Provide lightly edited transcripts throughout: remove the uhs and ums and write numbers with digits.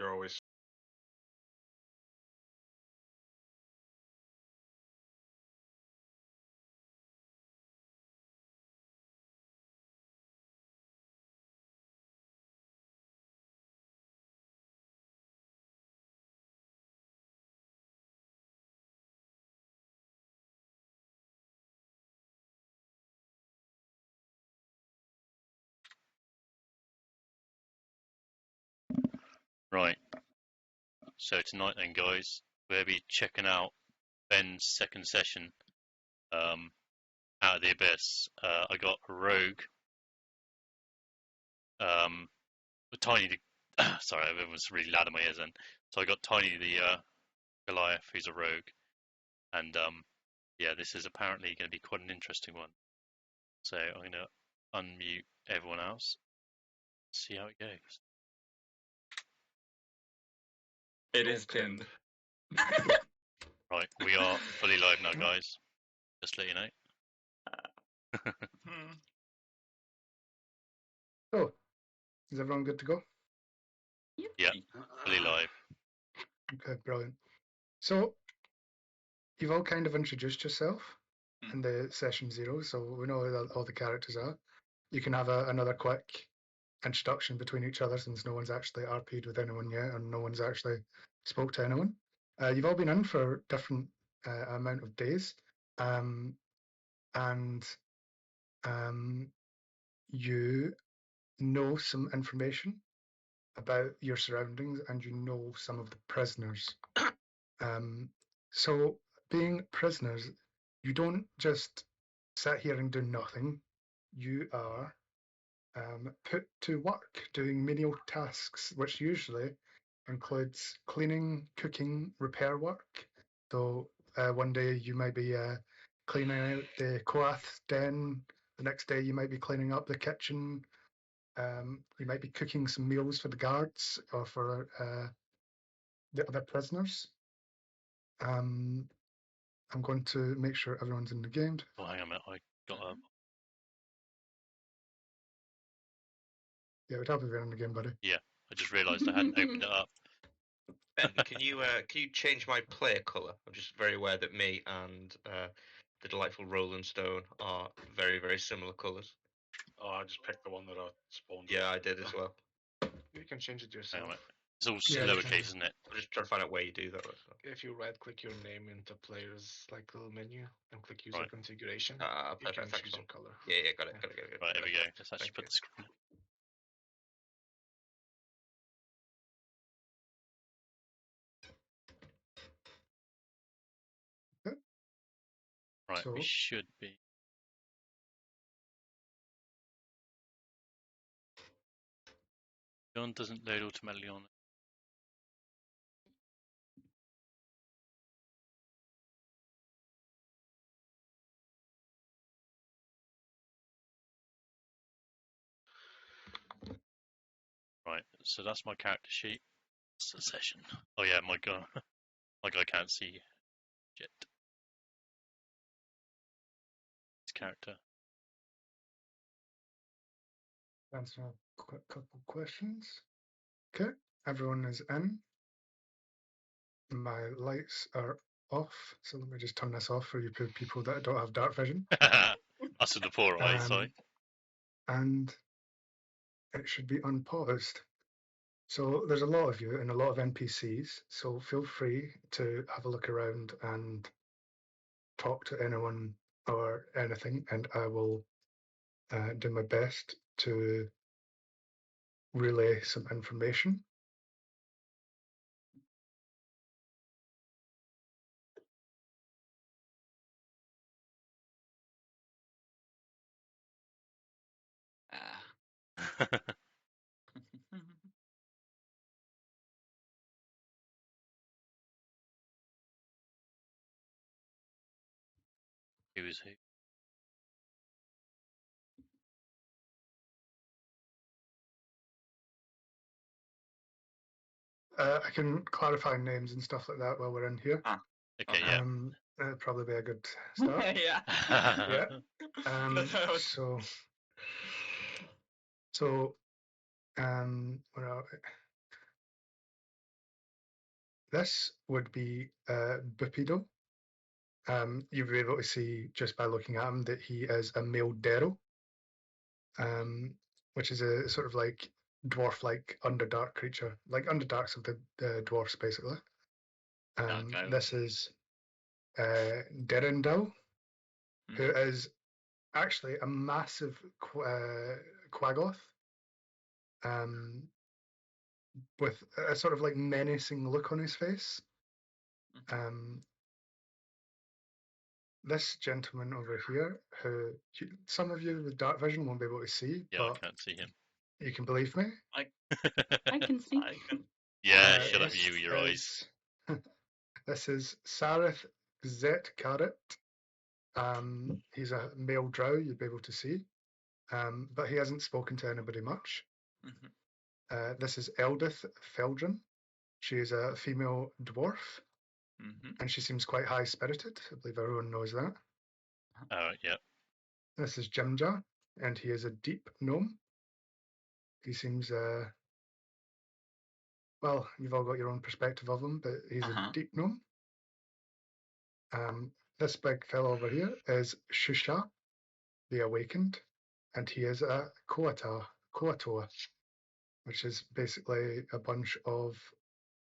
You're always. Right. So tonight then, guys, we'll be checking out Ben's second session out of the Abyss. I got a rogue, Tiny the... sorry, everyone's really loud in my ears then. So I got Tiny the Goliath, who's a rogue. And yeah, this is apparently going to be quite an interesting one. So I'm going to unmute everyone else, see how it goes. It is pinned. Right, we are fully live now, guys. Just to let you know. Oh, is everyone good to go? Yeah, fully live. Okay, brilliant. So, you've all kind of introduced yourself in the session 0, so we know who all the characters are. You can have another quick introduction between each other since no one's actually RP'd with anyone yet and no one's actually spoke to anyone. You've all been in for different amount of days, and you know some information about your surroundings and you know some of the prisoners. So being prisoners, you don't just sit here and do nothing. You are put to work doing menial tasks, which usually includes cleaning, cooking, repair work. So one day you might be cleaning out the Goliath den. The next day you might be cleaning up the kitchen. You might be cooking some meals for the guards or for the other prisoners. I'm going to make sure everyone's in the game. Oh, hang on a minute. I got a... Yeah, we'd help if you're in the game, buddy. Yeah, I just realised I hadn't opened it up. Ben, can you change my player colour? I'm just very aware that me and the delightful Roland Stone are very, very similar colours. Oh, I just picked the one that I spawned. Yeah, I did as well. You can change it yourself. It's all Yeah, lowercase, isn't it? I'm just trying to find out where you do that. If you right-click your name into players like little menu and click user Right. configuration, you Perfect. can Thanks, choose Tom. your color. Yeah, got it. Right, here we go. Let's actually Thank put you. the screen. Okay. Right, So, we should be. John doesn't load automatically on. Right, so that's my character sheet. It's a session. Oh yeah, my god, my guy can't see yet. His character. answer a couple questions. Okay, everyone is in. My lights are off, so let me just turn this off for you people that don't have dark vision. Us with the poor eyesight. And it should be unpaused. So there's a lot of you and a lot of NPCs, so feel free to have a look around and talk to anyone or anything, and I will do my best to relay some information. Who is who? I can clarify names and stuff like that while we're in here. Okay, yeah. That'd probably be a good start. Yeah. Yeah. So, where are we? This would be Bipedal. You'll be able to see just by looking at him that he is a male Dero, which is a sort of like dwarf-like Underdark creature, like Underdarks of the dwarfs, basically. Okay. This is Derendil, who is actually a massive Quaggoth, with a sort of like menacing look on his face. This gentleman over here, who some of you with dark vision won't be able to see, Yeah, I but can't see him. you can believe me. I can see. I can. Yeah, shut up, This you, your eyes. This is Sareth Zet Carrot. He's a male drow, you'd be able to see, but he hasn't spoken to anybody much. This is Eldith Feldrin. She is a female dwarf, and she seems quite high-spirited. I believe everyone knows that. Yeah. This is Jimja, and he is a deep gnome. He seems, well, you've all got your own perspective of him, but he's a deep gnome. This big fellow over here is Shusha, the Awakened, and he is a Koatoa, which is basically a bunch of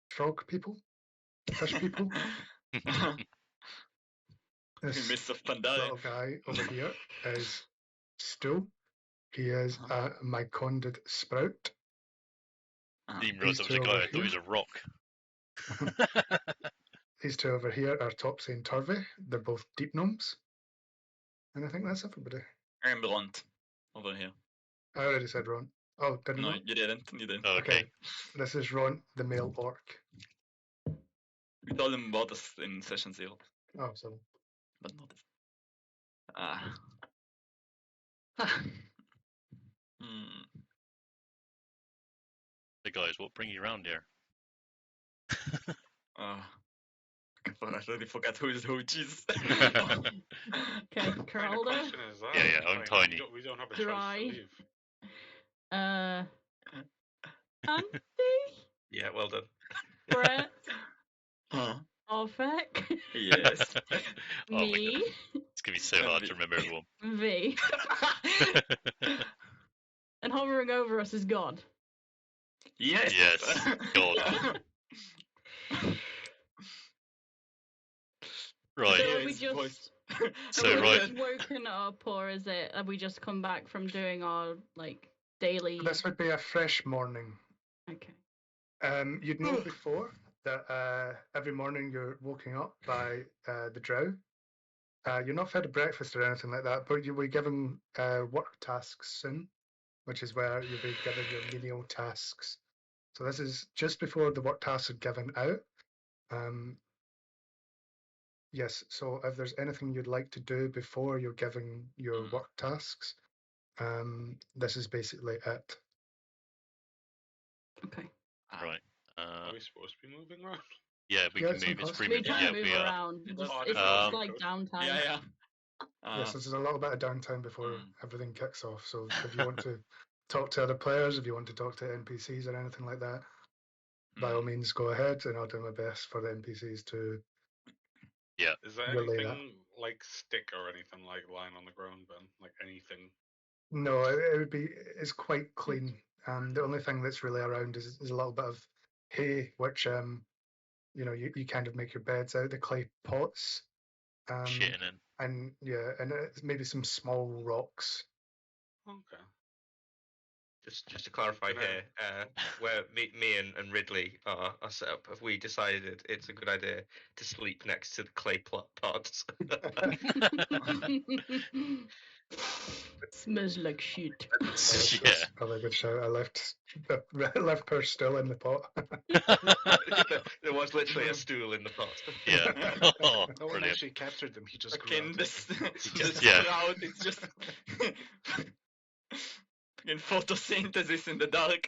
frog people, fish people. This Miss of Pandaria. little guy over here is Stu. He is a Mycondid Sprout. Didn't realise that was a guy, I thought he was a rock. These two over here are Topsy and Turvey. They're both deep gnomes. And I think that's everybody. I'm blunt over here. I already said Ron. Oh, didn't No, I? you didn't. You didn't. Oh, okay. This is Ron, the male orc. We told him about us in session 0, Oh, sorry. but not this. The guys, what bring you around here? I already forgot who is who. Jesus. Okay, Kind of Geraldo. question is that? Yeah, I'm Like, tiny. We don't have a Dry. choice to leave. Andy, Yeah, well done. Brett, Huh? Orfek, Yes. Oh my me, god, it's gonna be so hard to remember everyone. V, and hovering over us is God. Yes. Yes, God. Right. So are we His just voice. So, have we right. just woken up, or is it? Have we just come back from doing our like daily? This would be a fresh morning. Okay. You'd know before that every morning you're woken up by the drow. You're not fed a breakfast or anything like that, but you'll be given work tasks soon, which is where you'll be given your menial tasks. So this is just before the work tasks are given out. Yes, so if there's anything you'd like to do before you're given your work tasks, this is basically it. Okay. Right. Are we supposed to be moving around? Yeah, we Yeah, can it's move. It's impossible. free We can yeah, move we are. around. It's Um, like downtime. Yeah. Yes, there's a little bit of downtime before everything kicks off. So if you want to talk to other players, if you want to talk to NPCs or anything like that, by all means go ahead, and I'll do my best for the NPCs to Is there relay anything like stick or anything like lying on the ground, Ben? Like anything? No, it would be. It's quite clean. The only thing that's really around is a little bit of hay, which you kind of make your beds out of the clay pots. Shitting in. And yeah, and maybe some small rocks. Okay. Just to clarify here, where me and Ridley are set up, have we decided it's a good idea to sleep next to the clay pots? Smells like shit. That's probably a good shout. I left her still in the pot. There was literally a stool in the pot. Yeah. Oh, No one brilliant. actually captured them. He just grew Again, out this just- crowd, it's just fucking photosynthesis in the dark.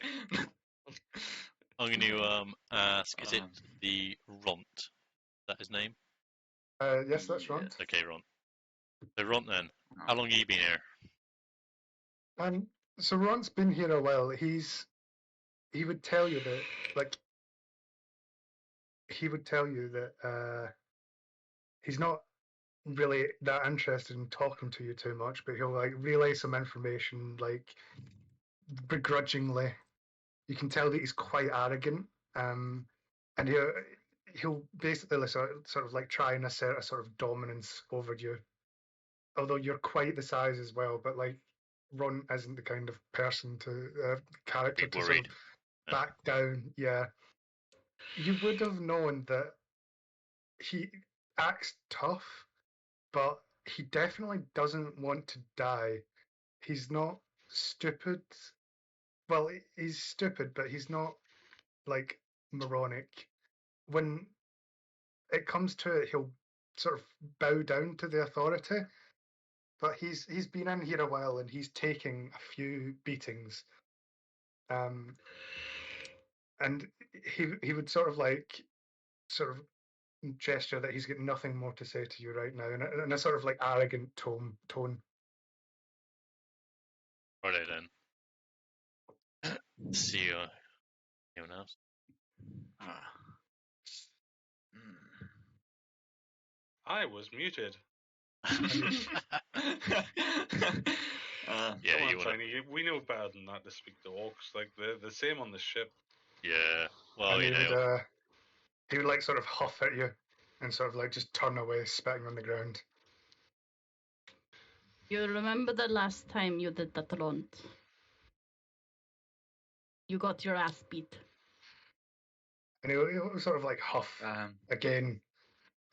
I'm going to ask, is it the Ront? Is that his name? Yes, that's right. Okay, Ront. So Ront then, how long have you been here? So Ron's been here a while. He would tell you that, like, he would tell you that he's not really that interested in talking to you too much, but he'll like relay some information like begrudgingly. You can tell that he's quite arrogant, and he'll basically sort of like try and assert a sort of dominance over you. Although you're quite the size as well, but like Ron isn't the kind of person character Be to sort worried. of back down. Yeah, you would have known that he acts tough, but he definitely doesn't want to die. He's not stupid. Well, he's stupid, but he's not like moronic. When it comes to it, he'll sort of bow down to the authority. But he's been in here a while and he's taking a few beatings. And he would sort of gesture that he's got nothing more to say to you right now, in a sort of like arrogant tone. Righto then. See you. Anyone else? Ah. Hmm. I was muted. Yeah, Come you on, wanna. Tiny. We know better than that to speak to orcs. Like they're the same on the ship. Yeah. Well, And you know. he would like sort of huff at you and sort of like just turn away, spitting on the ground. You remember the last time you did that run? You got your ass beat. And he'll sort of like huff again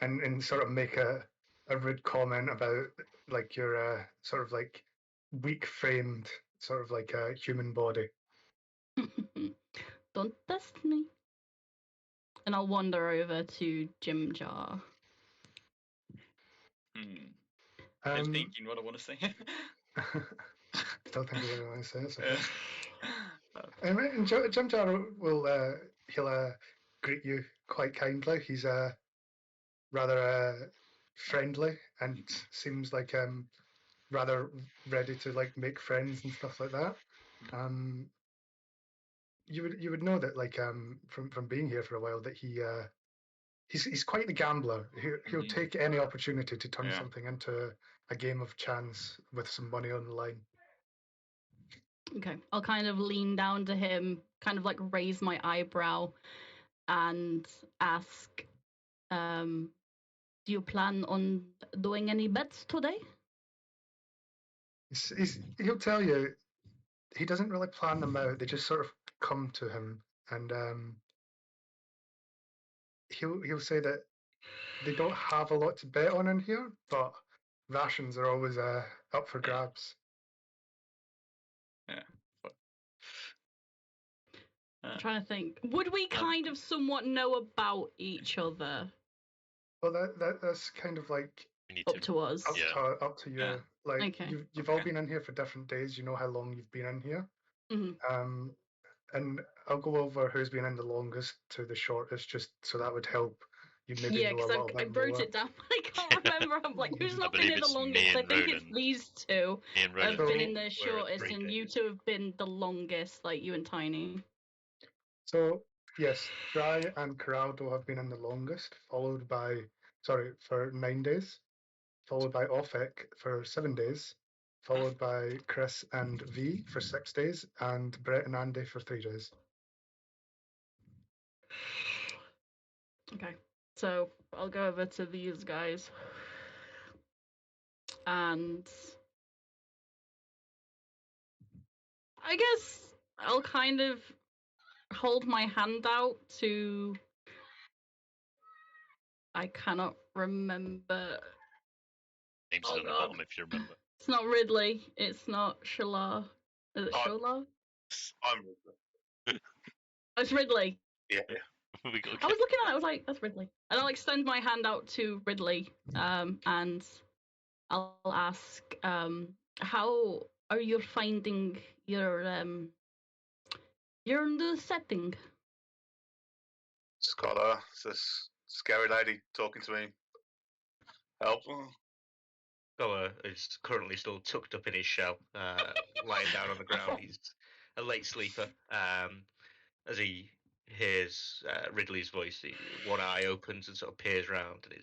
and sort of make a rude comment about like your sort of like weak framed sort of like a human body. Don't test me. And I'll wander over to Jim Jar. I'm thinking what I want to say. Still thinking what I want to say. It's okay. Yeah. And Jim Jar will he'll greet you quite kindly. He's rather friendly and seems like rather ready to like make friends and stuff like that. You would know that like from being here for a while that he's quite the gambler. He'll take any opportunity to turn something into a game of chance with some money on the line. Okay, I'll kind of lean down to him, kind of like raise my eyebrow and ask, do you plan on doing any bets today? He'll tell you he doesn't really plan them out. They just sort of come to him, and he'll say that they don't have a lot to bet on in here, but rations are always up for grabs. Yeah. I'm trying to think. Would we kind of somewhat know about each other? Well, that's kind of like up to us. Up to you. Like Okay. you've all been in here for different days. You know how long you've been in here. Mm-hmm. And I'll go over who's been in the longest to the shortest, just so that would help you maybe know a little bit I wrote more. it down. I can't remember. I'm like, who's not been in the longest? I think it's these two have been in the shortest, and you two have been the longest, like you and Tiny. So yes, Dry and Corrado have been in the longest, followed by for 9 days, followed by Ofek for 7 days, followed by Chris and V for 6 days, and Brett and Andy for 3 days. Okay, so I'll go over to these guys, and I guess I'll kind of hold my hand out to. I cannot remember. Names on the bottom if you remember. It's not Ridley. It's not Shalar. Is it Shalar? I'm Ridley. Oh, it's Ridley. Yeah. I was looking at it. I was like, "That's Ridley." And I'll extend my hand out to Ridley, and I'll ask, "How are you finding your new setting?" Scholar, this scary lady talking to me. Help. Goa is currently still tucked up in his shell, lying down on the ground. He's a late sleeper. As he hears Ridley's voice, one eye opens and sort of peers around, and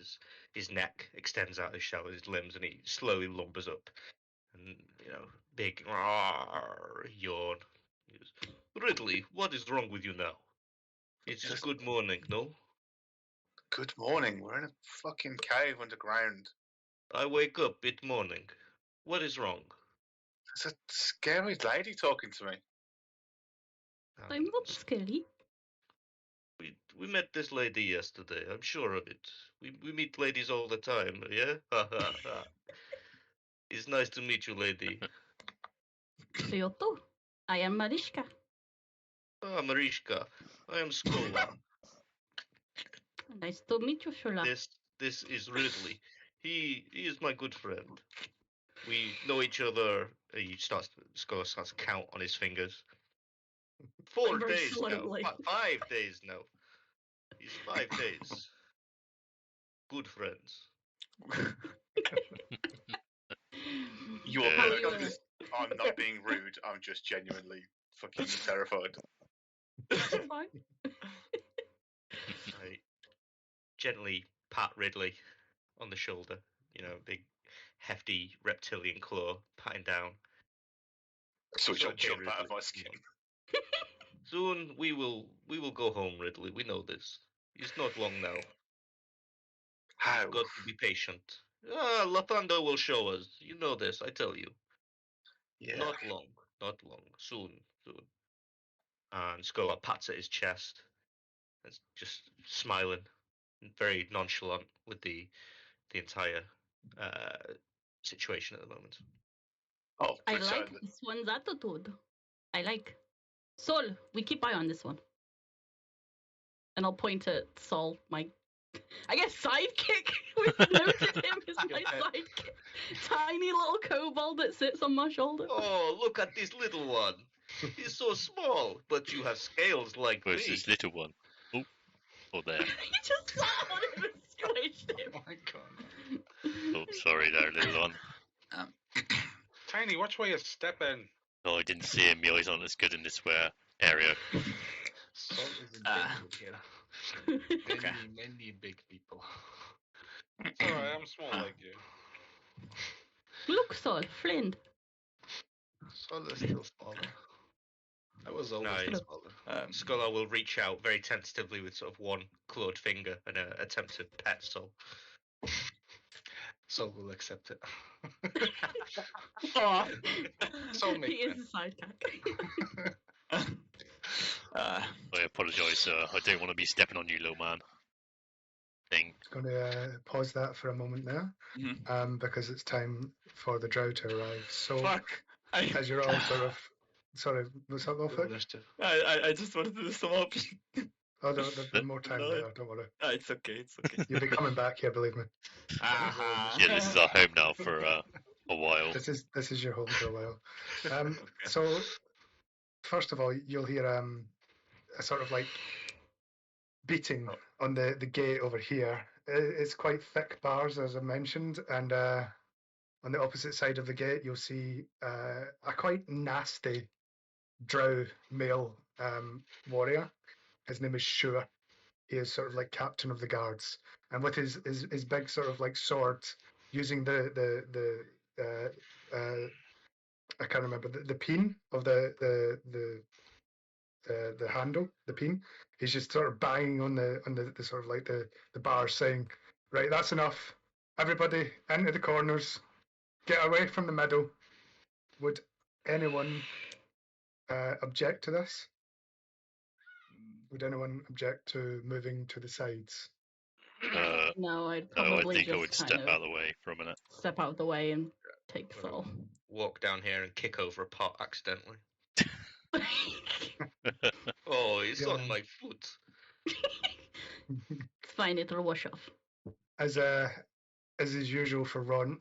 his neck extends out his shell, his limbs, and he slowly lumbers up, and big yawn. He goes, Ridley, what is wrong with you now? It's Just good morning, no? good morning. We're in a fucking cave underground. I wake up mid morning. What is wrong? There's a scary lady talking to me. I'm not scary. We met this lady yesterday. I'm sure of it. We meet ladies all the time. Yeah. Ha ha ha. It's nice to meet you, lady. Kyoto. I am Mariska. Ah, Marishka. I am Skola. Nice to meet you, Shula. This is Ridley. He is my good friend. We know each other. Skola starts to count on his fingers. 4 Very days now. slowly. 5 days now. He's 5 days. Good friends. You Yeah. are How perfect. you, I'm not being rude. I'm just genuinely fucking terrified. That's fine. I gently pat Ridley on the shoulder. Big, hefty reptilian claw patting down. So It's I okay, jump out of Ridley. my skin. Soon we will go home, Ridley. We know this. It's not long now. How? You've got to be patient. Lathander will show us. You know this, I tell you. Yeah. Not long. Not long. Soon. And Skola pats at his chest. And just smiling, very nonchalant with the entire situation at the moment. Oh, I pretend. like this one's attitude. I like. Sol, we keep eye on this one. And I'll point at Sol, my, I guess, sidekick. We've noted him as my sidekick. Tiny little kobold that sits on my shoulder. Oh, look at this little one. He's so small, but you have scales like Where's me. this little one? Oh, there. He just sat on him and squished him. Oh my god. Oh, sorry there, little one. Tiny, watch where you step in. No, I didn't see him. My eyes aren't as good in this area. Sol is in danger here. Okay. Many big people. It's alright, I'm small like you. Look, Sol, Flint. Sol is still smaller. I was always Nice. smaller. Scholar will reach out very tentatively with sort of one clawed finger and attempt to pet Sol. Sol will accept it. Aw. Sol He makes is a sidekick. I apologise, I don't want to be stepping on you, little man. Thing. Going to pause that for a moment there, Mhm. because it's time for the drow to arrive. So Fuck. as you're all sorry, what's up, Wolfie? I just wanted to sum up. Oh, there'll be more time No. later. Don't worry. It's okay. It's okay. You'll be coming back here, believe me. Yeah, this is our home now for a while. This is your home for a while. Okay. So first of all, you'll hear a sort of like beating on the gate over here. It's quite thick bars, as I mentioned, and on the opposite side of the gate, you'll see a quite nasty drow male warrior. His name is Shua. He is sort of like captain of the guards, and with his big sort of like sword, using the I can't remember the peen of the handle, the peen. He's just sort of banging on the sort of like the bars, saying, "Right, that's enough. Everybody into the corners. Get away from the middle." Would anyone object to this? Would anyone object to moving to the sides? No, I'd No, I probably think I just would kind step of out of the way for a minute. step out of the way and take Sort of Sol. walk down here and kick over a pot accidentally. Oh, it's Yeah. on my foot. It's fine, it'll wash off. As is usual for Ron,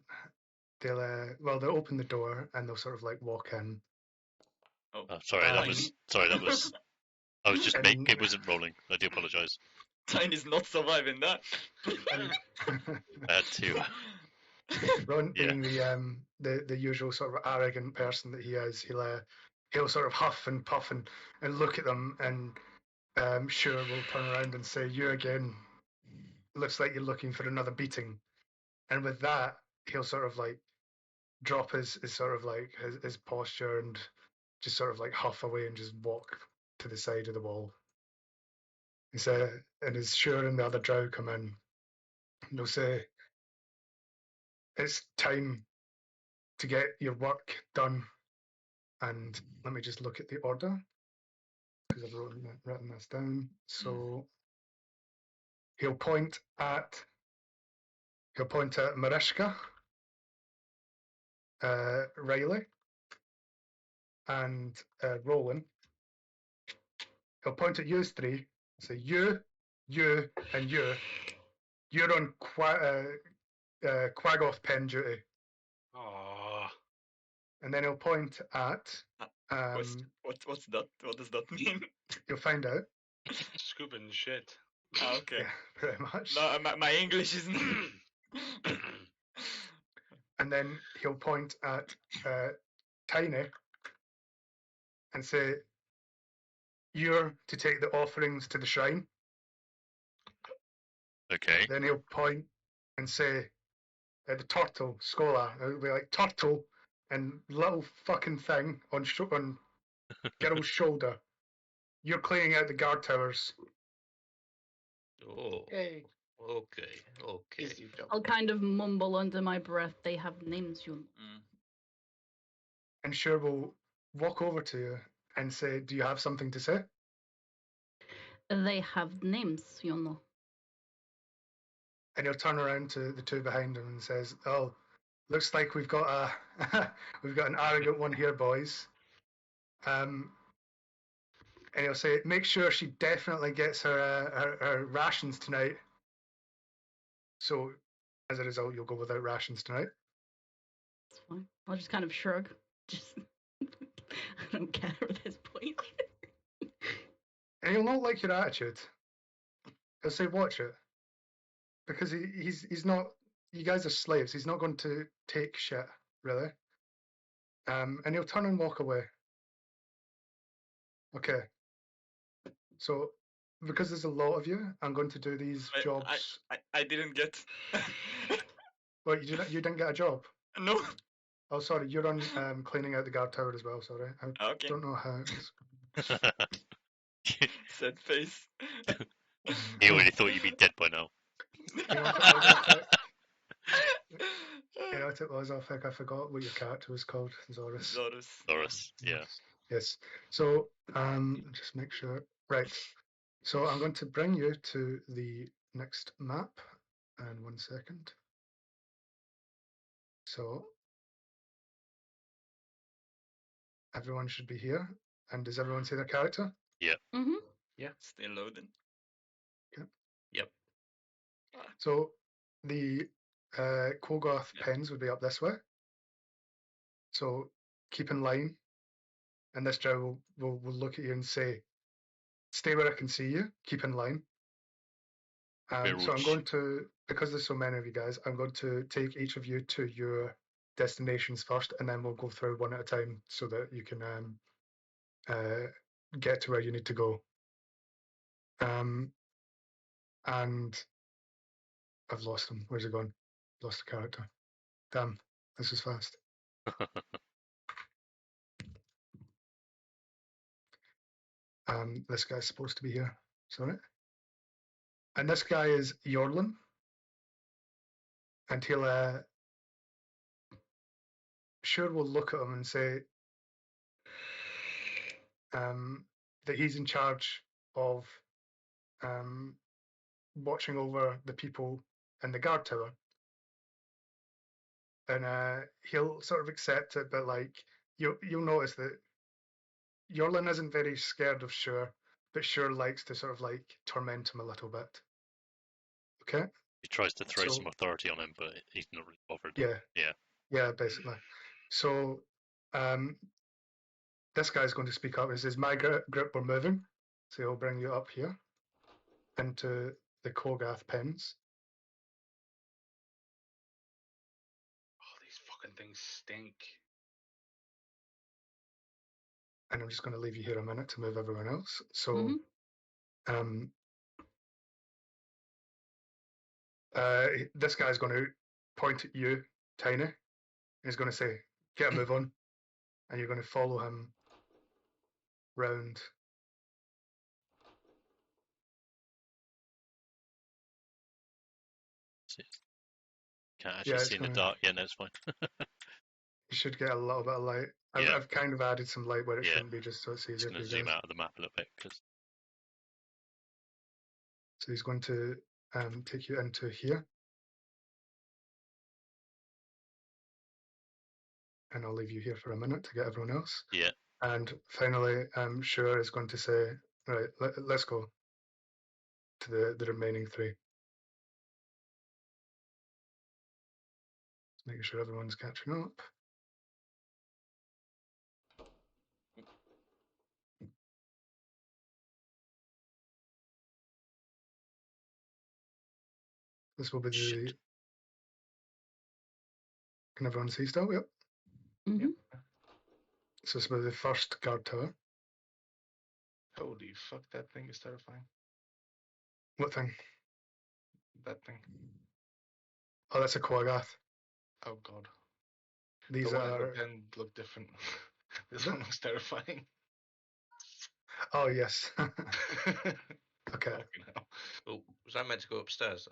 they'll open the door and they'll sort of like walk in. Oh, sorry, that was. I was just And- it wasn't rolling. I do apologise. Tiny's not surviving that. And I had to. Ron, Yeah. being the usual sort of arrogant person that he is, he'll sort of huff and puff and look at them, and Sure will turn around and say, "You again. Looks like you're looking for another beating." And with that, he'll sort of like drop his sort of like his posture and just sort of like huff away and just walk to the side of the wall. And as Sure and the other drow come in, they'll say, "It's time to get your work done." And let me just look at the order because I've written this down. So he'll point at Mariska, Riley, and Roland. He'll point at you three, say you, and you. You're on Quagoth pen duty. Oh, And then he'll point at. What's that? What does that mean? You'll find out. scooping shit. Okay. Yeah, pretty much. No, my English isn't. And then he'll point at Tiny and say, "You're to take the offerings to the shrine." Okay. Then he'll point and say, "The turtle, Scholar." It'll be like turtle and little fucking thing on girl's shoulder. You're cleaning out the guard towers. Oh, Hey. okay. Easy job. I'll kind of mumble under my breath. They have names, you know. And Sure will walk over to you and say, "Do you have something to say?" They have names, you know. And he'll turn around to the two behind him and says, "Oh, looks like we've got we've got an arrogant one here, boys." And he'll say, "Make sure she definitely gets her rations tonight." So, as a result, you'll go without rations tonight. It's fine. I'll just kind of shrug. Just I don't care at this point. And he'll not like your attitude. He'll say, "Watch it," because he's not. You guys are slaves. He's not going to take shit, really. And he'll turn and walk away. Okay. So, because there's a lot of you, I'm going to do these jobs. I didn't get. Well, you didn't get a job. No. Oh, sorry, you're on cleaning out the guard tower as well. Sorry, I Okay. don't know how. It's... Sad face. He already thought you'd be dead by now. You know what it was off it? You know what it was off it? I forgot what your character was called. Zorus. Zorus, yeah. Yes. So just make sure. Right. So I'm going to bring you to the next map. And 1 second. So everyone should be here. And does everyone see their character? Yeah. Mm-hmm. Yeah. Still loading. Okay. Yep. So the Kogoth pens would be up this way. So keep in line. And this drow will look at you and say, "Stay where I can see you. Keep in line." So I'm going to, because there's so many of you guys, I'm going to take each of you to your destinations first, and then we'll go through one at a time so that you can get to where you need to go. And I've lost him. Where's he gone? Lost the character. Damn, this is fast. This guy's supposed to be here. Sorry. And this guy is Yorlin. And he'll Sure will look at him and say that he's in charge of watching over the people in the guard tower. And he'll sort of accept it, but like you'll notice that Yorlin isn't very scared of Sure, but Sure likes to sort of like torment him a little bit. Okay. He tries to throw some authority on him, but he's not really bothered. Yeah, basically. So this guy's going to speak up. He says, "My group, we're moving." So he'll bring you up here into the Kogath pens. Oh, these fucking things stink. And I'm just going to leave you here a minute to move everyone else. So This guy's going to point at you, Tiny. He's going to say, "Get a move on," and you're going to follow him round. Can't actually Yeah, see in the dark. Yeah, no, it's fine. You should get a little bit of light. Yeah. I've kind of added some light where it Yeah. shouldn't be, just so it's Just easier for going you to zoom guys. out of the map a little bit because So he's going to take you into here. And I'll leave you here for a minute to get everyone else. yeah, And finally, Shura is going to say, right, let's go to the remaining three. Making sure everyone's catching up. This will be the... Shit. Can everyone see still? Yep. Mhm. So this will be the first guard tower. Holy fuck, that thing is terrifying. What thing? That thing. Oh, that's a Goliath. Oh god. These The one in are... the pen look different. This The- one looks terrifying. Oh, yes. Okay. Fucking hell. Oh, was I meant to go upstairs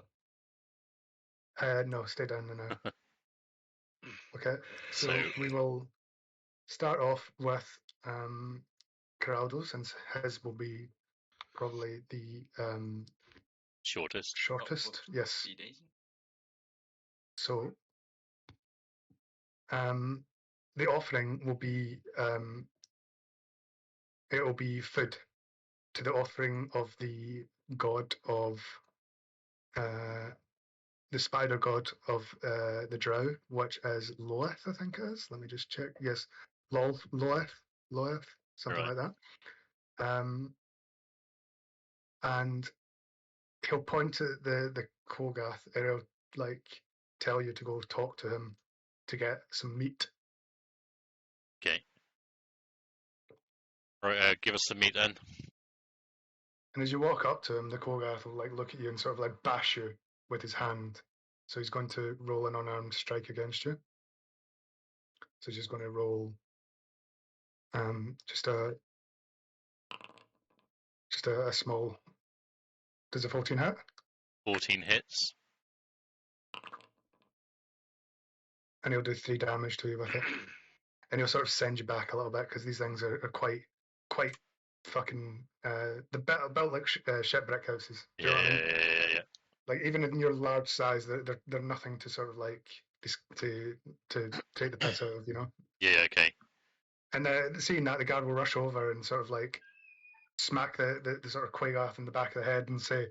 though? No, stay down now. Okay. So So we will start off with Geraldo, since his will be probably the shortest. shortest. What Yes. speed is it? So the offering will be it will be food to the offering of the god of the spider god of the drow, which is Loeth, I think it is. Let me just check. Yes, Loeth, something Right. like that. And he'll point at the Kogath, and he'll like tell you to go talk to him to get some meat. Okay. Right. Give us some meat then. And as you walk up to him, the Kogath will like look at you and sort of like bash you with his hand. So he's going to roll an unarmed strike against you. So he's just going to roll just a small. Does a 14 hit? 14 hits. And he'll do 3 damage to you with it. And he'll sort of send you back a little bit because these things are quite fucking the built like shipwreck houses. Do you know what I mean? Yeah. Like even in your large size, they're nothing to sort of like to take the piss out of, you know. Yeah. Okay. And seeing that, the guard will rush over and sort of like smack the sort of Quagoth in the back of the head and say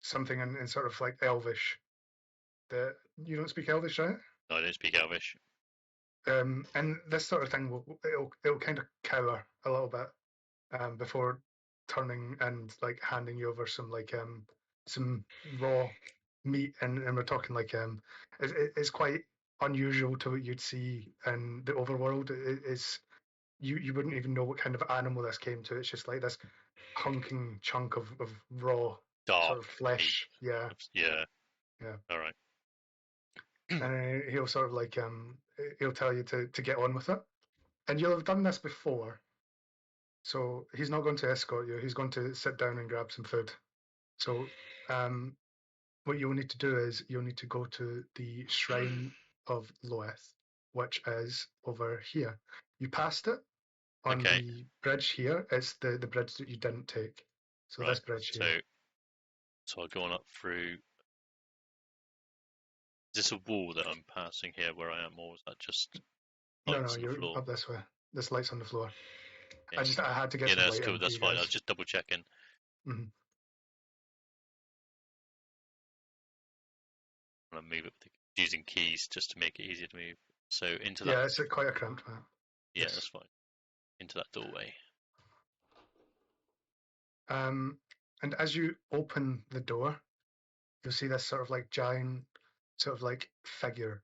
something in sort of like Elvish. That you don't speak Elvish, right? No, I don't speak Elvish. And this sort of thing it'll kind of cower a little bit before turning and like handing you over some raw meat, and we're talking like it's quite unusual to what you'd see in the overworld. It's you wouldn't even know what kind of animal this came to. It's just like this hunking chunk of raw Dark sort of flesh. meat. Yeah. All right. And he'll sort of like he'll tell you to get on with it, and you'll have done this before. So he's not going to escort you. He's going to sit down and grab some food. So what you'll need to do is you'll need to go to the shrine of Loeth, which is over here. You passed it on Okay. the bridge here. It's the bridge that you didn't take. So Right. this bridge here. So I'll go on up through. Is this a wall that I'm passing here where I am, or is that just lights No, on the you're floor? up this way. This light's on the floor. Okay. I had to get Yeah, some that's light cool. in for That's you fine. I guys. was just double checking. Mhm. I'm gonna move it using keys just to make it easier to move. So into that. Yeah, it's quite a cramped map. Yeah, Yes. that's fine. Into that doorway. And as you open the door, you'll see this sort of like giant, sort of like figure,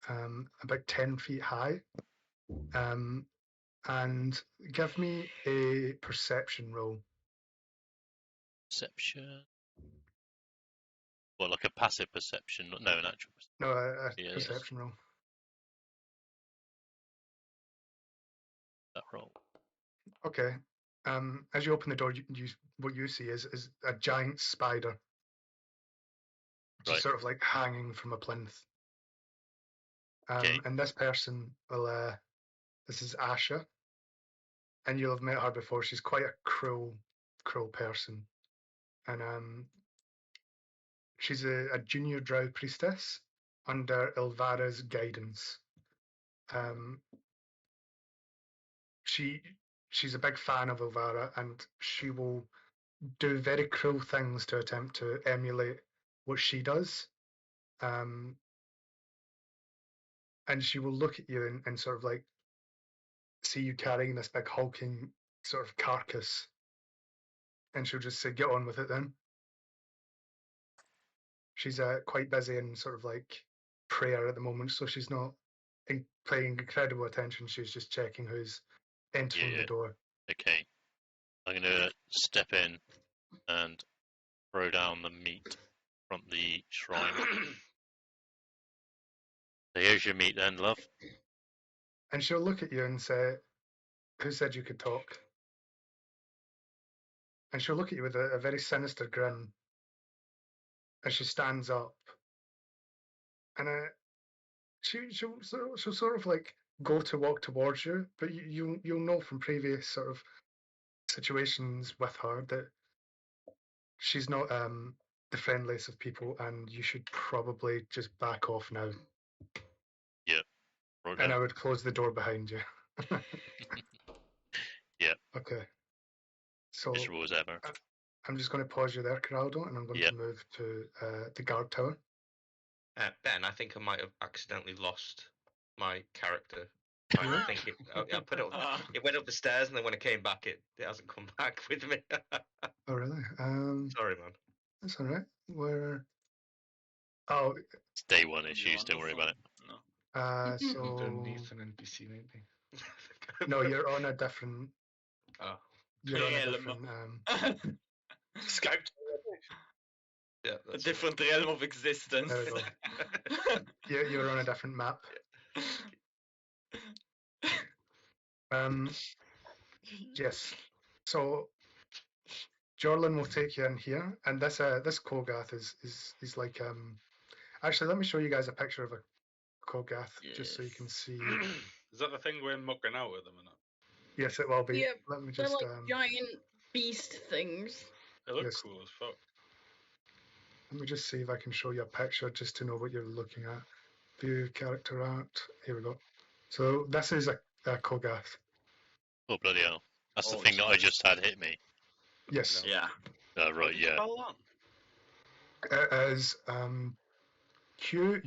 about 10 feet high. And give me a perception roll. Perception. Well, like a passive perception. No, an actual perception. No, a Yeah, perception roll. that roll. Okay. As you open the door, what you see is a giant spider, just Right. sort of like hanging from a plinth. Okay. And this person will. This is Asha, and you'll have met her before. She's quite a cruel person, and she's a junior drow priestess under Ilvara's guidance. She's a big fan of Ilvara, and she will do very cruel things to attempt to emulate what she does. And she will look at you and sort of like see you carrying this big hulking sort of carcass, and she'll just say, "Get on with it, then." She's quite busy in sort of like prayer at the moment, so she's not paying incredible attention. She's just checking who's entering the door. Okay. I'm gonna step in and throw down the meat from the shrine. So here's your meat then, love. And she'll look at you and say, "Who said you could talk?" And she'll look at you with a very sinister grin as she stands up. And she'll sort of like go to walk towards you, but you'll know from previous sort of situations with her that she's not the friendliest of people, and you should probably just back off now. Yeah. Right And now. I would close the door behind you. Yeah. Okay. So Miserable as ever. I'm just going to pause you there, Geraldo, and I'm going Yep. to move to the guard tower. Ben, I think I might have accidentally lost my character. I think I put it. It went up the stairs, and then when I came back, it hasn't come back with me. Oh, really? Sorry, man. That's all right. Where? Oh, It's day one issues, don't worry about it. No. so Underneath an NPC, maybe. no, you're on a different. Oh, You're on a Realm. different. Skype. yeah, A that's different realm of existence. There we go. You're on a different map. Yes. So Jorlin will take you in here, and this Kogath is like Actually, let me show you guys a picture of a Kogath just so you can see. Is that the thing we're mucking out at the minute? Yes, it will be. Yeah, Let me they're just like giant beast things. They look Yes. cool as fuck. Let me just see if I can show you a picture just to know what you're looking at. View character art. Here we go. So this is a Kogath. Oh, bloody hell. That's the Oh, thing that I Jesus. just had hit me. Yes. Yeah. Right, yeah. It is Quaggoth. Quaggt.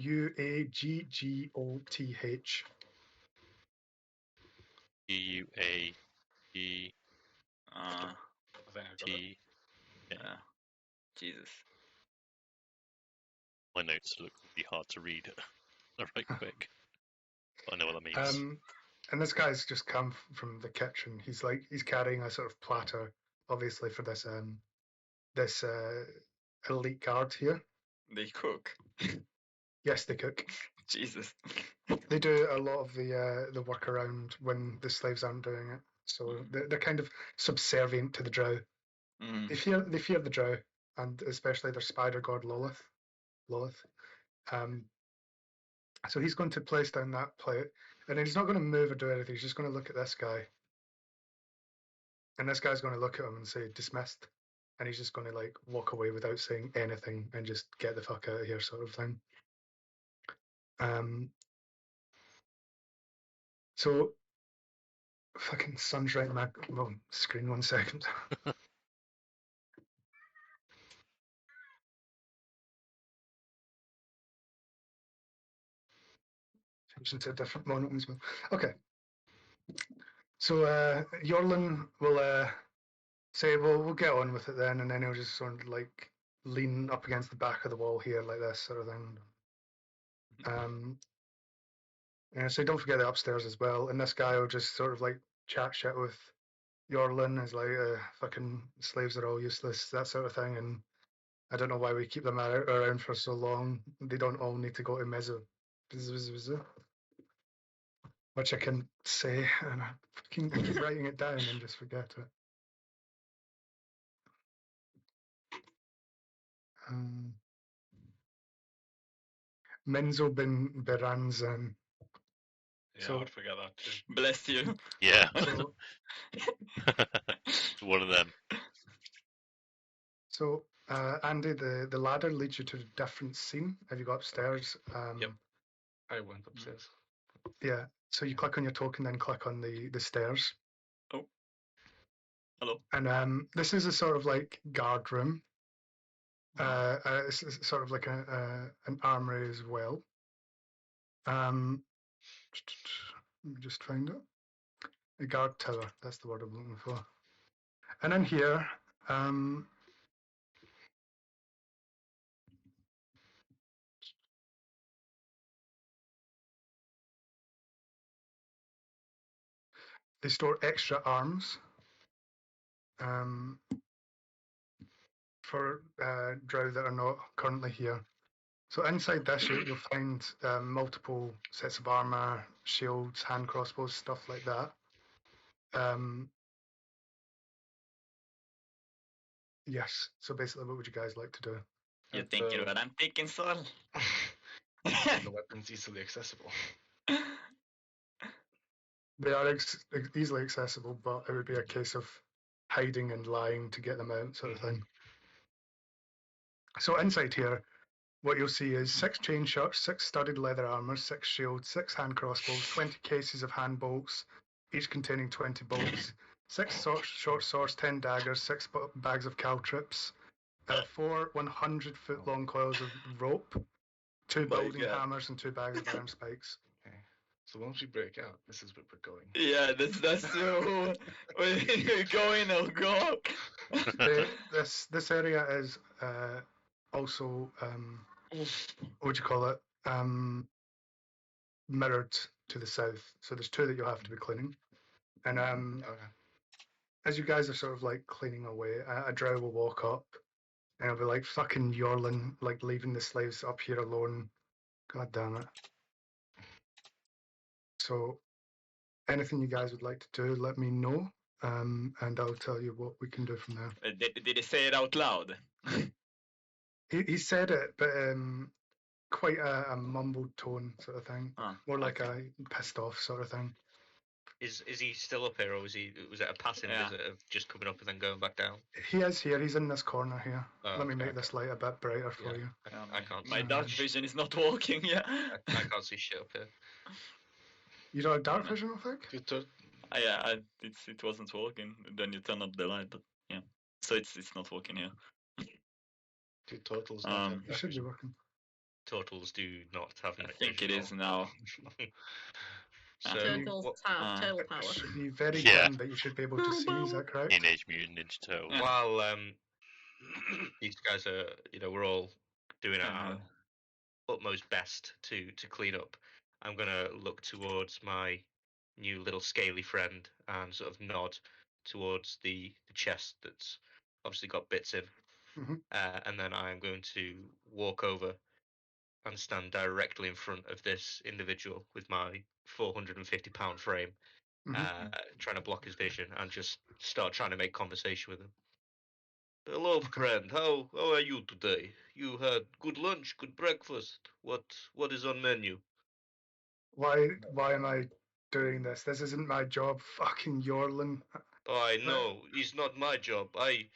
Uh, I think I got it. yeah. Jesus. My notes look really hard to read right quick. But I know what that means. And this guy's just come from the kitchen. He's carrying a sort of platter, obviously for this this elite guard here. They cook. Yes, they cook. Jesus. They do a lot of the work around when the slaves aren't doing it. So they're kind of subservient to the drow. Mm. They fear the drow, and especially their spider god Lolith. So he's going to place down that plate, and then he's not going to move or do anything. He's just going to look at this guy, and this guy's going to look at him and say dismissed, and he's just going to like walk away without saying anything and just get the fuck out of here, sort of thing. So fucking sun's right in my screen. 1 second. Change into a different monitor as well. Okay. So Yorlin will say, "Well, we'll get on with it then," and then he'll just sort of like lean up against the back of the wall here, like this sort of thing. So don't forget the upstairs as well. And this guy will just sort of like chat shit with Yorlin is like fucking slaves are all useless, that sort of thing, and I don't know why we keep them around for so long. They don't all need to go to Meso, which I can say, and I keep writing it down and just forget it. Menzo bin Beranzan. Yeah, So- I'd forget that too. Bless you. Yeah, So, it's one of them. so Andy, the ladder leads you to a different scene. If you go upstairs, Yep. I went upstairs. yeah. So you click on your token, then click on the stairs. Oh. Hello. And this is a sort of like guard room. It's sort of like an armory as well. Let me just find it. A guard tower. That's the word I'm looking for. And in here, they store extra arms for drow that are not currently here. So inside this, you'll find multiple sets of armor, shields, hand crossbows, stuff like that. Yes. So basically, what would you guys like to do? You And, thinking what I'm thinking, Sol? the weapons easily accessible. They are easily accessible, but it would be a case of hiding and lying to get them out, sort of thing. So inside here, what you'll see is 6 chain shots, 6 studded leather armor, 6 shields, 6 hand crossbows, 20 cases of hand bolts, each containing 20 bolts, 6 short swords, 10 daggers, 6 bags of caltrips, 4 100-foot long coils of rope, 2 My building God. hammers, and 2 bags of iron spikes. Okay. So once we break out, this is where we're going. Yeah, that's where we're going. Oh God. This area is also what would you call it? Mirrored to the south. So there's 2 that you'll have to be cleaning. And Okay. as you guys are sort of like cleaning away, a drow will walk up and it'll be like, fucking Yorlin, like leaving the slaves up here alone. God damn it. So anything you guys would like to do, let me know. And I'll tell you what we can do from there. Did he say it out loud? He said it, but quite a mumbled tone sort of thing. Oh, More like okay. a pissed off sort of thing. Is he still up here, or was it a passing Yeah. visit of just coming up and then going back down? He is here. He's in this corner here. Oh, Let me okay, make this light a bit brighter for Yeah. you. I can't My see dark sh- vision is not working. Yeah. I can't see shit up here. You don't have dark vision, I think? You tur- Yeah. It wasn't working. Then you turn up the light, but yeah. So it's not working here. do totals not have Um, It dark should be vision? working. Totals do not have I night think it vision. is now. So Turtles what, have turtle It power. should be very Yeah. dim, but you should be able to see. Is that correct? Teenage Mutant Ninja Turtles. Yeah. while these guys are, we're all doing our utmost best to clean up, I'm gonna look towards my new little scaly friend and sort of nod towards the chest that's obviously got bits in, Mhm. and then I'm going to walk over and stand directly in front of this individual with my 450-pound frame, Mhm. trying to block his vision and just start trying to make conversation with him. Hello, Okay. friend. How are you today? You had good lunch, good breakfast. What is on menu? Why am I doing this? This isn't my job, fucking Yorlin. Oh, I know. It's not my job. I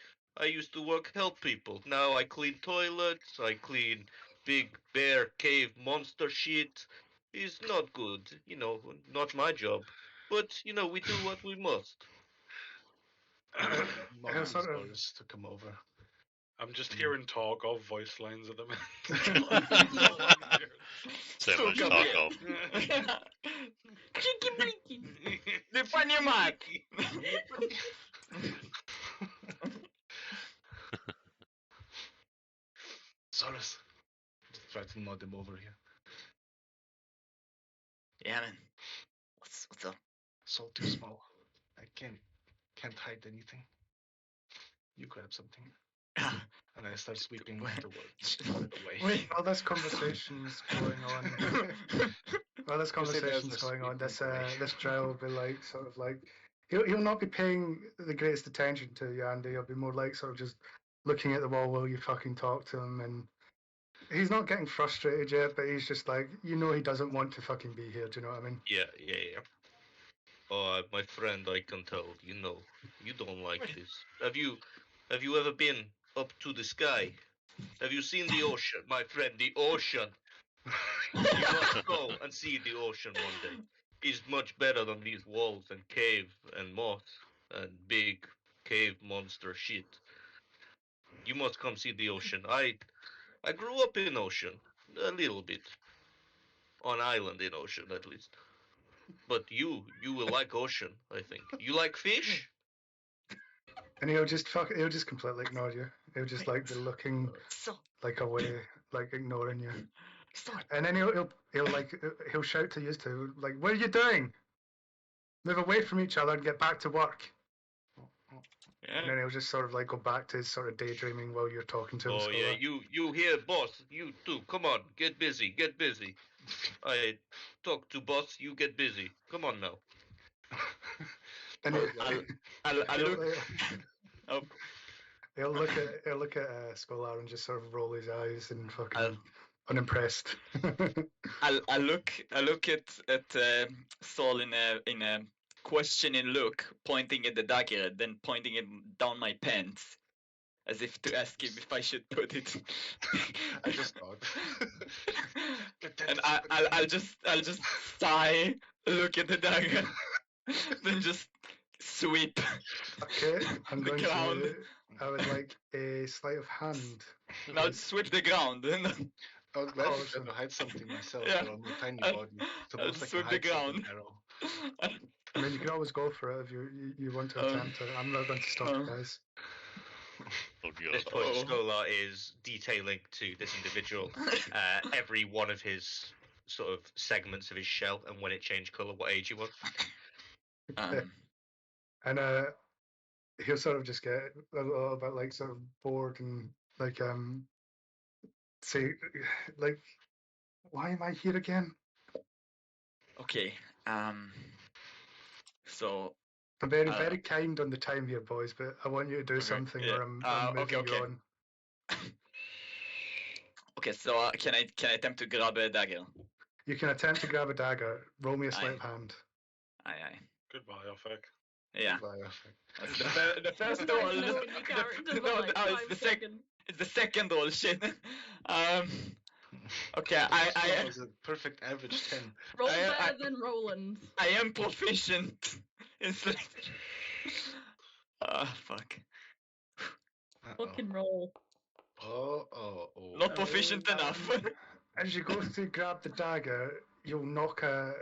used to work help people. Now I clean toilets. I clean big bear cave monster shit. It's not good. Not my job. But we do what we must. Not I'll these sort of boys to come over. I'm just hearing talk of voice lines at the minute. So long here. So much Suka talk beer. of. Cheeky breaky. Define your mark. Sorus. Just try to nod him over here. Yeah, man. What's up? So too small. I can't can't hide anything. You grab something. And I start sweeping the words away. Wait. While this conversation's going on, while this You say there's conversation's a going on, sweeping away. this drow will be like sort of like he'll not be paying the greatest attention to you, Andy. He'll be more like sort of just looking at the wall while you fucking talk to him, and he's not getting frustrated yet, but he's just like, you know, he doesn't want to fucking be here. Do you know what I mean? Yeah. Oh, my friend, I can tell. You know, you don't like this. Have you ever been up to the sky? Have you seen the ocean, my friend? The ocean. You must go and see the ocean one day. It's much better than these walls and cave and moss and big cave monster shit. You must come see the ocean. I grew up in ocean a little bit, on island in ocean at least. But you will like ocean, I think. You like fish? And he'll just completely ignore you. He'll just like be looking So, like away, like ignoring you. so. And then he'll shout to you too, like, "What are you doing? Move away from each other and get back to work." And then he'll just sort of like go back to his sort of daydreaming while you're talking to the Oh yeah, scholar. you here, boss. You too. Come on, get busy. I talk to boss. You get busy. Come on now. And I'll look. Oh, he'll look at Scholar and just sort of roll his eyes and fucking I'll- unimpressed. I look at Saul in a questioning look, pointing at the dagger, then pointing it down my pants, as if to ask him if I should put it. I just thought. And I'll just sigh, look at the dagger, then just sweep. Okay, I'm The going ground. to. I would like a sleight of hand. And I'll sweep the ground. And I was glad to try Awesome. to hide something myself, Yeah. but on my tiny I'll- body. So I'll most like sweep the hide something ground. narrow. I mean, you can always go for it if you want to attempt it. I'm not going to stop you guys. Oh, At this God. point, Oh. Scholar is detailing to this individual every one of his sort of segments of his shell and when it changed color, what age he was. And he'll sort of just get a little bit like sort of bored and like say like, why am I here again? Okay. So I'm very kind on the time here, boys, but I want you to do Okay, something yeah. or I'm moving Okay. you on. Okay, so can I attempt to grab a dagger? You can attempt to grab a dagger. Roll me a sleight Aye. of hand. Aye. Goodbye, Ophic. Yeah. Biopic. That's the first You roll. guys know when your characters no, are like it's 5 the seconds. It's the second roll. Shit. Okay. The first one I was a perfect average 10. Roll I- better than Roland. I am proficient in sleight. Ah, fuck. Fucking roll. Oh. Not proficient enough. As you go to grab the dagger, you'll knock a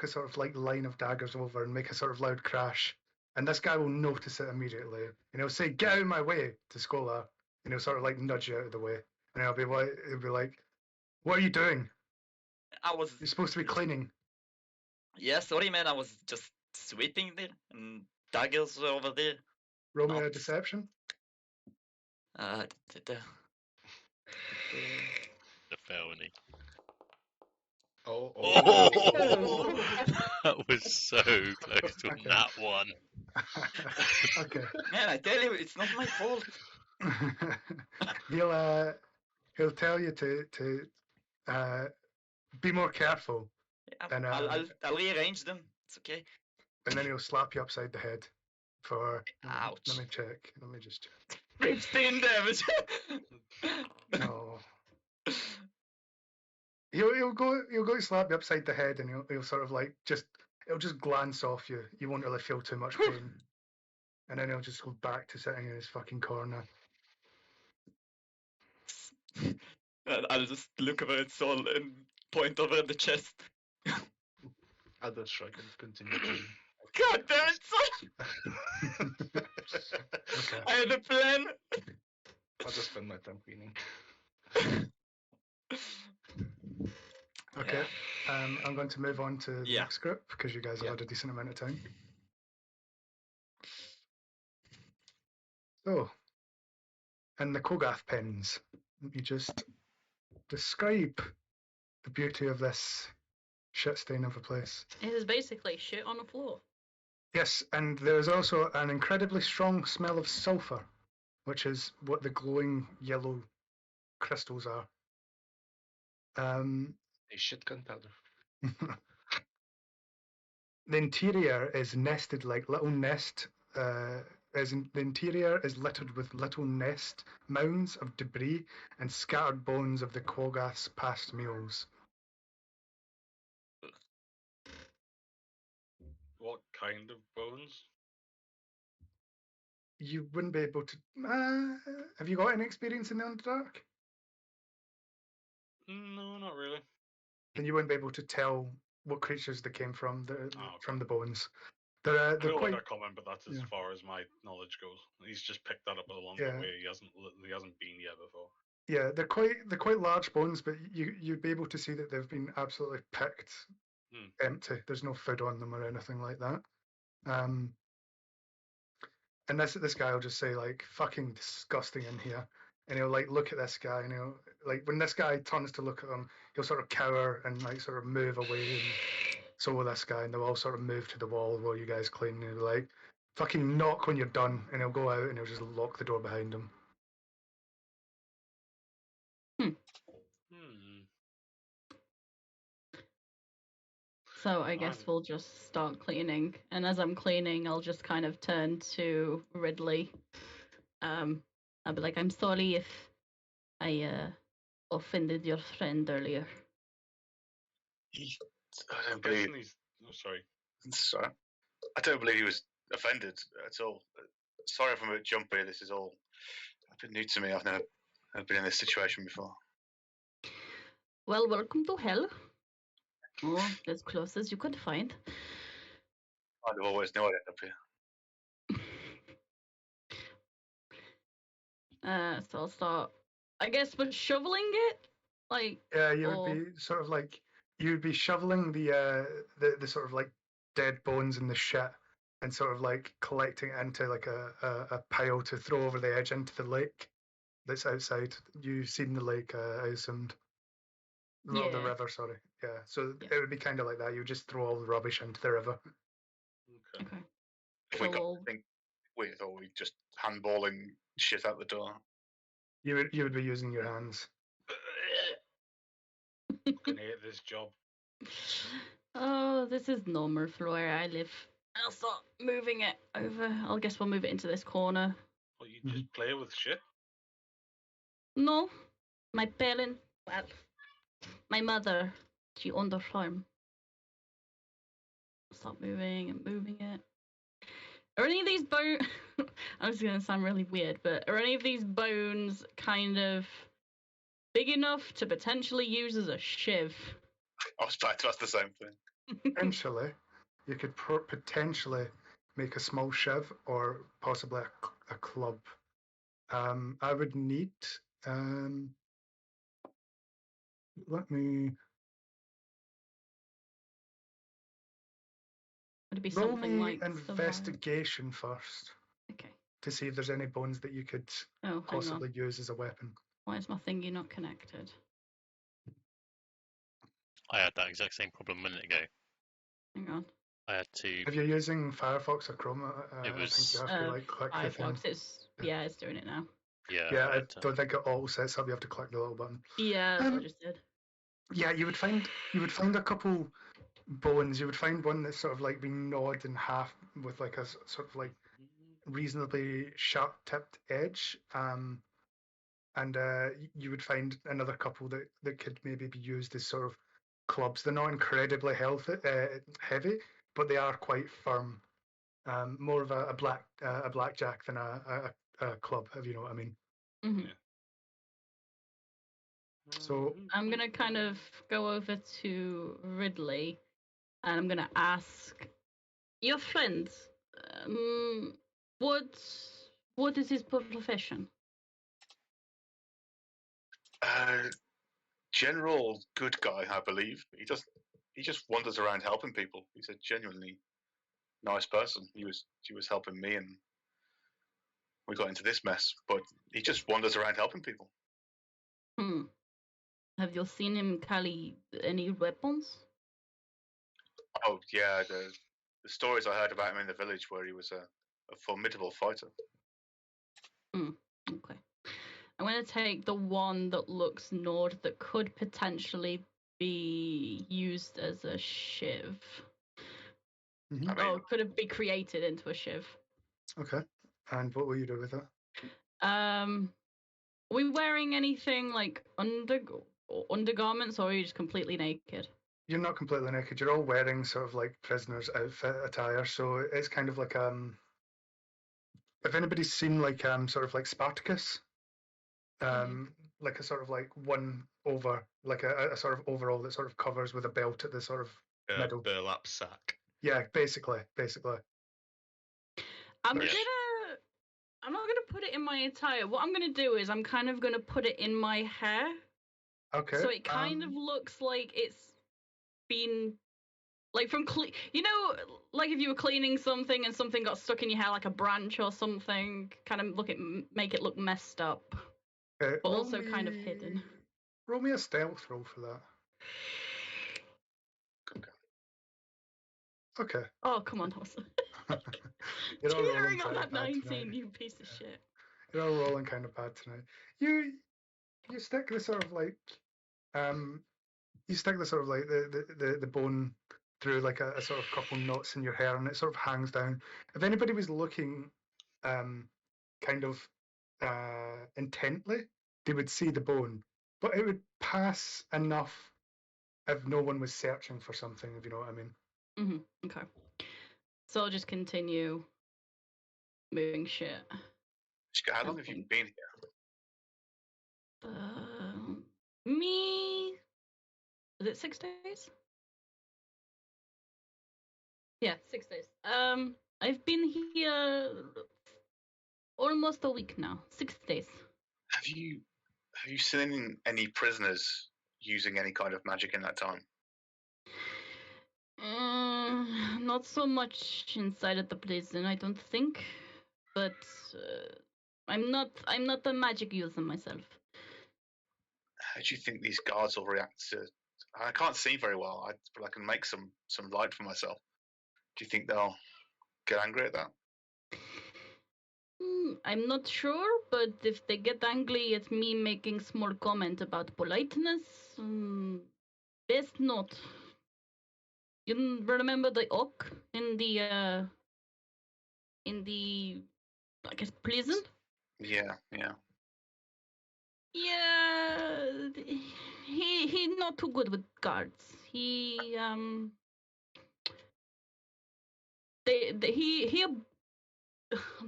sort of like line of daggers over and make a sort of loud crash. And this guy will notice it immediately. And he'll say, "Get out of my way," to Scholar. And he'll sort of like nudge you out of the way. And he'll be like, "What are you doing? I was. You're supposed to be cleaning." Yeah, sorry, man. I was just sweeping there, and daggers were over there. Roll me a Not- deception. The felony. Oh. That was so close to Okay. that one. Okay. Man, I tell you, it's not my fault. he'll tell you to be more careful, And, I'll rearrange them. It's okay. and then he'll slap you upside the head for. Ouch. Let me check. Let me just check. 15 damage. No. He'll go to slap you upside the head, and he'll sort of like he'll just glance off you. You won't really feel too much pain, and then he'll just go back to sitting in his fucking corner. I'll just look over at Sol and point over at the chest. I'll just shrug and continue to. God damn it, Sol! Okay. I had a plan. I'll just spend my time cleaning. Okay. I'm going to move on to the Yeah. next group because you guys have Yeah. had a decent amount of time. So, and the Kogath pens. Let me just describe the beauty of this shit stain of a place. It is basically shit on the floor. Yes, and there is also an incredibly strong smell of sulfur, which is what the glowing yellow crystals are. A shit gunpowder. The interior is nested like little nest. The interior is littered with little nest mounds of debris and scattered bones of the Kogath's past meals. What kind of bones? You wouldn't be able to. Have you got any experience in the Underdark? No, not really. Then you wouldn't be able to tell what creatures they came from from okay. the bones. I They're feel quite. like I comment, but that's as yeah. far as my knowledge goes. He's just picked that up along Yeah. the way. He hasn't been here before. Yeah, they're quite large bones, but you'd be able to see that they've been absolutely picked empty. There's no food on them or anything like that. And this guy will just say like fucking disgusting in here, and he'll like look at this guy, and he'll like when this guy turns to look at him, he'll sort of cower and like sort of move away, and so will this guy, and they'll all sort of move to the wall while you guys clean, and he'll be like fucking knock when you're done, and he'll go out and he'll just lock the door behind him. So I guess we'll just start cleaning. And as I'm cleaning, I'll just kind of turn to Ridley. I'll be like, I'm sorry if I offended your friend earlier. I don't I'm believe. guessing he's. Oh, sorry. Sorry. I don't believe he was offended at all. Sorry if I'm a bit jumpy. This is all a bit new to me. I've never been in this situation before. Well, welcome to hell. Oh, as close as you could find. I'd have always known I'd end up here. So I'll start, I guess, with shoveling it. Like, Yeah, you would be sort of like you'd be shoveling the sort of like dead bones in the shit and sort of like collecting it into like a pile to throw over the edge into the lake that's outside. You've seen the lake, I assumed. Yeah. The river, sorry. Yeah, so Yeah. it would be kind of like that. You would just throw all the rubbish into the river. Okay. If we got anything with, or we just handballing shit out the door. You would be using your hands. Fucking hate this job. Oh, this is normal for where I live. I'll start moving it over. I guess we'll move it into this corner. Well, you just play with shit? No, my parent, well, my mother, she owned a farm. Stop moving and moving it. Are any of these bones... I was going to sound really weird, but are any of these bones kind of big enough to potentially use as a shiv? I was about to ask the same thing. Potentially, you could potentially make a small shiv or possibly a club. I would need. Let me. Would it be roll something me like investigation first. Okay. To see if there's any bones that you could possibly use as a weapon. Why is my thingy not connected? I had that exact same problem a minute ago. Hang on. I had to. If you're using Firefox or Chrome, It was I think you have to like click the thing. Firefox. It's doing it now. Yeah. I don't think it all sets up. You have to click the little button. Yeah, that's what I just did. Yeah, you would find a couple bones. You would find one that's sort of like being gnawed in half with like a sort of like reasonably sharp tipped edge. And you would find another couple that could maybe be used as sort of clubs. They're not incredibly heavy, but they are quite firm. More of a blackjack than a club, if you know what I mean. Mm-hmm. Yeah. So I'm gonna kind of go over to Ridley, and I'm gonna ask your friend, what is his profession? General good guy, I believe. He just wanders around helping people. He's a genuinely nice person. He was helping me, and we got into this mess. But he just wanders around helping people. Have you seen him carry any weapons? Oh yeah, the stories I heard about him in the village where he was a formidable fighter. Okay. I'm going to take the one that looks north that could potentially be used as a shiv. Mhm. I mean, Could it be created into a shiv? Okay. And what will you do with it? Are we wearing anything like undergarments, or are you just completely naked? You're not completely naked. You're all wearing sort of like prisoners' outfit attire, so it's kind of like if anybody's seen like sort of like Spartacus, like a sort of like one over, like a sort of overall that sort of covers with a belt at the sort of middle. Burlap sack. Yeah, basically. I'm Nice. not gonna put it in my attire. What I'm gonna do is I'm kind of gonna put it in my hair, Okay. so it kind of looks like it's been like from like if you were cleaning something and something got stuck in your hair, like a branch or something. Kind of make it look messed up, but also kind of hidden. Roll me a stealth roll for that. Okay. Oh, come on, Horse. You're all rolling Teetering on kind that of bad 19, tonight. you piece of shit. You're all rolling kind of bad tonight. You stick the sort of like you stick the sort of like the bone through like a sort of couple knots in your hair, and it sort of hangs down. If anybody was looking kind of intently, they would see the bone, but it would pass enough if no one was searching for something, if you know what I mean. Okay. So I'll just continue moving shit. how long have you been here? Me. Is it 6 days? Yeah, 6 days. I've been here almost a week now. 6 days. Have you seen any prisoners using any kind of magic in that time? Not so much inside of the prison, I don't think. But I'm not a magic user myself. How do you think these guards will react to? I can't see very well, but I can make some light for myself. Do you think they'll get angry at that? I'm not sure, but if they get angry at me making small comment about politeness, best not. You remember the oak in the I guess prison? Yeah. Yeah, he's not too good with guards. He I'm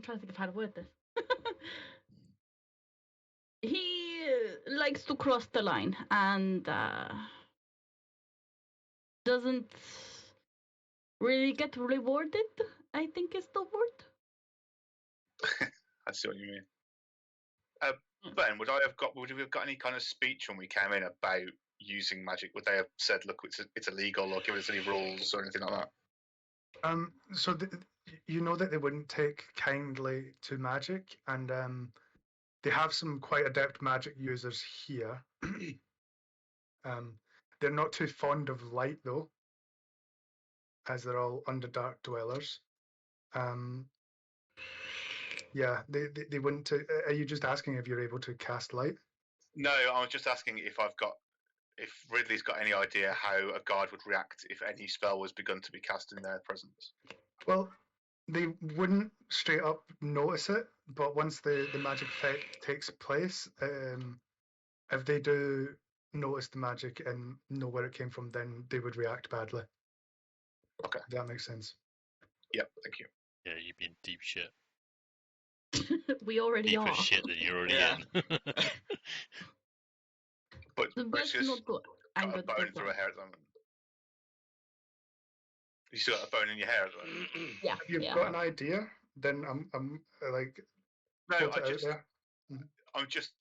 trying to think of how to word this. He likes to cross the line and doesn't really get rewarded, I think is the word. I see what you mean. Ben, would we have got any kind of speech when we came in about using magic? Would they have said, "Look, it's illegal," or give us any rules or anything like that? So you know that they wouldn't take kindly to magic, and they have some quite adept magic users here. They're not too fond of light though, as they're all Underdark dwellers. Yeah, they wouldn't. Are you just asking if you're able to cast light? No, I was just asking if Ridley's got any idea how a guard would react if any spell was begun to be cast in their presence. Well, they wouldn't straight up notice it, but once the magic effect takes place, if they do notice the magic and know where it came from, then they would react badly. Okay. If that makes sense. Yep, thank you. Yeah, you'd be in deep shit. We already Deeper are. shit than you're already Yeah. in. But The best Precious not go got anger a bone through her hair at the moment. You still got a bone in your hair at the moment? Yeah. If you've got an idea, then I'm like No, put it out there. I'm just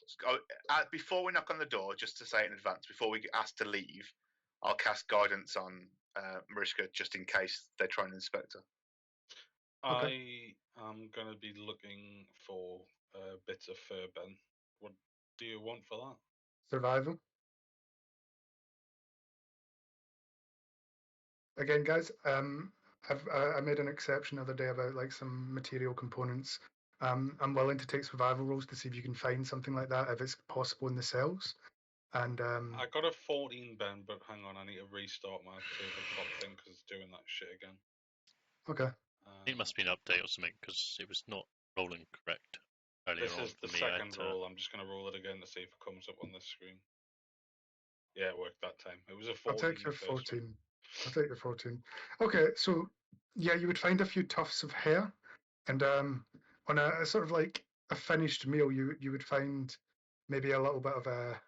before we knock on the door, just to say it in advance, before we get asked to leave, I'll cast guidance on Mariska just in case they try and inspect her. I am gonna be looking for bits of fur, Ben. What do you want for that? Survival. Again, guys, I made an exception the other day about like some material components. I'm willing to take survival rolls to see if you can find something like that if it's possible in the cells. And I got a 14, Ben, but hang on, I need to restart my tabletop thing because it's doing that shit again. okay, I think it must be an update or something because it was not rolling correct earlier This on is for the me. I second had, roll. I'm just going to roll it again to see if it comes up on this screen. Yeah, it worked that time. It was a 14. I'll take your the first 14. I'll take your 14. Okay, so yeah, you would find a few tufts of hair, and on a sort of like a finished meal, you would find maybe a little bit of a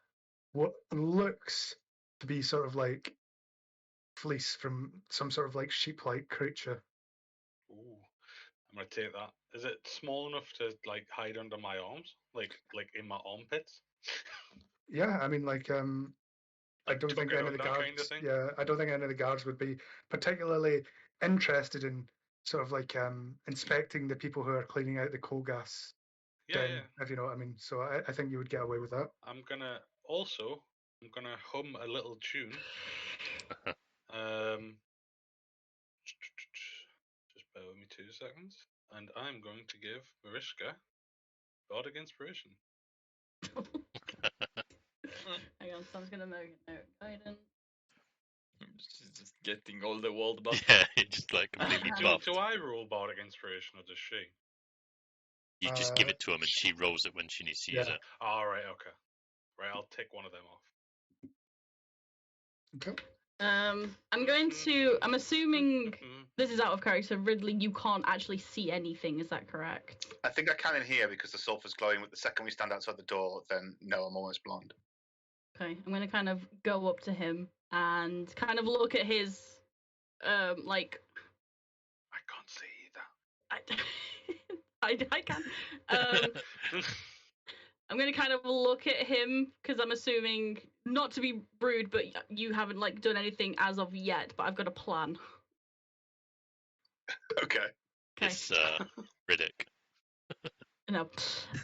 what looks to be sort of like fleece from some sort of like sheep-like creature. Ooh, I'm gonna take that. Is it small enough to like hide under my arms, like in my armpits? Yeah, I mean, like I Like don't tuck think it any of the under kind of guards. thing? Yeah, I don't think any of the guards would be particularly interested in sort of like inspecting the people who are cleaning out the coal gas Yeah, den, yeah. if you know what I mean. So I think you would get away with that. I'm gonna hum a little tune. Um, just bear with me 2 seconds, and I'm going to give Mariska Bardic Inspiration. Hang on, so I'm just gonna make a note. Guidance. She's just getting all the world buff. yeah, it just like completely Do, buffed. do I roll Bardic Inspiration or does she? You just give it to him and she rolls it when she needs to use Yeah. it. All right, okay. Right, I'll take one of them off. Okay. I'm going to. I'm assuming this is out of character. Ridley, you can't actually see anything. Is that correct? I think I can in here because the sulphur's glowing. But the second we stand outside the door, then no, I'm almost blind. Okay, I'm gonna kind of go up to him and kind of look at his, like I can't see I can. I'm gonna kind of look at him because I'm assuming not to be rude, but you haven't like done anything as of yet. But I've got a plan. Okay. Okay. It's Riddick. No,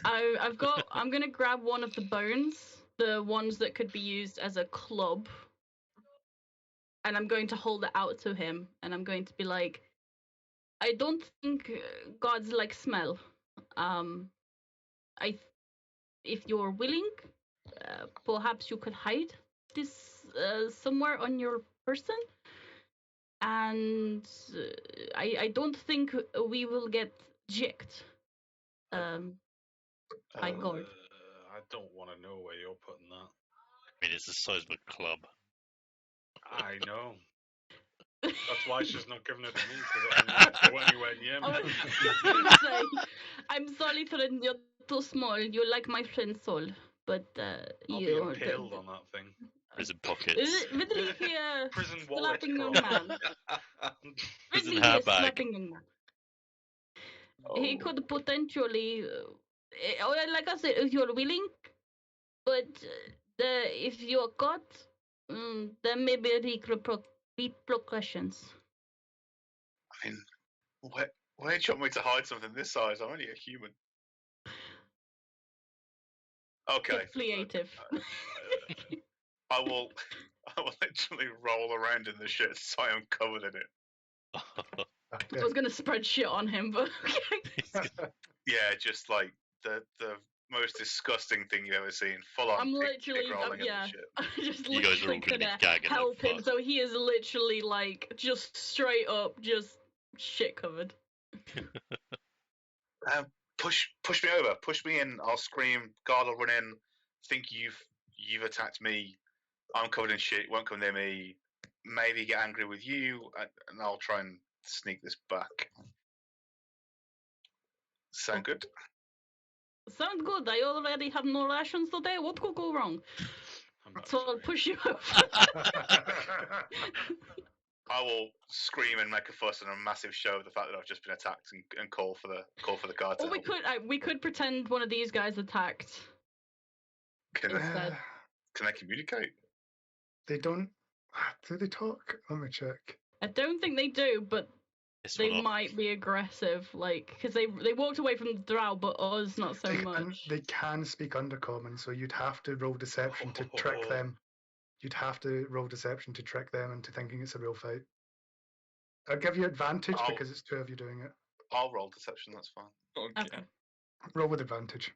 I'm gonna grab one of the bones, the ones that could be used as a club, and I'm going to hold it out to him, and I'm going to be like, I don't think gods like smell. Um, if you're willing, perhaps you could hide this somewhere on your person, and I don't think we will get jicked. By God. I don't want to know where you're putting that. I mean, it's the size of a club. I know. That's why she's not giving it to me, because it'll not go anywhere near I me. was gonna say, I'm sorry, friend, you're too small. You're like my friend Sol, but I'll be you. impaled on that thing. Prison pockets. Ridley here, Prison wallet slapping young for man. Prison Ridley here, hairbag. slapping young man. He could potentially, like I said, if you're willing, but if you're caught, there may be repercussions. I mean, where do you want me to hide something this size? I'm only a human. Okay. Exfoliative. I will literally roll around in the shit so I am covered in it. I was gonna spread shit on him, but okay. Yeah, just like the most disgusting thing you've ever seen. Full on I'm pig literally, rolling in yeah, the shit. I just You guys are all literally gonna be gonna gagging like help him. fuck. So he is literally like just straight up, just shit covered. Push me over, push me in. I'll scream. Guard will run in. Think you've attacked me. I'm covered in shit. Won't come near me. Maybe get angry with you, and I'll try and sneak this back. Sound good? Sounds good. I already have no rations today. What could go wrong? So I'll push you over. I will scream and make a fuss and a massive show of the fact that I've just been attacked and call for the guard to Or we could pretend one of these guys attacked. Can I communicate? They don't. Do they talk? Let me check. I don't think they do, but This they one off. might be aggressive, like because they walked away from the drow, but us not so much. They can speak Undercommon, so you'd have to roll deception to trick them. You'd have to roll deception to trick them into thinking it's a real fight. I'll give you advantage Oh. because it's 2 of you doing it. I'll roll deception. That's fine. Okay. Roll with advantage.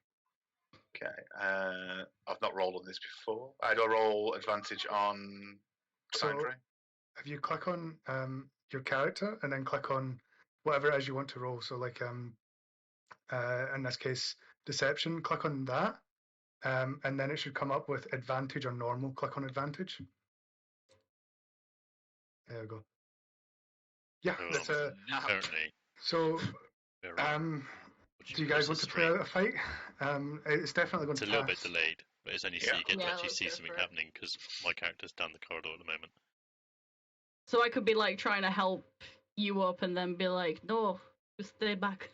Okay. I've not rolled on this before. Do I roll advantage on So Foundry? if you click on your character and then click on whatever it is you want to roll, so like in this case deception, click on that, and then it should come up with advantage or normal. Click on advantage. There we go. Yeah, Oh, that's Snap. Apparently, so. very. Do you guys want to play out a fight? It's definitely going It's a to little bit pass. delayed, but it's only so Yeah. you get to Yeah, actually let's see go something for it. happening because my character's down the corridor at the moment. So I could be like trying to help you up, and then be like, "No, you stay back."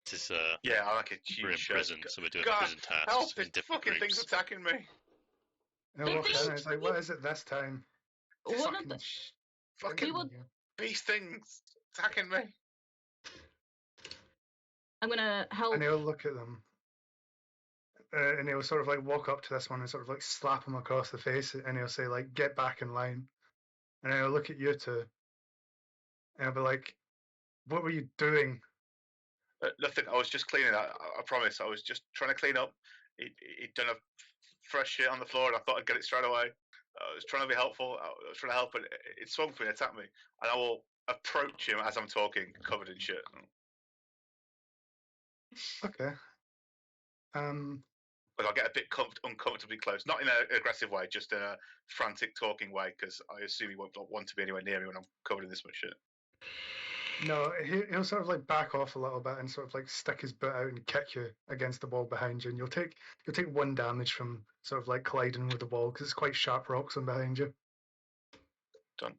This is Yeah, I like a we're in huge prison, so we're doing God, prison tasks help! in This different fucking thing's groups. attacking me. And I walk in and it's like, what is it this time? One of Fucking the Fucking we would. beast things attacking me. I'm gonna help. And he'll look at them. And he'll sort of like walk up to this one and sort of like slap him across the face, and he'll say like, "Get back in line." And then he'll look at you two, and he'll be like, "What were you doing?" Nothing. I was just cleaning. I promise. I was just trying to clean up. He'd done a fresh shit on the floor, and I thought I'd get it straight away. I was trying to be helpful. I was trying to help, but it swung for me and attacked me. And I will approach him as I'm talking, covered in shit. Okay. Like I'll get a bit uncomfortably close, not in an aggressive way, just in a frantic talking way, because I assume he won't want to be anywhere near me when I'm covered in this much shit. No, he'll sort of like back off a little bit and sort of like stick his boot out and kick you against the wall behind you, and you'll take 1 damage from sort of like colliding with the wall because it's quite sharp rocks on behind you. Done.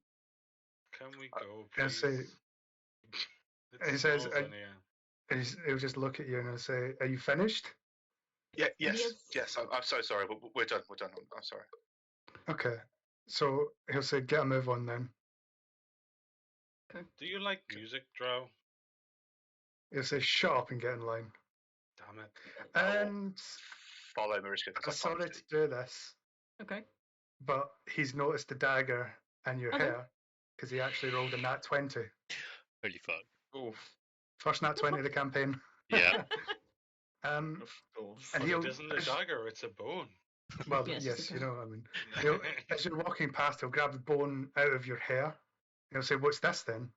Can we go, He'll please? say, It he says, smells in here. he'll just look at you and he'll say, "Are you finished?" Yeah. Yes. Yes. Yes. I'm so sorry, but we're done. We're done. I'm sorry. Okay. So he'll say, "Get a move on then." Do you like music, Drow? He'll say, "Shut up and get in line." Damn it. And Follow Mariska. I'm sorry to do this, Okay. but he's noticed the dagger in your Okay. hair because he actually rolled a nat 20. Holy fuck. Oof. First nat 20 of the campaign. Yeah. And But he'll, it isn't a dagger, it's a bone. well, Yes, yes, okay. you know what I mean. He'll, as you're walking past, he'll grab the bone out of your hair. And he'll say, "What's this then?"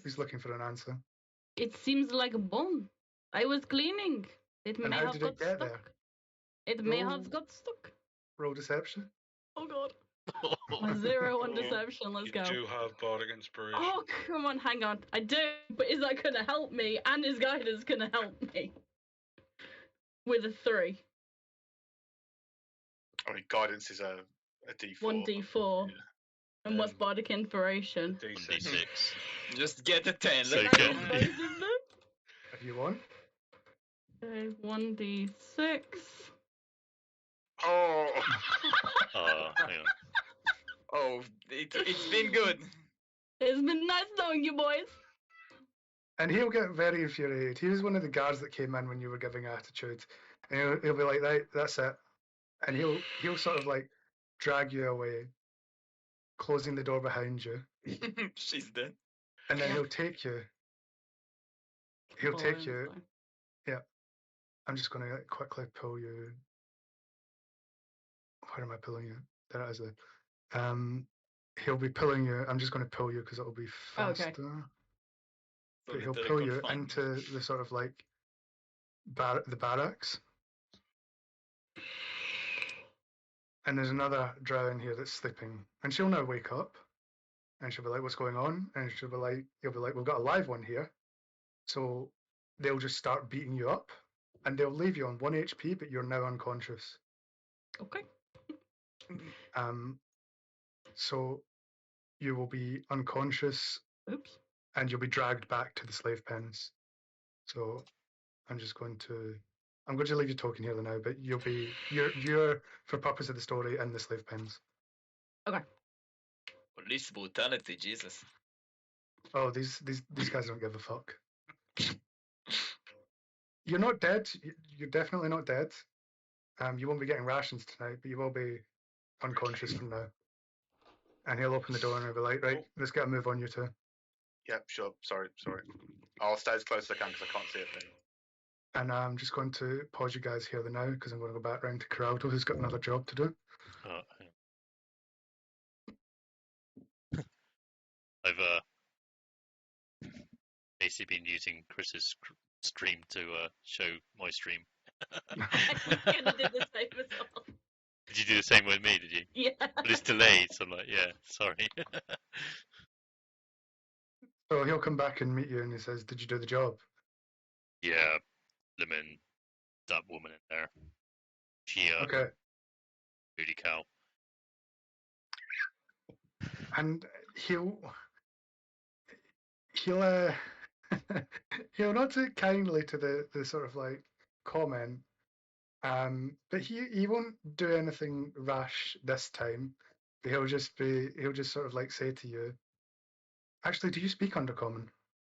He's looking for an answer. It seems like a bone. I was cleaning. It And may how have did got it get stuck. there? It may have Roll- got stuck. Roll deception. Oh god. My 0 on deception. Let's You go. do have bardic inspiration. Oh come on, hang on. I do, but is that gonna help me? And is guidance gonna help me? With a 3. I mean, guidance is a D4. 1d4. Yeah. And what's bardic inspiration? D6. D6. Just get a 10. So Let's good. go. If you want. Okay, 1d6. Oh. Hang on. Oh, it's been good. It's been nice knowing you boys. And he'll get very infuriated. He was one of the guards that came in when you were giving attitude. And he'll be like, "Right, that's it." And he'll sort of like drag you away, closing the door behind you. She's dead. And then Yeah. he'll take you. He'll take you. Yeah. I'm just going to quickly pull you. Where am I pulling you? There it is. He'll be pulling you. I'm just going to pull you because it'll be faster. Okay. So But he'll literally pull you confined. into the sort of like the barracks. And there's another drow in here that's sleeping. And she'll now wake up. And she'll be like, "What's going on?" And he'll be like, "We've got a live one here." So they'll just start beating you up. And they'll leave you on 1 HP, but you're now unconscious. Okay. So you will be unconscious Oops. and you'll be dragged back to the slave pens. So I'm going to leave you talking here now, but you're for purpose of the story in the slave pens. Okay. Police brutality, Jesus. Oh, these guys don't give a fuck. You're not dead. You're definitely not dead. You won't be getting rations tonight, but you will be unconscious from now. And he'll open the door and he'll be like, right, let's get a move on you two. Yeah, sure. Sorry. I'll stay as close as I can because I can't see a thing. And I'm just going to pause you guys here now because I'm going to go back round to Corrado, who's got another job to do. Hang on. I've basically been using Chris's stream to show my stream. I was gonna do the same as well. Did you do the same with me? Did you? Yeah. But it's delayed, so I'm like, yeah, sorry. So he'll come back and meet you and he says, did you do the job? Yeah, Lemon, that woman in there. She Okay. booty cow. And he'll he'll not take kindly to the sort of like comment, but he won't do anything rash this time. He'll just sort of like say to you, actually, do you speak Undercommon?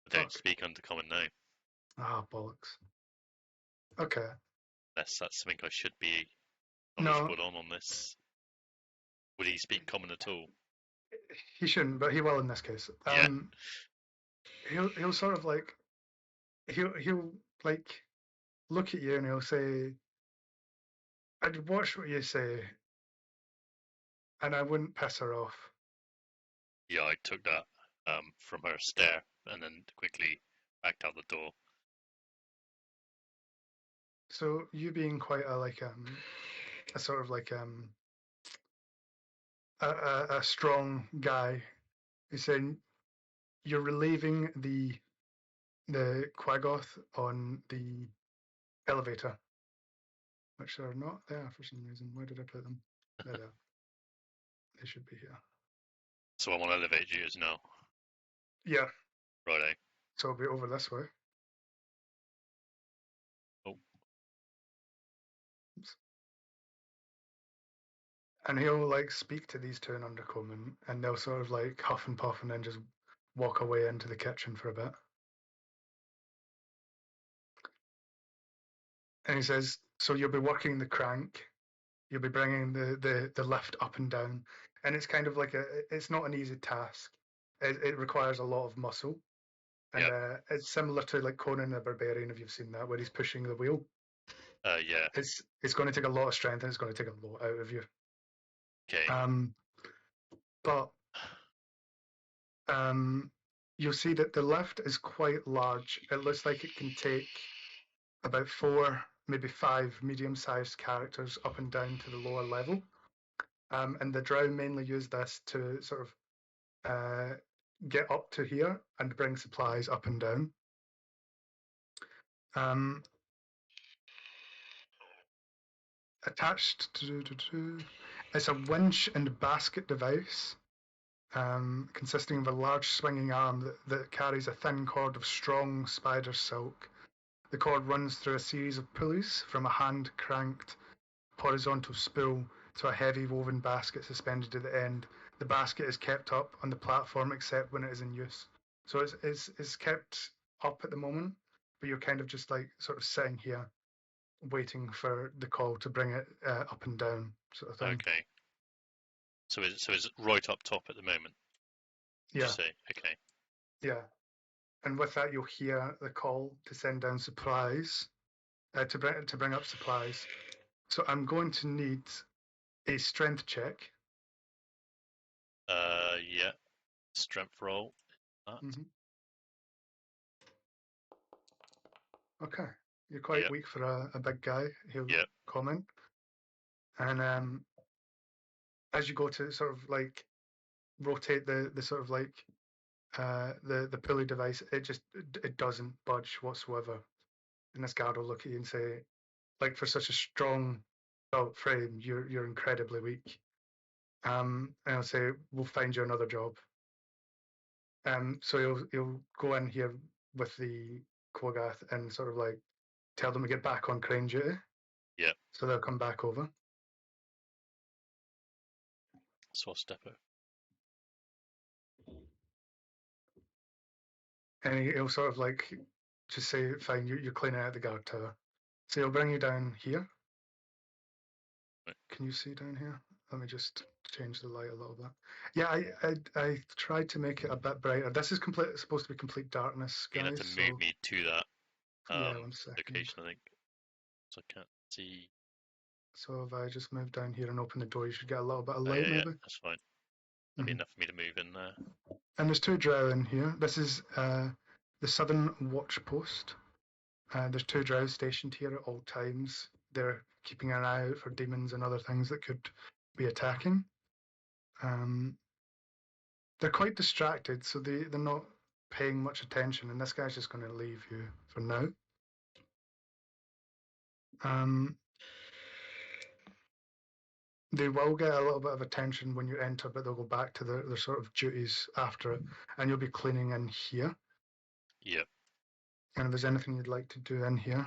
I don't Fuck. speak Undercommon now, Ah, bollocks. Okay. unless that's something I should be No. knowledgeable on this. Would he speak common at all? He shouldn't, but he will in this case. Yeah. He'll sort of like he'll like look at you and he'll say, I'd watch what you say and I wouldn't piss her off. Yeah, I took that from her stare and then quickly backed out the door. So you being quite a sort of like a strong guy, is saying you're relieving the Quaggoth on the elevator, which are not there for some reason. Where did I put them? There they are. They should be here. So I'm on elevators now. Yeah. Righto. So it'll be over this way. Oh. Oops. And he'll like speak to these two in Undercommon, and they'll sort of like huff and puff and then just walk away into the kitchen for a bit. And he says, so you'll be working the crank, you'll be bringing the lift up and down, and it's kind of like it's not an easy task. It requires a lot of muscle, and it's similar to like Conan the Barbarian, if you've seen that, where he's pushing the wheel. Yeah. It's going to take a lot of strength and it's going to take a lot out of you. Okay. But you'll see that the lift is quite large. It looks like it can take about 4, maybe 5 medium-sized characters up and down to the lower level. And the drow mainly use this to sort of get up to here and bring supplies up and down. Attached to it's a winch and basket device, consisting of a large swinging arm that carries a thin cord of strong spider silk. The cord runs through a series of pulleys from a hand-cranked horizontal spool to a heavy woven basket suspended at the end. The basket is kept up on the platform except when it is in use. So it's kept up at the moment, but you're kind of just like sort of sitting here waiting for the call to bring it up and down, sort of thing. Okay. So it's right up top at the moment. Yeah. You say? Okay. Yeah. And with that, you'll hear the call to send down supplies, to bring up supplies. So I'm going to need a strength check. Yeah. Strength roll. Mm-hmm. Okay. You're quite weak for a big guy, he'll comment. And as you go to sort of like rotate the sort of like the pulley device, it doesn't budge whatsoever. And this guard will look at you and say, like, for such a strong built frame, you're incredibly weak. And I'll say, we'll find you another job. So you'll go in here with the Quaggoth and sort of like tell them to get back on crane duty. Yeah. So they'll come back over. So I'll step over. And he'll sort of like just say, "Fine, you're cleaning out the guard tower." So he'll bring you down here. Right. Can you see down here? Let me just change the light a little bit. Yeah, I tried to make it a bit brighter. This is supposed to be complete darkness, You're gonna guys. have to move me to that yeah, 1 second. location, I think. So I can't see. So if I just move down here and open the door, you should get a little bit of Oh, light, yeah, maybe. that's fine. That'd be Mhm. enough for me to move in there. And there's 2 drow in here. This is the Southern Watch Post. There's 2 drow stationed here at all times. They're keeping an eye out for demons and other things that could be attacking. They're quite distracted, so they're not paying much attention, and this guy's just going to leave you for now. They will get a little bit of attention when you enter, but they'll go back to their sort of duties after it, and you'll be cleaning in here. Yep. And if there's anything you'd like to do in here,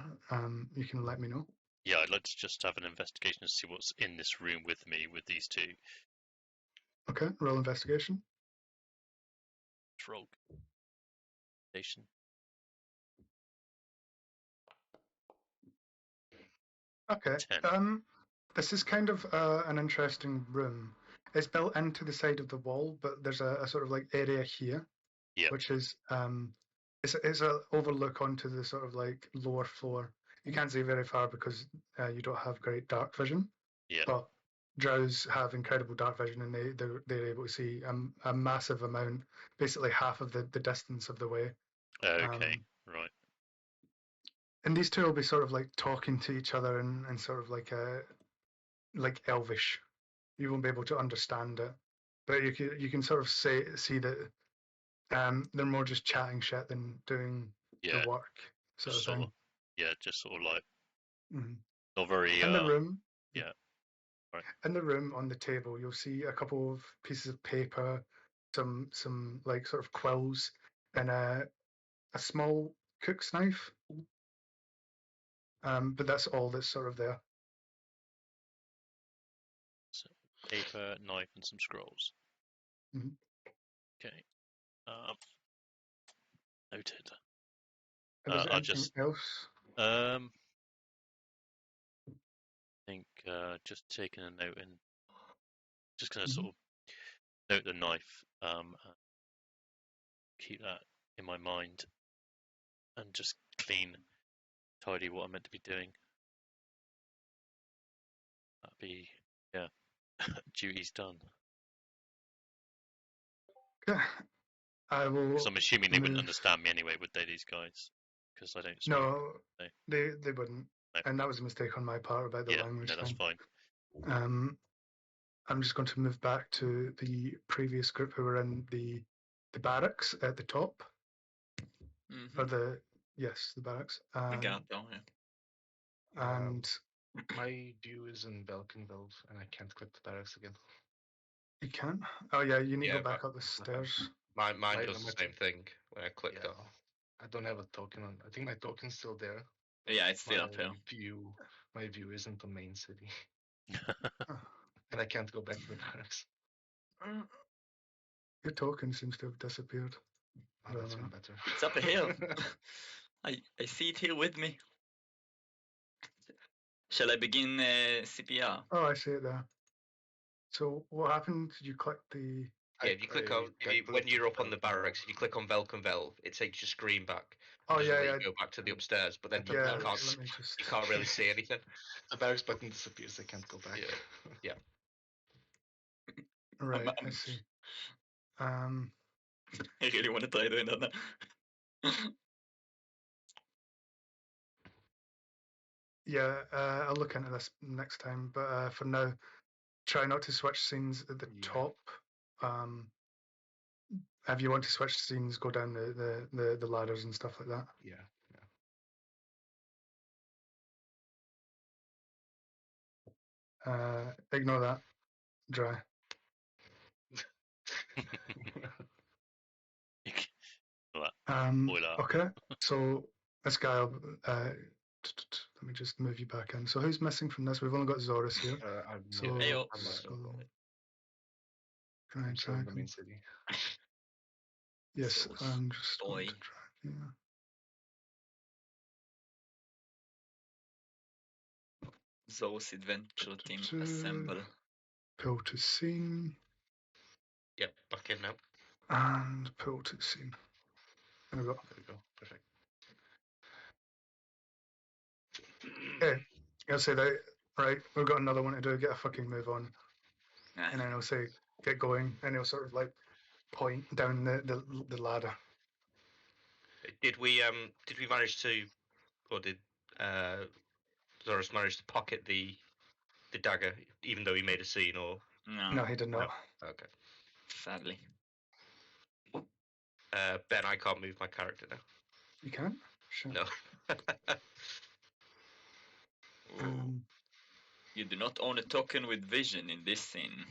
you can let me know. Yeah, I'd like to just have an investigation to see what's in this room with me with these 2. Okay, roll investigation. Let's roll. Station. Okay. 10. This is kind of an interesting room. It's built into the side of the wall, but there's a sort of like area here, Yep. which is it's a overlook onto the sort of like lower floor. You can't see very far because you don't have great dark vision. Yeah. But drows have incredible dark vision, and they're able to see a massive amount, basically half of the distance of the way. Okay. Right. And these 2 will be sort of like talking to each other and sort of like Elvish. You won't be able to understand it, but you can sort of see that they're more just chatting shit than doing Yeah. the work sort of thing. Yeah, just sort of like Mhm. not very. In the room, Yeah. Right. in the room on the table, you'll see a couple of pieces of paper, some like sort of quills, and a small cook's knife. But that's all that's sort of there. So, paper, knife, and some scrolls. Mhm. Okay. Noted. If there's I'll anything just. else, I think just taking a note and just going to sort of note the knife. Keep that in my mind, and just clean, tidy what I'm meant to be doing. That'd be duty's done. I will. Because I'm assuming they wouldn't move- understand me anyway, would they? These guys, because I don't speak. No, No. they wouldn't. No. And that was a mistake on my part about the Yeah, language no, that's thing. fine. I'm just going to move back to the previous group who were in the barracks at the top, or the barracks. I got that. Yeah. And My view is in Valkenveld, and I can't click the barracks again. you can. Oh yeah, you need to Yeah, go back up the stairs. Mine Right, does I'm the at same thing when I clicked Yeah, on. I don't have a token on. I think my token's still there. Yeah, it's still up here. My view isn't the main city, Oh, and I can't go back to the barracks. your token seems to have disappeared. Oh, that's been better. It's up a hill. I see it here with me. Shall I begin CPR? Oh, I see it there. So what happened? Did you click the? Yeah, if you click on when you're up on the barracks, if you click on Valkenveld, it takes your screen back. Oh Doesn't yeah, let yeah. you go back to the upstairs, but then you, Yeah, you can't let me just. you can't really see anything. The barracks button disappears. I can't go back. Yeah. Right, I see. I really want to try doing that now. Yeah, I'll look into this next time. But for now, try not to switch scenes at the top. If you want to switch scenes, go down the ladders and stuff like that. Yeah. Ignore that. Dry. Okay, so this guy. Let me just move you back in. So who's missing from this? We've only got Zorus here. I'm Can I still in drag the him? main city. Yes, So I'm just going soy. to drag. Yeah. Zo's adventure team Two. assemble. Pill to scene Yep, back in now. and pill to scene. There we go. There we go. Perfect. Okay. I'll say that. Right, we've got another one to do. Get a fucking move on, Ah, and then I'll say get going, and he'll sort of like point down the ladder. Did we manage to, or did Zorus manage to pocket the dagger, even though he made a scene, or no, No, he did not. okay? sadly. Ben, I can't move my character now. You can't. Sure. No. Ooh, Um, you do not own a token with vision in this scene.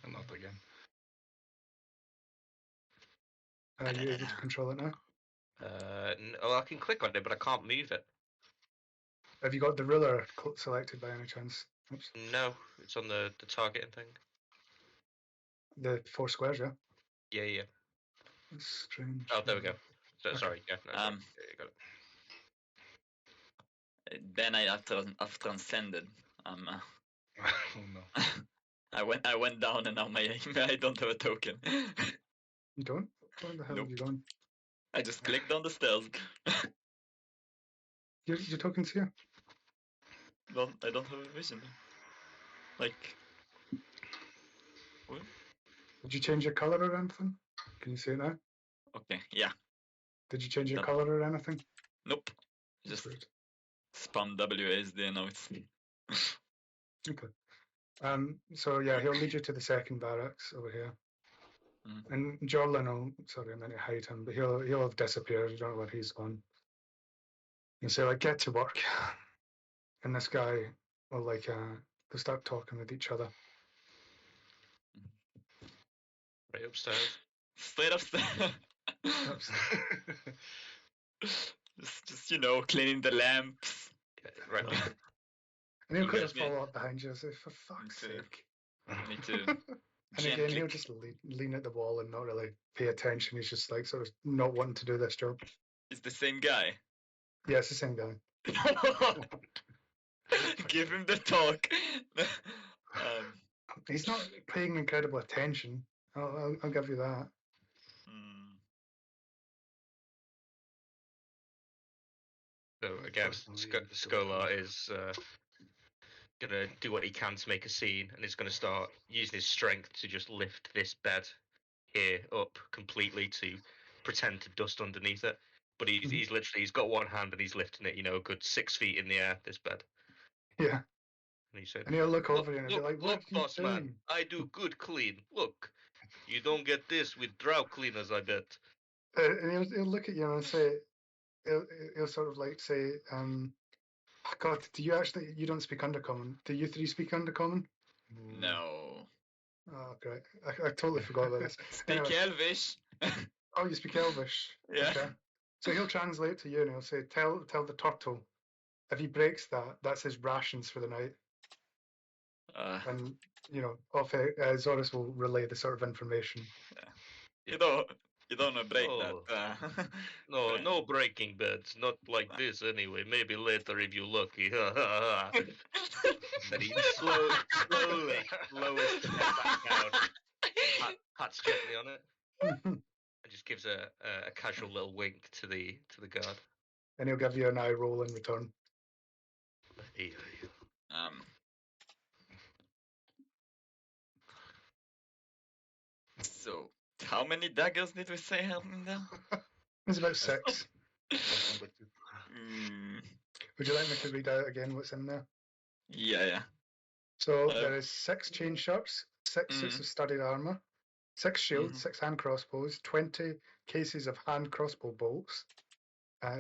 And not again. are you able to control it now? No, I can click on it, but I can't move it. Have you got the ruler selected by any chance? Oops. No, it's on the targeting thing. The 4 squares, yeah. Yeah, yeah. That's strange. Oh, there we go. So, Okay. Sorry, yeah, no, yeah, you got it. Then I've transcended. Oh no. I went down and now I don't have a token. You don't? Where the hell Nope. have you gone? I just clicked on the stairs. Your token's here. I don't have a vision. Like, what? Did you change your color or anything? Can you see it now? Okay, yeah. Did you change your Done. color or anything? Nope. That's Just weird. spam WASD now it's Okay. So yeah, he'll lead you to the second barracks over here. Mhm. And Jorlin will, sorry, I meant to hide him, but he'll have disappeared. You don't know where he's gone. You say like, get to work, and this guy will like they'll start talking with each other. Right upstairs. straight upstairs. just cleaning the lamps. Yeah, right. And he'll You kind guys of follow up behind you, say, for fuck's Okay. sake. Need to And again, he'll gently. just lean at the wall and not really pay attention. He's just like sort of not wanting to do this job. It's the same guy. Yeah, it's the same guy. Give him the talk. He's not paying incredible attention. I'll give you that. hmm. So again, Personally, Skolar is gonna do what he can to make a scene, and is gonna start using his strength to just lift this bed here up completely to pretend to dust underneath it. But he's literally he's got one hand and he's lifting it, a good 6 feet in the air. This bed. Yeah. And he said, And he'll look over you and be "Look, like, "What look, are you boss doing?" man, I do good clean. Look, you don't get this with drow cleaners, I bet." And he'll look at you and say, he'll sort of like say, God, you don't speak Undercommon. Do you three speak Undercommon? No. Oh, great. I totally forgot about this. Speak Anyway. Elvish. Oh, you speak Elvish? Yeah. Okay. So he'll translate to you and he'll say, tell the turtle, if he breaks that, that's his rations for the night. And, Zorus will relay the sort of information. You don't wanna break Oh. that. No, friend. no breaking beds. Not like this, anyway. Maybe later if you're lucky. Then he slowly lowers the bed back down, pats gently on it, and just gives a casual little wink to the guard. And he'll give you an eye roll in return. So how many daggers did we say are in there? It's about 6. Mm, Would you like me to read out again what's in there? yeah. So there is 6 chain shirts, 6 suits of studded armor, 6 shields, 6 hand crossbows, 20 cases of hand crossbow bolts,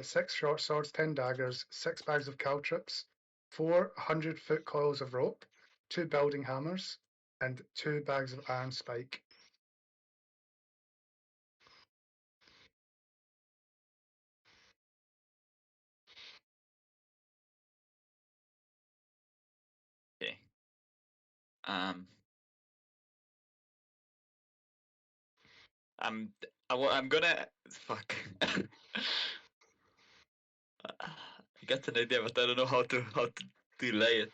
6 short swords, 10 daggers, 6 bags of caltrips, 4 100-foot coils of rope, 2 building hammers, and 2 bags of iron spike. Okay. I'm gonna fuck. I got an idea, but I don't know how to delay it.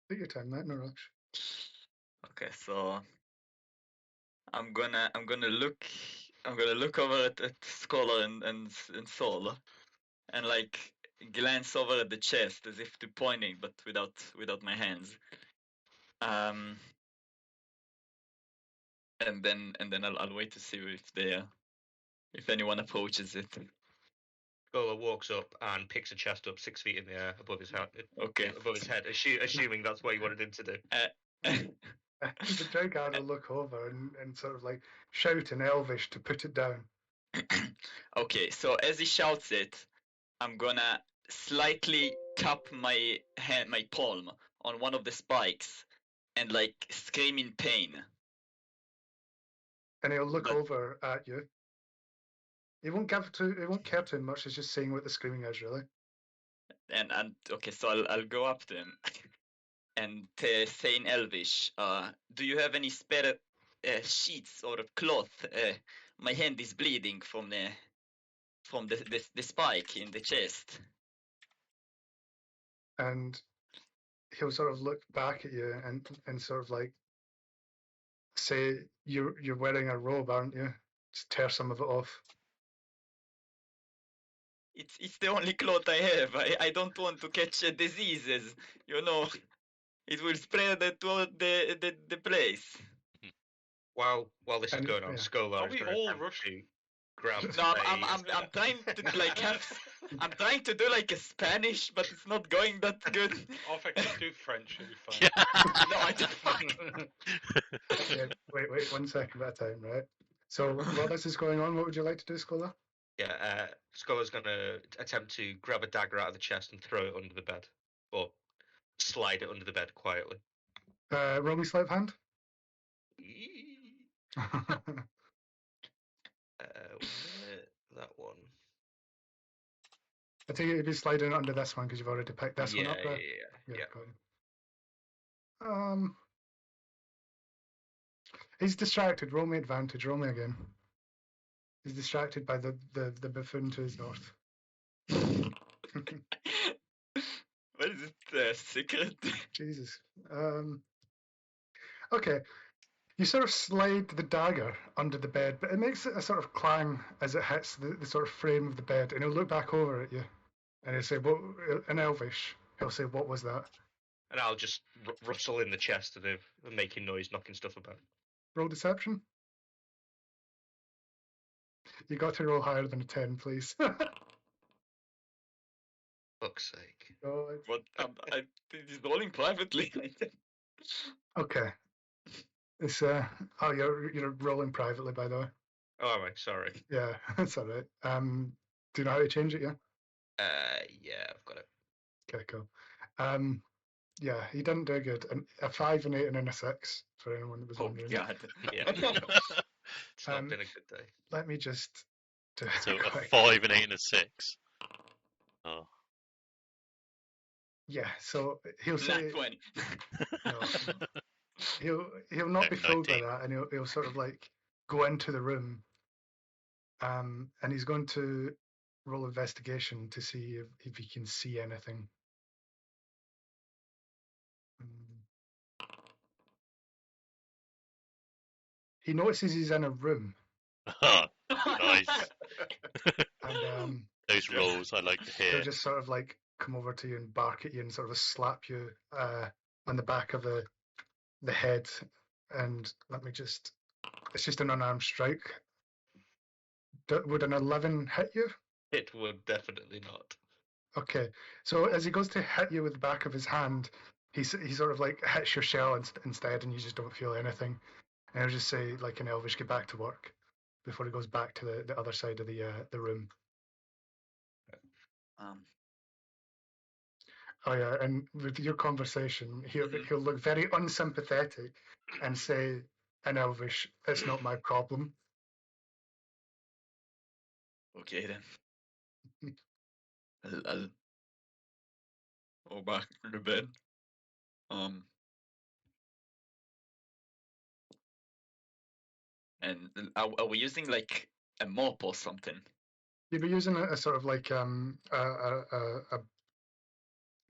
Take your time, mate. No rush. Okay, so I'm gonna look over at Scholar and Sol, and like glance over at the chest as if to pointing, but without my hands. And then I'll wait to see if anyone approaches it. Gola walks up and picks a chest up 6 feet in the air above his head. Okay. Above his head, assuming that's what you wanted him to do. The drow guard will look over and sort of like shout in Elvish to put it down. Okay, so as he shouts it, I'm gonna slightly tap my hand, my palm on one of the spikes, and like scream in pain. And he'll look But- over at you. He won't care too much. He's just seeing what the screaming is, really. And okay, so I'll go up to him and say in Elvish, do you have any spare sheets or cloth? My hand is bleeding from the spike in the chest. And he'll sort of look back at you and sort of like say, "You're wearing a robe, aren't you? Just tear some of it off." It's the only cloth I have. I don't want to catch diseases. You know, it will spread to the place. While this is And, going on, yeah. Skolar Are is we going all to Russian? grab. No, I'm trying to like I'm trying to do like a Spanish, but it's not going that good. Offic, just do French, you'll be fine. No, I don't fuck. Okay, wait 1 second at a time, right? So while this is going on, what would you like to do, Scholar? Yeah, Scholar's going to attempt to grab a dagger out of the chest and throw it under the bed, or slide it under the bed quietly. Roll me sleight of hand. 1 minute, that one. I think you'd be sliding it under this one because you've already picked this one up, right? Yeah. Got it. He's distracted. Roll me advantage. Roll me again. He's distracted by the buffoon to his north. What is it? Secret? Jesus. Okay. You sort of slide the dagger under the bed, but it makes a sort of clang as it hits the sort of frame of the bed, and he'll look back over at you, and he'll say, "What?" In Elvish, he'll say, "What was that?" And I'll just rustle in the chest of making noise, knocking stuff about. Roll deception. You got to roll higher than a 10, please. Fuck's sake. God. What? He's rolling privately. Okay. It's oh, you're rolling privately, by the way. Oh, all right, sorry. Yeah, that's all right. Do you know how to change it? Yeah. Yeah, I've got it. Okay, cool. Yeah, he didn't do good. A 5, an 8, and then a 6 for anyone that was Oh wondering. God. Yeah. It's not been a good day. Let me just do So it a quick. 5, an 8, and a 6. Oh. Yeah, so he'll say Nat 20. no. He'll not be fooled by 19. that, and he'll sort of like go into the room, and he's going to roll investigation to see if he can see anything. He notices he's in a room, Nice. and Those rolls I like to he'll hear. just sort of like come over to you and bark at you and sort of slap you on the back of the head. And let me just, it's just an unarmed strike. Would an 11 hit you? It would definitely not. Okay, so as he goes to hit you with the back of his hand, he sort of like hits your shell instead, and you just don't feel anything. And he'll just say, like in Elvish, "Get back to work," before he goes back to the other side of the room. Oh yeah, and with your conversation, he'll look very unsympathetic and say in Elvish, "It's not my problem." Okay then. I'll go back to the bed. And are we using like a mop or something? You'd be using a sort of like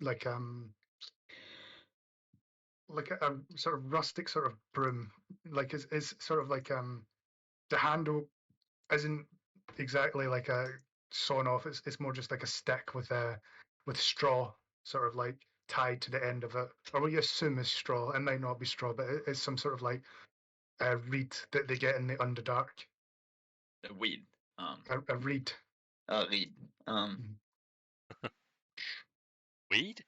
like like a sort of rustic sort of broom. Like is sort of like the handle isn't exactly like a sawn off. It's more just like a stick with straw sort of like tied to the end of it, or what you assume is straw. It might not be straw, but it is some sort of like reed that they get in the Underdark. A weed. A reed. Reed. Weed?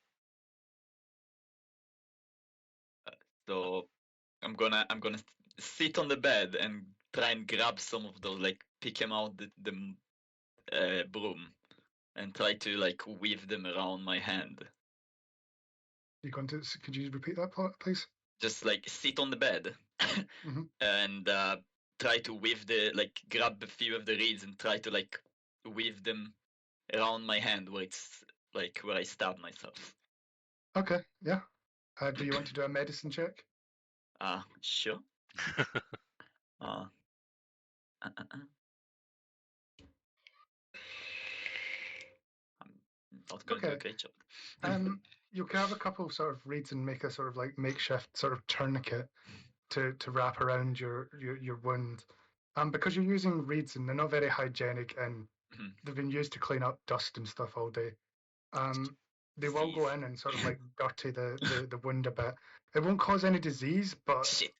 So I'm gonna sit on the bed and try and grab some of those, like pick them out the broom and try to like weave them around my hand. You going to? Could you repeat that part, please? Just like sit on the bed Mhm. and try to weave like grab a few of the reeds and try to like weave them around my hand where it's like where I stab myself. Okay, yeah. Do you want to do a medicine check? Sure. Uh, uh, uh, uh. I'm not gonna do a Okay. great job. You grab a couple of sort of reeds and make a sort of like makeshift sort of tourniquet to wrap around your wound. Because you're using reeds and they're not very hygienic and Mhm. they've been used to clean up dust and stuff all day. They will go Disease. in and sort of like dirty the wound a bit. It won't cause any disease, but Shit.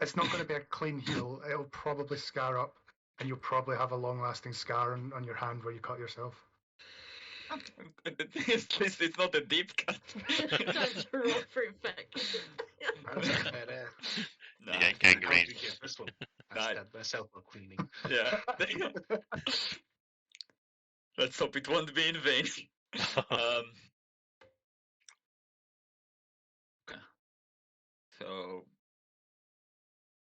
it's not going to be a clean heal. It'll probably scar up, and you'll probably have a long-lasting scar on your hand where you cut yourself. At least it's not a deep cut. Time to roll for infection. That's not badass. Nah, You get How'd gangrene. you get this one? I Nah. stabbed myself while cleaning. yeah. Let's hope it won't be in vain. Um. Okay. So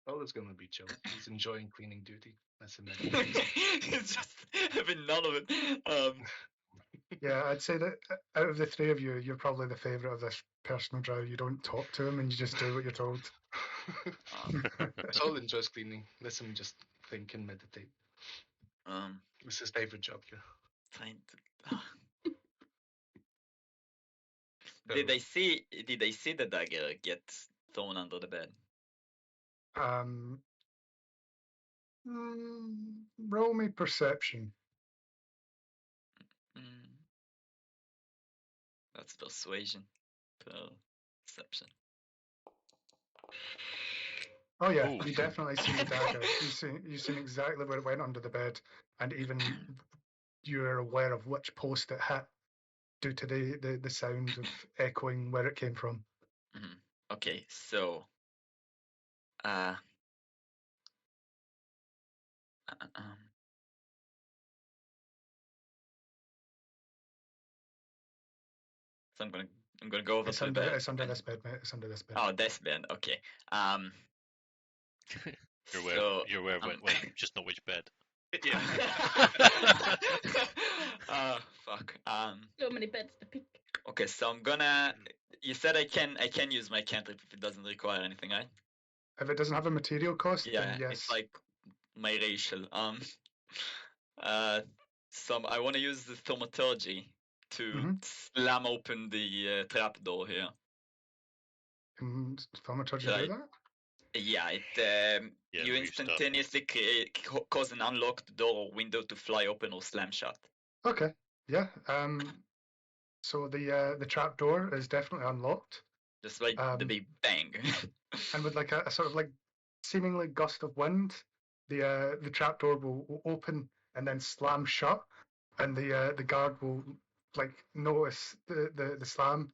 Oh, it's gonna be chill. He's enjoying cleaning duty. That's him. it's just having none of it. Yeah, I'd say that out of the three of you, you're probably the favourite of this personal drow. You don't talk to him and you just do what you're told. Sol enjoys cleaning. Lets him just think and meditate. It's his favorite job here. Trying to. Did I see the dagger get thrown under the bed? Um, roll me perception. That's persuasion. Perception. Oh yeah, Ooh. you definitely seen the dagger. You've seen exactly where it went under the bed, and even you're aware of which post it hit due to the sound of echoing where it came from. Okay, so so I'm gonna go over to the bed. It's under this bed, mate. It's under this bed. Oh, this bed. Okay. You're aware. So, You're aware. Well, just not which bed. Yeah. Fuck. So many beds to pick. Okay, so I'm gonna. You said I can use my cantrip if it doesn't require anything, right? If it doesn't have a material cost, Yeah, then yes. it's like my racial. So I want to use the thaumaturgy to slam open the trapdoor here. Can thaumaturgy Should do I- that? Yeah, it Yeah, you move stuff. instantaneously cause an unlocked door or window to fly open or slam shut. Okay. Yeah. So the trap door is definitely unlocked. Just like the big bang. And with like a sort of like seemingly gust of wind, the trap door will open and then slam shut, and the guard will like notice the slam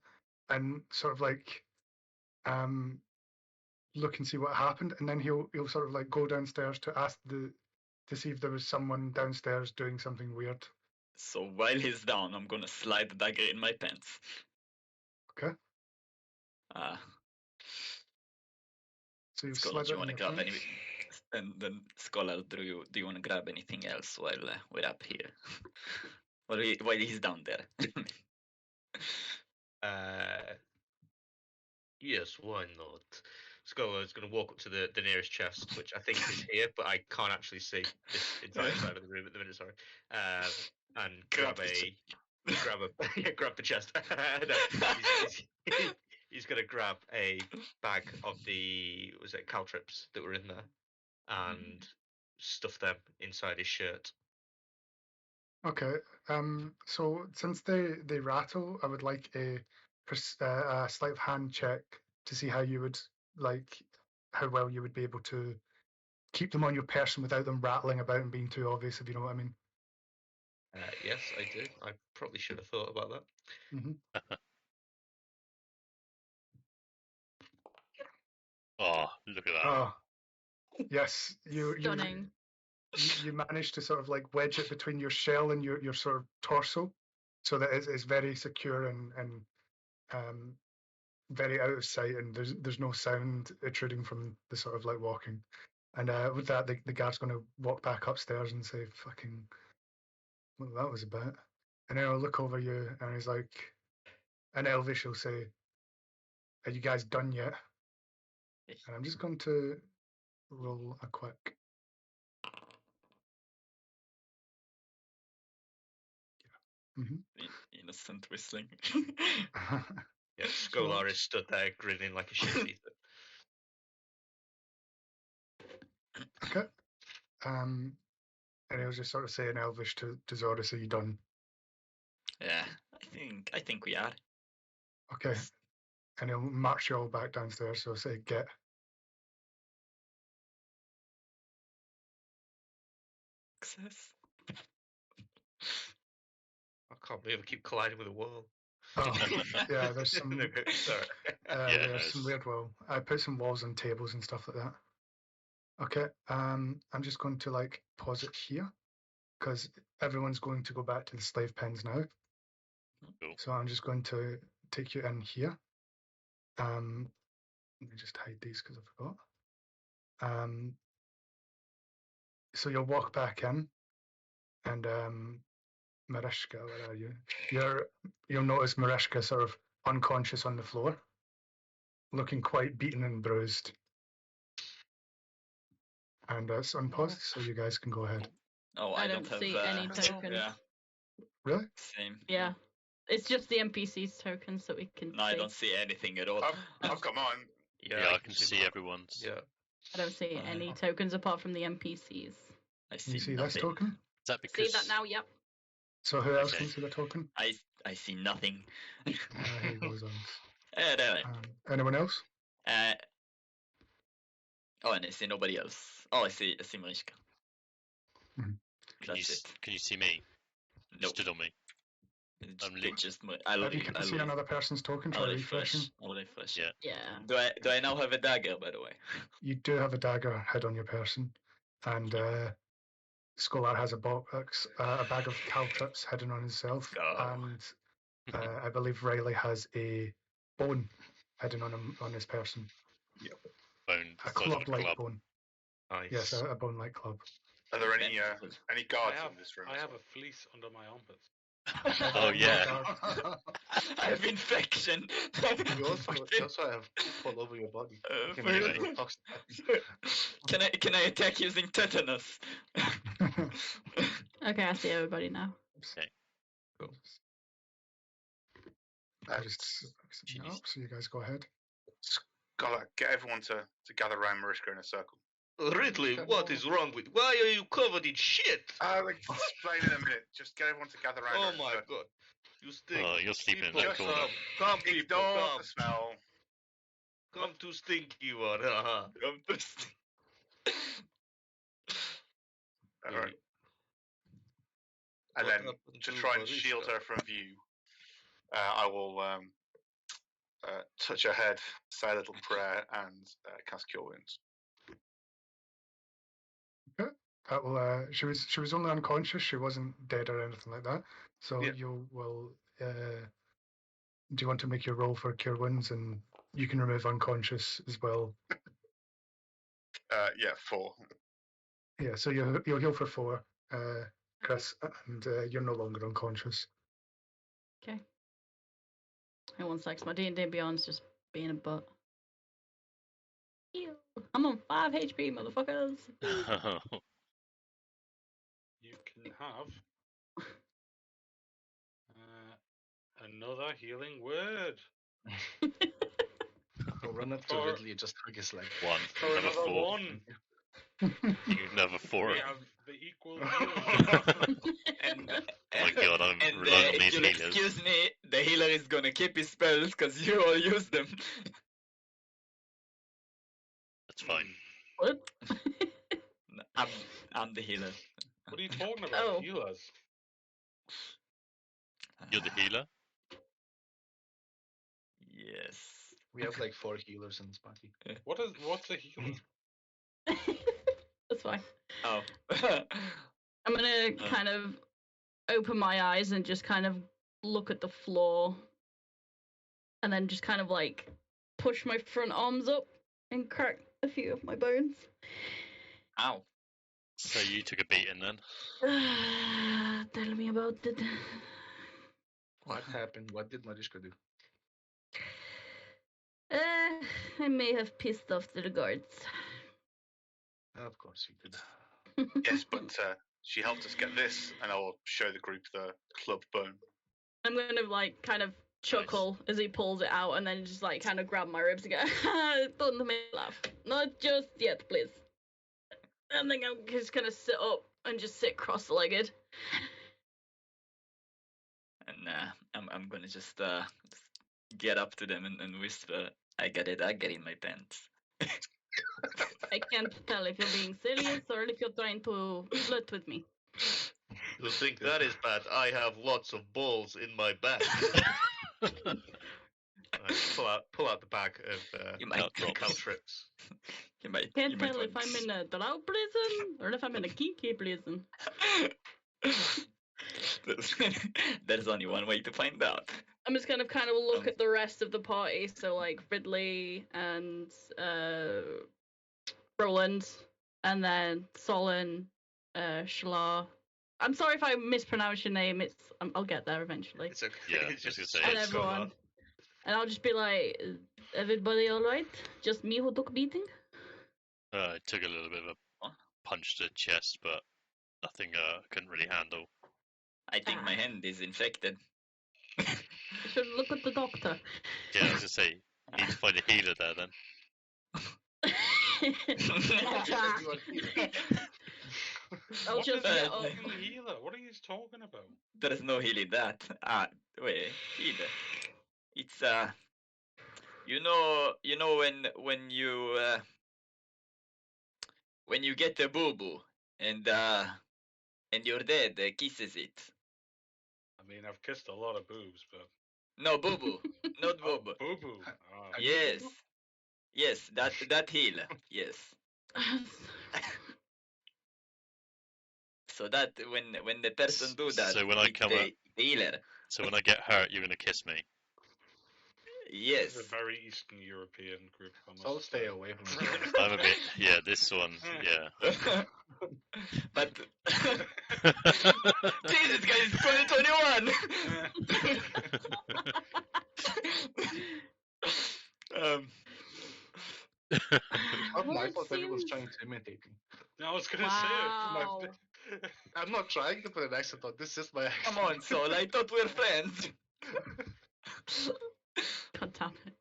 and sort of like look and see what happened, and then he'll sort of like go downstairs to ask to see if there was someone downstairs doing something weird. So while he's down, I'm gonna slide the dagger in my pants. Okay. So you've Scholar, slid do you it in want to your grab any? pants. And then Scholar, do you want to grab anything else while we're up here? while he's down there. Yes, why not? Scholar is going to walk up to the nearest chest, which I think is here, but I can't actually see this entire side of the room at the minute. Sorry, and grab the chest. No, he's going to grab a bag of the caltrips that were in there and stuff them inside his shirt. Okay. So since they rattle, I would like a sleight of hand check to see how you would how well you would be able to keep them on your person without them rattling about and being too obvious, if you know what I mean. Yes, I do. I probably should have thought about that. Oh, look at that. Oh, yes. Stunning. You manage to sort of wedge it between your shell and your sort of torso, so that it's very secure and very out of sight, and there's no sound intruding from the sort of walking. And with that, the guard's going to walk back upstairs and say, "Fucking, what that was about." And then I'll look over you, and he's like, in Elvish, he'll say, "Are you guys done yet?" And I'm just going to roll a quick. Innocent whistling. Yeah, Scholar is stood there grinning like a shit eater. Okay. And he'll just sort of say in Elvish to Zordis, "Are you done?" Yeah, I think we are. Okay. And he'll march you all back downstairs. So I'll say, "Get." Success. I can't believe I keep colliding with a wall. Oh, yeah, there's some. Sorry. There's some weird wall. I put some walls and tables and stuff like that. Okay. I'm just going to pause it here because everyone's going to go back to the slave pens now. Cool. So I'm just going to take you in here. Let me just hide these because I forgot. So you'll walk back in, and Marishka, where are you? You'll notice Marishka sort of unconscious on the floor, looking quite beaten and bruised. And it's unpaused, so you guys can go ahead. Oh, I don't have see any tokens. Yeah. Really? Same. Yeah. It's just the NPC's tokens that we can see. No, I don't see anything at all. I've got mine. Yeah, I can see everyone's. Yeah. I don't see any tokens apart from the NPCs. I see You see nothing. this token? Is that because... See that now? Yep. So who else can see the token? I see nothing. Here he goes on. There. Anyone else? Oh, and I see nobody else. Oh, I see Marishka. Can you see me? No. Stood on me. You can see another person's token. Try refreshing. I'll refresh. Yeah. Do I now have a dagger, by the way? You do have a dagger hid on your person, and Scholar has a bag of caltrips hidden on himself, and I believe Riley has a bone hidden on his person. Yep. Bone. A club-like bone. Nice. Yes, a bone-like club. Are there any guards in this room? I have a fleece under my armpits. Oh yeah. I have infection. You also have all over your body. Can I attack using tetanus? Okay, I see everybody now. Okay. Cool. I just up, so you guys go ahead. Scholar, get everyone to gather around Marishka in a circle. Ridley, what is wrong with? Why are you covered in shit? I'll explain in a minute. Just get everyone to gather around. Oh my god, you stink. Oh, you're sleeping people, in that corner. Come, people, Ignore come. the smell. Come to stinky one. Come to All right. And then to try and shield her from view, I will touch her head, say a little prayer, and cast Cure Wounds. Okay. That will. She was only unconscious. She wasn't dead or anything like that. So you will. Do you want to make your roll for Cure Wounds, and you can remove unconscious as well? 4. Yeah. So you'll heal for 4, Chris, and you're no longer unconscious. Okay. Hang on 1 sec. My D&D Beyond's just being a butt. I'm on 5 HP, motherfuckers. You can have another healing word. I'll run up to For- Ridley and just hug his leg. One. For Another another 4. one, You can have a 4. we have the equal healing. And Oh my god, I'm and relying on if these you'll healers. excuse me, the healer is gonna keep his spells because you all use them. That's fine. What? I'm the healer. What are you talking about? Oh. Healers. You're the healer? Yes. We have like 4 healers in this party. What's a healer? That's fine. Oh. I'm gonna kind of open my eyes and just kind of look at the floor, and then just kind of like push my front arms up and crack a few of my bones. Ow. So you took a beating then? Tell me about it. What happened? What did Mariska do? I may have pissed off the guards. Of course you did. Yes, but she helped us get this, and I will show the group the club bone. I'm gonna like kind of chuckle as he pulls it out, and then just like kind of grab my ribs and go, "Don't make me laugh. Not just yet, please." And then I'm just gonna sit up and just sit cross-legged. And I'm gonna just get up to them and whisper, I got it in my pants. I can't tell if you're being serious or if you're trying to flirt with me. You think that is bad? I have lots of balls in my bag. Pull out the bag of You might caltrips. Can't tell if I'm in a drow prison or if I'm in a kinky prison. There's only one way to find out. I'm just gonna kind of look at the rest of the party, so like Ridley and Roland, and then Solon, Shla. I'm sorry if I mispronounce your name. I'll get there eventually. It's okay. Yeah, It's I was just gonna say, And everyone. And I'll just be like, everybody alright? Just me who took beating? I took a little bit of a punch to the chest, but nothing I couldn't really handle. I think my hand is infected. You should look at the doctor. Yeah, I was gonna say, you need to find a healer there then. I'll What just is get a up. fucking healer? What are you talking about? There is no healing that. Wait, healer. It's you know when you get a boo boo and your dad kisses it. I mean, I've kissed a lot of boobs, but No boo boo, not boo boo. boo boo. Yes, yes, that healer. Yes. So that when the person do that, So when I it's come the healer. So when I get hurt, you're gonna kiss me. Yes. This is a very Eastern European group. So I'll stay away from it. I'm a bit, yeah. This one, yeah. But Jesus, guys, 2021. Not my Well, fault. Everyone's seems- trying to imitate me. I was gonna Wow. say. I'm not trying to put an accent on. This is my accent. Come on, Sol. I thought we were friends. God damn it.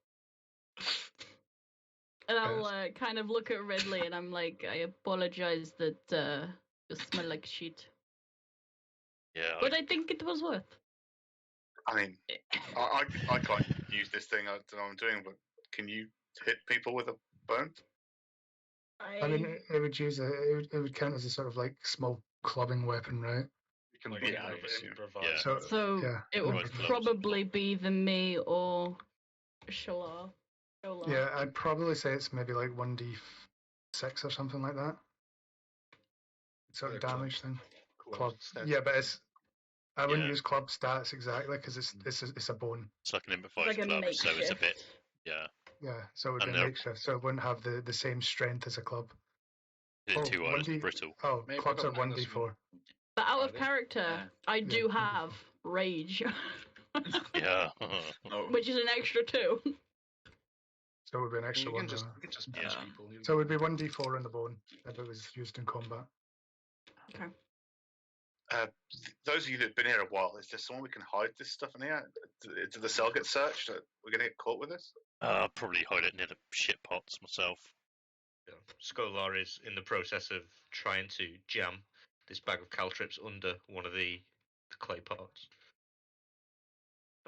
And I'll kind of look at Ridley and I'm like, I apologize that you smell like shit. Yeah. But I think it was worth. I mean, I can't use this thing. I don't know what I'm doing, but can you hit people with a bone? I mean, it would count as a sort of like small clubbing weapon, right? You can Like, break yeah, my I ice. improvise. Yeah. So yeah, it would Right, probably be either me or Shala. Yeah, I'd probably say it's maybe like 1d6 or something like that. Sort of Club. damage thing. Club Club. stats. Yeah, but I wouldn't Yeah. use club stats exactly because it's a bone. It's like an improvised Like a club, so it's a makeshift. bit, yeah. Yeah, so it would And be a they're- makeshift, so it wouldn't have the same strength as a club. It's too 1d brittle. Oh, Maybe clubs I've are got minus 1d4. But out Are of they? character, I do have rage, Yeah. Oh. which is an extra 2. So it would be an extra You one. can just punch people. So it would be 1d4 on the bone if it was used in combat. Okay. Those of you that have been here a while, is there someone we can hide this stuff in here? Did the cell get searched? We're going to get caught with this? I'll probably hide it near the shit pots myself. Yeah. Skolar is in the process of trying to jam this bag of caltrips under one of the clay pots.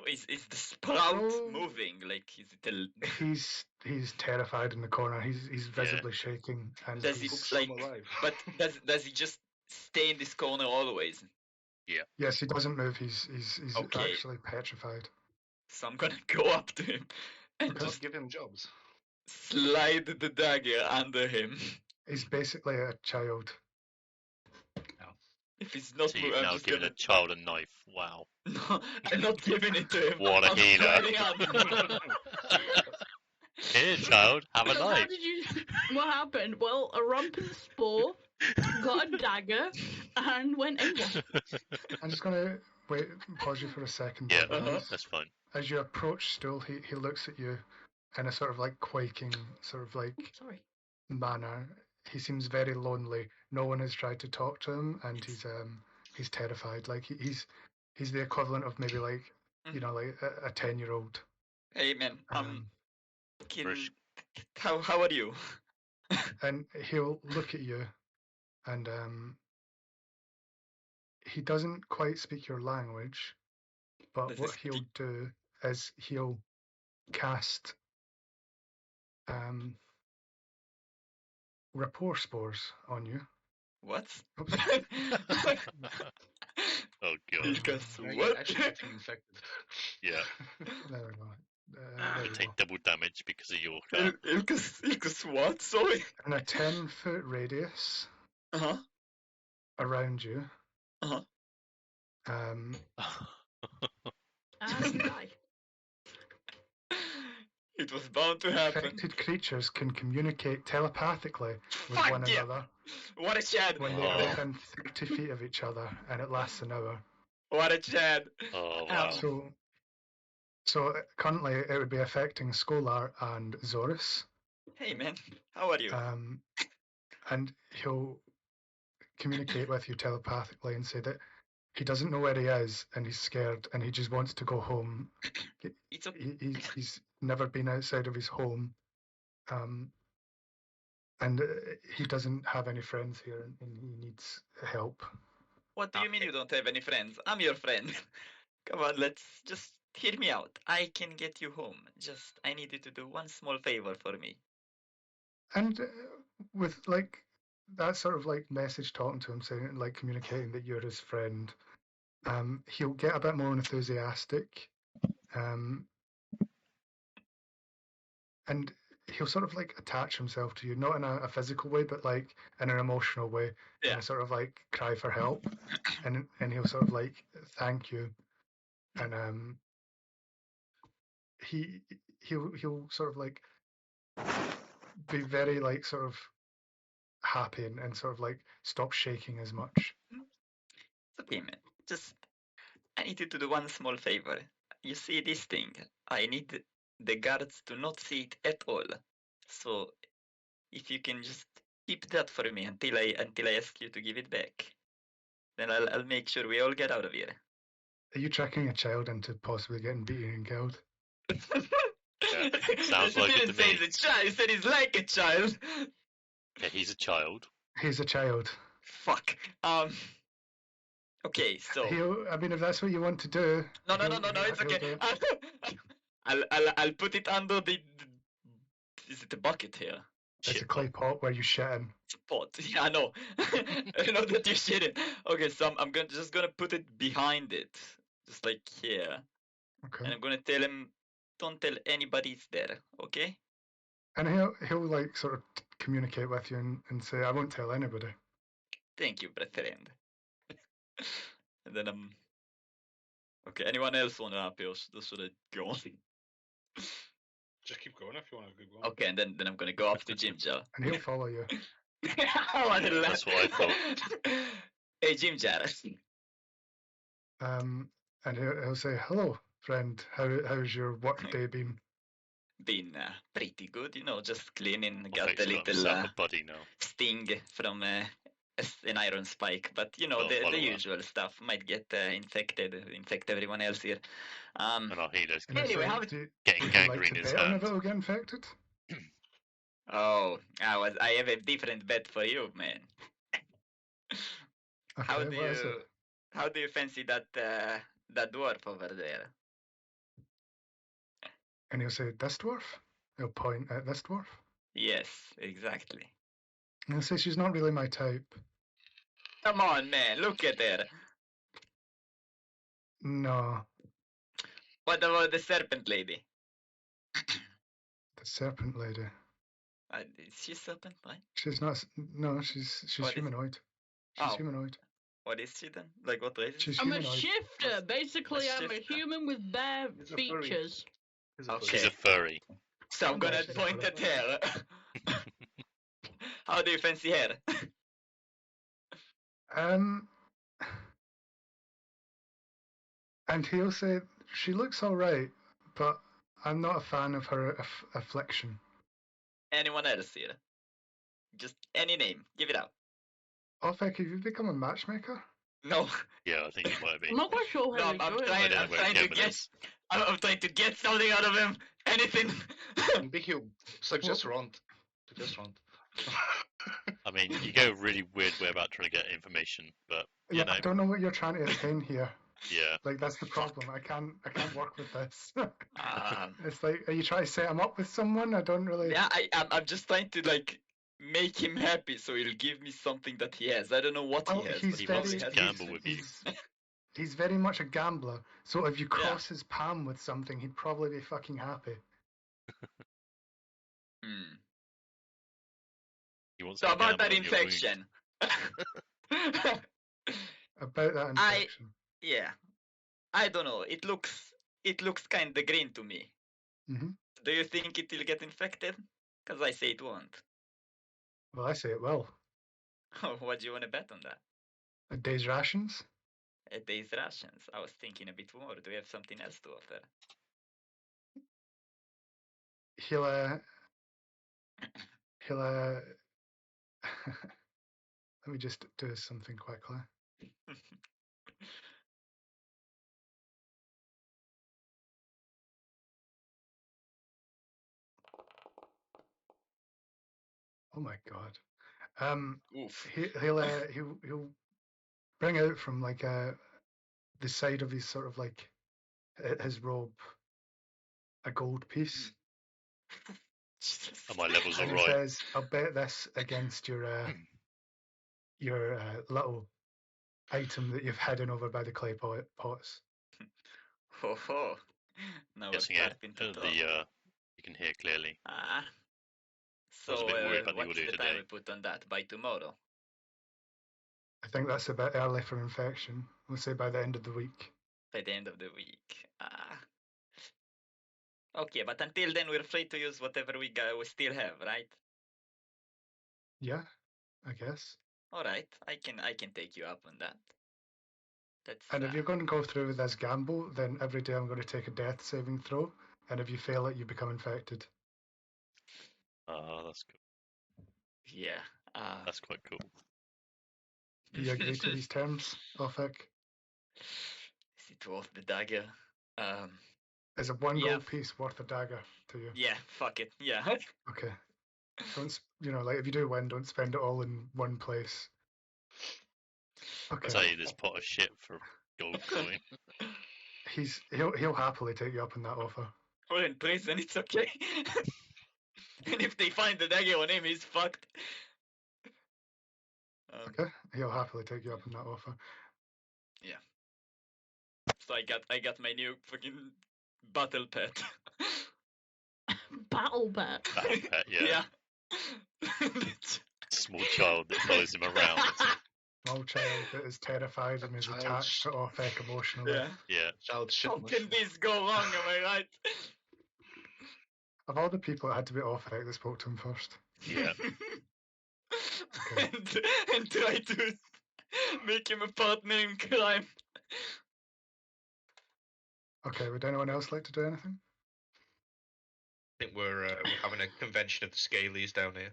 Is the sprout moving? Like, is it He's terrified in the corner. He's visibly shaking, and does he like? But does he just stay in this corner always? Yeah. Yes, he doesn't move. He's Okay. actually petrified. So I'm gonna go up to him and just give him jobs. Slide the dagger under him. He's basically a child. If he's not So you've I'm now just given gonna... a child a knife. Wow. No, I'm not giving it to him. What a I'm healer. sliding under. Here, child, have a So how knife. did you? What happened? Well, a Rumpenspoor got a dagger and went AWOL. I'm just gonna pause you for a second. Yeah, Bob. that's fine. As you approach Stool, he looks at you in a sort of like quaking, sort of like manner. He seems very lonely. No one has tried to talk to him, and he's terrified. Like he's the equivalent of maybe like like a 10-year-old. Hey man, how are you? And he'll look at you, and he doesn't quite speak your language, but what he'll do is he'll cast rapport spores on you. What? Oh god. What? Infected. Yeah. There we go. You take double damage because of your Ilkus what? Sorry. In a 10-foot radius around you. It was bound to happen. Affected creatures can communicate telepathically with one another. What a Chad! When they are within 30 feet of each other, and it lasts an hour. What a Chad! Oh wow. So currently it would be affecting Skolar and Zorus. Hey man, how are you? And he'll communicate with you telepathically and say that he doesn't know where he is and he's scared and he just wants to go home. It's okay. He's never been outside of his home. And he doesn't have any friends here and he needs help. What do you mean you don't have any friends? I'm your friend. Come on, let's just hear me out. I can get you home. Just, I need you to do one small favor for me. And with like that sort of like message talking to him, saying like communicating that you're his friend, he'll get a bit more enthusiastic, and he'll sort of like attach himself to you, not in a physical way, but like in an emotional way, and sort of like cry for help, and he'll sort of like thank you, and he'll sort of like be very like sort of happy and sort of like stop shaking as much. It's okay, man. Just, I need you to do one small favor. You see this thing? I need the guards to not see it at all. So, if you can just keep that for me until I ask you to give it back, then I'll make sure we all get out of here. Are you tricking a child into possibly getting beaten and killed? Sounds like it to me. He's a child. He said he's like a child. Yeah, he's a child. He's a child. Fuck. Okay, so. I mean, if that's what you want to do. No, it's okay. I'll put it under the. Is it a bucket here? It's a clay pot where you shit in. It's a pot. Yeah, I know. I know that you shit in. Okay, so I'm just gonna put it behind it, just like here. Okay. And I'm gonna tell him, don't tell anybody it's there. Okay. And he'll like sort of communicate with you and say, I won't tell anybody. Thank you, friend. And then okay, anyone else want to appear? Should I go on? Just keep going if you want to keep going. Okay, and then I'm gonna go up to Jim Jar. And he'll follow you. That's what I thought. Hey, Jim Jar. And he'll say, hello, friend. How's your work day been? been pretty good, just cleaning. Got Offic's a got little himself a buddy now. sting from an iron spike, but Got a the follower. usual stuff. Might get infected, infect everyone else here. And our healer's And I Anyway, say, how? getting would you like gangrene to in his bet on hand. if it'll get infected? Oh, I have a different bet for you, man. How Okay, do what is you it? how do you fancy that dwarf over there? And he'll say, this dwarf? He'll point at this dwarf. Yes, exactly. And he'll say, she's not really my type. Come on, man, look at her. No, What about the serpent lady? the serpent lady. Is she serpent, right? She's not. No, she's What is- humanoid. She's Oh. humanoid. What is she then? Like what race is She's she? I'm a humanoid. shifter. Basically, I'm a shifter. human with bare He's a furry. features. Okay. She's a furry. So I'm gonna Basically. point at her. How do you fancy her? And he'll say, she looks all right, but I'm not a fan of her affliction. Anyone else here? Just any name. Give it out. Ofek, have you become a matchmaker? No. Yeah, I think he might be. I'm not quite sure No, how I'm he's doing. I trying. don't know I'm where trying he to came with get. this. I'm trying to get something out of him. Anything. Big Hugh, suggest Rond. Suggest Rond. I mean, you go a really weird way about trying to get information, but you Yeah, know, I don't know what you're trying to attain here. yeah. Like that's the problem. I can't work with this. Um, It's like, are you trying to set him up with someone? I don't really. yeah, I'm just trying to like make him happy, so he'll give me something that he has. I don't know what Well, he has. he's but He very, wants to has gamble with you. he's very much a gambler. So if you cross his palm with something, he'd probably be fucking happy. Hmm. He wants So to about gamble that on your wound. infection. About that infection. Yeah. I don't know. It looks kind of green to me. hmm Do you think it will get infected? Because I say it won't. Well, I say it will. What do you want to bet on that? A day's rations. A day's rations. I was thinking a bit more. Do we have something else to offer? He'll let me just do something quickly. Oh my god. Oof. He'll bring out from like the side of his sort of like his robe a gold piece. Jesus. And my level's And he alright. says, "I'll bet this against your little item that you've hidden over by the clay pots." Ho ho. Now we're Guessing it. starting to talk. You can hear clearly. Ah. I was a So, bit worried about the what's audio the today. time we put on that? By tomorrow? I think that's a bit early for infection. We'll say by the end of the week. By the end of the week. Ah. Okay, but until then we're free to use whatever we still have, right? Yeah, I guess. Alright, I can take you up on that. That's And if you're going to go through with this gamble, then every day I'm going to take a death saving throw, and if you fail it, you become infected. Oh, that's cool. yeah. That's quite cool. Do you agree to these terms, Ofek? Is it worth the dagger? Is a one Yeah. gold piece worth a dagger to you? Yeah, fuck it. Yeah. Okay. Don't like if you do win, don't spend it all in one place. I'll Okay. tell you this pot of shit for gold coin. He'll happily take you up on that offer. We're in prison, it's okay. And if they find the dagger on him, he's fucked. Okay, he'll happily take you up on that offer. Yeah. So I got my new fucking battle pet. Battle pet. Battle pet, yeah. Small child that follows him around. Small child that is terrified and is Child attached to Ofek emotionally. Yeah. Yeah. Child shit. How can this go wrong? Am I right? Of all the people, it had to be Ofek that spoke to him first. Yeah. Okay. and try to make him a partner in crime. Okay, would anyone else like to do anything? think we're having a convention of the Scalies down here.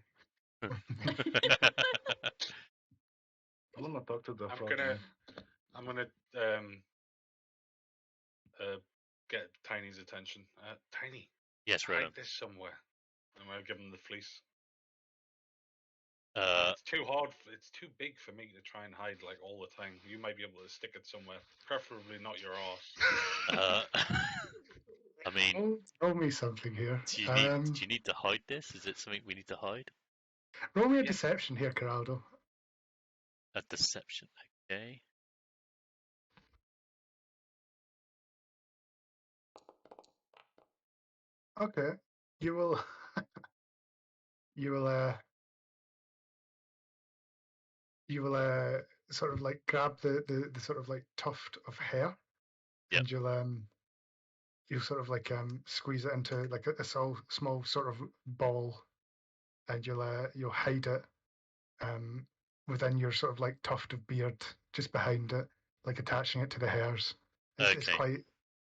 I want to talk to the I'm frog gonna, man. I'm gonna get Tiny's attention. Tiny, Yes, hide Roland. this somewhere. I'm gonna give him the fleece. Uh, It's too hard. It's too big for me to try and hide like all the time. You might be able to stick it somewhere, preferably not your arse. I mean, Roll me something here. do you need to hide this? Is it something we need to hide? Roll me a Yes. deception here, Geraldo. A deception, okay. Okay. You will sort of like grab the sort of like tuft of hair, Yep. and you'll sort of like squeeze it into like a small sort of ball, and you'll hide it within your sort of like tuft of beard just behind it, like attaching it to the hairs. It's Okay. quite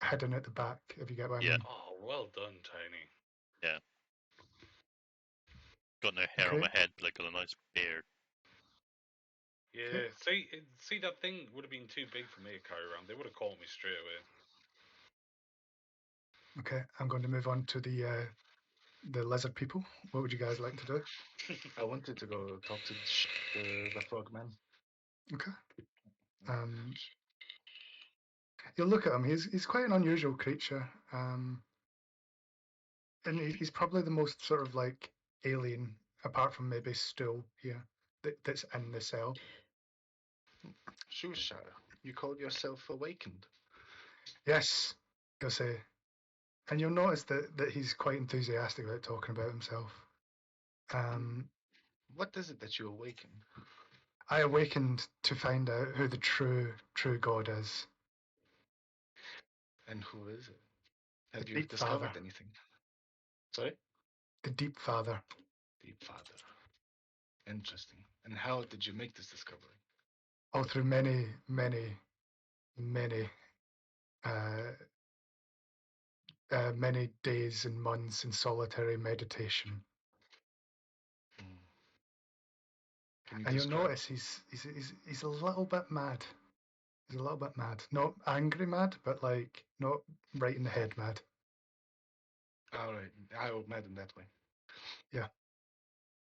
hidden at the back, if you get what I Yeah. mean. Oh, well done, Tiny. Yeah. Got no hair on Okay. my head, but I got a nice beard. Yeah. See, that thing would have been too big for me to carry around. They would have caught me straight away. Okay, I'm going to move on to the lizard people. What would you guys like to do? I wanted to go talk to the frog man. Okay. You'll look at him. He's quite an unusual creature. And he's probably the most sort of like alien, apart from maybe Stool here, that's in the cell. Shushar, you called yourself awakened. Yes, you'll say. And you'll notice that he's quite enthusiastic about talking about himself. What is it that you awakened? I awakened to find out who the true God is. And who is it? Have The you Deep discovered Father. anything? Sorry? The Deep Father. Deep Father. Interesting. And how did you make this discovery? Oh, through many, many, many, many days and months in solitary meditation. And you'll notice he's a little bit mad. He's a little bit mad. Not angry mad, but like not right in the head mad. All right, I would mad in that way. Yeah.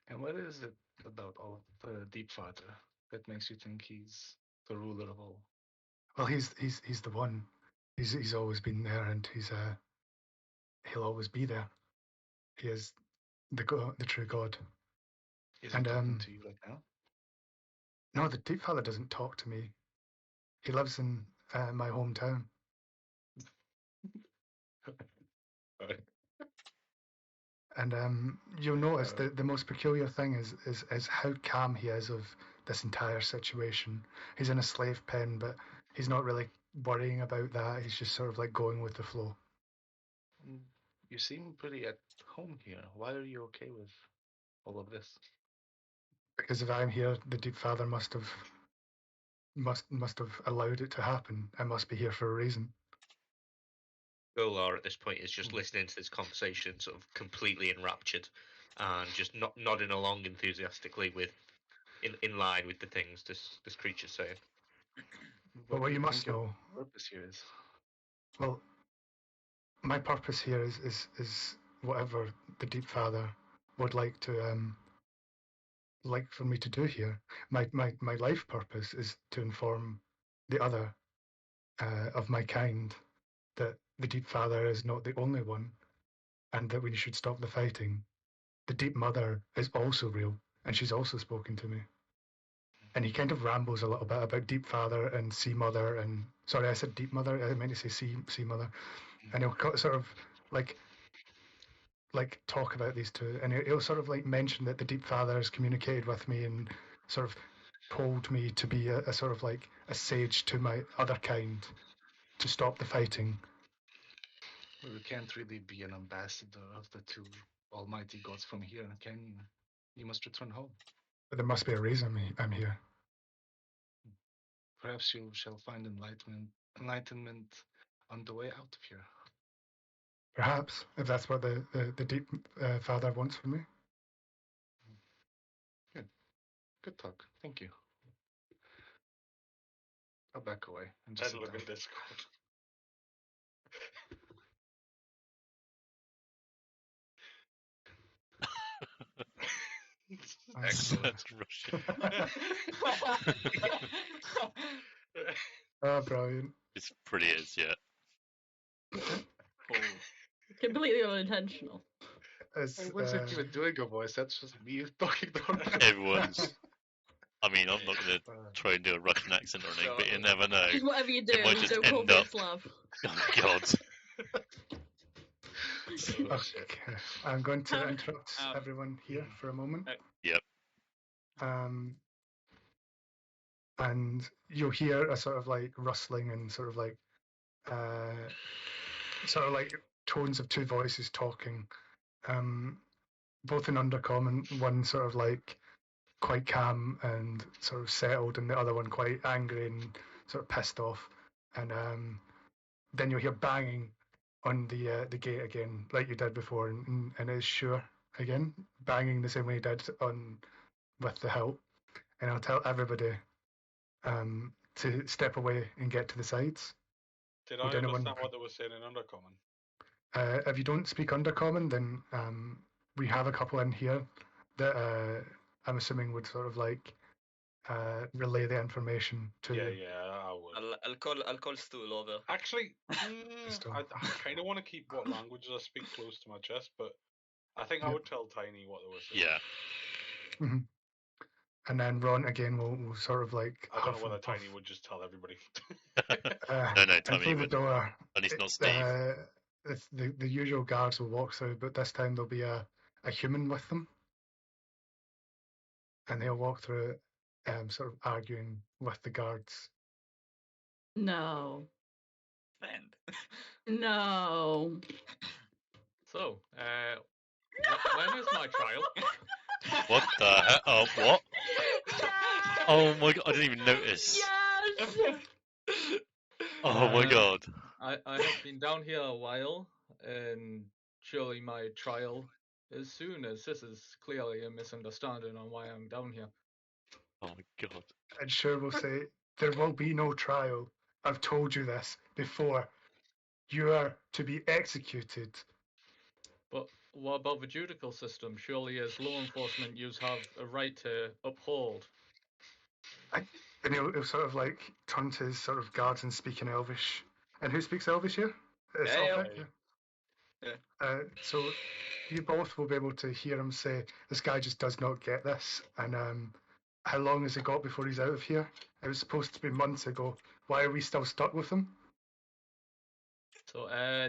And what is it about all the Deep Father that makes you think he's the ruler of all? Well, he's the one. He's always been there, and he'll always be there. He is the true God. Is he talking to you right now? No, the Deep Father doesn't talk to me. He lives in my hometown. And you'll notice that the most peculiar thing is how calm he is of this entire situation. He's in a slave pen, but he's not really worrying about that. He's just sort of like going with the flow. You seem pretty at home here. Why are you okay with all of this? Because if I'm here, the Deep Father must have allowed it to happen. I must be here for a reason. Golar at this point is just listening to this conversation, sort of completely enraptured, and just nodding along enthusiastically in line with the things this creature's saying. But what you must know, purpose here is? Well, my purpose here is whatever the Deep Father would like for me to do here. My life purpose is to inform the other of my kind that the Deep Father is not the only one, and that we should stop the fighting. The Deep Mother is also real, and she's also spoken to me. And he kind of rambles a little bit about Deep Father and Sea Mother, and sorry, I said Deep Mother. I meant to say Sea Mother, and he'll sort of like talk about these two, and he'll sort of like mention that the Deep Father has communicated with me and sort of told me to be a sort of like a sage to my other kind to stop the fighting. Well, you can't really be an ambassador of the two almighty gods from here, can you? You must return home. But there must be a reason I'm here. Perhaps you shall find enlightenment on the way out of here. Perhaps, if that's what the deep father wants from me. Good talk. Thank you. I'll back away and Let's just sit look down. in Discord. Excellent. That's Russian. Oh, brilliant. It pretty is, yeah. Completely unintentional. It's, I wasn't even doing a voice. That's just me talking. Everyone's. I mean, I'm not going to try and do a Russian accent or anything, but you never know. Just whatever you do, It might just don't call end me up. a Slav. Oh God. Oh, shit. Okay, I'm going to interrupt everyone here for a moment. Yep. And you'll hear a sort of like rustling and sort of like tones of two voices talking, both in undercom, and one sort of like quite calm and sort of settled, and the other one quite angry and sort of pissed off. And then you'll hear banging on the gate again, like you did before, and it's sure again banging the same way you did on with the hilt. And I'll tell everybody to step away and get to the sides. Did I understand what they were saying in Undercommon? If you don't speak Undercommon, then we have a couple in here that I'm assuming would sort of like relay the information to you. Yeah, I would. I'll call Stool over. Actually, I kind of want to keep what languages I speak close to my chest, but I think I would tell Tiny what they were saying. Yeah. Mm-hmm. And then Ron again will sort of like. I don't know whether Tiny would just tell everybody. No, Tiny would. The door. And it's not Steve. The usual guards will walk through, but this time there'll be a human with them, and they'll walk through, sort of arguing with the guards. No. Friend. No. So, when is my trial? What the hell? Oh, what? Oh my god, I didn't even notice. Yes! Oh my god. I have been down here a while, and surely my trial is soon, as this is clearly a misunderstanding on why I'm down here. Oh my god. And sure will say, there will be no trial. I've told you this before. You are to be executed. But what about the judicial system? Surely as law enforcement you have a right to uphold. And he'll sort of like turn to his sort of guards and speak in Elvish. And who speaks Elvish here? So you both will be able to hear him say, this guy just does not get this. And how long has he got before he's out of here? It was supposed to be months ago. Why are we still stuck with him? So,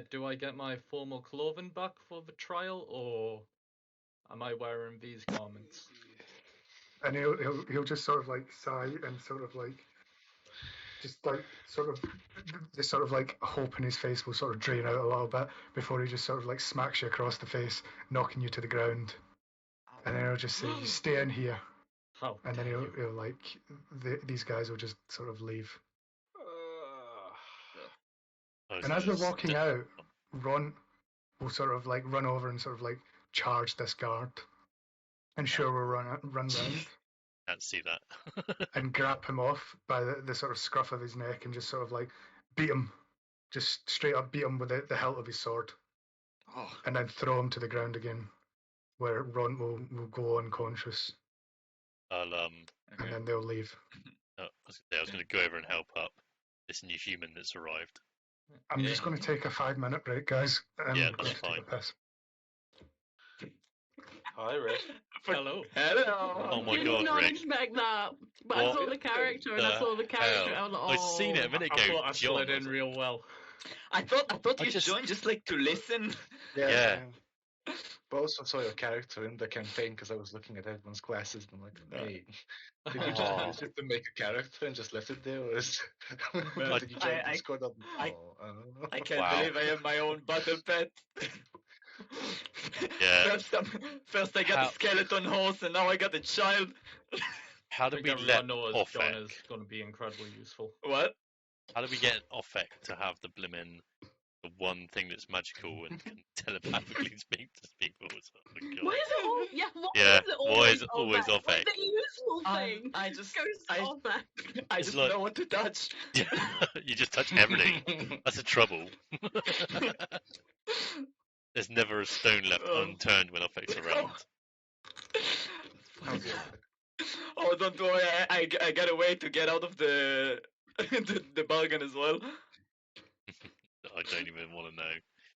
do I get my formal clothing back for the trial, or am I wearing these garments? And he'll just sort of like sigh and sort of like just like sort of the sort of like hope in his face will sort of drain out a little bit before he just sort of like smacks you across the face, knocking you to the ground. And then he'll just say, "You stay in here." And then he'll like these guys will just sort of leave. And as they're walking out, Ron will sort of like run over and sort of like charge this guard, and sure will run round. Can't see that. And grab him off by the sort of scruff of his neck and just sort of like beat him, just straight up beat him with the hilt of his sword. And then throw him to the ground again, where Ron will go unconscious. I'll And then they'll leave. I was going to go over and help up this new human that's arrived. I'm just going to take a 5-minute break, guys. Yeah, that's fine. Hi, Rick. Hello. Oh my god, not Rick. expect that. But What I saw the character and I saw the character. I was like, oh. I've seen it a minute ago. I thought I slid in real well. I thought you joined just like to listen. Yeah. But also saw your character in the campaign because I was looking at everyone's classes and I'm like, hey, did you just use it to make a character and just left it there? Or did you join Discord? I can't believe I have my own battle pet. Yeah. First I got a skeleton horse and now I got a child. How did we let Offek? John is going to be incredibly useful. What? How did we get Offek to have the blimmin' the one thing that's magical and can telepathically speak to people. It's, oh my Why god. is it all? Yeah, why Yeah, is it why always is it always Ovek? Like Ovek? the useful thing I goes I to Ovek. I It's just like- know what to touch. Yeah, you just touch everything. That's the trouble. There's never a stone left Oh. unturned when Ovek's around. How's the Oh, don't worry. I got a way to get out of the the bargain as well. I don't even want to know.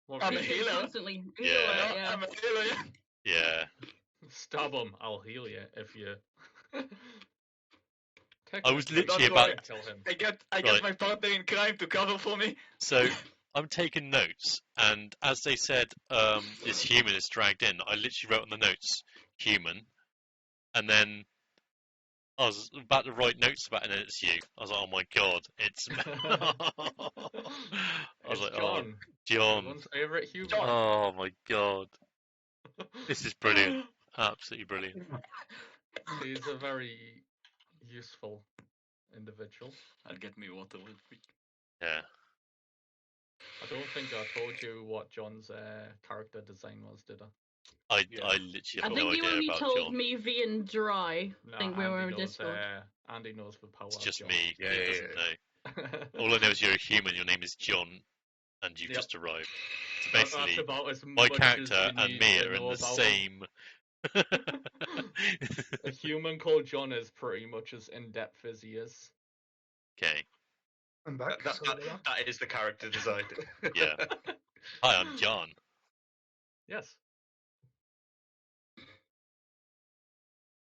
Well, I'm a Just healer. constantly. Yeah. Yeah. I'm a healer. Yeah. Yeah. stab him. I'll heal you if you. I was Technically, literally Don't about. worry. kill him. I get Right. my partner in crime to cover for me. So I'm taking notes, and as they said, this human is dragged in. I literally wrote on the notes, human, and then I was about to write notes about it, and then it's you. I was like, oh my god, it's. I was It's like, John. oh, John. Everyone's favorite human. John. Oh my god, this is brilliant. Absolutely brilliant. He's a very useful individual. I'll get me water real quick. Yeah. I don't think I told you what John's character design was, did I? I Yeah. literally I have think no you idea only about told John. me V and Dry. No, I think we were in knows, Discord. Andy knows the power It's of just John. me. Yeah, He yeah, doesn't yeah. know. All I know is you're a human. Your name is John, and you've Yep. just arrived. So That's basically, about as my much as character you and need me to are in know the about same. A human called John is pretty much as in depth as he is. Okay. I'm back. Sorry about that. That is the character design. Yeah. Hi, I'm John. Yes.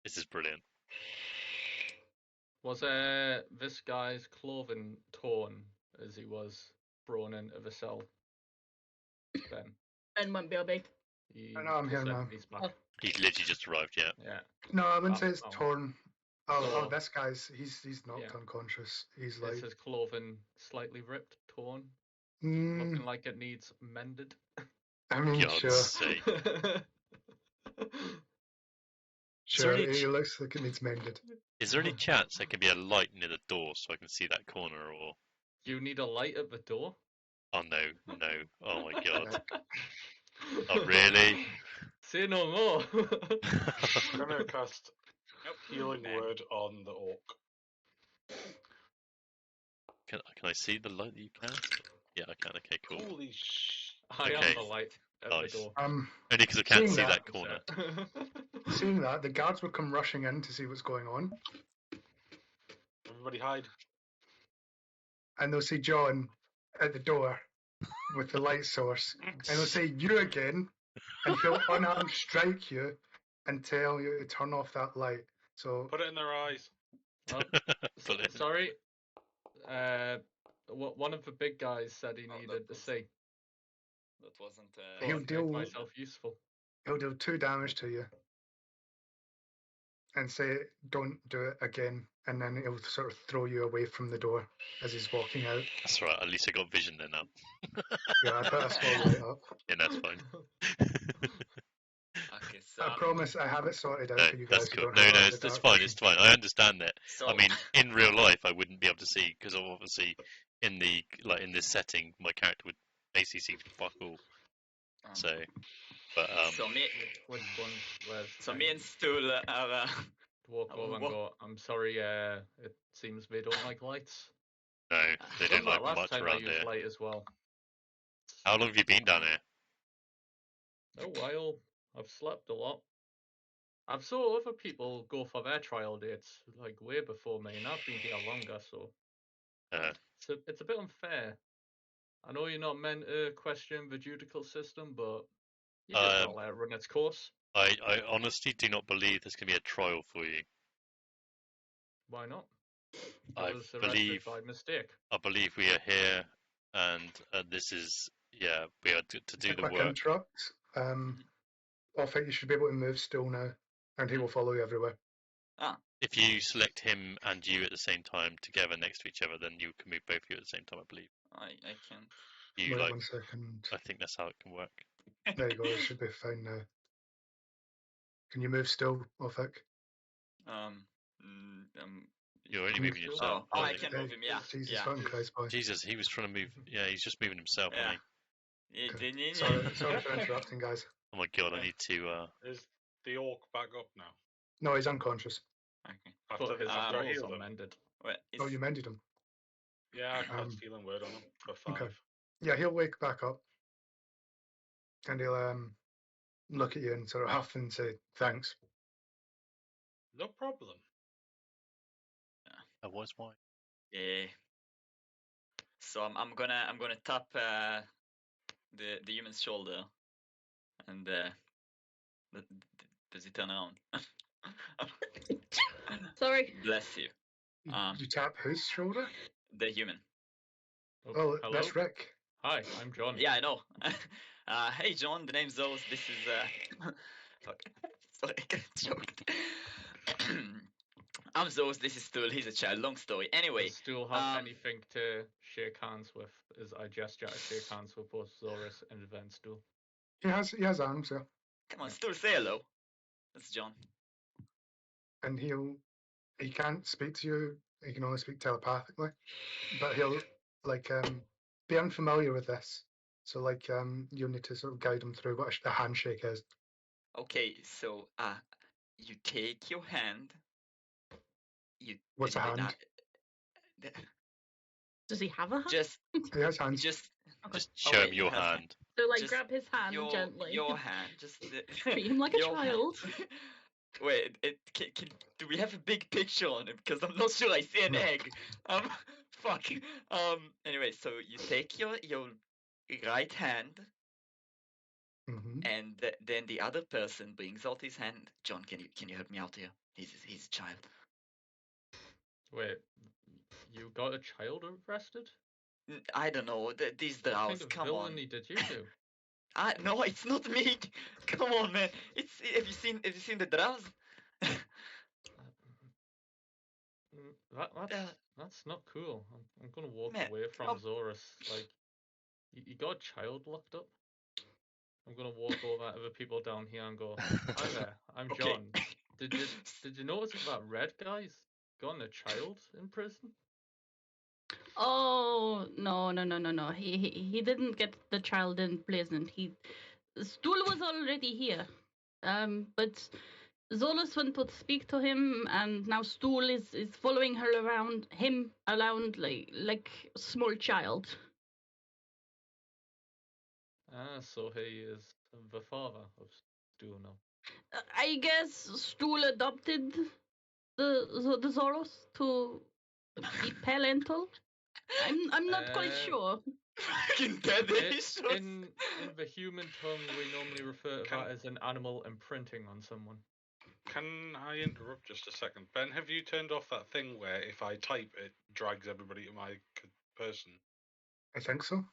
This is brilliant. Was this guy's clothing torn as he was thrown into the cell? Ben. Ben won't be big. I know, I'm here just said now. He's back. Oh. He's literally just arrived. Yeah. Yeah. No, I wouldn't say Oh, it's oh. torn. Oh, So- this guy's he's knocked Yeah. unconscious. He's Is like, his clothing slightly ripped, torn, mm, looking like it needs mended? I mean, God's sure, sake. sure. any It looks like it needs mended. Is there any chance there can be a light near the door so I can see that corner? Or You need a light at the door? oh no, no. Oh my god. Oh really? Say no more. I'm gonna cast Healing Man. Word on the orc. Can I see the light that you cast? Yeah, I can. Okay, cool. Holy sh! I Okay. am the light at Nice. the door. Only because I can't Seeing see that- that corner. Seeing that, the guards would come rushing in to see what's going on, Everybody hide. and they'll see John at the door with the light source, and they'll say you again, and he'll unarmed strike you and tell you to turn off that light. So Put it in their eyes. Well, Put it in. sorry. One of the big guys said he Oh, needed to that see. That wasn't. So He'll I make deal- myself useful. he'll do 2 damage to you, and say don't do it again, and then he'll sort of throw you away from the door as he's walking out. That's right. At least I got vision then now. Yeah, I put a small light up. Yeah, that's fine. Okay, so I promise I have it sorted out No, for you guys. that's who cool. don't No, have no, the it's dark fine. vision. It's fine. I understand that. so I mean, in real life, I wouldn't be able to see because obviously, in this setting, my character would basically see fuck all. So, but so me, Which one? Where's so me and Stool are. walk over and what- go, I'm sorry, it seems they don't like lights. no, they Done don't that like last much time I around used here. light as well. How long have you been down here? A while. I've slept a lot. I've saw other people go for their trial dates like way before me, and I've been here longer, so it's a bit unfair. I know you're not meant to question the judicial system, but you just gotta let it run its course. I honestly do not believe there's going to be a trial for you. Why not? I It was arrested believe by mistake. I believe we are here, and this is we are to do A the quick work. interrupt. I think you should be able to move still now, and he will follow you everywhere. If you select him and you at the same time together next to each other, then you can move both of you at the same time. I believe. I can't. You Wait like. 1 second. I think that's how it can work. There you go. It should be fine now. Can you move still, Orphic? You're only Can you moving still- yourself. Oh, I aren't you? can move him. Yeah, Jesus, yeah. fucking Christ, boy. Jesus, he was trying to move. Yeah, he's just moving himself. Yeah. Wasn't Okay. Sorry for interrupting, guys. Oh my god, I need to. Is the orc back up now? No, he's unconscious. Okay. After, But his after I tools healed are him? mended. Well, Oh, you mended him. Yeah, I cast healing word on him for 5. Okay. Yeah, he'll wake back up, and he'll look at you and sort of huff and say thanks. No problem. That was mine. Yeah. So I'm gonna tap the human's shoulder, and does he turn around? Sorry. Bless you. You tap whose shoulder? The human. Oh, hello? that's Rick. Hi, I'm John. Yeah, I know. Hey John, the name's Zoe. This is fuck. Sorry, I got choked. I'm Zoe. This is Stool. He's a child. Long story. Anyway. Does Stool have anything to shake hands with? As I gesture to shake hands with both Zorus and then Stool. He has arms, yeah. Come on, Stool, say hello. That's John. And he can't speak to you. He can only speak telepathically, but he'll be unfamiliar with this. So you'll need to sort of guide him through what a handshake is. Okay, so you take your hand. What's a hand? Does he have a hand? Just He has hands. Just show him your hand. So grab his hand gently. Your hand, just treat him like a child. Wait, do we have a big picture on it? Because I'm not sure I see an egg. Fuck. Anyway, so you take your right hand, and then the other person brings out his hand. John, can you help me out here? He's a child. Wait, you got a child arrested? I don't know. These drows. What kind of come villainy on. did you do? No, it's not me. Come on, man. Have you seen the drows? That's not cool. I'm gonna walk Man, away from Zorus. Like, you got a child locked up? I'm gonna walk over to the people down here and go, "Hi there, I'm Okay. John. Did you notice that red guy's got a child in prison?" Oh no. He didn't get the child in prison. Stool was already here. But Zolus went to speak to him, and now Stool is following him around like a small child. So he is the father of Stool now. I guess Stool adopted the Zoros to be parental. I'm not quite sure. Fucking dead in the human tongue, we normally refer to that as an animal imprinting on someone. Can I interrupt just a second? Ben, have you turned off that thing where if I type, it drags everybody to my person? I think so.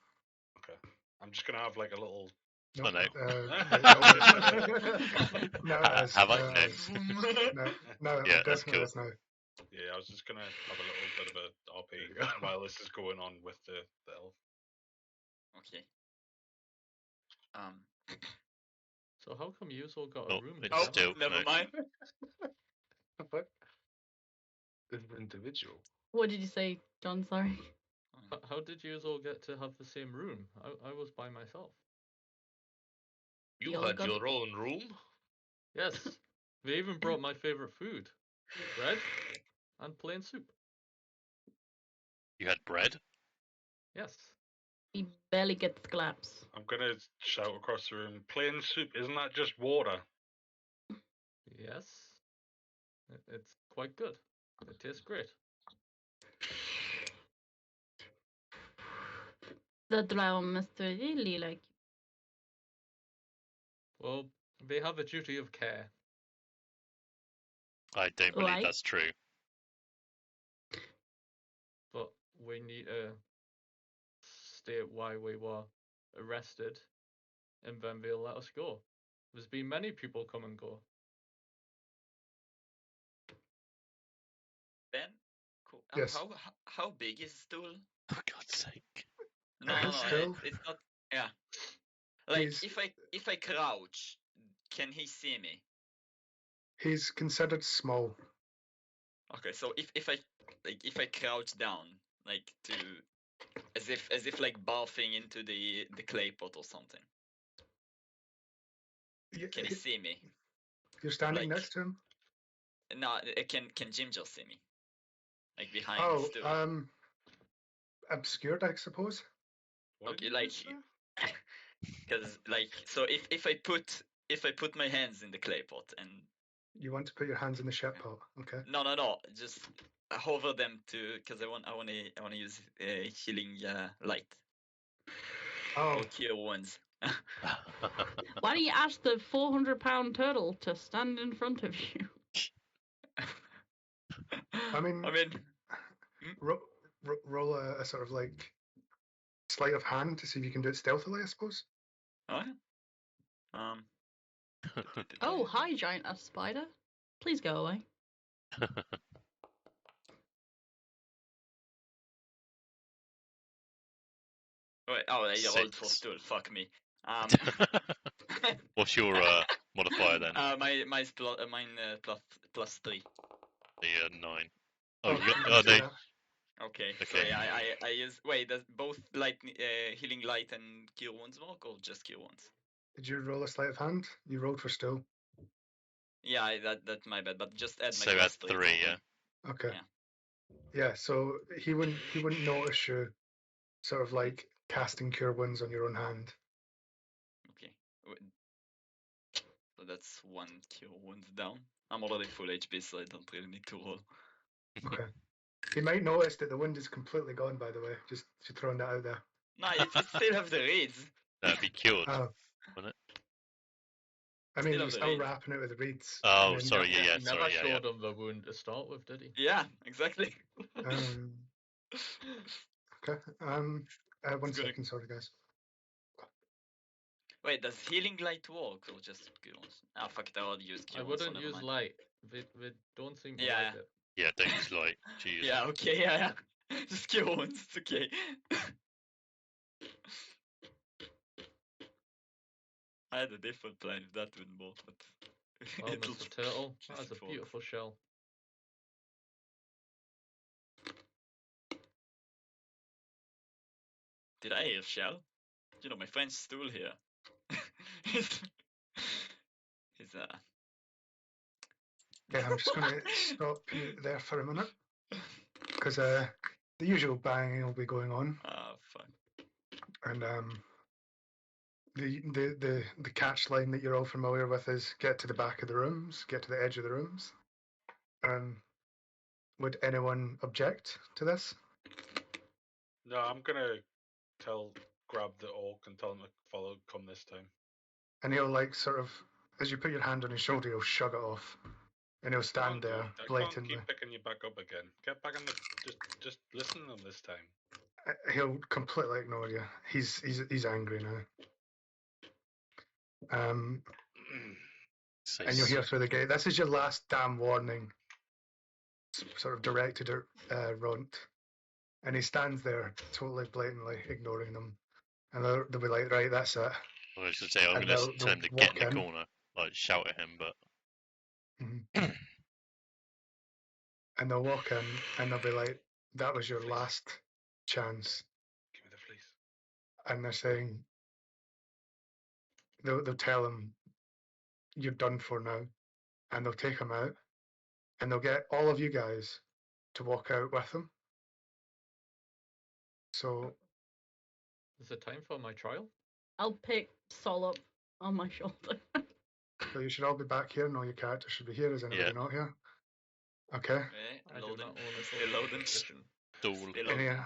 Okay. I'm just going to have like a little... No, no. No, have I? No, yeah, that's definitely cool. is now. Yeah, I was just going to have a little bit of a RP while this is going on with the elf. Okay. So how come you all got a room? It's still never mind. What? This is individual. What did you say, John? Sorry. How did you all get to have the same room? I was by myself. You had your own room? Yes. They even brought my favorite food. Bread and plain soup. You had bread? Yes. He barely gets claps. I'm going to shout across the room, plain soup, isn't that just water? Yes. It's quite good. It tastes great. The drow must really like. Well, they have a duty of care. I don't believe that's true. But we need to state why we were arrested, and then they'll let us go. There's been many people come and go. Ben, cool. Yes. How big is Stool? For God's sake. No, it's not. Yeah. Like if I crouch, can he see me? He's considered small. Okay, so if I crouch down, like to As if like barfing into the clay pot or something. Can he see me? You're standing Like- next to him? No, can Ginger see me? Like behind Oh, the stool. obscured, I suppose. What Okay, did you like, just say? because like, so if I put my hands in the clay pot and You want to put your hands in the shit pot, okay? no, just hover them to, because I want to use healing light Oh, or cure wounds. Why don't you ask the 400-pound turtle to stand in front of you? I mean, roll a sort of like sleight of hand to see if you can do it stealthily, I suppose. Oh, Oh, hi, giant ass spider. Please go away. wait, oh, I rolled for 6. stool. Fuck me. What's your modifier then? Mine plus 3. The 9. Oh, Oh, you can no. do that. Okay, so Okay. yeah, I use. Wait, does both light, healing light and cure wounds work, or just cure wounds? Did you roll a sleight of hand? You rolled for still. Yeah, that's my bad, but just add my So plus add 3. 3, yeah. Okay. Yeah. Yeah, so he wouldn't notice you sort of like casting cure wounds on your own hand. Okay. So that's 1 cure wounds down. I'm already full HP, so I don't really need to roll. Okay. He might notice that the wind is completely gone, by the way. Just throwing that out there. No, it still have the reeds. That'd be cured, Oh, wouldn't it? I mean, Still you're have the still reeds. wrapping it with the reeds. Oh, and then- sorry, yeah, He never sorry, yeah. showed him the wound to start with, did he? Yeah, exactly. Um, okay. One It's gonna- second, sorry guys. Wait, does healing light work or just cure wounds? Ah, fuck it, I already used I cure wounds, so wouldn't never use mind. light. They don't seem to Yeah. like it. Yeah, don't use light. Jeez. Yeah, okay, yeah. Just cure wounds, it's okay. I had a different plan if that wouldn't work, but Oh, it'll Mr. Turtle, just that is a work. beautiful shell. Did I hear shell? You know, my friend's stool here. he's Okay, I'm just going to stop you there for a minute because the usual banging will be going on, ah, fuck. and the catch line that you're all familiar with is get to the back of the rooms, get to the edge of the rooms. Would anyone object to this? No, I'm gonna grab the orc and tell him to come this time. And he'll like sort of, as you put your hand on his shoulder, he'll shrug it off, and he'll stand there I can't blatantly. keep picking you back up again. Get back in the. Just listen to him this time. He'll completely ignore you. He's angry now. So And you'll hear through the gate. This is your last damn warning, sort of directed at Ront. And he stands there, totally blatantly ignoring them. And they'll be like, right, that's it. I should say, I'm And going to tell him to get in the walk in. corner, like shout at him, but And they'll walk in, and they'll be like, that was your last chance. Give me the fleece. And they're saying, they'll tell him, you're done for now. And they'll take him out, and they'll get all of you guys to walk out with them. So Is it time for my trial? I'll pick Sol up on my shoulder. So you should all be back here, and all your characters should be here. Is anybody Yeah. not here? Okay. I do Loading. not own a Still social loading. position. Stool. Still And, loading.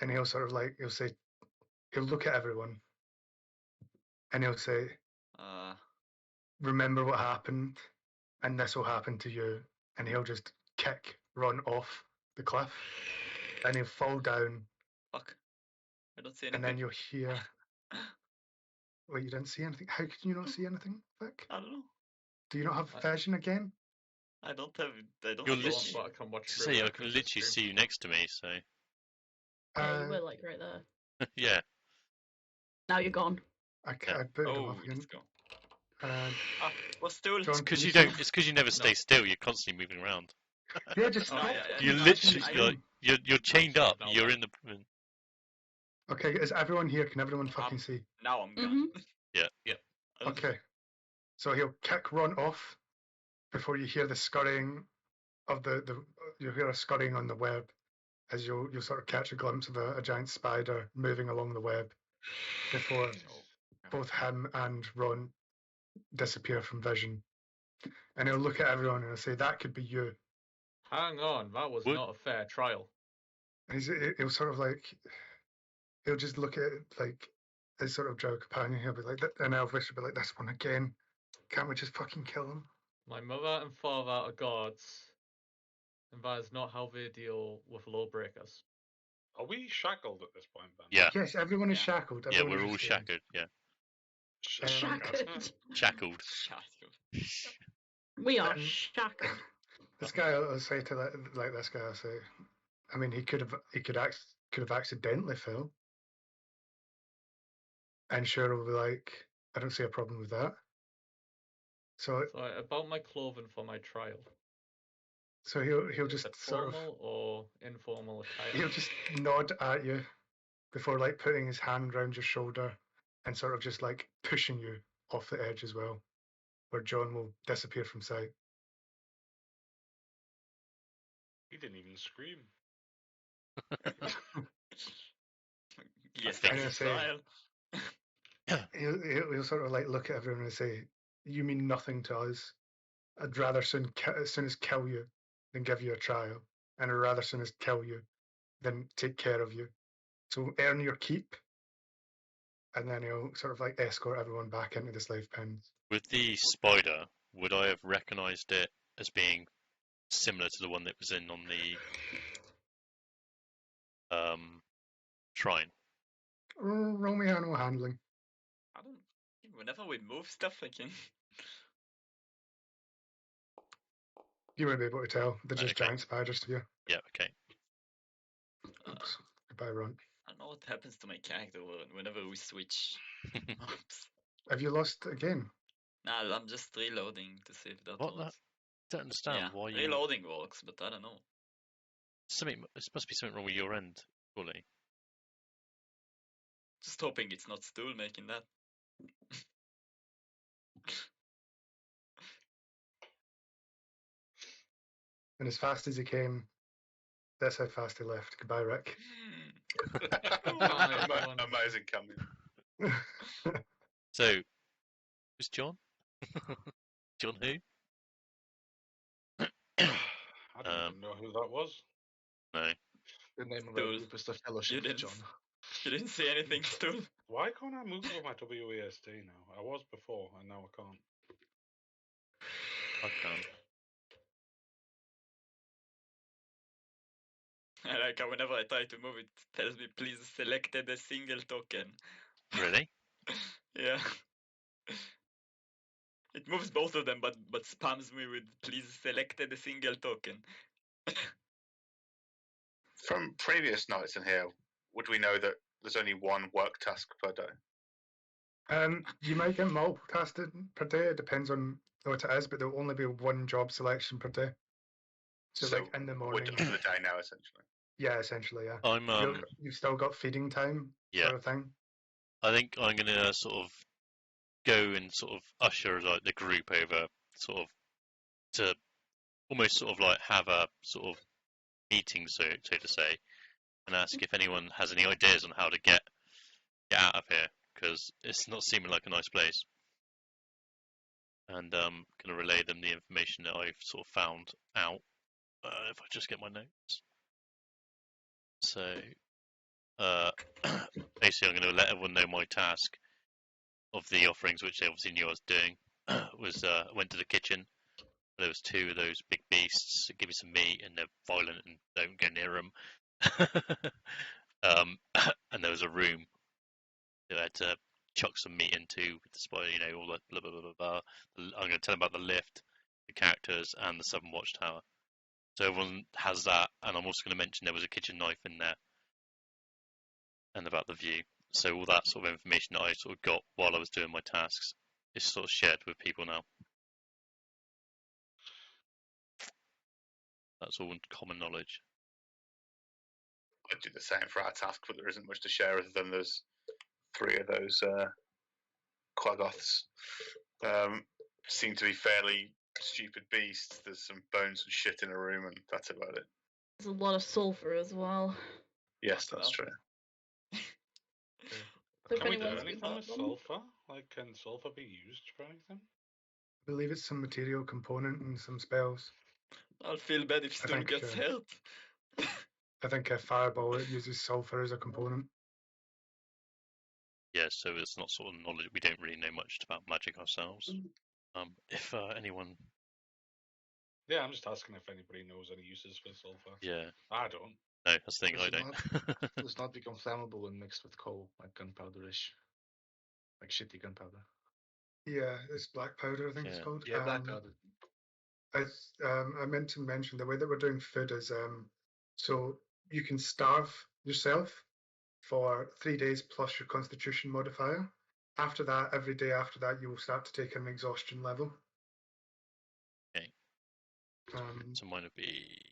and he'll sort of like, he'll say, he'll look at everyone, and he'll say, remember what happened, and this will happen to you. And he'll just kick Ron off the cliff, and he'll fall down. Fuck. I don't see anything. And then you'll hear. Wait, you didn't see anything? How could you not see anything, Vic? I don't know. Do you not have vision again? I don't have. I don't You're have. literally- But I can watch Say, through I it can through literally the see you next to me, so. Yeah, you were like right there. Yeah. Now you're gone. I put them Oh, off again. let's go. What's stool? It's because you don't. It's because you never stay still. You're constantly moving around. Yeah, just Oh, stop. yeah, You're no, literally I- like you're chained up. No, You're no. in the. Okay, is everyone here? Can everyone fucking see? Now I'm gone. Yeah. Okay. So he'll kick Ron off before you hear the scurrying of you hear a scurrying on the web as you'll sort of catch a glimpse of a giant spider moving along the web before both him and Ron disappear from vision. And he'll look at everyone and he'll say, "That could be you." Hang on, that was What? not a fair trial. And he'll sort of like, he'll just look at it like his sort of drow companion. He'll be like, and Elvis will be like, "This one again. Can't we just fucking kill him?" My mother and father are gods, and that is not how they deal with lawbreakers. Are we shackled at this point, then? Yeah. Yes, everyone is Yeah. shackled. Yeah, Everyone we're is all restrained. shackled. Yeah. Shackled. Shackled. We are Um, shackled. This guy will say to this guy, I'll say, I mean, he could have accidentally fell, and Cheryl will be like, I don't see a problem with that. So So about my clothing for my trial. he'll Is just it sort of formal or informal attire? he'll just nod at you before like putting his hand around your shoulder and sort of just like pushing you off the edge as well, where John will disappear from sight. He didn't even scream. Yes, think- that's a trial. He'll sort of like look at everyone and say, "You mean nothing to us. I'd rather as soon as kill you than give you a trial, and I'd rather as soon as kill you than take care of you. So earn your keep." And then he'll sort of like escort everyone back into the slave pens. With the spider, would I have recognised it as being similar to the one that was in on the shrine? Roll me animal handling. I don't. Whenever we move stuff, I can. You won't be able to tell. They're just Okay. giant spiders to you. Yeah. Okay. Oops. Goodbye, Ron. I don't know what happens to my character whenever we switch maps. Have you lost again? Nah, I'm just reloading to see if that What works. don't understand Yeah, why you. reloading works, but I don't know. Something. There must be something wrong with your end, surely. Just hoping it's not Stool making that. And as fast as he came, that's how fast he left. Goodbye, Rick. Amazing coming. So, who's John? John who? I don't even know who that was. No. The name of Stool. our group is the Fellowship, didn't- John. You didn't see anything, Stool? Why can't I move with my WASD now? I was before, and now I can't. I can't. I like how whenever I try to move it tells me please selected a single token. Really? Yeah. It moves both of them but spams me with please selected a single token. From previous nights in here, would we know that there's only one work task per day? You might get multitasking per day. It depends on what it is, but there'll only be one job selection per day. So like in the we're morning. done for the day now, essentially. Yeah, essentially, yeah. I'm You've still got feeding time, Yeah. sort of thing. I think I'm gonna sort of go and sort of usher like the group over, sort of to almost sort of like have a sort of meeting, so to say, and ask if anyone has any ideas on how to get out of here, because it's not seeming like a nice place. And gonna relay them the information that I've sort of found out. If I just get my notes. So basically, I'm going to let everyone know my task of the offerings, which they obviously knew I was doing. Was went to the kitchen. There was two of those big beasts that give you some meat, and they're violent and don't go near them. And there was a room that I had to chuck some meat into with the spider, all the blah blah blah blah blah. I'm going to tell them about the lift, the characters, and the Southern Watchtower. So everyone has that, and I'm also going to mention there was a kitchen knife in there, and about the view. So all that sort of information that I sort of got while I was doing my tasks is sort of shared with people now. That's all common knowledge. I'd do the same for our task, but there isn't much to share other than there's 3 of those Quaggoths. Seem to be fairly stupid beasts. There's some bones and shit in a room, and that's about it. There's a lot of sulfur as well. Yes, that's true. So if Can we do anyone's anything got with them- sulfur? Like, can sulfur be used for anything? I believe it's some material component in some spells. I'll feel bad if I Stool think, gets help. I think a fireball it uses sulfur as a component. Yeah, so it's not sort of knowledge. We don't really know much about magic ourselves. If anyone, Yeah, I'm just asking if anybody knows any uses for sulfur. yeah, I don't. no, that's the thing. Does I it don't. Does not become flammable when mixed with coal, like gunpowderish, like shitty gunpowder. Yeah, it's black powder, I think it's Yeah. called. Yeah, black powder. I meant to mention the way that we're doing food is so you can starve yourself for 3 days plus your constitution modifier. After that, every day after that, you will start to take an exhaustion level. Okay. Um, So mine would be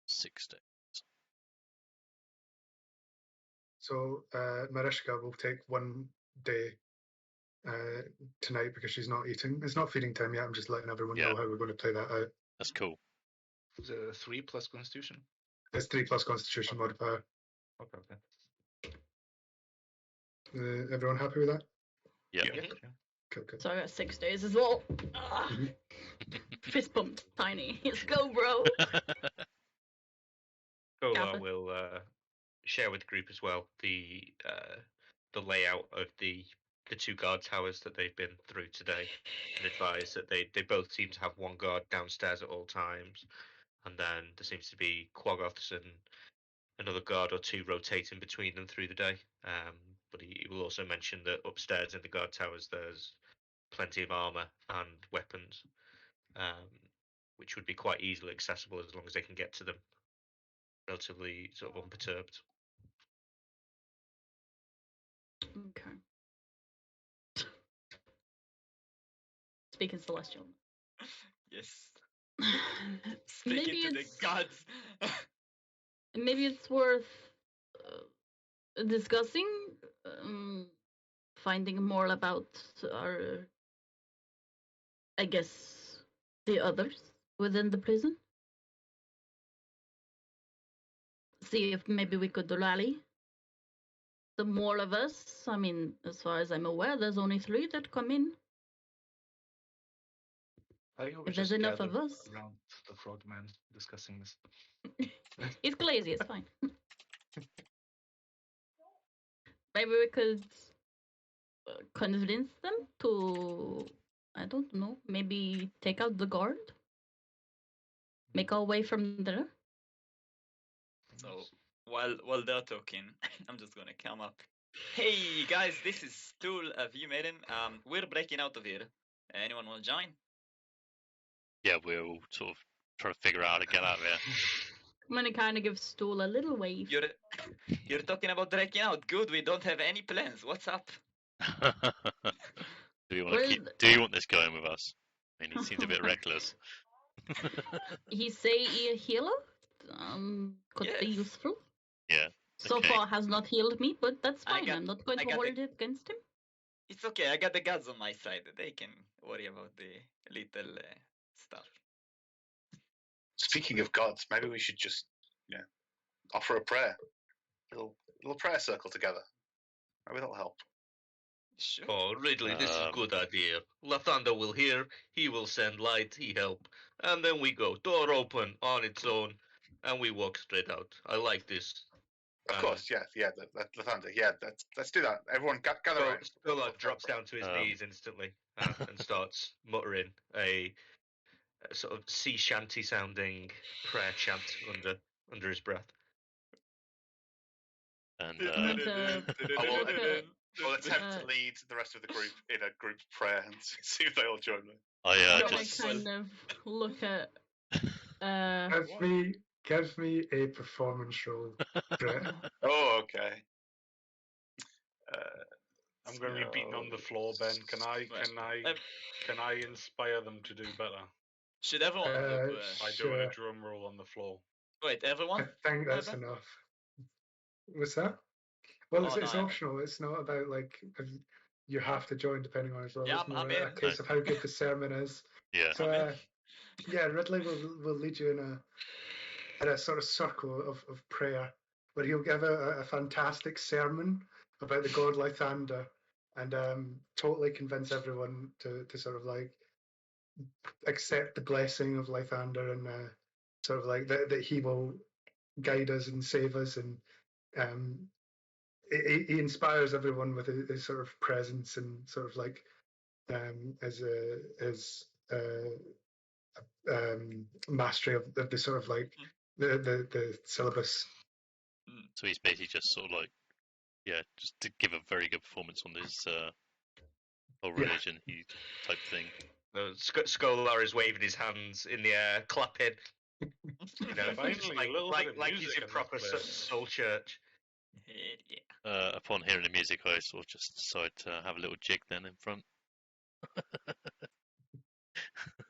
6 days. so Mariska will take 1 day tonight because she's not eating. It's not feeding time yet. I'm just letting everyone know Yeah. how we're going to play that out. That's cool. Is it 3 plus constitution? It's 3 plus constitution modifier. Okay. Everyone happy with that? Yeah. Yeah. Cool. So I got 6 days as well. Mhm. Fist bump, Tiny. Let's go, bro. Kolar Gavin. will share with the group as well the layout of the 2 guard towers that they've been through today, and advise that they both seem to have 1 guard downstairs at all times, and then there seems to be Quaggoths and another guard or 2 rotating between them through the day. But he will also mention that upstairs in the guard towers there's plenty of armor and weapons, which would be quite easily accessible as long as they can get to them relatively sort of unperturbed. Okay. Speaking Celestial. Yes. Maybe Speaking to the it's gods. maybe it's worth discussing, finding more about our, I guess, the others within the prison. See if maybe we could rally the more of us. I mean, as far as I'm aware, there's only 3 that come in. I think we If there's just enough of gather us. around the frogman discussing this. He's lazy, it's fine. Maybe we could convince them to, I don't know, maybe take out the guard? Make our way from there? So while they're talking, I'm just gonna come up. Hey guys, this is Stool of You Maiden. We're breaking out of here. Anyone want to join? Yeah, we're all sort of trying to figure out how to get out of here. I'm gonna kind of give Stool a little wave. You're talking about breaking out. Good, we don't have any plans. What's up? Do you want Well, to keep? Do you want this going with us? I mean, he seems a bit reckless. He say he a healer? Could be Yes. useful. Yeah. So Okay. far has not healed me, but that's I fine. got- I'm not going I to got hold it against him. It's okay. I got the gods on my side. They can worry about the little stuff. Speaking of gods, maybe we should just offer a prayer. Little prayer circle together. Maybe that'll help. Sure. Oh, Ridley, this is a Um, good idea. Lathander will hear, he will send light, he help. And then we go, door open on its own, and we walk straight out. I like this. Of course, yeah, the thunder. Yeah, let's do that. Everyone gather around. Stolar drops down to his knees instantly and starts muttering a sort of sea shanty sounding prayer chant under his breath. and I'll attempt to lead the rest of the group in a group prayer and see if they all join me. I I just kind of look at. Give me a performance roll, Brett. Oh, okay. I'm going to be beaten on the floor, Ben. Can I inspire them to do better Should everyone look? by doing a drum roll on the floor? Wait, I everyone? think that's Maybe? enough. What's that? Well, Oh, it's no, optional. It's not about like if you have to join depending on his role. Yeah, It's more I'm a in. case of how good the sermon is. Yeah. So, I'm in. yeah, Ridley will lead you in a sort of circle of prayer where he'll give a fantastic sermon about the god Lythander and totally convince everyone to sort of like accept the blessing of Lythander and sort of like that he will guide us and save us and um, he inspires everyone with his sort of presence and sort of like his mastery of the sort of like the syllabus. So he's basically just sort of like, yeah, just to give a very good performance on his whole Yeah. religion type thing. Scholar is waving his hands in the air, clapping. You know, Finally, just a little bit of like he's music in in this proper place. soul church. Yeah. Upon hearing the music, I sort of just decided to have a little jig then in front.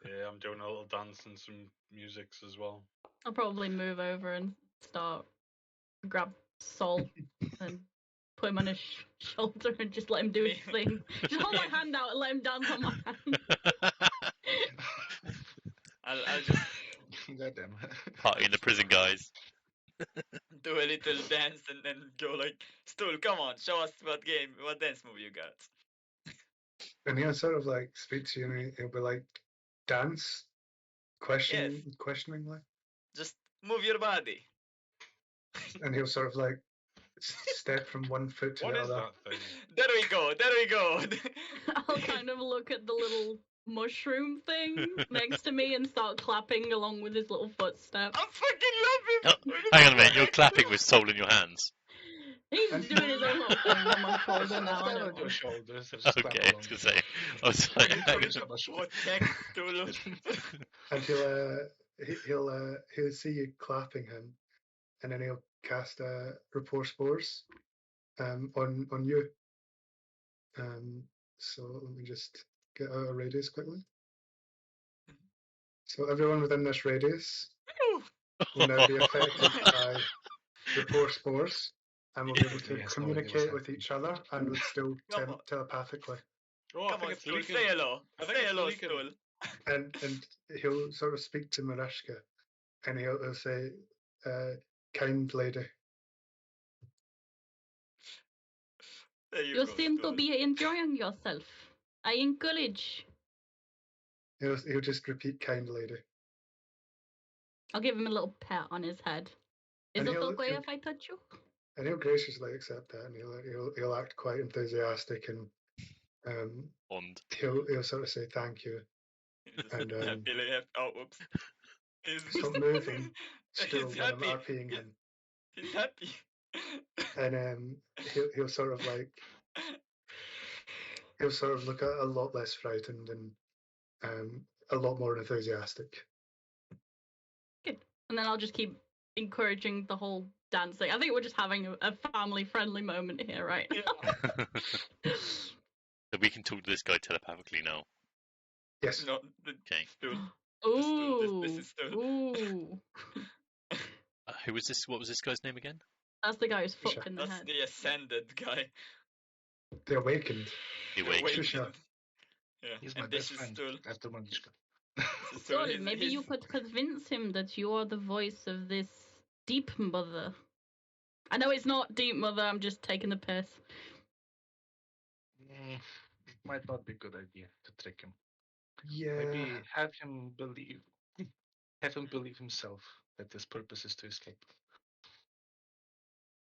Yeah, I'm doing a little dance and some musics as well. I'll probably move over and start grab Sol and put him on his shoulder and just let him do his Me- thing. Just hold my hand out and let him dance on my hand. I'll just Goddamn. Party in the prison, guys. do a little dance and then go like, Stool, come on, show us what dance move you got. And he'll sort of like speak to you and he'll be like, dance? Questioningly. Just move your body. And he'll sort of like step from one foot to What the is other. that thing? There we go. I'll kind of look at the little mushroom thing next to me and start clapping along with his little footstep. I'm fucking laughing. Oh, hang on a minute, you're clapping with Soul in your hands. He's doing his own little thing on my shoulder now. I Stand don't on your know. shoulders and just clap Okay, I along. was gonna say. I was like, hang on. Protect Stool. And he'll see you clapping him, and then he'll cast rapport spores on you. So let me just get out a radius quickly. So everyone within this radius will now be affected by rapport spores and will be able to Yes, no idea what's communicate with each other and would still Come on. telepathically. Oh, I Come think on, it's Stool. leaking. Say hello. I think Say it's hello, leaking. Stool. And he'll sort of speak to Marishka and he'll say, kind lady. There you You go, seem to Stool. be enjoying yourself. I encourage. He'll just repeat kind lady. I'll give him a little pat on his head. Is And it he'll- okay he'll- if I touch you? And he'll graciously accept that, and he'll act quite enthusiastic, and Bond. he'll sort of say thank you, and Happily happy. Oh, whoops. stop moving still He's when I'm happy. RPing him, He's happy. and he'll sort of like look a lot less frightened and a lot more enthusiastic. Good. And then I'll just keep encouraging the whole dancing. I think we're just having a family-friendly moment here, right? So we can talk to this guy telepathically now. Yes. No, Okay. Stool. Ooh. This is Stool. Ooh. Who was this? What was this guy's name again? That's the guy who's Sure. fucked in the That's head. the ascended guy. The awakened. The The Awakened. Sure. Yeah. He's my And this best is friend Stool. after Manishka. This is So Stool. maybe you could convince him that you are the voice of this deep mother. I know it's not deep mother, I'm just taking the piss. It might not be a good idea to trick him. Yeah. Maybe have him believe himself that his purpose is to escape.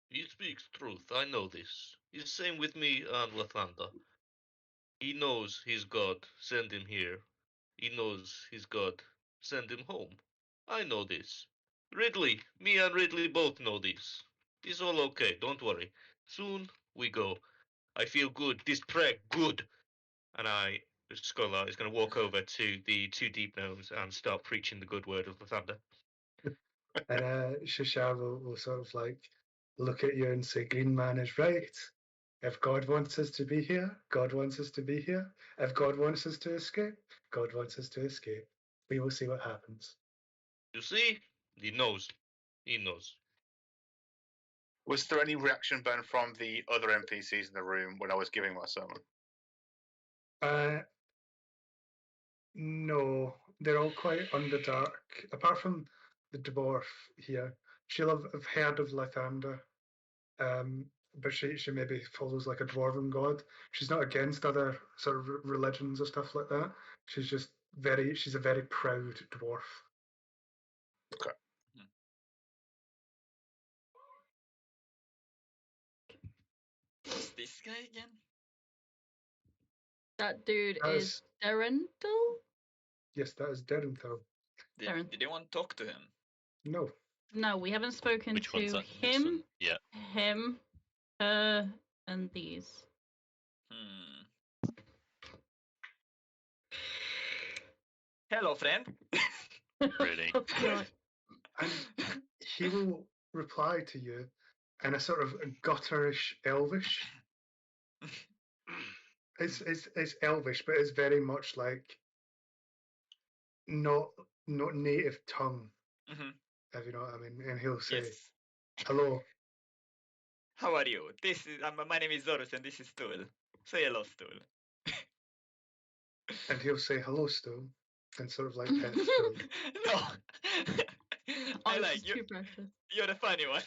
He speaks truth. I know this. It's same with me and Lathander. He knows he's God. Send him here. He knows he's God. Send him home. I know this. Ridley, me and Ridley both know this. It's all okay. Don't worry. Soon we go. I feel good. This preg good. And Scholar is going to walk over to the two deep gnomes and start preaching the good word of Lathander. And Shishar will sort of like look at you and say, Green Man is right. If God wants us to be here, God wants us to be here. If God wants us to escape, God wants us to escape. We will see what happens. You see? He knows. He knows. Was there any reaction, Ben, from the other NPCs in the room when I was giving my sermon? No, they're all quite underdark. Apart from the dwarf here, she'll have heard of Lathander, but she maybe follows like a dwarven god. She's not against other sort of religions or stuff like that. She's a very proud dwarf. Okay. Who's this guy again? That dude That is Derental? Yes, that is Derenthal. Did anyone talk to him? No. No, we haven't spoken Which one's to that? This him, one? Yeah. him, her, and these. Hello, friend. Really? Oh, God. And he will reply to you in a sort of gutterish Elvish. It's Elvish, but it's very much like not native tongue, if you know what I mean. And he'll say, Yes. "Hello." How are you? My name is Zorus, and this is Stool. Say hello, Stool. And he'll say, "Hello, Stu," and sort of like pet Stu. No. I Oh, like this is you. too precious. You're the funny one.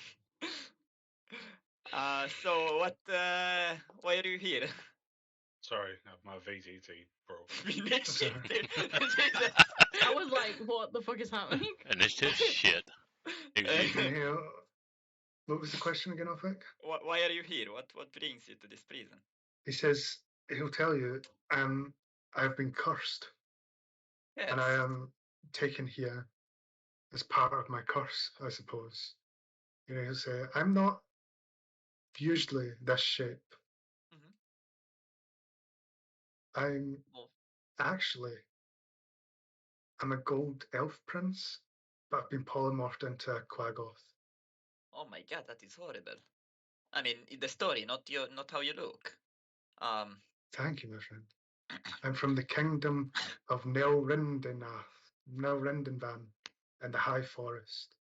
So what? Why are you here? Sorry, my VTT broke. Initiative. I was like, what the fuck is happening? Initiative? Shit. And what was the question again, Ophic? Why are you here? What brings you to this prison? He says he'll tell you, I've been cursed, and I am taken here as part of my curse, I suppose. You know, he'll say, I'm not usually this shape. I'm a gold elf prince, but I've been polymorphed into a quaggoth. Oh my god, that is horrible. I mean, in the story, not how you look. Thank you, my friend. I'm from the kingdom of Nelrindenvan and the High Forest.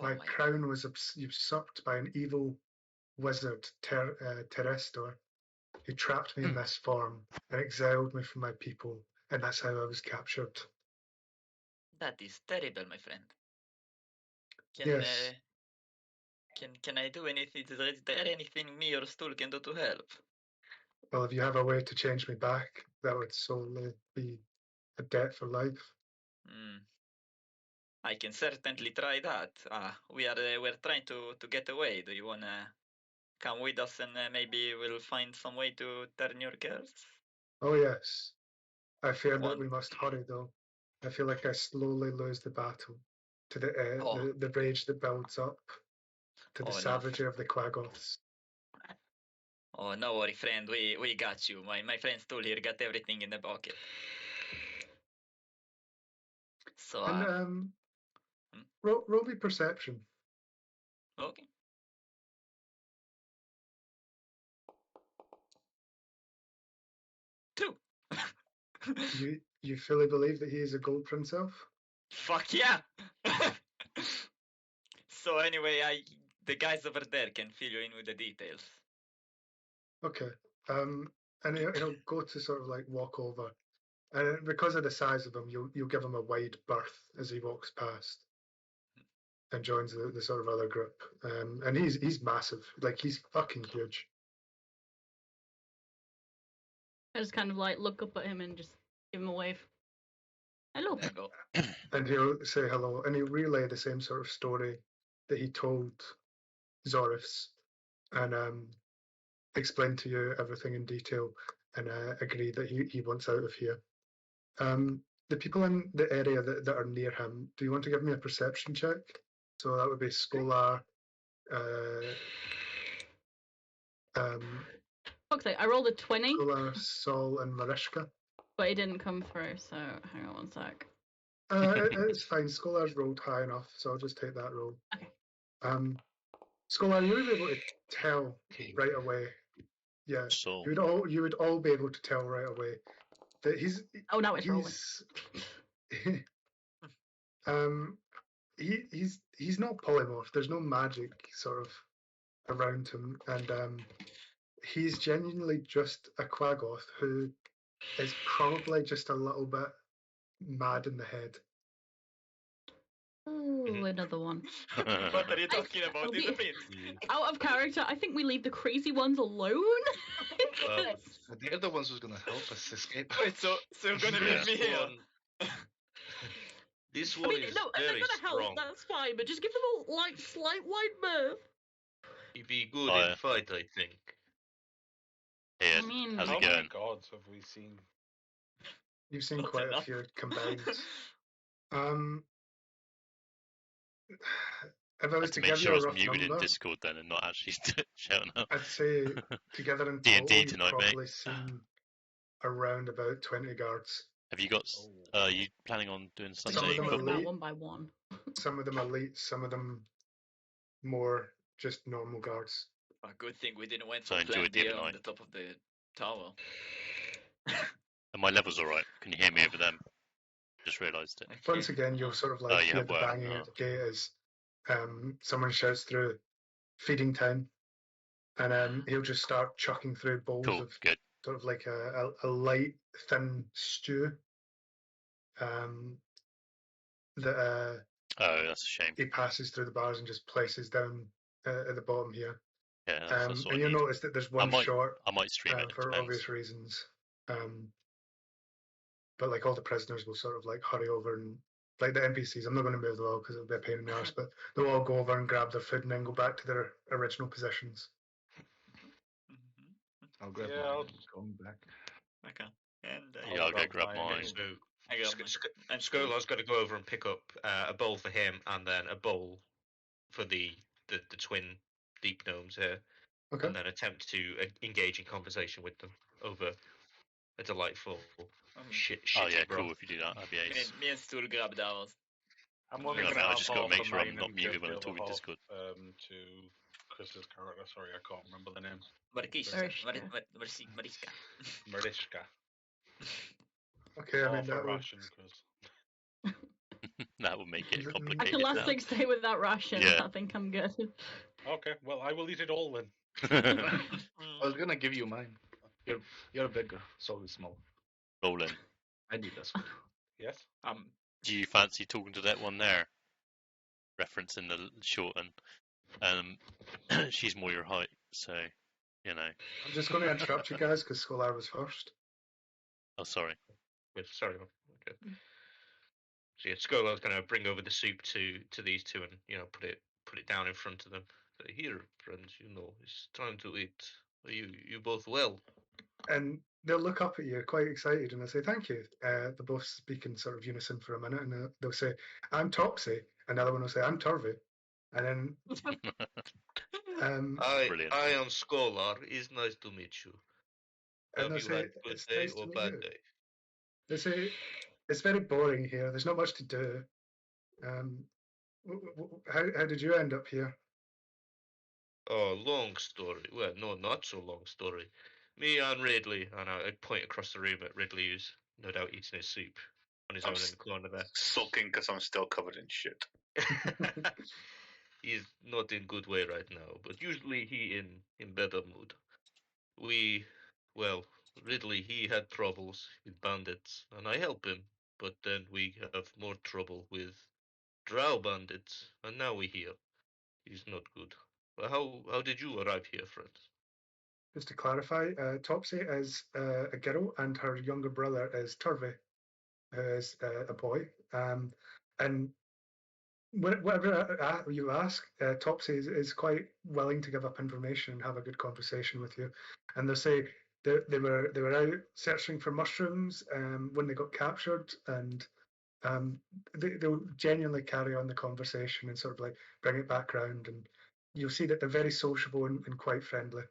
My crown was usurped by an evil wizard, Terestor, who trapped me in this form and exiled me from my people, and that's how I was captured. That is terrible, my friend. Yes. Can I do anything? Is there anything me or Stool can do to help? Well, if you have a way to change me back, that would solely be a debt for life. I can certainly try that. We're trying to get away. Do you wanna come with us and maybe we'll find some way to turn your curse? Oh yes. I fear that we must hurry, though. I feel like I slowly lose the battle to the rage that builds up, to the savagery of the quaggoths. Oh, no worry, friend. We got you. My friend Stool here got everything in the bucket. So, and roll me perception. Okay. Two. You fully believe that he is a gold prince elf? Fuck yeah! So anyway, the guys over there can fill you in with the details. Okay. And he'll go to sort of like walk over, and because of the size of him, you'll give him a wide berth as he walks past, and joins the sort of other group. And he's massive, like he's fucking huge. I just kind of like look up at him and just give him a wave. Hello. And he'll say hello, and he'll relay the same sort of story that he told Zorus, and explain to you everything in detail, and agree that he wants out of here. The people in the area that are near him, do you want to give me a perception check? So that would be Skolar, Fuck's sake, I rolled a 20. Skolar, Sol, and Marishka. But it didn't come through, so hang on one sec. It's fine. Skolar's rolled high enough, so I'll just take that roll. Okay. Skolar, you would be able to tell right away. Yeah, you would all be able to tell right away that he's. Oh, now it's rolling. he's not polymorph. There's no magic sort of around him, and he's genuinely just a Quaggoth who is probably just a little bit mad in the head. Oh, another one. What are you talking about in the Okay. pins? Out of character, I think we leave the crazy ones alone. They're the ones who's gonna help us escape. Wait, so you're gonna Yeah. leave me here? This I one mean, is no, if they're very gonna help, strong. that's fine, but just give them a like slight wide berth. He'd be good Oh, in yeah. fight, I think. Here, I mean, how's How it many going? gods have we seen? You've seen Not quite enough. a few combined. If I was Had to to make give sure you I a was rough muted in number, Discord then and not actually shouting up. I'd say together in D&D total, you've tonight, mate. probably seen around about 20 guards. Have you got? Oh. Are you planning on doing Some Sunday of them are football? late. one by one. Some of them elite, some of them more just normal guards. A good thing we didn't went So for I enjoyed plan the B other on night. the top of the tower. And my level's alright. Can you hear me over them? Just realised it. Once again, you'll sort of like you hear have the work. banging Oh. at the gate as someone shouts through feeding time, and he'll just start chucking through bowls Cool, of good. sort of like a light, thin stew that Oh, that's a shame. he passes through the bars and just places down at the bottom here. Yeah, that's what And I you'll need. notice that there's one short I might stream it. for Depends. obvious reasons. But like all the prisoners will sort of like hurry over and like the NPCs. I'm not going to move them all because it'll be a pain in the arse. But they'll all go over and grab their food and then go back to their original positions. I'll grab Yeah, mine I'll- and come back. Okay. And Yeah, I'll go grab mine. So I got mine. And Skolar's got to go over and pick up a bowl for him, and then a bowl for the twin deep gnomes here, Okay. and then attempt to engage in conversation with them over a delightful Oh yeah, shitty broth. cool. If you do that, that'd be ace. Me and Stool grabbed ours. I'm only Yeah, gonna I have just gotta half make of sure I'm mine not and muted give when the I other talk in half, Discord. to Chris's character. Sorry, I can't remember the name. Mariska. Mariska. Okay. I mean Half a that would. ration, Chris. That would make it I can complicated last now. 6 days without ration. Yeah. I think I'm good. Okay, well I will eat it all then. I was gonna give you mine. You're bigger, so it's small. Roland, I need this one. Yes. do you fancy talking to that one there? Referencing the short and she's more your height, so you know. I'm just going to interrupt you guys because Scholar was first. Oh, sorry. Yes, sorry. Okay. So yeah, Skolar's going to bring over the soup to these two, and put it down in front of them. Say, here, friends, it's time to eat. Are you both well? And they'll look up at you quite excited and they'll say, thank you. They'll both speak in sort of unison for a minute and they'll say, I'm Topsy. Another one will say, I'm Turvy. And then Brilliant. I am Skolar. It's nice to meet you. and Have they'll you say, had good it's day nice or to meet bad you. day? They say, it's very boring here. There's not much to do. How did you end up here? Oh, long story. Well, no, not so long story. Me and Ridley, and I point across the room at Ridley, who's no doubt eating his soup on his own in the corner there. Sulking because I'm still covered in shit. He's not in good way right now, but usually he in better mood. Ridley, he had troubles with bandits, and I help him, but then we have more trouble with drow bandits, and now we here. He's not good. Well, how did you arrive here, friends? Just to clarify, Topsy is a girl and her younger brother is Turvy, who is a boy. And whatever you ask, Topsy is quite willing to give up information and have a good conversation with you. And they'll say they were out searching for mushrooms when they got captured, and they'll genuinely carry on the conversation and sort of like bring it back round. And you'll see that they're very sociable and quite friendly.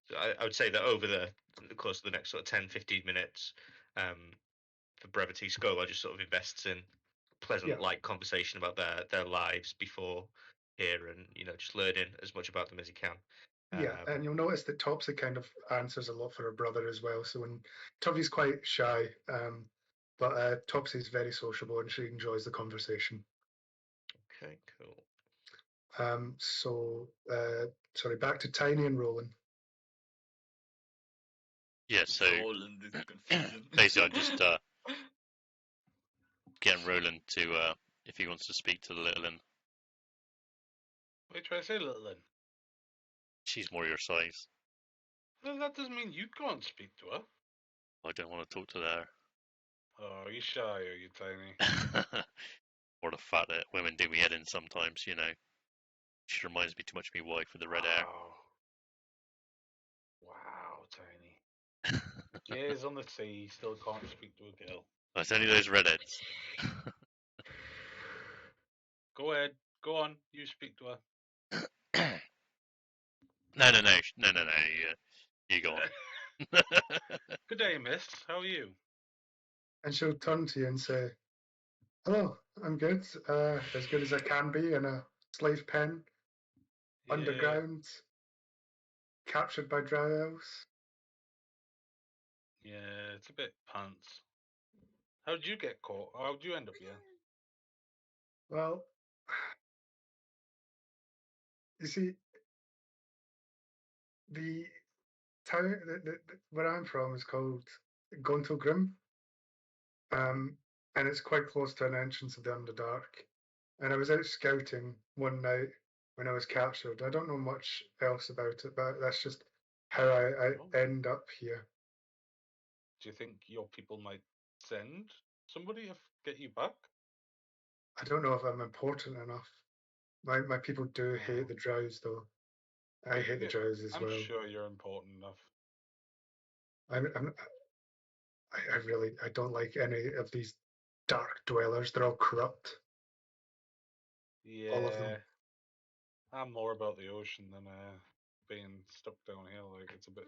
So I would say that over the course of the next sort of 10, 15 minutes, for brevity, Skolar just sort of invests in pleasant, light conversation about their lives before here, and just learning as much about them as he can. Yeah, and you'll notice that Topsy kind of answers a lot for her brother as well. So when Turvy's quite shy, but Topsy's very sociable and she enjoys the conversation. Okay, cool. Sorry, back to Tiny and Roland. Yeah, so Roland is confusion. basically I'm just getting Roland to if he wants to speak to the little one. What are you trying to say, little one? She's more your size. Well, that doesn't mean you can't speak to her. I don't want to talk to her. Oh, are you shy, are you, Tiny? Or the fact that women do me head in sometimes, you know. She reminds me too much of my wife with the red hair. Wow, Tiny. Years on the sea, still can't speak to a girl. It's only those redheads. Go ahead, go on, you speak to her. No. You go on. Good day, miss. How are you? And she'll turn to you and say, "Hello, I'm good. As good as I can be in a slave pen, Yeah. underground, captured by drow elves." Yeah, it's a bit pants. How'd you get caught? How'd you end up here? Well, you see, the town where I'm from is called Gontlegrim, and it's quite close to an entrance of the Underdark. And I was out scouting one night when I was captured. I don't know much else about it, but that's just how I end up here. Do you think your people might send somebody to get you back? I don't know if I'm important enough. My people do hate the drows, though. I hate the drows as I'm well. sure you're important enough. I don't like any of these dark dwellers. They're all corrupt. Yeah. All of them. I'm more about the ocean than being stuck down here. Like, it's a bit.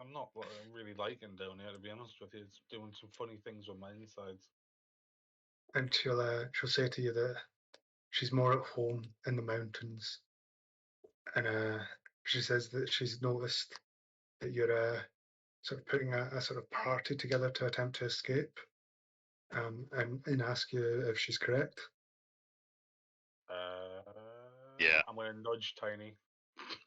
I'm not really liking down here, to be honest with you. It's doing some funny things with my insides. And she'll say to you that she's more at home in the mountains, and she says that she's noticed that you're sort of putting a sort of party together to attempt to escape, and ask you if she's correct. Yeah. I'm gonna nudge Tiny.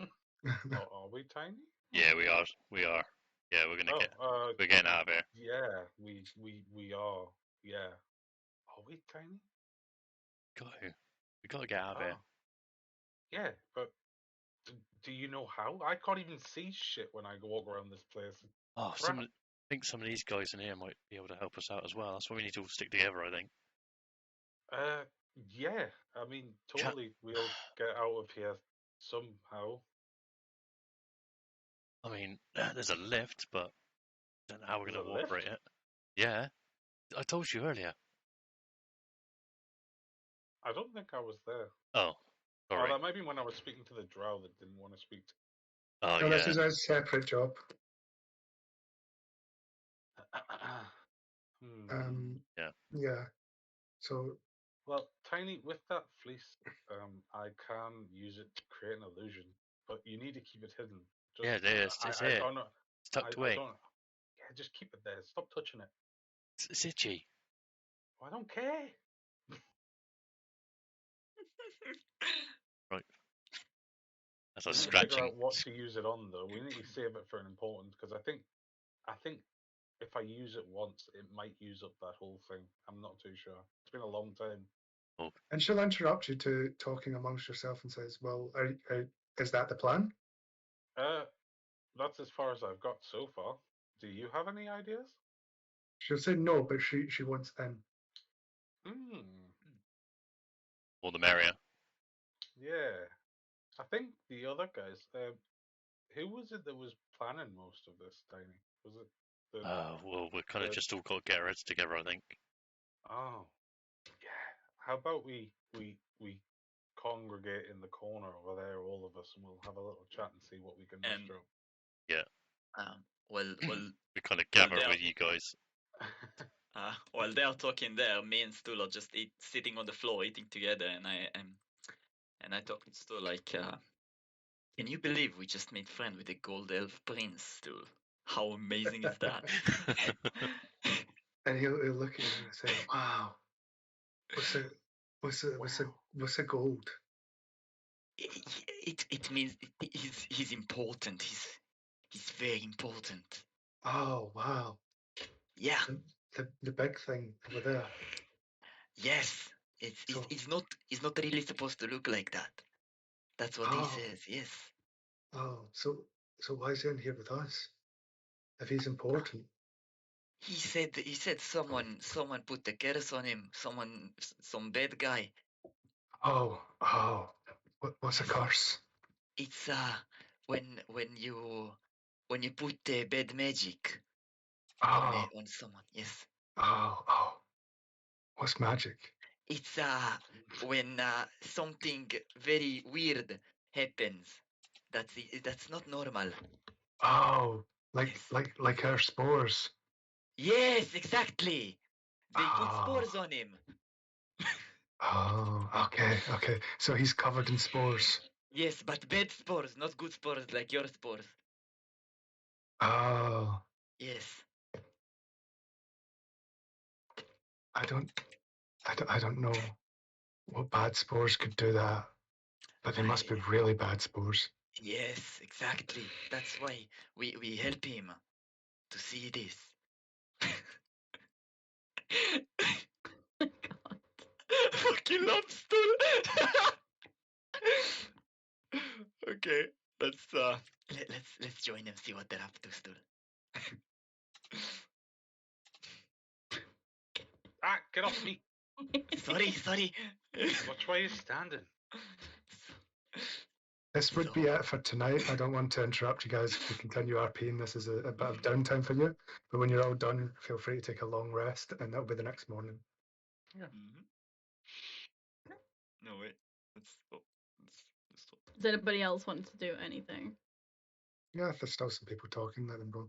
Are we Tiny? Yeah, we are. We are. Yeah, we're gonna we're getting out of here. Yeah, we are. Yeah. Are we Tiny? We gotta get out of here. Yeah, but do you know how? I can't even see shit when I walk around this place. Oh, I think some of these guys in here might be able to help us out as well. That's why we need to all stick together, I think. Yeah. I mean, totally. We'll get out of here somehow. I mean, there's a lift, but I don't know how we're going to operate it. Yeah, I told you earlier. I don't think I was there. Oh, sorry. That might be when I was speaking to the drow that didn't want to speak to. Oh, no, yeah. This is a separate job. Yeah. So. Well, Tiny, with that fleece, I can use it to create an illusion, but you need to keep it hidden. Yeah, it's here. Don't know. It's tucked away. Yeah, just keep it there. Stop touching it. It's itchy. I don't care. Right. As I was We need to scratching. figure out what to use it on, though. We need to save it for an important, because I think if I use it once, it might use up that whole thing. I'm not too sure. It's been a long time. Oh. And she'll interrupt you to talking amongst yourself and says, "Well, is that the plan?" That's as far as I've got so far. Do you have any ideas? She'll say no, but she wants in. All the merrier. Yeah. I think the other guys. Who was it that was planning most of this, Tiny? Was it the? Well, we're kind of just all got to get our heads together, I think. Oh, yeah. How about we congregate in the corner over there, all of us, and we'll have a little chat and see what we can muster up. Yeah. Well, we kind of gather with you guys. While they are talking there, me and Stool are just sitting on the floor eating together, and I talk with Stool like, can you believe we just made friends with a gold elf prince, Stool? How amazing is that? And he'll look at you and say, "Wow, What's the gold? It means he's important. He's very important. Oh wow! Yeah. The big thing over there. Yes. He's not really supposed to look like that. That's what he says. Yes. Oh, so why is he in here with us? If he's important. He said someone put the curse on him. Some bad guy. Oh. What's a curse? It's when you put bad magic on someone. Yes. Oh. What's magic? It's when something very weird happens. That's not normal. Oh, Yes. like our spores. Yes, exactly. They put spores on him. Oh, okay. So he's covered in spores. Yes, but bad spores, not good spores like your spores. Oh, Yes. I don't know what bad spores could do that, but they must be really bad spores. Yes, exactly. That's why we help him to see this. God. Fucking love stool. Okay, let's join them. See what they're up to, stool. Ah, get off me! Sorry. Watch where you're standing. This would be it for tonight. I don't want to interrupt you guys if we continue RPing. This is a bit of downtime for you. But when you're all done, feel free to take a long rest, and that'll be the next morning. Yeah. No wait. Let's Does anybody else want to do anything? Yeah, if there's still some people talking, let them go.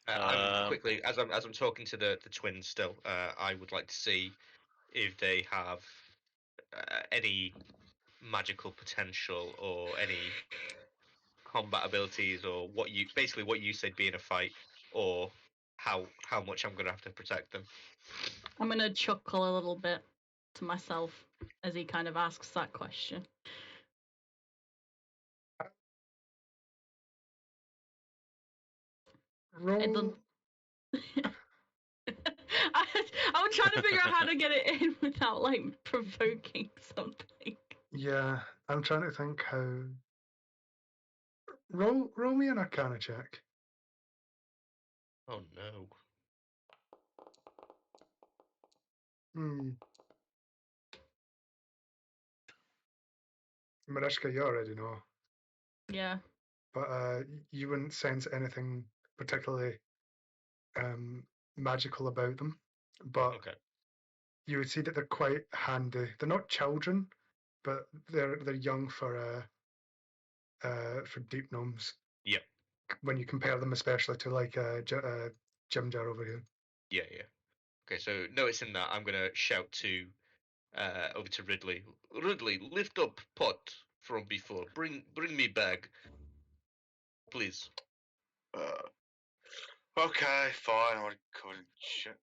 I'm quickly, as I'm talking to the twins still, I would like to see if they have any magical potential or any combat abilities, or what you said being a fight, or how much I'm gonna have to protect them. I'm gonna chuckle a little bit to myself as he kind of asks that question. Roll. I'm trying to figure out how to get it in without like provoking something. Yeah, I'm trying to think how. Roll me an Arcana check. Oh no. Mariska, you already know. Yeah. But you wouldn't sense anything particularly magical about them. But Okay. you would see that they're quite handy. They're not children, but they're young for deep gnomes. Yep. When you compare them, especially to like Jim Jar over here. Yeah. Okay, so noticing that, I'm gonna shout to over to Ridley. Ridley, lift up pot from before. Bring me bag, please. Okay, fine. I'll go and shit.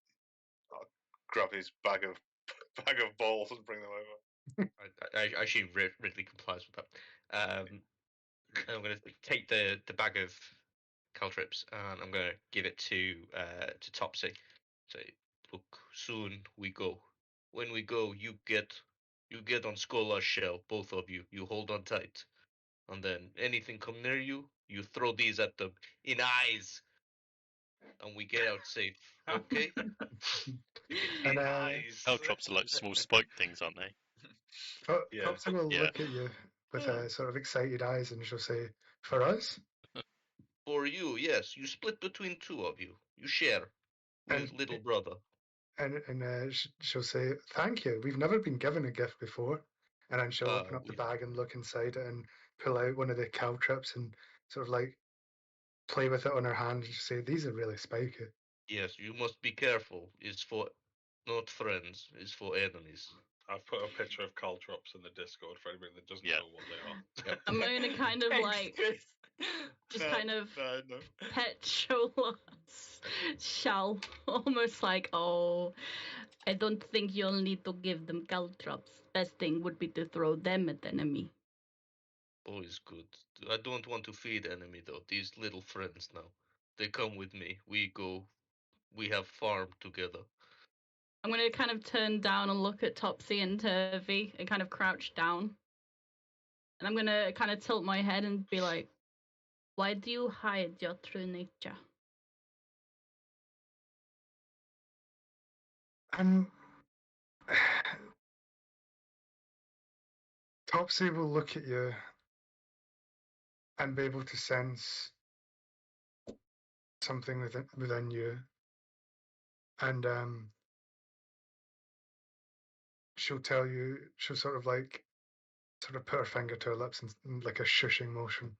I'll grab his bag of balls and bring them over. I assume Ridley complies with that. I'm going to take the bag of caltrips and I'm going to give it to Topsy. Say, look, soon we go. When we go, you get on Skola's shell, both of you. You hold on tight, and then anything come near you, you throw these at them in eyes, and we get out safe. Okay? And Caltrops are like small spike things, aren't they? Topsy will Yeah. look at you with sort of excited eyes, and she'll say, "For us." For you, yes. You split between two of you. You share with little brother. And she'll say, "Thank you. We've never been given a gift before." And then she'll open up the bag and look inside it and pull out one of the caltrips and sort of like play with it on her hand and say, "These are really spiky." Yes, you must be careful. It's for not friends. It's for enemies. I've put a picture of caltrops in the Discord for anybody that doesn't Yeah. know what they are. Yep. I'm gonna kind of Thanks, like Chris. just No, kind of no, no. pet Shall almost like, oh, I don't think you'll need to give them caltrops. Best thing would be to throw them at the enemy. Always good. I don't want to feed enemy though. These little friends now. They come with me. We go. We have farm together. I'm gonna kind of turn down and look at Topsy and Turvy and kind of crouch down. And I'm gonna kind of tilt my head and be like, why do you hide your true nature? Topsy will look at you and be able to sense something within you, and she'll tell you. She'll sort of put her finger to her lips in like a shushing motion.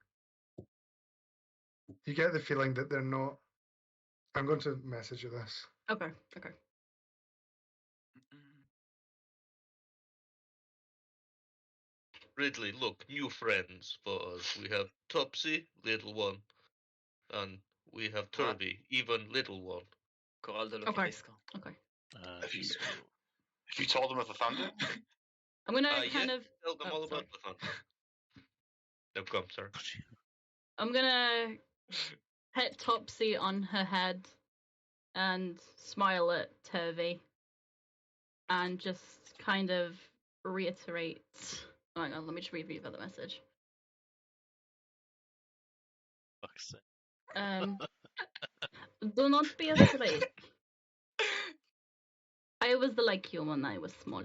You get the feeling that they're not. I'm going to message you this. Okay. Ridley, look, new friends for us. We have Topsy, little one, and we have Turvy, even little one. Coraldo lo Okay. capisco. Okay. Have you told them of the thunder? I'm gonna Yes, kind of. tell them all sorry. about the thunder. No, come, sir. I'm gonna pet Topsy on her head and smile at Turvy and just kind of reiterate. Oh, hang on, let me just read the other message. Fuck's sake. Do not be afraid. I was like you when I was small.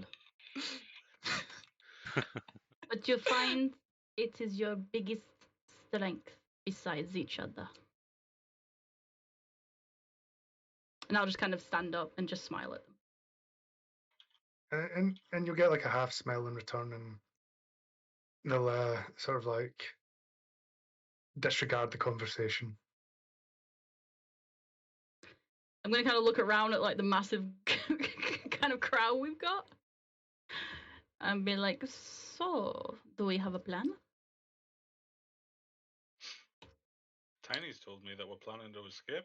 But you find it is your biggest strength besides each other. And I'll just kind of stand up and just smile at them. And you'll get like a half smile in return, and they'll sort of like disregard the conversation. I'm gonna kind of look around at like the massive kind of crowd we've got and be like, so do we have a plan? Tiny's told me that we're planning to escape.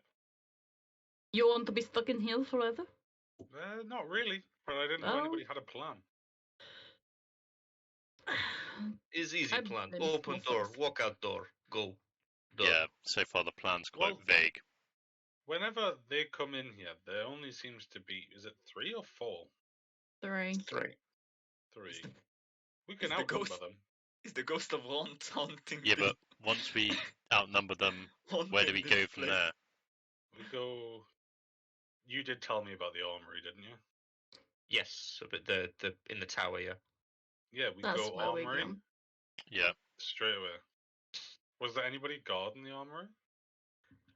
You want to be stuck in here forever? Not really, but I didn't know anybody had a plan. It's easy I've plan. been Open small door, size. walk out door, go. Done. Yeah, so far the plan's quite Well- vague. Whenever they come in here, there only seems to be, is it 3 or 4? 3. 3. 3. We Is can the outnumber ghost- them. Is the ghost of Ron haunting? Yeah, but once we outnumber them, where do we go from there? We go. You did tell me about the armory, didn't you? Yes, but the in the tower, yeah. Yeah, we That's go where we armory go. Yeah. straight away. Was there anybody guarding the armory?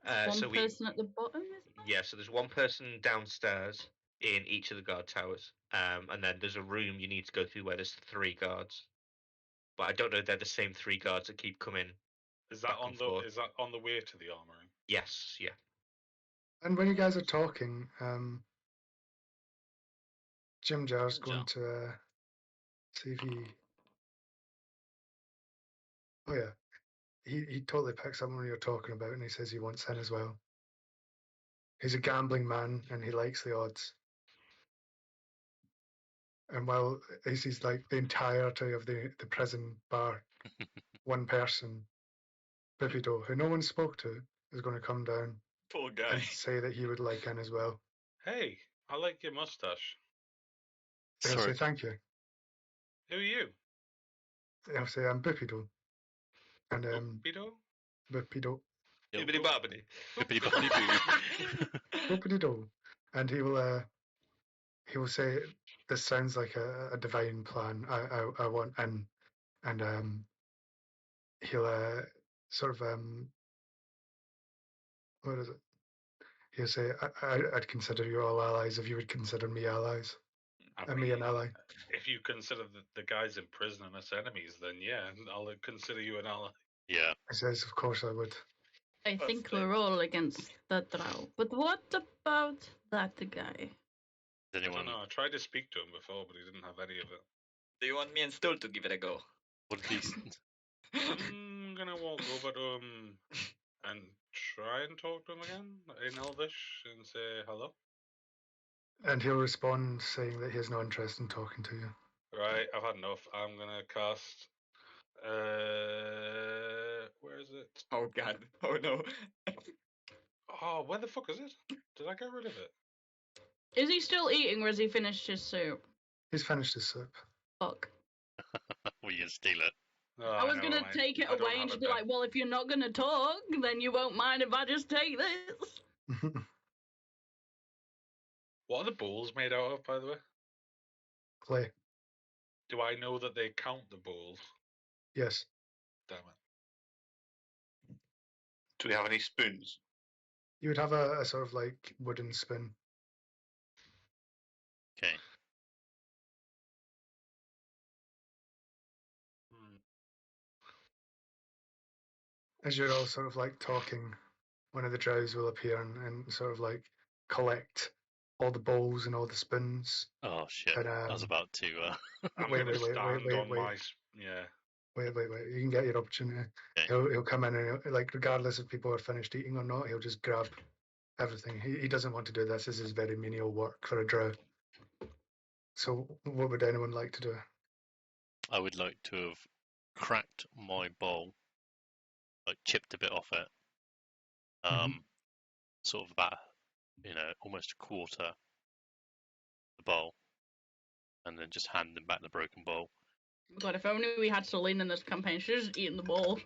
One So person at the bottom, is there? yeah, so there's one person downstairs in each of the guard towers, and then there's a room you need to go through where there's 3 guards. But I don't know if they're the same 3 guards that keep coming. Is that Back on and the forth. is that on the way to the armory? Yes, yeah. And when you guys are talking, Jim Jar's Jim going Jar. to see if he. Oh yeah, he totally picks up when you're talking about, and he says he wants in as well. He's a gambling man, and he likes the odds. And while he sees like the entirety of the prison bar, one person, Bibido, who no one spoke to, is going to come down Poor guy. and say that he would like in as well. Hey, I like your mustache. He'll Sorry. say thank you. Who are you? He'll say I'm Bibido. And Bido? Bibido. Bibbidi bobbidi. Bippity boppity boo. Bibido. And he will say, this sounds like a divine plan. I want in. And he'll sort of what is it? He'll say, I'd consider you all allies if you would consider me allies. I Me an ally. If you consider the guys in prison and us enemies, then yeah, I'll consider you an ally. Yeah. He says, of course I would. I That's think great. we're all against the drow. But what about that guy? Does I anyone? don't know. I tried to speak to him before, but he didn't have any of it. Do you want me and Stool to give it a go? What did these? I'm gonna walk over to him and try and talk to him again in Elvish and say hello. And he'll respond saying that he has no interest in talking to you. Right, I've had enough. I'm gonna cast. Where is it? Oh god. Oh no. Oh, where the fuck is it? Did I get rid of it? Is he still eating or has he finished his soup? He's finished his soup. Fuck. Well, you can steal it. No, I was never gonna mind. take it I don't away and have just it be then. like, well, if you're not gonna talk, then you won't mind if I just take this. What are the bowls made out of, by the way? Clay. Do I know that they count the bowls? Yes. Damn it. Do we have any spoons? You would have a sort of like wooden spoon. Okay. As you're all sort of like talking, one of the drows will appear and sort of like collect all the bowls and all the spoons. Oh shit! And, I was about to. I'm Wait, gonna wait, wait, stand wait, on wait. my. Yeah. Wait. You can get your opportunity. Okay. He'll come in and like regardless if people are finished eating or not, he'll just grab everything. He doesn't want to do this. This is very menial work for a drow. So what would anyone like to do? I would like to have cracked my bowl, like chipped a bit off it. Sort of about, almost a quarter the bowl, and then just hand them back the broken bowl. God, if only we had Celine in this campaign. She's just eating the ball.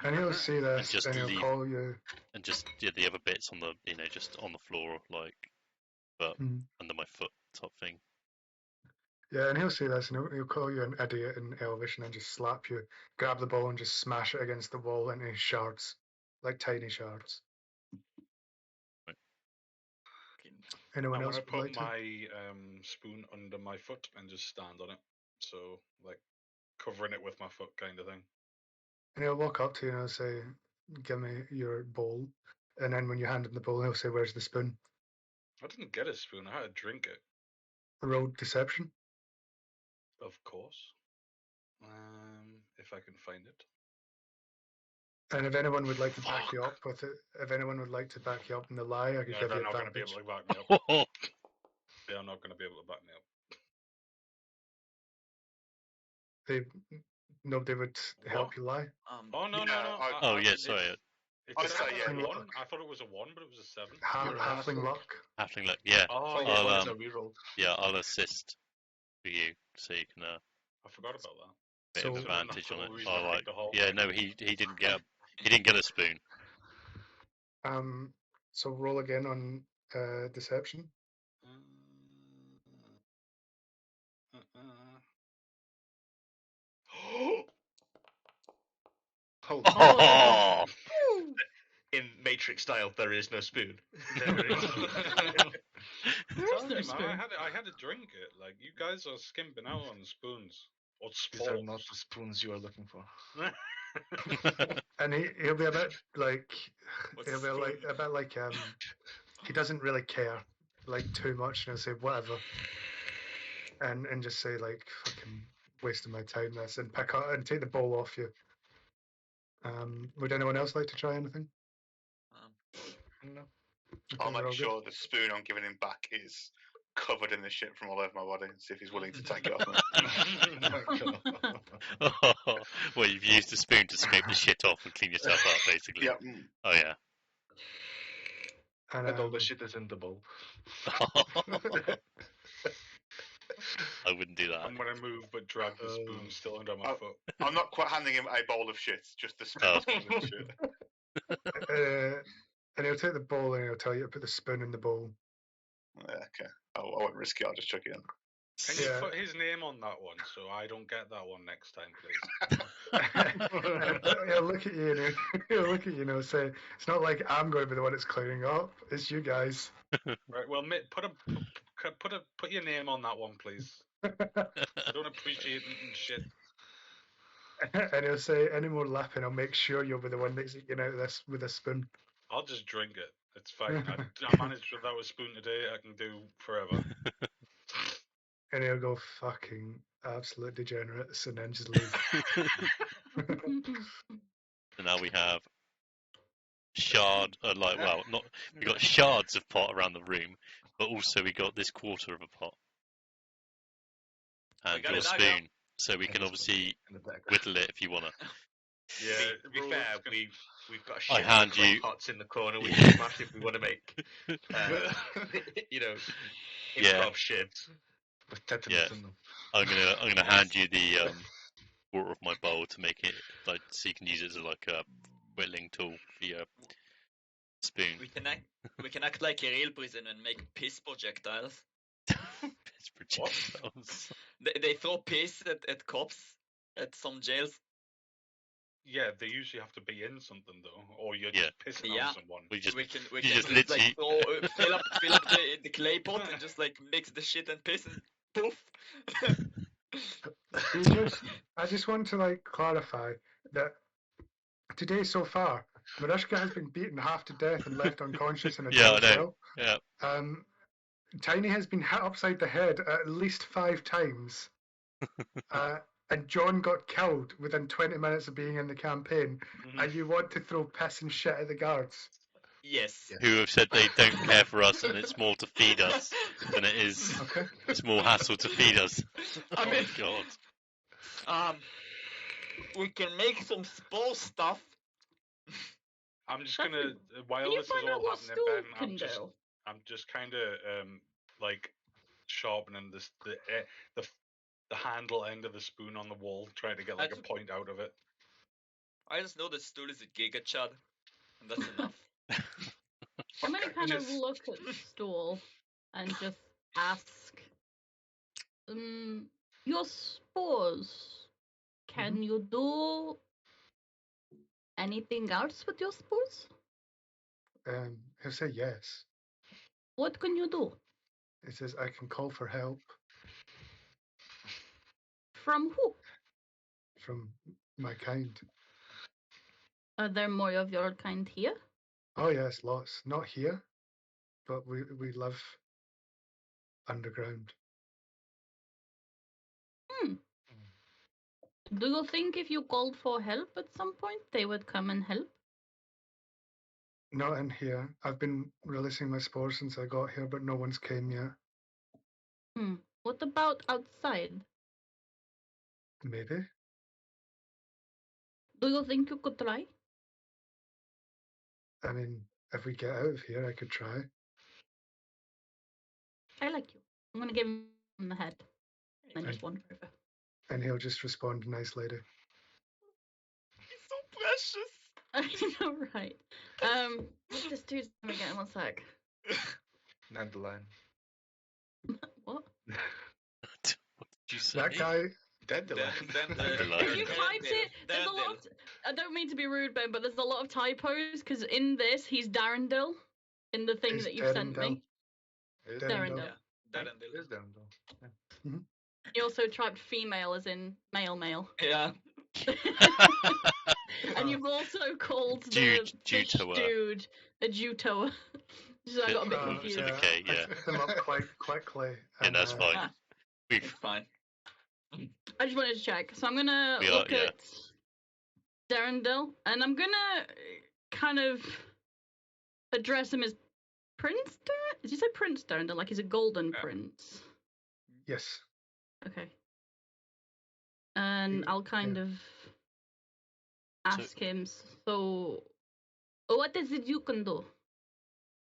And he'll see this just and he'll leave- call you. And just the other bits on the, just on the floor, like, but under my foot type thing. Yeah, and he'll see this and he'll call you an idiot in Elvish and then just slap you, grab the ball and just smash it against the wall into shards, like tiny shards. Right. Anyone I'm else gonna would like put to? my spoon under my foot and just stand on it. So, like, covering it with my foot kind of thing. And he'll walk up to you and he'll say, "Give me your bowl." And then when you hand him the bowl, he'll say, "Where's the spoon?" I didn't get a spoon. I had to drink it. Roll deception. Of course. If I can find it. And if anyone would like to back you up with it, if anyone would like to back you up in the lie, I could Yeah, give they're you not going to be advantage. able to back me up. They are not going to be able to back me up. Nobody would help you lie. Oh no, yeah, no. Sorry. It's say, yeah, a luck. 1. I thought it was a 1, but it was a 7. Halfling luck. Halfling luck. Yeah. Oh, For yeah, your ones I'll, are rerolled. yeah, I'll assist for you, so you can I forgot about that. bit So- of advantage on That's the it. reason I I picked the whole yeah, thing. no, he didn't get a spoon. So roll again on deception. Holy Oh! In Matrix style, there is no spoon. Where's Telling the you, man, spoon? I had to drink it. Like, you guys are skimping out on the spoons. Or These are sports. not the spoons you are looking for. And he'll be a bit like What's he'll be like spoon? a bit like he doesn't really care like too much, and he'll say whatever, and just say like fucking wasting my time this, and pick up and take the ball off you. Would anyone else like to try anything? No. Okay, I'll we're all make good. sure the spoon I'm giving him back is covered in the shit from all over my body and see if he's willing to take it off me. Well, you've used the spoon to scrape the shit off and clean yourself up, basically. Yep. Oh yeah. And And all the shit is in the bowl. I wouldn't do that. I'm gonna move, but drag the spoon still under my foot. I'm not quite handing him a bowl of shit, just the spoon covered in shit. and he'll take the bowl and he'll tell you to put the spoon in the bowl. Yeah, okay. I won't risk it. I'll just chuck it in. Can you Yeah. put his name on that one so I don't get that one next time, please? And he'll look at you and he'll look at you and he'll say, "It's not like I'm going to be the one that's cleaning up. It's you guys." Right. Well, put your name on that one, please. I don't appreciate eating shit. And he'll say, "Any more lapping, I'll make sure you'll be the one that's eating out of this with a spoon." I'll just drink it. It's fine. I managed without a spoon today. I can do forever. And he'll go fucking absolute degenerates and then just leave. So now we have we got shards of pot around the room, but also we got this quarter of a pot and got your a dagger. spoon, so we can obviously whittle it if you wanna. Yeah. To be fair, we've got a I shit hand of clay you- pots in the corner we Yeah. can smash if we want to make, improv Yeah. shit. With tetanus Yeah. in them. I'm gonna hand you the quarter of my bowl to make it like so you can use it as like a whittling tool for your spoon. We can act like a real prison and make piss projectiles. Piss projectiles. They throw piss at cops at some jails. Yeah, they usually have to be in something though, or you're Yeah. just pissing Yeah. on someone. We can you just like literally- fill up the clay pot and just like mix the shit and piss and poof. I just want to like clarify that today so far, Marishka has been beaten half to death and left unconscious in a Yeah, jail I know. cell. Yeah. Tiny has been hit upside the head at least 5 times. And John got killed within 20 minutes of being in the campaign. And you want to throw piss and shit at the guards? Yes. Who have said they don't care for us and it's more to feed us than it is. Okay. It's more hassle to feed us. I mean, God. We can make some spore stuff. I'm just gonna while Can you this is find out all what happening, stool Ben. can do? I'm just kind of like sharpening the handle end of the spoon on the wall, trying to get like a point out of it. I just know the stool is a giga chud, and that's enough. I'm gonna kind of look at stool and just ask, your spores. Can you do anything else with your spores? He'll say yes. What can you do? He says, I can call for help From who? from my kind. Are there more of your kind here? Oh yes, lots. Not here, but we live underground. Do you think if you called for help at some point, they would come and help? Not in here. I've been releasing my spores since I got here, but no one's came yet. What about outside? Maybe. Do you think you could try? I mean, if we get out of here, I could try. I like you. I'm gonna give him the head. And just wander over. And he'll just respond, nice lady. He's so precious. I know, right? What's this dude's name again? One sec. Dandelion. What? What did you say? That guy. Dandelion. If you typed it, there's a lot. I don't mean to be rude, Ben, but there's a lot of typos because in this he's Darendil in the thing He's that you've sent me. Darendil. It is Darendil. Yeah. He also typed female as in male. Yeah. And you've also called Dude, the fish Jutoa. dude a Jutoa. So I got a bit confused. With a K, yeah. I picked them up quite quickly. Yeah, And, that's fine. It's fine. I just wanted to check. So I'm gonna look at Darendil, and I'm gonna kind of address him as Prince Darendil. Did you say Prince Darendil? Like he's a golden prince? Yes. Okay. And I'll kind of ask him, so what is it you can do?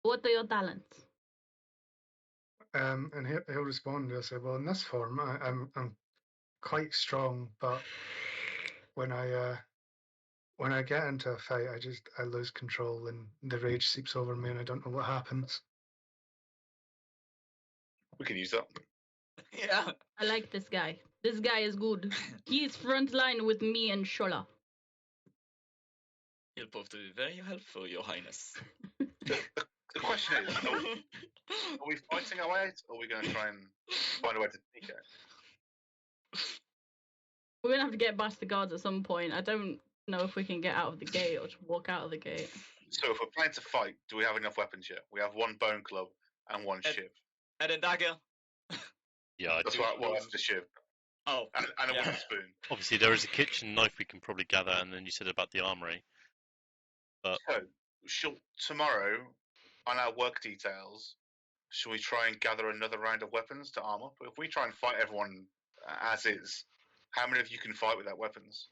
What are your talents? And he'll respond. He'll say, "Well, in this form, I'm quite strong, but when I get into a fight, I lose control and the rage seeps over me, and I don't know what happens." We can use that. Yeah. I like this guy. This guy is good. He's frontline with me and Shola. He'll prove to be very helpful, Your Highness. The question is, are we fighting our way out, or are we going to try and find a way to sneak out? We're gonna have to get past the guards at some point. I don't know if we can get out of the gate or just walk out of the gate. So if we're planning to fight, do we have enough weapons yet? We have one bone club and one shiv. And a dagger. Yeah, I That's do. what that's the shiv. Oh, And a yeah. wooden spoon. Obviously, there is a kitchen knife we can probably gather, and then you said about the armory. So, tomorrow, on our work details, shall we try and gather another round of weapons to arm up? If we try and fight everyone as is, how many of you can fight without weapons?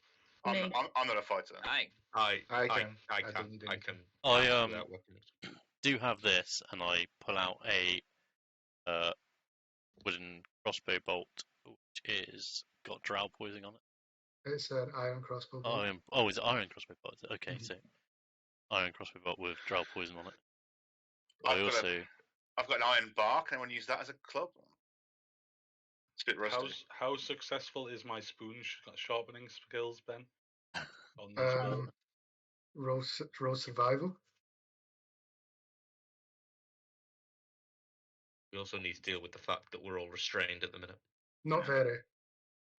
I'm Me. not a fighter. I I can. can. I I can. didn't do I anything. can. I pass without weapons. do have this, and I pull out a wooden crossbow bolt, which is got drow poison on it. It's an iron crossbow bolt. Oh, is it iron crossbow bolt? Okay, Mhm. so iron crossbow bolt with drow poison on it. I've got an iron bar. Can anyone use that as a club? It's a bit rusty. How successful is my spoon sharpening skills, Ben? On this wall? Roll survival. We also need to deal with the fact that we're all restrained at the minute. Not very.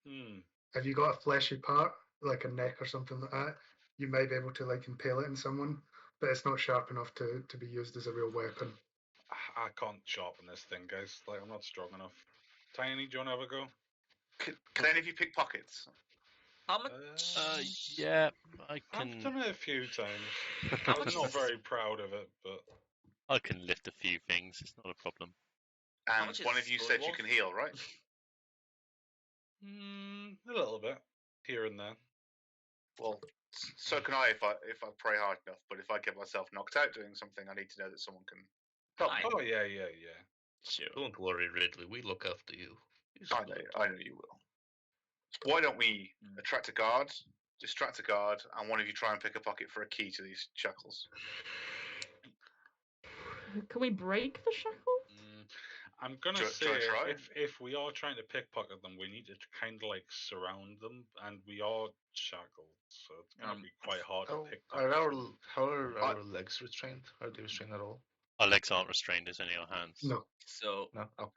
Hmm. Have you got a fleshy part, like a neck or something like that? You might be able to like impale it in someone, but it's not sharp enough to be used as a real weapon. I can't sharpen this thing, guys. Like, I'm not strong enough. Tiny, do you want to have a go? Can any of you pick pockets? How much? Yeah, I I've can. done it a few times. How I'm much not is- very proud of it, but I can lift a few things. It's not a problem. And much is one of you Sword said you Wolf? can heal, right? a little bit here and there. Well, so can I if I pray hard enough. But if I get myself knocked out doing something, I need to know that someone can help me. Oh yeah. Sure. Don't worry, Ridley. We look after you. I know you will. So why don't we attract a guard, distract a guard, and one of you try and pick a pocket for a key to these shackles? Can we break the shackle? I'm gonna Do you say wanna try? if we are trying to pickpocket them, we need to kind of like surround them, and we are shackled, so it's gonna be quite hard to pickpocket. How are our legs restrained? Are they restrained at all? Our legs aren't restrained. It's only our hands. No. So No. Okay.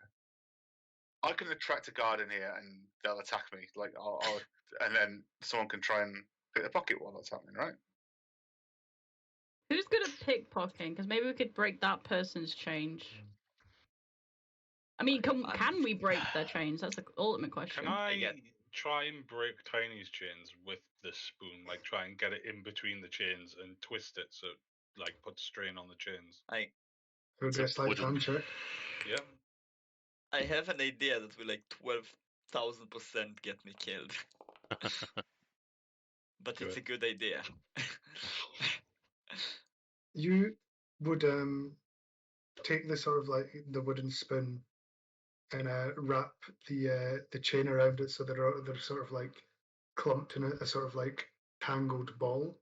I can attract a guard in here, and they'll attack me. Like I'll and then someone can try and pick the pocket while that's happening, right? Who's good at pickpocketing? Because maybe we could break that person's chains. I mean, can we break their chains? That's the ultimate question. Can I try and break Tiny's chains with this spoon? Like try and get it in between the chains and twist it so it, like puts strain on the chains. Who do a sleight of hand check? Yeah. I have an idea that will like 12,000% get me killed. But it's a good idea. You would take the sort of like the wooden spoon and wrap the chain around it so they're sort of like clumped in a sort of like tangled ball,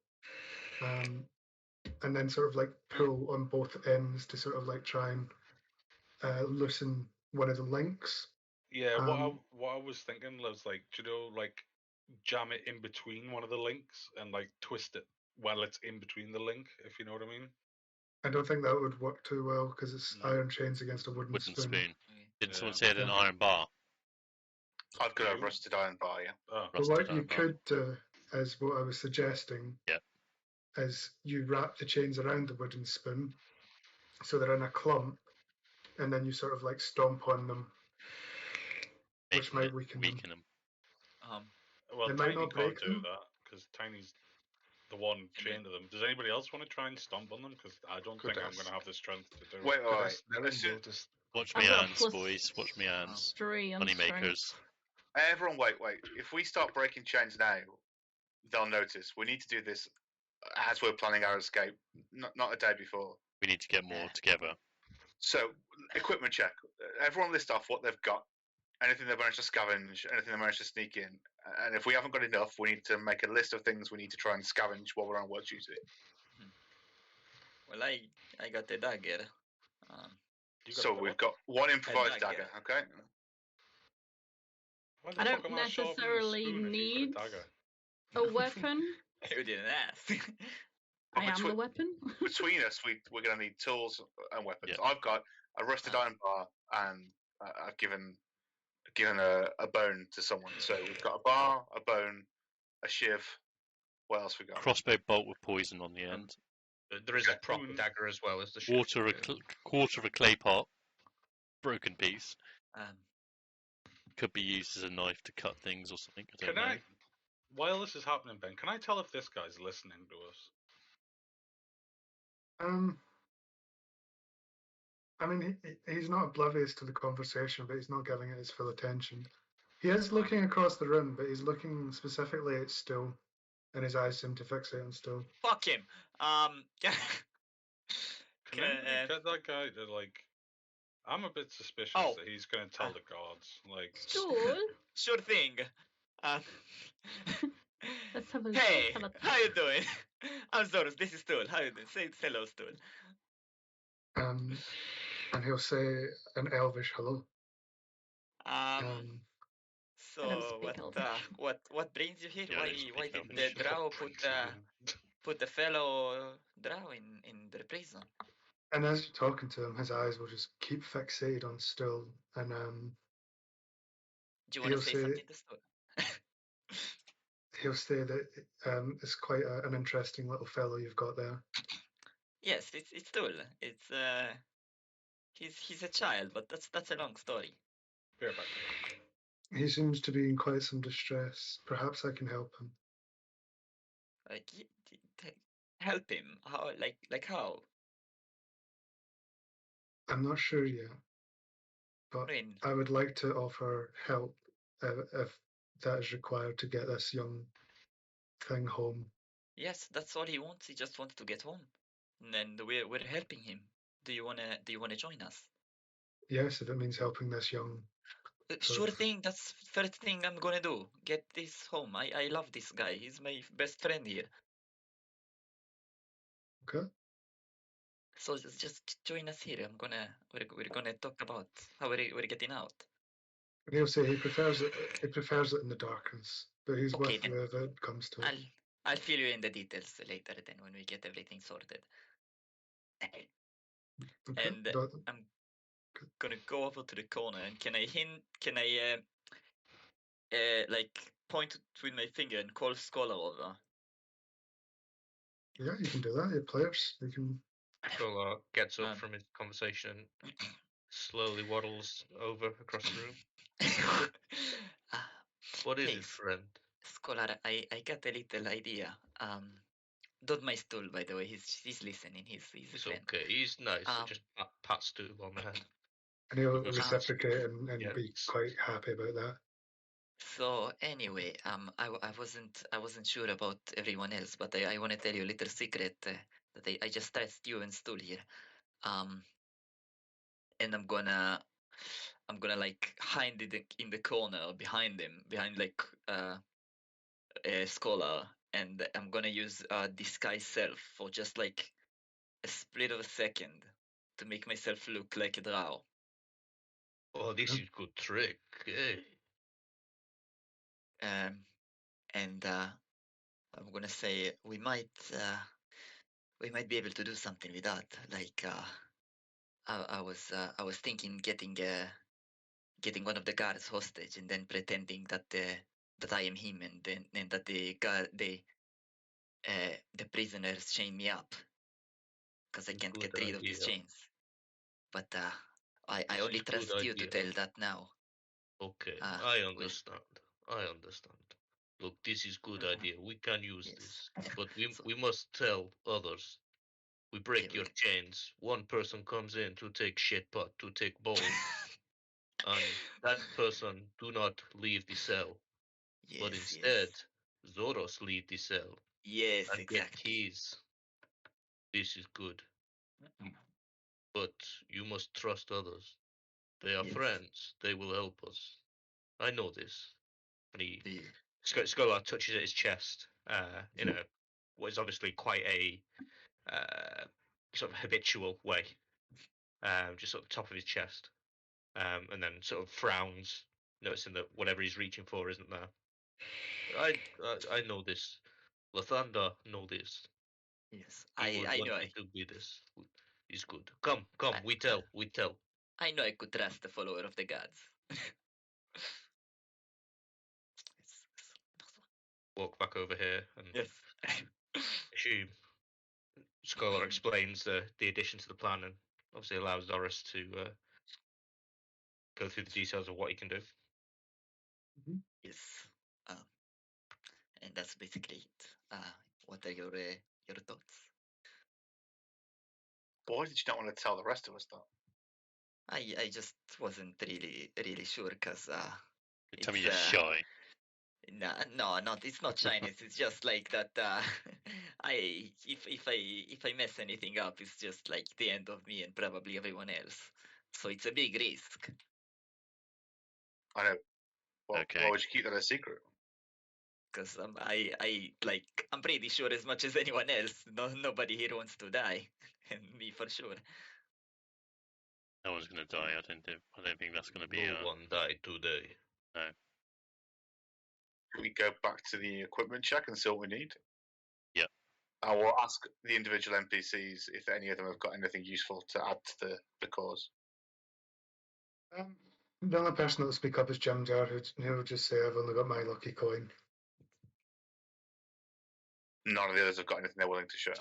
and then sort of like pull on both ends to sort of like try and loosen one of the links. Yeah, what I was thinking was like, do you know, like jam it in between one of the links and like twist it while it's in between the link, if you know what I mean. I don't think that would work too well because it's iron chains against a wooden spoon. Didn't someone say it an iron bar? I've got a rusted iron bar, yeah. But what you could do, as what I was suggesting, is you wrap the chains around the wooden spoon so they're in a clump, and then you sort of like stomp on them, which might weaken them. Well, It might Tiny not can't break do them. that because Tiny's the one chained to them. Does anybody else want to try and stomp on them? Because I don't think I'm going to have the strength to do it. Wait. Watch me hands, boys. Watch me hands. Moneymakers. Everyone, wait. If we start breaking chains now, they'll notice. We need to do this as we're planning our escape, not a day before. We need to get more together. So, equipment check. Everyone list off what they've got. Anything they managed to scavenge, anything they managed to sneak in. And if we haven't got enough, we need to make a list of things we need to try and scavenge while we're on work duty. Well, I got the dagger. So we've got one improvised dagger, okay? I don't necessarily need a weapon. You didn't ask. I am the weapon. Between us, we're going to need tools and weapons. I've got a rusted iron bar, and I've given a bone to someone. So we've got a bar, a bone, a shiv. What else we got? Crossbow bolt with poison on the end. There is a proper Spoon. dagger as well as the shaft. quarter of a clay pot, broken piece. Um, Could be used as a knife to cut things or something. I don't Can know. I, while this is happening, Ben, can I tell if this guy's listening to us? I mean, he's not oblivious to the conversation, but he's not giving it his full attention. He is looking across the room, but he's looking specifically at Stool, and his eyes seem to fixate on Stool. fuck him. Can anybody get that guy to like? I'm a bit suspicious that he's going to tell the gods. Like, Stool? Sure thing. Let's have a Hey, let's have a how you doing? I'm Zorus. This is Stool. How you doing? Say hello, Stool. And he'll say an elvish hello. So I don't speak Elvish. what brings you here? Yeah, I don't speak Why did Elvish. the drow brings you put the fellow drow in the prison? And as you're talking to him, his eyes will just keep fixated on Stool, and Do you want to he'll say say something to Stool? he'll say that it's quite an interesting little fellow you've got there. Yes, it's Stool. It's he's a child, but that's a long story. Bear back. He seems to be in quite some distress. Perhaps I can help him. Like help him? How? Like how? I'm not sure yet, but I mean, I would like to offer help if that is required to get this young thing home. yes, that's all he wants. He just wants to get home, and we're helping him. Do you wanna join us? Yes, if it means helping this young. Sure thing. That's first thing I'm gonna do. Get this home. I love this guy. He's my best friend here. Okay. So just join us here. We're gonna talk about how we're getting out. And he'll say he prefers it. He prefers it in the darkness, but he's Okay, with then you if it comes to it. I'll fill you in the details later. Then when we get everything sorted. Okay. And I'm gonna go over to the corner. And can I like point with my finger and call Scholar over? Yeah, you can do that. You're players. You can. Scholar gets up from his conversation, slowly waddles over across the room. What is Hey, it, friend? Scholar, I got a little idea. Not my Stool, by the way. He's listening. He's a It's friend. okay. He's nice. Just pat Stool on the head. And he'll reciprocate and be quite happy about that. So anyway, I wasn't sure about everyone else, but I want to tell you a little secret that I just trust you and Stool here. And I'm gonna like hide it in the corner behind him, behind like a Scholar, and I'm gonna use disguise self for just like a split of a second to make myself look like a drow. Oh, this is good trick. Hey. And I'm gonna say we might be able to do something with that. Like I was thinking getting one of the guards hostage and then pretending that I am him, and that the prisoners chain me up because I can't get rid of these chains. But I only trust you to tell that now. Okay, I understand. I understand. Look, this is good idea. We can use this, but we must tell others. We break your chains. One person comes in to take shit pot, to take bowl, and that person do not leave the cell, but instead Zoros leave the cell. Yes, and exactly. get keys. This is good. But you must trust others. They are friends. They will help us. I know this. And Scholar touches at his chest in a what is obviously quite a sort of habitual way, just at the top of his chest, and then sort of frowns, noticing that whatever he's reaching for isn't there. I know this. Lathander know this. Yes, He would I want know. me to be this. Is good. Come, we tell. I know I could trust the follower of the gods. Walk back over here and yes. assume Scholar explains the addition to the plan and obviously allows Doris to go through the details of what he can do. Yes. And that's basically it. What are your thoughts? Why did you not want to tell the rest of us that? I just wasn't really sure because Tell me you're shy. No, not it's not shyness. It's just like that. If I mess anything up, it's just like the end of me and probably everyone else. So it's a big risk. I know. Well, Okay. why would you keep that a secret? Because I'm pretty sure as much as anyone else. Nobody here wants to die, and me for sure. No one's going to die. I don't think that's going to be. No one died today. No. Can we go back to the equipment check and see what we need? Yep. I will ask the individual NPCs if any of them have got anything useful to add to the cause. The only person that will speak up is Jim Jar, who will just say, I've only got my lucky coin. None of the others have got anything they're willing to share.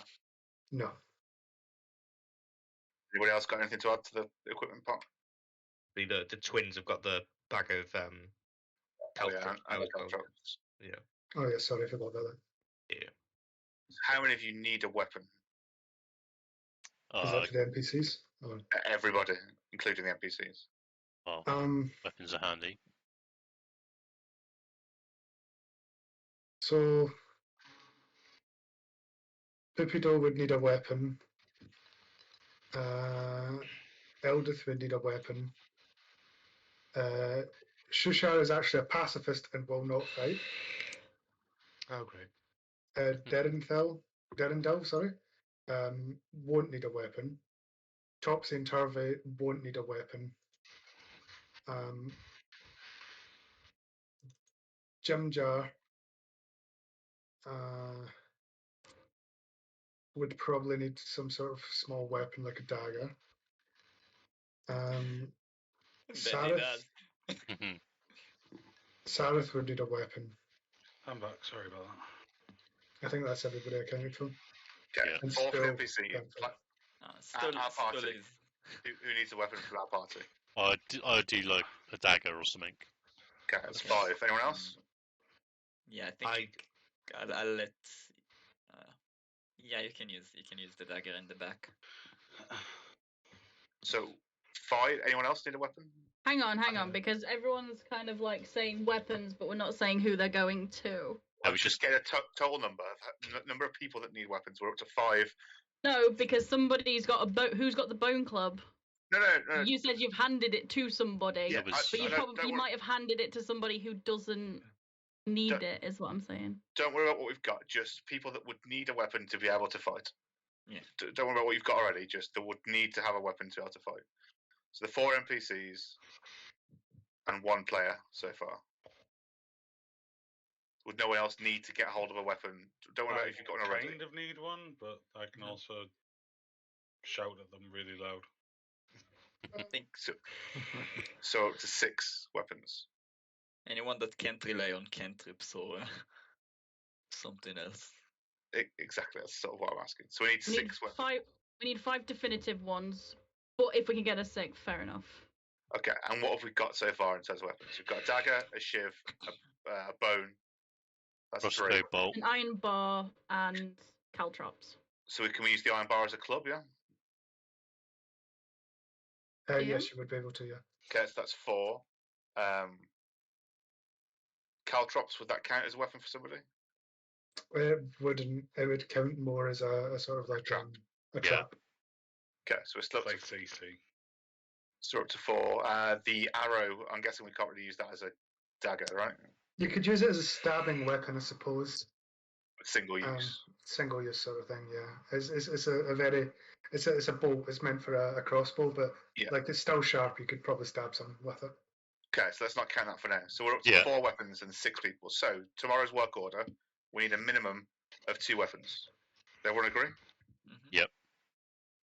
No. Anybody else got anything to add to the equipment part? The twins have got the bag of caltrops. Caltrops. Yeah. Oh, yeah, sorry, I forgot about that. Yeah. How many of you need a weapon? Is that for the NPCs? Or... Everybody, including the NPCs. Well, weapons are handy. So, Pupido would need a weapon. Eldith would need a weapon. Shushar is actually a pacifist and will not fight. Oh, great. Derendel, sorry, won't need a weapon. Topsy and Turvey won't need a weapon. Jimjar would probably need some sort of small weapon like a dagger. Sarith would need a weapon. I'm back. Sorry about that. I think that's everybody accounted for. Okay, And all for the NPC. Our party. Who needs a weapon for our party? I do like a dagger or something. Okay, that's 5. Anyone else? Yeah, I think I'll let. Yeah, you can use the dagger in the back. So 5. Anyone else need a weapon? Hang on, because everyone's kind of like saying weapons, but we're not saying who they're going to. I'll just get a total number of people that need weapons. We're up to 5. No, because somebody's got who's got the bone club? No. You said you've handed it to somebody, Yeah, but you might have handed it to somebody who doesn't need it, is what I'm saying. Don't worry about what we've got. Just people that would need a weapon to be able to fight. Yeah. Don't worry about what you've got already. Just that would need to have a weapon to be able to fight. So the 4 NPCs and 1 player so far. Would no one else need to get hold of a weapon? Don't worry about if you've got one already. I kind of need one, but I can also shout at them really loud. I think so. So up to 6 weapons. Anyone that can't rely on cantrips or something else. Exactly, that's sort of what I'm asking. So we need 6 weapons. We need 5 definitive ones, but if we can get a 6th, fair enough. Okay, and what have we got so far in terms of weapons? We've got a dagger, a shiv, a bone. That's 3. Bolt. An iron bar and caltrops. So can we use the iron bar as a club, yeah? Yes, you would be able to, yeah. Okay, so that's 4. Caltrops, would that count as a weapon for somebody? It wouldn't. It would count more as a sort of like a trap. Okay, so we're still up like to CC. So we're up to 4. The arrow, I'm guessing we can't really use that as a dagger, right? You could use it as a stabbing weapon, I suppose. Single use. Single use sort of thing, yeah. It's a bolt. It's meant for a crossbow, but like it's still sharp. You could probably stab someone with it. Okay, so let's not count that for now. So we're up to 4 weapons and 6 people. So tomorrow's work order, we need a minimum of 2 weapons. Does everyone agree? Mm-hmm. Yep.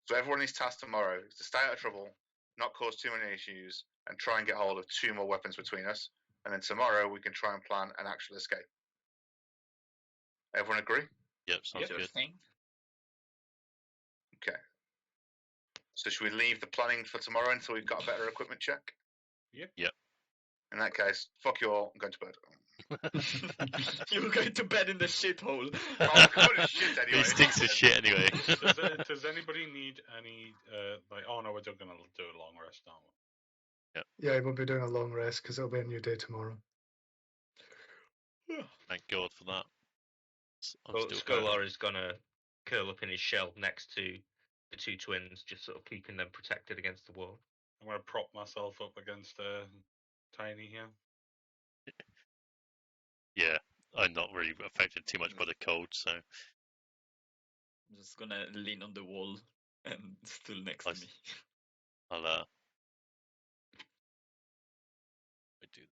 So everyone's task tomorrow is to stay out of trouble, not cause too many issues, and try and get hold of 2 more weapons between us. And then tomorrow we can try and plan an actual escape. Everyone agree? Yep, sounds good. Okay. So should we leave the planning for tomorrow until we've got a better equipment check? Yep. In that case, fuck you all. I'm going to bed. You're going to bed in the shithole. I'm going to shit anyway. It stinks of shit anyway. Does anybody need any like? Oh no, we're just gonna do a long rest, aren't we? Yeah, we'll be doing a long rest because it'll be a new day tomorrow. Thank God for that. I'm Well, still Skolar is gonna curl up in his shell next to the two twins, just sort of keeping them protected against the wall. I'm gonna prop myself up against Tiny here. Yeah, I'm not really affected too much by the cold, so I'm just gonna lean on the wall and stool next Nice. to me. I'll do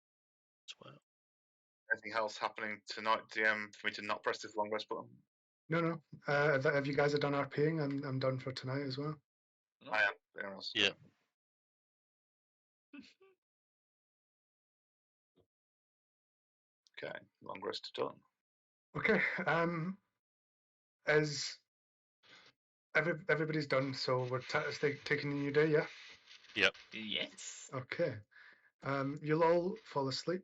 as well. Anything else happening tonight, DM, for me to not press this long rest button? No. Have you guys done RPing? I'm done for tonight as well. No? I am. Anyone else? Yeah. Okay, long rest done. Okay. As everybody's done, so we're taking a new day, yeah? Yep. Yes. Okay. You'll all fall asleep.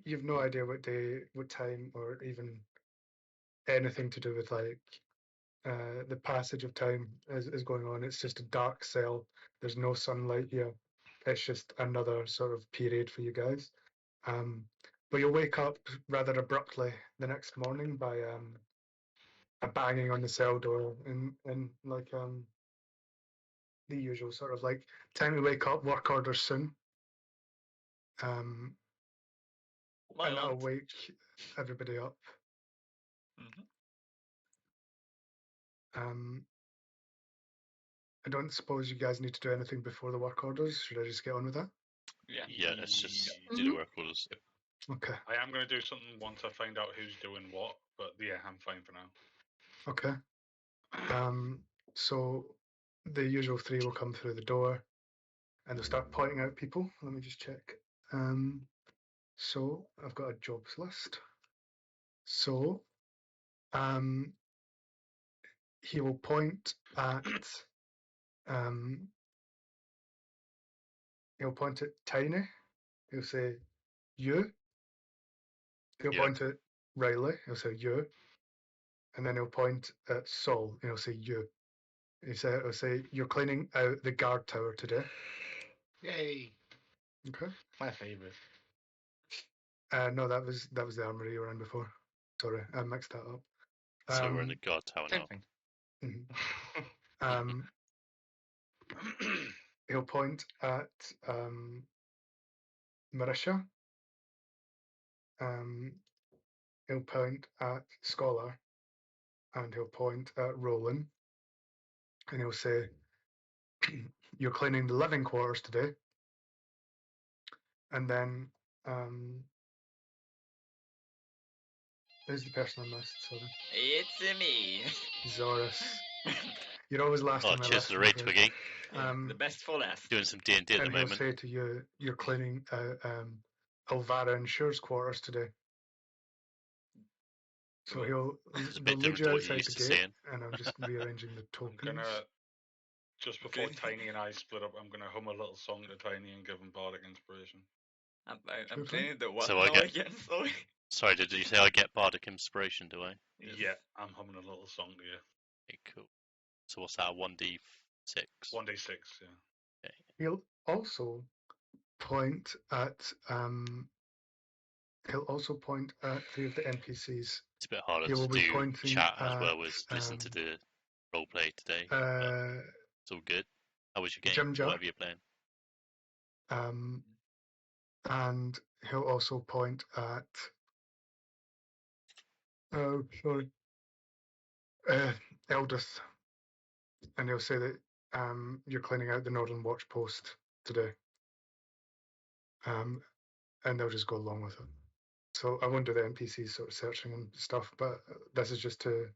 You've no idea what day, what time, or even anything to do with like the passage of time is going on. It's just a dark cell. There's no sunlight here. It's just another sort of period for you guys. But you'll wake up rather abruptly the next morning by a banging on the cell door and like the usual sort of like time to wake up, work orders soon. And that'll wake everybody up. Mm-hmm. I don't suppose you guys need to do anything before the work orders. Should I just get on with that? Yeah, let's just do the work orders. Okay. I am going to do something once I find out who's doing what, but yeah, I'm fine for now. Okay. So the usual three will come through the door and they'll start pointing out people. Let me just check. So I've got a jobs list. So he will point at Tiny. He'll say you. He'll point at Riley. He'll say you. And then he'll point at Saul. And he'll say you. He'll say you're cleaning out the guard tower today. Yay! Okay. My favorite. No, that was the armory you were in before. Sorry, I mixed that up. So we're in the guard tower now. He'll point at Marisha. He'll point at Scholar, and he'll point at Roland, and he'll say, "You're cleaning the living quarters today." And then, who's the person I missed? Sorry. It's me. Zoris. You're always last on my cheers list. to the raid, Twiggy. The best for last. Doing some D&D at the And he'll moment. say to you, "You're cleaning Elvira and Shure's quarters today." So It's a they'll bit lead different you to what you outside used the to gate, saying. and I'm just rearranging the I'm tokens. gonna just before Okay. Tiny and I split up, I'm gonna hum a little song to Tiny and give him bardic inspiration. I'm cleaning the what So now I get- again? Sorry. Sorry, did you say I get bardic inspiration, do I? Yeah, I'm humming a little song to you. Okay, cool. So what's that, 1d6? 1d6, yeah. Okay. He'll also point at three of the NPCs. It's a bit harder He will to be do pointing chat as at, well as listen to the roleplay today. But it's all good. How was your game? Jim Jar. Whatever you're playing. And he'll also point at Eldith, and he'll say that you're cleaning out the Northern Watch post today. And they'll just go along with it. So I won't do the NPCs sort of searching and stuff, but this is just to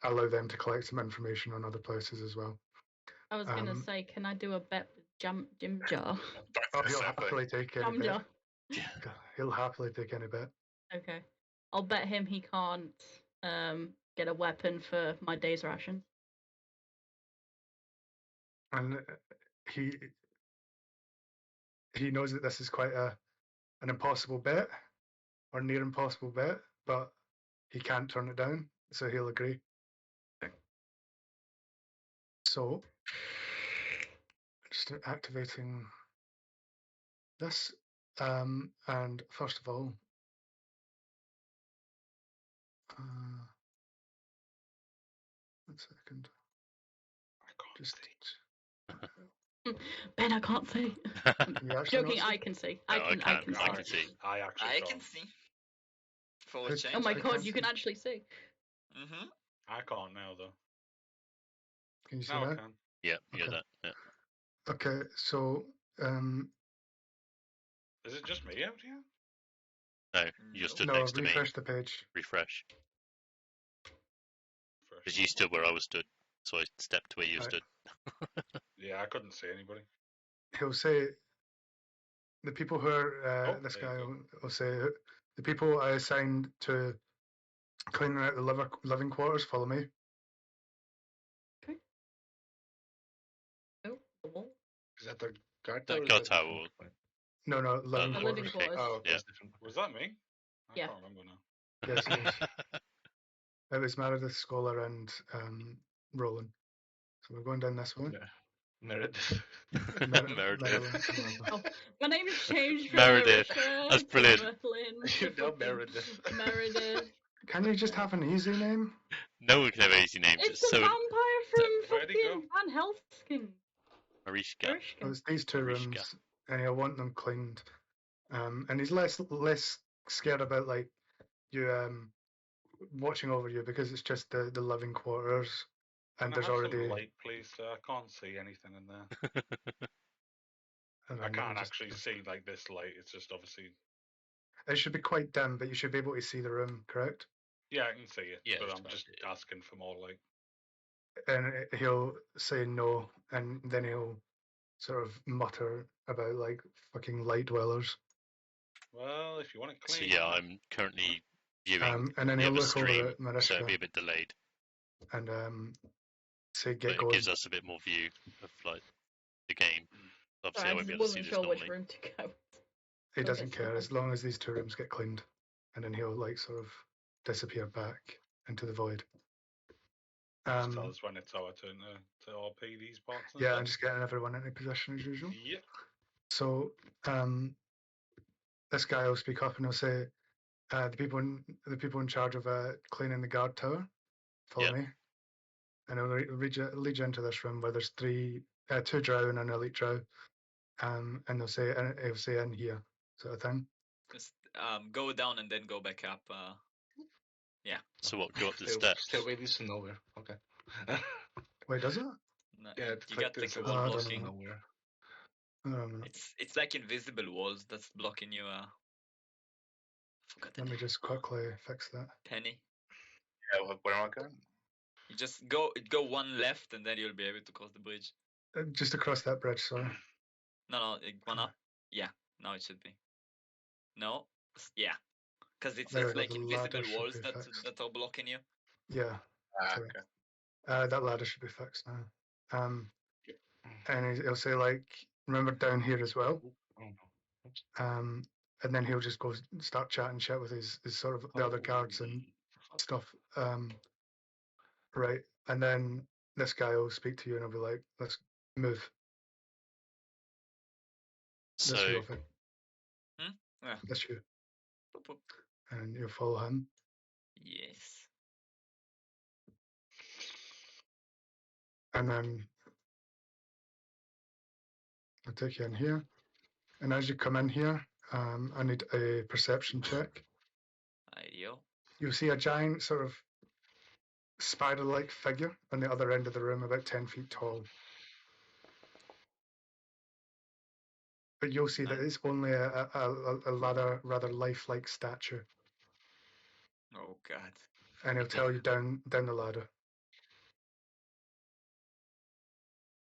allow them to collect some information on other places as well. I was gonna say, can I do a bet with Jim Jar? Oh, he'll happily take any Jam bet. Jar. He'll happily take any bet. Okay. I'll bet him he can't get a weapon for my day's ration. and he knows that this is quite an impossible bet or near impossible bet, but he can't turn it down, so he'll agree. So, just activating this, and first of all, one second. Just Ben, I can't see. you actually Joking, not I see? can see. No, I can I see. can see. I actually I can't. can see. For a Who- change. Oh my I god, can't you can see. actually see. Mm-hmm. I can't now though. Can you see Now I now? can. Yeah, yeah, Okay. that. Yeah. Okay, so Is it just me out here? No, you stood no, next to me. refresh the page. Refresh. Fresh. Because you stood where I was stood, so I stepped where you Right. stood. Yeah, I couldn't see anybody. He'll say the people who are Oh, this there you guy go. will say the people I assigned to cleaning out the living quarters follow me. Oh, the wall. Is that the guard That tower? or is guard that tower different? will- No, living The Oh, living quarters. okay. quarters. Oh, okay, Yeah. it's different. Was that me? I Yeah. can't remember now. Yes, it was. It was Meredith, Scholar, and Roland. So we're going down this way. Meredith. Meredith. Marilyn. Oh, my name's changed from Meredith. Marisha That's to brilliant. Merlin to You know fucking Meredith. Meredith. Can you just have an easy name? No one can have easy names. It's the so vampire from Where'd he go? fucking Van Helsing. Marishka. Well, Marishka. it's these two Marishka. rooms, and he'll want them cleaned. And he's less scared about like you watching over you because it's just the living quarters, and Can I there's have already some light, please? I can't see anything in there. and I then can't it'll just- actually see like this light. It's just obviously. It should be quite dim, but you should be able to see the room, correct? Yeah, I can see it, Yeah, but it's I'm fine, just yeah. asking for more light. And he'll say no, and then he'll sort of mutter about like fucking light dwellers. Well, if you want it So clean. yeah, I'm currently viewing And then the he'll other look over stream, at so Mariska it'll be a bit delayed. and say But get it going. gives us a bit more view of like the game. Obviously, Sorry, I I won't be just able to see wasn't this sure which normally. room to go. He Okay, doesn't so care okay. as long as these two rooms get cleaned, and then he'll like sort of disappear back into the void. Just tell us when it's our turn to RP these parts. Yeah, I'm just getting everyone into position as usual. Yep. So this guy will speak up and he'll say, the people in charge of cleaning the guard tower, follow Yep. me. And he'll lead you into this room where there's two drow and an elite drow. And he'll say in here, sort of thing. Just go down and then go back up. Yeah. So what? Go up the Still steps. leads to nowhere. Okay. Wait, does it? No, Yeah, you got like a it wall I don't blocking. know. nowhere. It's like invisible walls that's blocking you. Forgot the Let me name. just quickly fix that. Penny. Yeah, where am I going? You just go one left and then you'll be able to cross the bridge. Just across that bridge, sorry. No, one up. Yeah, now it should be. No, yeah, because it's There we go, like the invisible ladder should walls be that fixed. that are blocking you. Yeah, sorry. Okay. That ladder should be fixed now. And he'll say like, remember down here as well. And then he'll just go start chatting shit with his sort of the other guards and stuff. Right, and then this guy will speak to you and he'll be like, let's move. So That's you, I think. Yeah. That's you. Boop, boop. And you'll follow him. Yes. And then I'll take you in here. And as you come in here, I need a perception check. Ideal. You'll see a giant sort of spider-like figure on the other end of the room, about 10 feet tall. But you'll see that it's only a rather lifelike statue. Oh God. And he'll tell you down the ladder.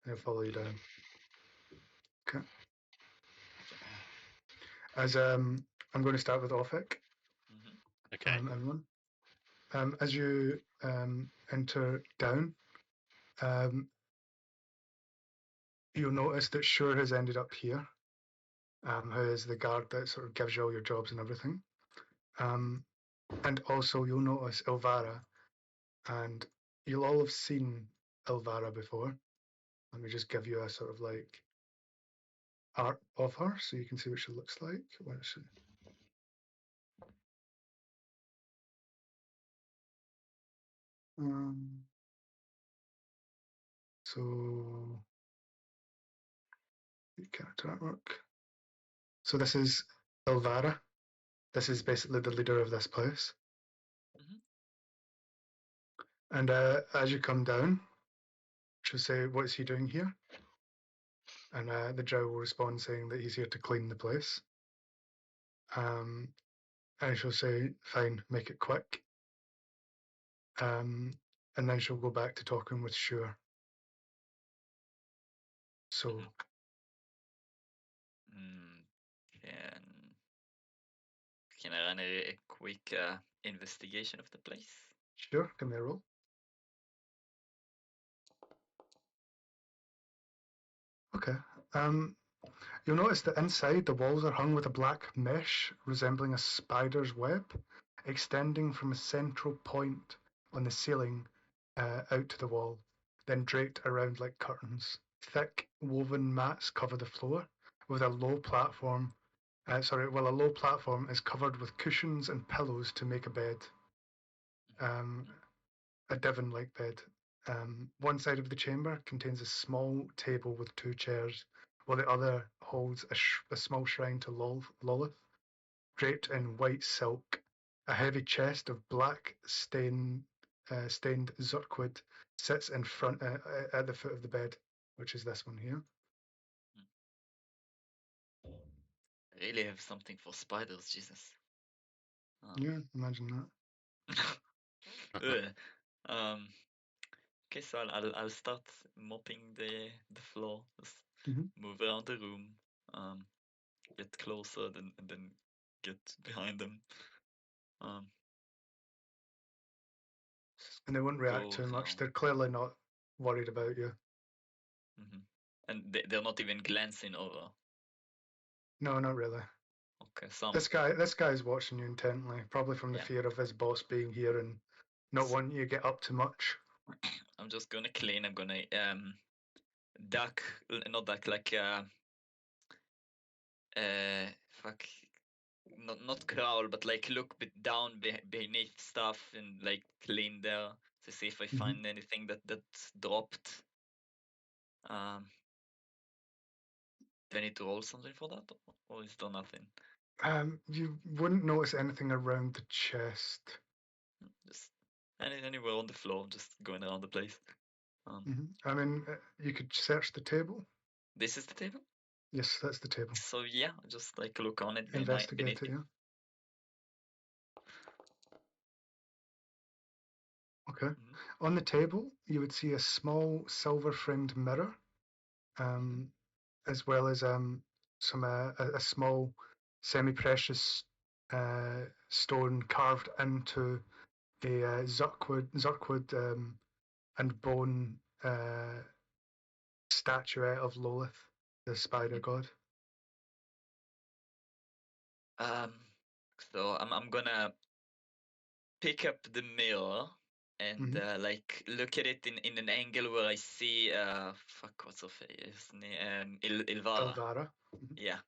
And he'll follow you down. Okay. As I'm going to start with Orphic. okay. Everyone. As you enter down, you'll notice that Shure has ended up here, who is the guard that sort of gives you all your jobs and everything. And also you'll notice Elvara, and you'll all have seen Elvara before. Let me just give you a sort of like art of her so you can see what she looks like. Where is she? So character artwork. So this is Elvara. This is basically the leader of this place. And as you come down, she'll say, "What is he doing here?" And the drow will respond saying that he's here to clean the place. And she'll say, "Fine, make it quick." And then she'll go back to talking with Shure. So Can I run a quick investigation of the place? sure, give me a roll. Okay. You'll notice that inside the walls are hung with a black mesh resembling a spider's web, extending from a central point on the ceiling out to the wall, then draped around like curtains. Thick woven mats cover the floor, with a low platform. A low platform is covered with cushions and pillows to make a bed, a divan-like bed. One side of the chamber contains a small table with 2 chairs, while the other holds a small shrine to Lolith, draped in white silk. A heavy chest of black stained zurkwood sits in front at the foot of the bed, which is this one here. I really have something for spiders, Jesus. Yeah, imagine that. Okay, so I'll start mopping the floor. Just move around the room. Get closer, and then get behind them. And they won't react too much. They're clearly not worried about you. And they're not even glancing over. No, not really. Okay, so This guy's watching you intently, probably from the fear of his boss being here and not wanting you to get up too much. I'm just gonna clean. I'm gonna duck, not duck, like fuck, not crawl, but like look down beneath stuff and like clean there to see if I find anything that's dropped. Do I need to roll something for that, or is there nothing? You wouldn't notice anything around the chest. Just anywhere on the floor, just going around the place. I mean, you could search the table. This is the table? Yes, that's the table. So yeah, just like look on it. Investigate it, yeah. Okay. On the table, you would see a small silver-framed mirror, as well as some a small semi-precious stone carved into a Zurkwood and bone statuette of Lolith, the spider god. So I'm gonna pick up the mirror and like look at it in an angle where I see fuck, what's her face? Elvara. Elvara. Yeah.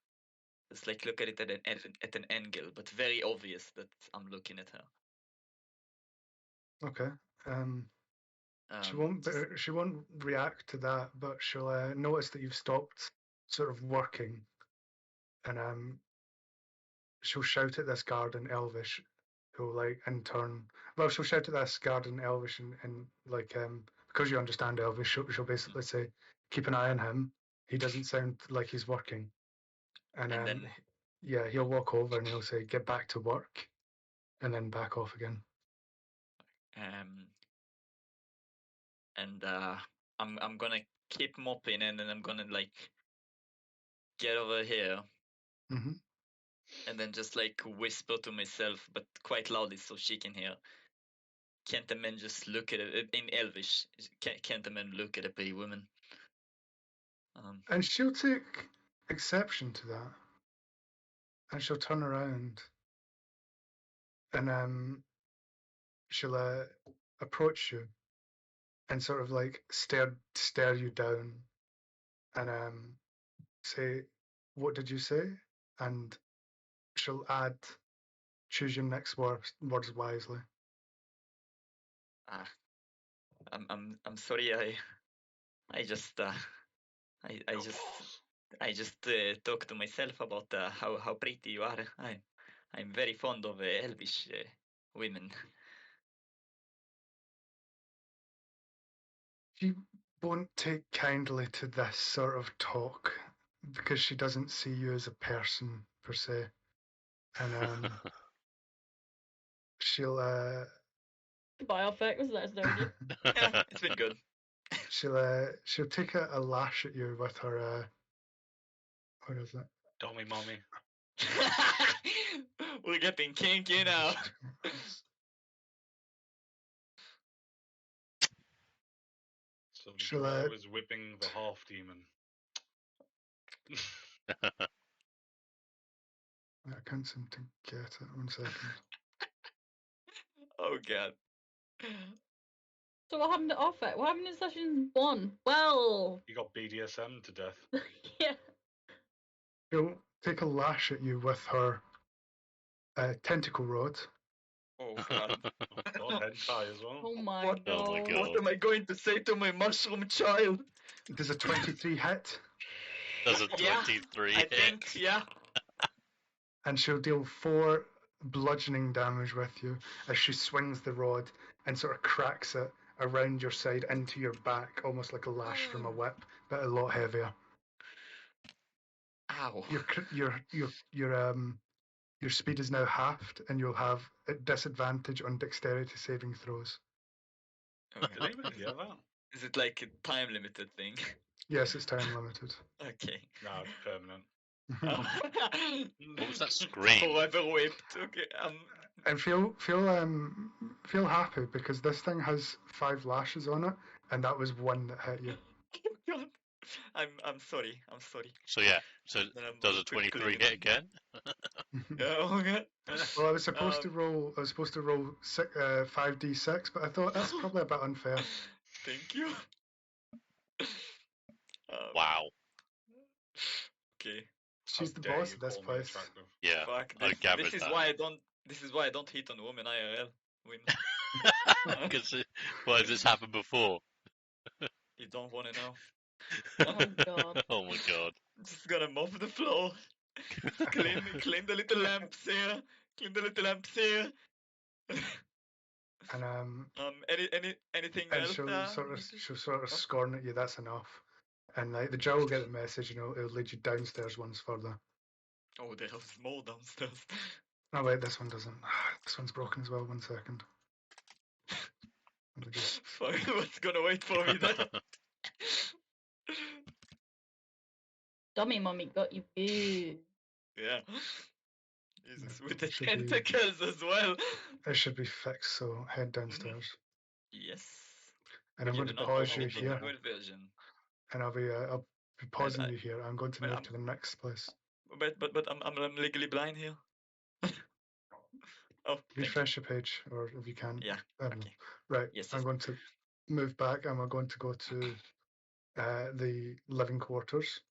Just like look at it at an angle, but very obvious that I'm looking at her. Okay. She won't react to that, but she'll notice that you've stopped sort of working, and she'll shout at this guard in Elvish, who like in turn, well, she'll shout at this guard in Elvish and like because you understand Elvish, she'll basically say, "Keep an eye on him. He doesn't sound like he's working." And then yeah, he'll walk over and he'll say, "Get back to work," and then back off again. And I'm gonna keep mopping, and then I'm gonna like get over here, and then just like whisper to myself, but quite loudly so she can hear. Can't the men just look at it in Elvish? Can't the men look at a pretty woman? And she'll take exception to that. And she'll turn around and she'll approach you and sort of like stare you down and say, "What did you say?" And she'll add, "Choose your next words wisely." I'm sorry. I just talk to myself about how pretty you are. I'm very fond of elvish women. She won't take kindly to this sort of talk because she doesn't see you as a person per se, and she'll Goodbye, Alfec. Was that Snowden? Yeah, it's been good. she'll take a lash at you with her what is it? Dummy mommy. We're getting kinky now. So the She'll, drow is whipping the half demon. I can't seem to get it. 1 second. Oh god. So what happened to Alfec? What happened in session 1? Well, You got BDSM to death. yeah. She'll take a lash at you with her tentacle rod. Oh god. God, hentai as well. Oh my What- god. Oh my What god. am I going to say to my mushroom child? Does a 23 hit? Does a Yeah, 23 I hit? think, yeah. And she'll deal 4 bludgeoning damage with you as she swings the rod and sort of cracks it around your side into your back, almost like a lash from a whip, but a lot heavier. Ow. Your speed is now halved, and you'll have a disadvantage on dexterity saving throws. Did anybody hear that? Is it like a time limited thing? Yes, it's time limited. Okay. No, it's permanent. What was that scream? Forever whipped. Okay. And feel happy because this thing has 5 lashes on it, and that was 1 that hit you. Oh god. I'm sorry. I'm sorry. So yeah, so Then I'm does a quickly 23 hit again? Oh god. Well, I was supposed to roll 5d6, but I thought that's probably a bit unfair. Thank you. Wow. Okay. She's How the dare boss you of this call me place. attractive? Yeah, Fuck. I gathered This is that. why I don't. This is why I don't hit on women IRL. Women. Because why has this happened before? You don't want to know. Oh god. Oh my god. I'm just gonna mop the floor. Clean the little lamps here. Clean the little lamps here. And Anything and else? she'll sort of scorn at you. That's enough. And like the drow will get the message, it'll lead you downstairs once further. Oh, there's more downstairs. Oh wait, this one doesn't. This one's broken as well. 1 second. Let me just. Fuck, what's gonna wait for me there? Dummy mommy got you good. Yeah. Jesus, with the Should be- tentacles as well. It should be fixed. So head downstairs. Yes. And I'm Yeah, going to not pause you the here, good version. and I'll be pausing I- you here. I'm going to but move I'm- to the next place. But I'm legally blind here. Oh, thank you. Refresh your page, or if you can. Yeah. Okay. Right. Yes, I'm yes. going to move back, and we're going to go to the living quarters.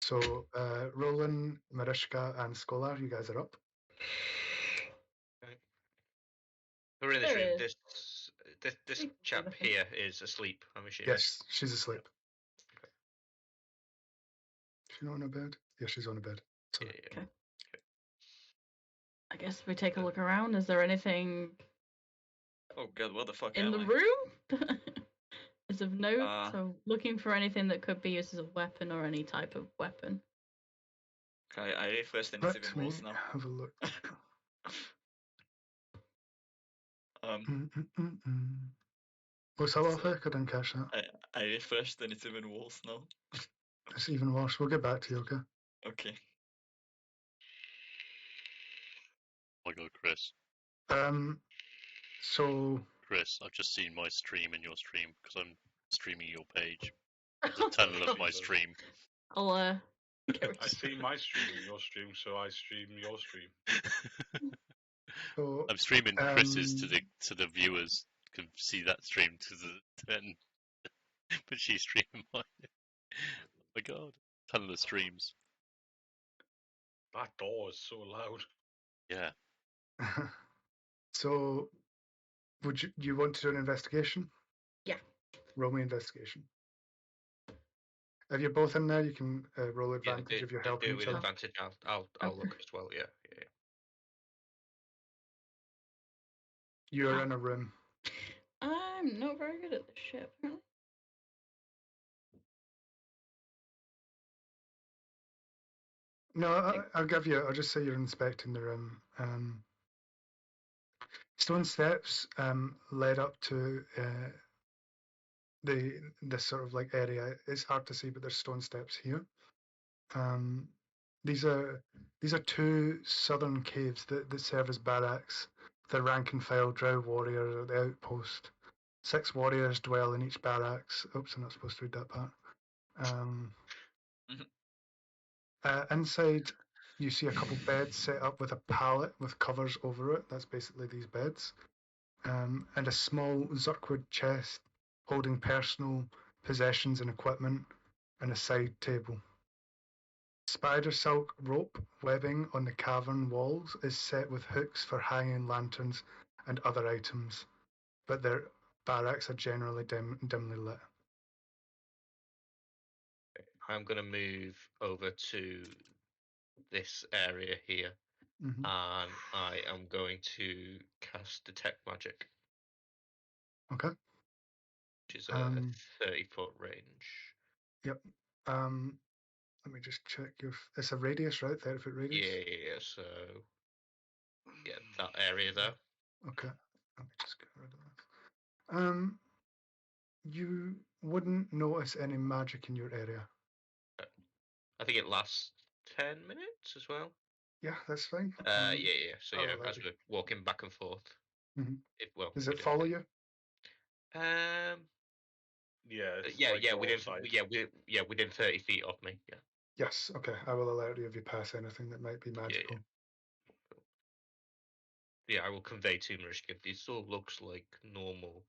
So, Roland, Marishka, and Scholar, you guys are up. We're in this There room. is. This We can chap see the thing. here is asleep, I'm assuming. Yes, she's asleep. She's not on a bed? Yeah, she's on a bed. Sorry. Yeah. I guess we take a look around. Is there anything Oh god, what the fuck in am the I? room? Is of note. Uh, So looking for anything that could be used as a weapon or any type of weapon. Okay, I refreshed and it's Let even me worse now. have a look. What's that, Alpha? I didn't catch that. I refreshed and it's even worse now. It's even worse. We'll get back to you, okay? Okay. Oh my god, Chris. So Chris, I've just seen my stream and your stream because I'm streaming your page. The tunnel of my stream. I'll I see my stream in your stream, so I stream your stream. So, I'm streaming Chris's to the viewers can see that stream to the but she's streaming mine. Oh my god, tunnel of streams. That door is so loud. Yeah. So, would you want to do an investigation? Yeah. Roll me investigation. If you're both in there, you can roll advantage if you're do helping it each with other. advantage. I'll Okay. look as well. Yeah. You're in a room. I'm not very good at this shit, apparently. No, I'll just say you're inspecting the room. Stone steps led up to this sort of like area. It's hard to see, but there's stone steps here. These are two southern caves that serve as barracks. The rank and file drow warriors at the outpost. 6 warriors dwell in each barracks. Oops, I'm not supposed to read that part. Inside, you see a couple beds set up with a pallet with covers over it. That's basically these beds. And a small Zurkwood chest holding personal possessions and equipment, and a side table. Spider silk rope webbing on the cavern walls is set with hooks for hanging lanterns and other items, but their barracks are generally dimly lit. I'm gonna move over to this area here, Mm-hmm. and I am going to cast detect magic. Okay. Which is a 30-foot range. Yep. Let me just check it's a radius, right? 30-foot radius? Yeah, so that area there. Okay. Let me just get rid of that. You wouldn't notice any magic in your area. I think it lasts 10 minutes as well. Yeah, that's fine. Yeah. So I'll as we're walking back and forth. Mm-hmm. Does it follow you? Yeah, within 30 feet of me. Yeah. Yes. Okay. I will alert you if you pass anything that might be magical. Yeah, I will convey to Marishka. This all looks like normal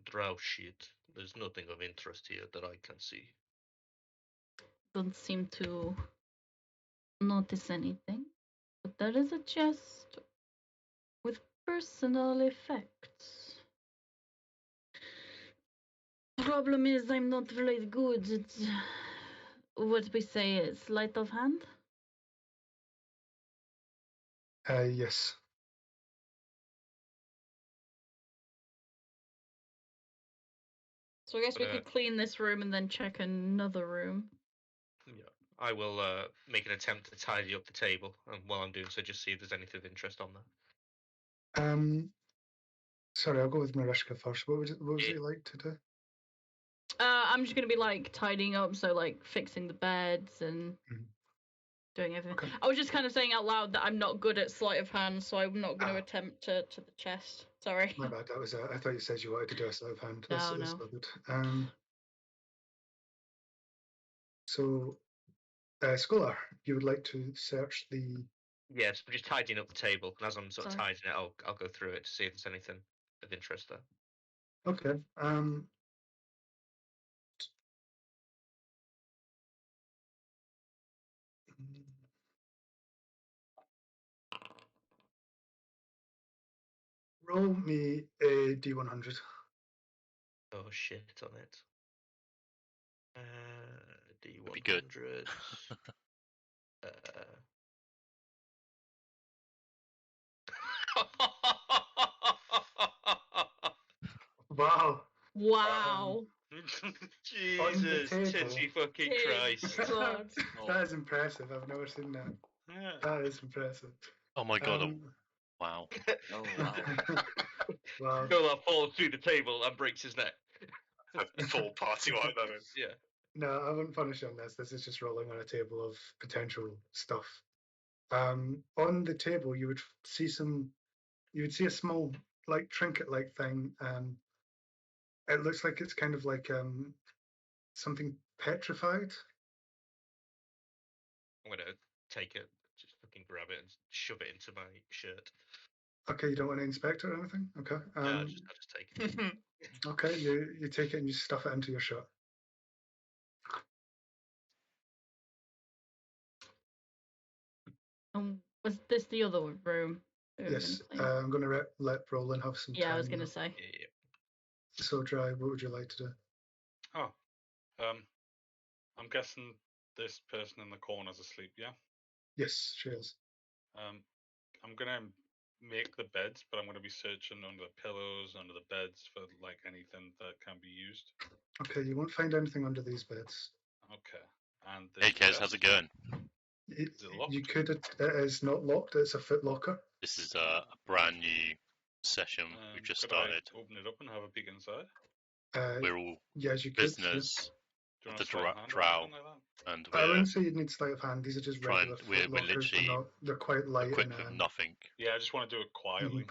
drow shit. There's nothing of interest here that I can see. Don't seem to notice anything, but there is a chest with personal effects. Problem is, I'm not very good at what we say is sleight of hand. Yes. So I guess we could clean this room and then check another room. Yeah, I will make an attempt to tidy up the table, and while I'm doing so, just see if there's anything of interest on there. Sorry, I'll go with Marishka first. What was it you like to do? I'm just gonna be like tidying up, so like fixing the beds and doing everything. Okay. I was just kind of saying out loud that I'm not good at sleight of hand, so I'm not going to attempt to the chest. Sorry. My bad. That was. I thought you said you wanted to do a sleight of hand. No. That's all good. So, Scholar, you would like to search the. Yes, I'm just tidying up the table, and as I'm sort of tidying it, I'll go through it to see if there's anything of interest there. Okay. Roll me a D100. Oh shit on it. D100. Be good. Wow. Wow. Jesus, titty fucking Christ. That is impressive. I've never seen that. Yeah. That is impressive. Oh my god. Wow. Oh, wow. Wow. Goliath falls through the table and breaks his neck. A full party like that. Yeah. No, I wouldn't punish you on this. This is just rolling on a table of potential stuff. On the table, you would see a small, like, trinket-like thing. It looks like it's kind of like something petrified. I'm gonna take it, just fucking grab it and shove it into my shirt. Okay, you don't want to inspect it or anything? Okay. I just take it. Okay, you take it and you stuff it into your shirt. Was this the other room? Yes, I'm going to let Roland have some time. Yeah, I was going to say. Yeah. So, Dry, what would you like to do? Oh, I'm guessing this person in the corner's asleep. Yeah. Yes, she is. I'm gonna make the beds, but I'm gonna be searching under the pillows, under the beds for like anything that can be used. Okay, you won't find anything under these beds. Okay. And Hey, Kez, how's it going? Is it locked? You could. It is not locked. It's a foot locker. This is a brand new session we've just started. I open it up and have a peek inside? We're all yes, you prisoners could. of the drow, and I wouldn't say you'd need sleight of hand. These are just regular foot we're lockers. literally They're quite light equipped and with nothing. Yeah, I just want to do it quietly.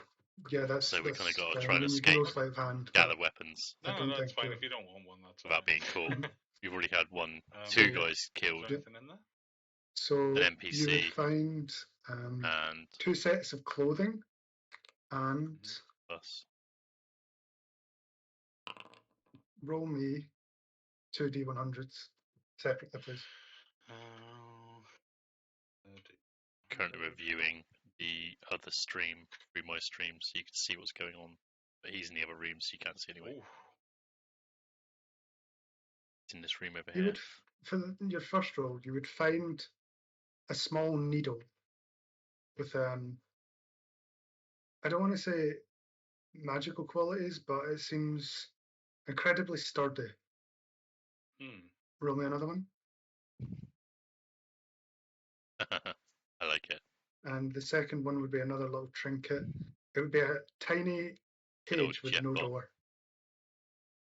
Yeah, that's so we kind of got to fine. try and You escape, can go sleight of hand, gather weapons. No, that's fine. If you don't want one, that's without being caught. We've already had two guys killed. Is there anything in there? So an NPC, you would find and 2 sets of clothing and us. roll me 2 D100s separately, please. Currently reviewing the other stream through my stream, so you can see what's going on. But he's in the other room, so you can't see anyway. Ooh. It's in this room over You here. would, for your first roll, you would find a small needle with I don't want to say magical qualities, but it seems incredibly sturdy. Roll me another one. I like it. And the second one would be another little trinket. It would be a tiny cage with no door.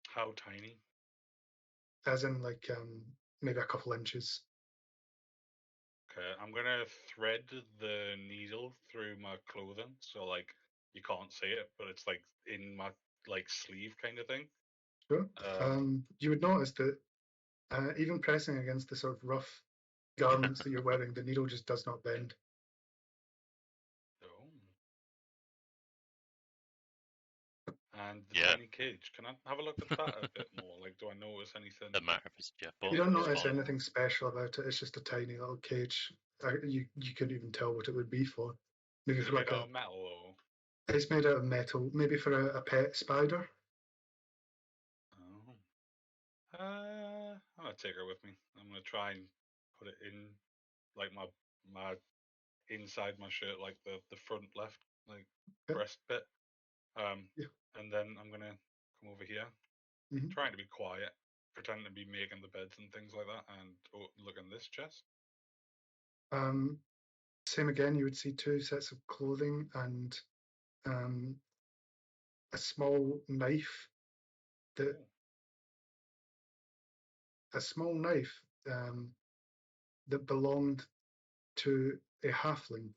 How tiny? As in, like, maybe a couple inches. Okay, I'm gonna thread the needle through my clothing, so like you can't see it, but it's like in my like sleeve kind of thing. Sure. You would notice that even pressing against the sort of rough garments that you're wearing, the needle just does not bend. And the tiny cage. Can I have a look at that a bit more? Like, do I notice anything? The matter is, Jeff. You don't notice anything special about it. It's just a tiny little cage. You couldn't even tell what it would be for. Maybe Is for it like made out of metal or? It's made out of metal. Maybe for a pet spider. I'm gonna take her with me. I'm gonna try and put it in, like my inside my shirt, like the front left, like breast bit. And then I'm gonna come over here, trying to be quiet, pretending to be making the beds and things like that, and look in this chest. Same again. You would see 2 sets of clothing and a small knife. A small knife that belonged to a halfling.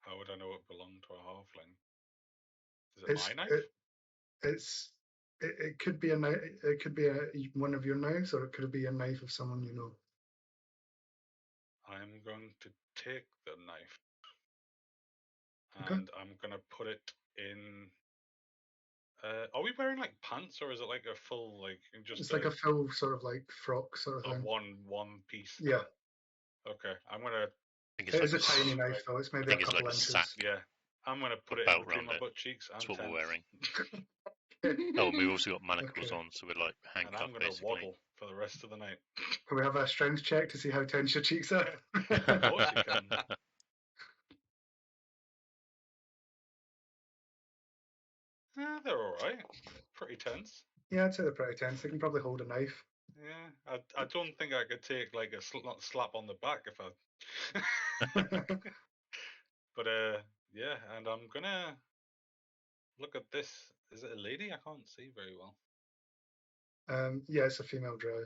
How would I know it belonged to a halfling? Is it my knife? It could be a knife. It could be one of your knives, or it could be a knife of someone you know. I'm going to take the knife, and I'm gonna put it in. Are we wearing like pants, or is it like a full like just? It's like a full sort of like frock sort of thing. One piece. Yeah. Okay, I'm gonna. It is a tiny knife, though. It's maybe a couple inches. Yeah, I'm gonna put it in between my butt cheeks. That's what we're wearing. Oh, and we've also got manacles on, so we're like handcuffed. And I'm gonna waddle for the rest of the night. Can we have a strength check to see how tense your cheeks are? Of course you can. They're all right. Pretty tense. Yeah, I'd say they're pretty tense. They can probably hold a knife. Yeah, I don't think I could take like a slap on the back if I. But yeah, and I'm gonna look at this. Is it a lady? I can't see very well. Yeah, it's a female drow.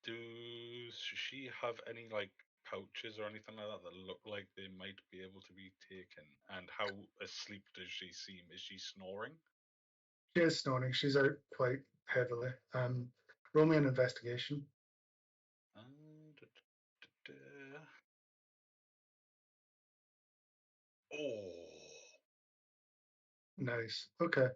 Does she have any like pouches or anything like that that look like they might be able to be taken? And how asleep does she seem? Is she snoring? She is snoring. She's out quite heavily. Roll me an investigation. Oh. Nice. Okay.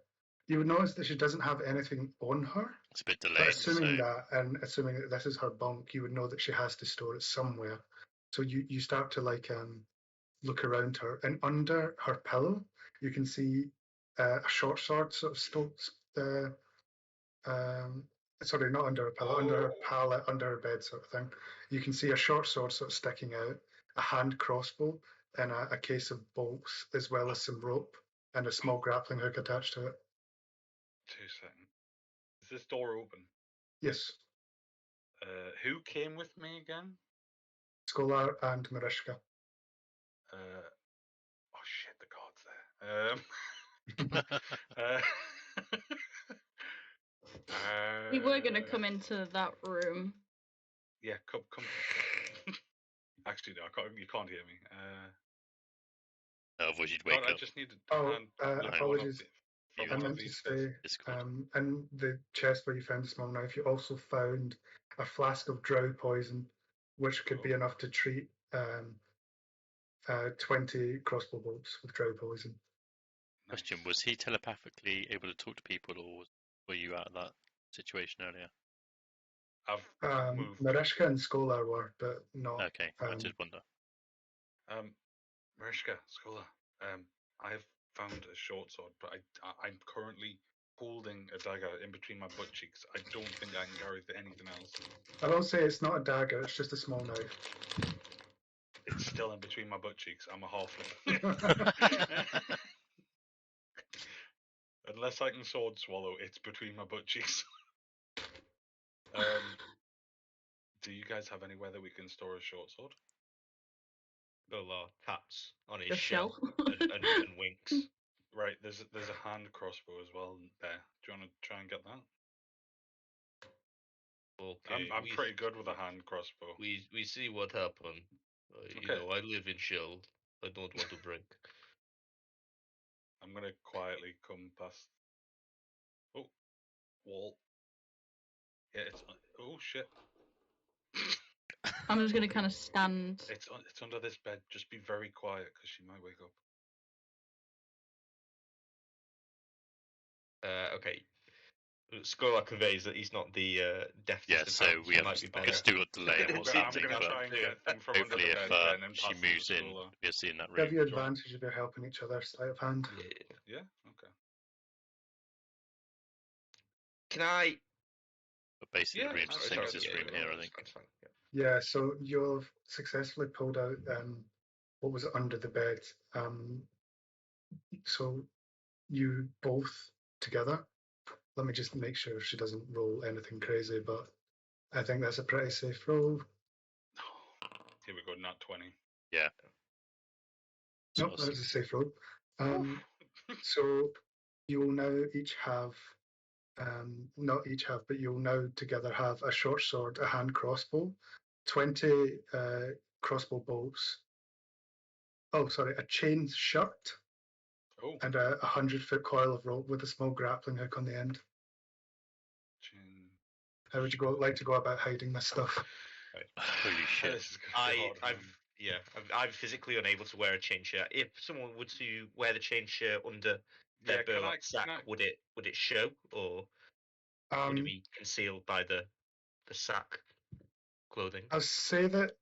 You would notice that she doesn't have anything on her. It's a bit But delayed. assuming So that, and assuming that this is her bunk, you would know that she has to store it somewhere. So you start to look around her, and under her pillow, you can see a short sword sort of sorry, not under her pillow, under her pallet, under her bed, sort of thing. You can see a short sword sort of sticking out, a hand crossbow, and a case of bolts, as well as some rope and a small grappling hook attached to it. 2 seconds. Is this door open? Yes. Who came with me again? Skolar and Marishka. Oh shit, the god's there. We were gonna come into that room. Yeah, come. Actually, no, you can't hear me. otherwise you'd wake God, I up. just needed apologies. I one of meant to these say, guys. in the chest where you found the small knife, you also found a flask of drow poison, which could be enough to treat 20 crossbow bolts with drow poison. Question: was he telepathically able to talk to people, or were you out of that situation earlier? I've moved. Marishka and Skolar were, but not. Okay, I did wonder. Marishka, Skolar, I have found a short sword, but I'm currently holding a dagger in between my butt cheeks. I don't think I can carry anything else. I will say it's not a dagger; it's just a small knife. It's still in between my butt cheeks. I'm a halfling. Unless I can sword swallow, it's between my butt cheeks. Do you guys have anywhere that we can store a short sword? Golar taps on his Your shell shell. and winks. Right, there's a hand crossbow as well there. Do you want to try and get that? Okay, I'm pretty good with a hand crossbow. We see what happened. You Okay. know, I live in Shell. I don't want to drink. I'm gonna quietly come past. Oh, wall. Yeah, it's. Oh shit. I'm just gonna kind of stand. It's under this bed. Just be very quiet because she might wake up. Okay. Skolar conveys that he's not the deftest. Yeah, of so hands, we he have might be I better. still got delay in I'm what's gonna happening, try but and get them from under hopefully the if bed then and she pass them moves to in, Skolar. we'll see in that Give room. you advantage if you're helping each other sleight of hand. Yeah. Yeah. Okay. Can I? But basically, the room's the same Sorry, as this room here, I think. That's fine. Yeah, so you've successfully pulled out what was under the bed. So you both together. Let me just make sure she doesn't roll anything crazy, but I think that's a pretty safe roll. Here we go, not 20. Yeah. Nope, that's a safe roll. So you will now each have, not each have, but you'll now together have a short sword, a hand crossbow, 20 crossbow bolts. Oh, sorry, a chain shirt, and a 100-foot coil of rope with a small grappling hook on the end. How would you like to go about hiding this stuff? Right. Holy shit! I'm physically unable to wear a chain shirt. If someone were to wear the chain shirt under their burlap sack, would it show, or would it be concealed by the sack clothing? I'll say that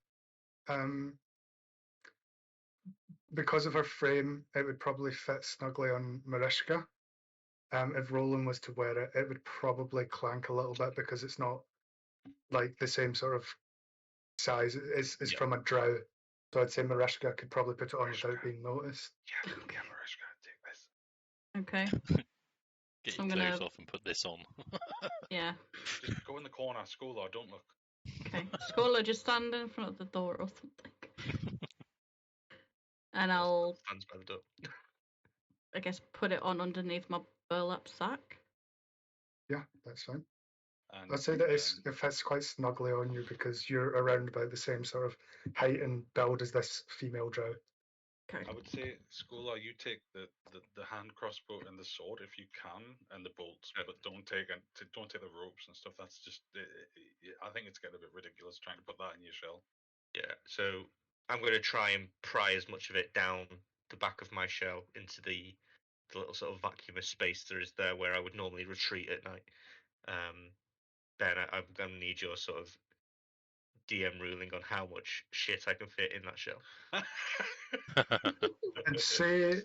because of her frame, it would probably fit snugly on Marishka. If Roland was to wear it, it would probably clank a little bit because it's not like the same sort of size. It's from a drow. So I'd say Marishka could probably put it on without being noticed. Yeah, Marishka, take this. Okay. Get your clothes off and put this on. Yeah. Just go in the corner, Skolar, don't look. Okay. Skolar, just stand in front of the door or something. And I'll stands by the door. I guess put it on underneath my burlap sack. Yeah, that's fine. And, I'd say that it fits quite snugly on you because you're around about the same sort of height and build as this female drow. Okay. I would say, Scholar, you take the hand crossbow and the sword if you can, and the bolts, but don't take the ropes and stuff. That's just I think it's getting a bit ridiculous trying to put that in your shell. Yeah, so I'm going to try and pry as much of it down the back of my shell into the little sort of vacuumous space there is there where I would normally retreat at night. Ben, I'm going to need your sort of DM ruling on how much shit I can fit in that shell. And say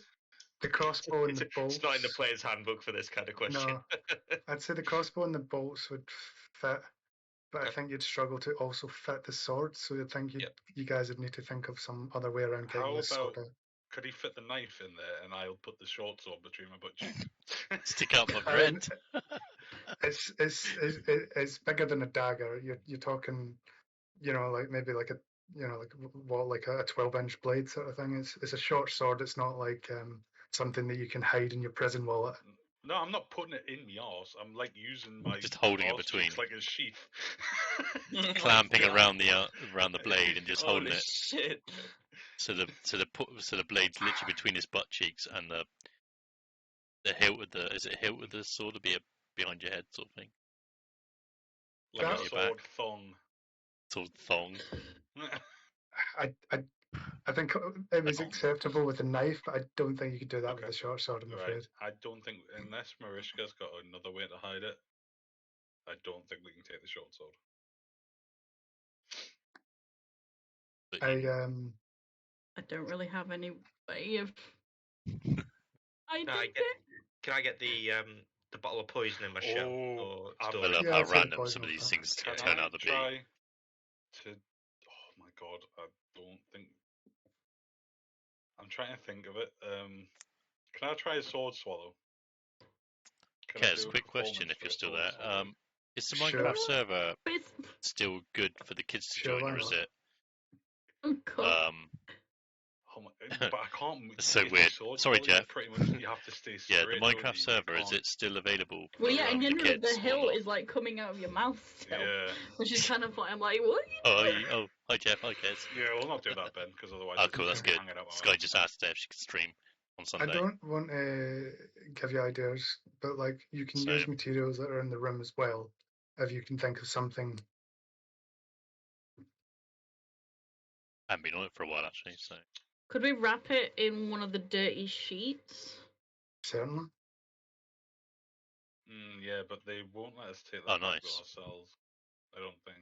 the crossbow and the bolts. It's not in the player's handbook for this kind of question. No, I'd say the crossbow and the bolts would fit, but I Okay. think you'd struggle to also fit the sword. So I think you guys would need to think of some other way around getting How this sword about out. could he fit the knife in there, and I'll put the short sword between my butt cheeks? Stick out my I bread. mean, it's bigger than a dagger. You're talking, like maybe like a like a 12-inch blade sort of thing. It's a short sword. It's not like something that you can hide in your prison wallet. No, I'm not putting it in my arse. I'm like using my Just holding it arse between. cheeks like a sheath. Clamping around the blade and just holding Holy it. shit! So the blade's literally between his butt cheeks and the hilt of the hilt of the sword to be behind your head sort of thing. Like That- a sword thong. Sword thong. I think it was acceptable with a knife, but I don't think you could do that with Okay. a short sword. I'm Right. afraid. I don't think, unless Marishka's got another way to hide it, I don't think we can take the short sword. But I don't really have any way of hiding Can I get the bottle of poison in my shell? Or I store it? love Yeah, how I'd say the random poison some of with these that. things Can turn I out to be. try to? Oh my god, I don't think. I'm trying to think of it. Can I try a sword swallow? Can I Kez, do a quick question performance if for you're a still sword there. swallow? Is the Sure. Minecraft server But it's still good for the kids to Sure, join, why or is not? it? oh god. Oh my, but I can't. It's so if you weird. sword Sorry, swallow, Jeff. Pretty much, you have to stay straight. Yeah, the don't Minecraft you? server, You is can't- it still available for Well, yeah, and the generally the kids or hilt not? is like coming out of your mouth still, Yeah. which is kind of like I'm like, what? Oh, hi Jeff, hi Kez. Yeah, we'll not do that, Ben, because otherwise Oh, it's cool, just that's gonna be good. hanging out my Sky mouth. just asked her if she could stream on I Sunday. don't want to give you ideas, but like you can use Same. materials that are in the room as well, if you can think of something. I haven't been on it for a while actually, so Could we wrap it in one of the dirty sheets? Certainly. Yeah, but they won't let us take Oh, that back nice. ourselves. I don't think.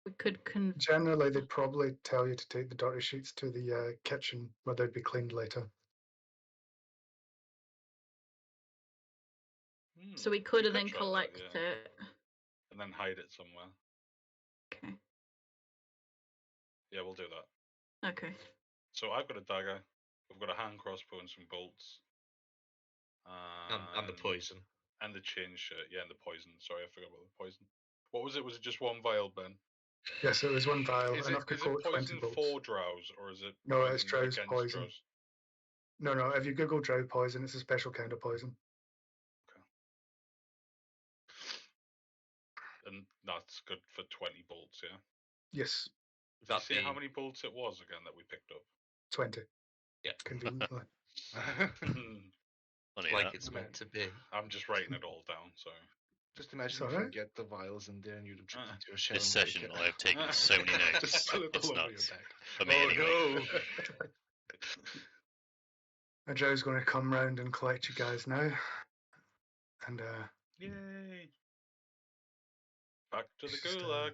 We could Generally, they'd probably tell you to take the dirty sheets to the kitchen where they'd be cleaned later. So we could You then try that, collect yeah. it. And then hide it somewhere. Okay. Yeah, we'll do that. Okay. So I've got a dagger. We've got a hand crossbow and some bolts. And the poison. And the chain shirt. Yeah, and the poison. Sorry, I forgot about the poison. What was it? Was it just one vial, Ben? Yes, it was one vial. Is Enough to it quote 20 poison bolts. for drows, or is it No, it's poison drow's against poison. drows? No. If you Google drow poison, it's a special kind of poison. Okay. And that's good for 20 bolts, yeah? Yes. Did you say how many bolts it was again that we picked up? 20. Yeah. Conveniently. Like it's meant to be. I'm just writing it all down, so. Just imagine It's if you alright. get the vials in there and you drop into your shell. This and break session it. I have taken so many notes. Just spill it It's all over your nuts. bed. For me anyway. A drow's going to come round and collect you guys now. And Yay! Back to the Just, gulag.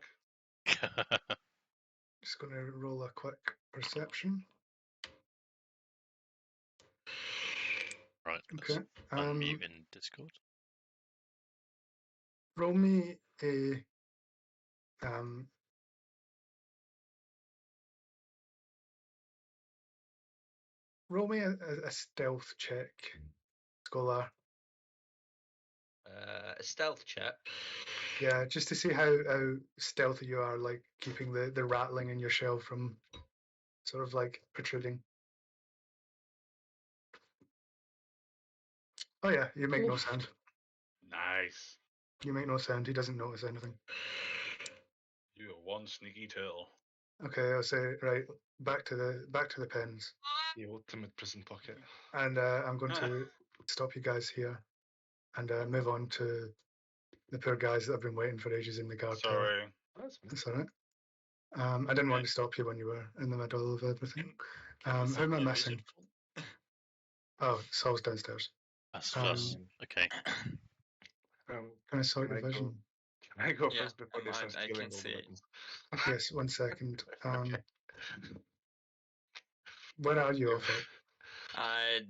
just going to roll a quick perception. Right. Okay. Unmute in Discord. Roll me a a stealth check, Scholar. A stealth check. Yeah, just to see how stealthy you are, like keeping the rattling in your shell from sort of like protruding. Oh yeah, you make no sound. Nice. You make no sound. He doesn't notice anything. You are one sneaky turtle. Okay, I'll say right. Back to the pens, The ultimate prison pocket. and I'm going to stop you guys here, and move on to the poor guys that have been waiting for ages in the guard tower. Sorry. That's all right. I didn't want to stop you when you were in the middle of everything. Who am I missing? Oh, Saul's downstairs. That's us. Okay. Can I sort your Can I go- vision? Can I go Yeah, first before they start I stealing can all the see. weapons? Yes, 1 second. Okay. Where are you, Ophir?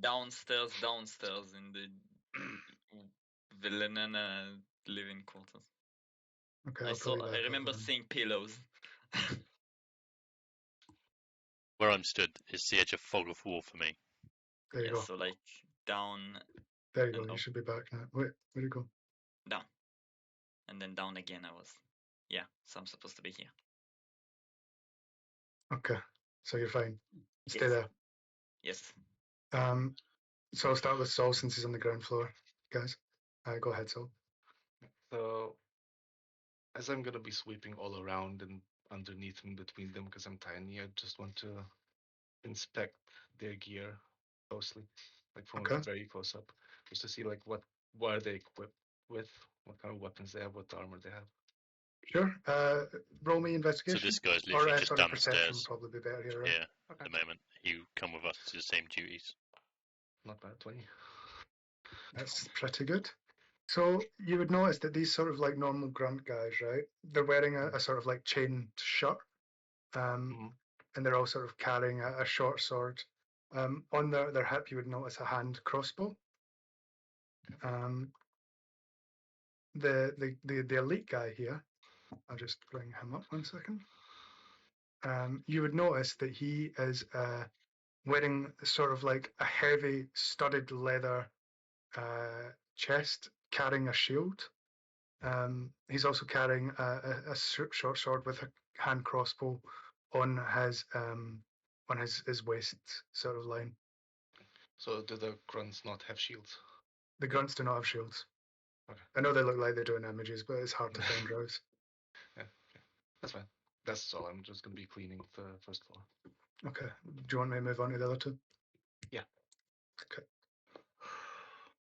Downstairs in the villain and living quarters. Okay, I I'll pull you back I up remember then. seeing pillows. Where I'm stood is the edge of fog of war for me. There you Yeah, go. so like down, There you go. and You up. should be back now. Wait, where'd you go? down, and then down again. Yeah. So I'm supposed to be here. Okay, so you're fine. Stay Yes. there. Yes. So I'll start with Saul since he's on the ground floor, guys. Go ahead, Saul. So, as I'm gonna be sweeping all around and underneath and between them because I'm tiny, I just want to inspect their gear closely, like from Okay. a very close up, just to see like what are they equipped with, what kind of weapons they have, what armor they have. Sure. Roll me So investigation. this guy's Or literally just sorry, perception downstairs probably be better here, right? here at the moment. You come with us to the same duties. Not bad, 20. That's pretty good. So you would notice that these sort of like normal grunt guys, right? They're wearing a sort of like chain shirt, and they're all sort of carrying a short sword. On their hip, you would notice a hand crossbow. The elite guy here, I'll just bring him up 1 second. You would notice that he is wearing sort of like a heavy studded leather chest, carrying a shield. He's also carrying a short sword with a hand crossbow on his waist sort of line. So do the grunts not have shields? The grunts do not have shields. Okay. I know they look like they're doing images, but it's hard to find drows. Yeah, that's fine. That's all. I'm just gonna be cleaning the first floor. Okay. Do you want me to move on to the other two? Yeah. Okay.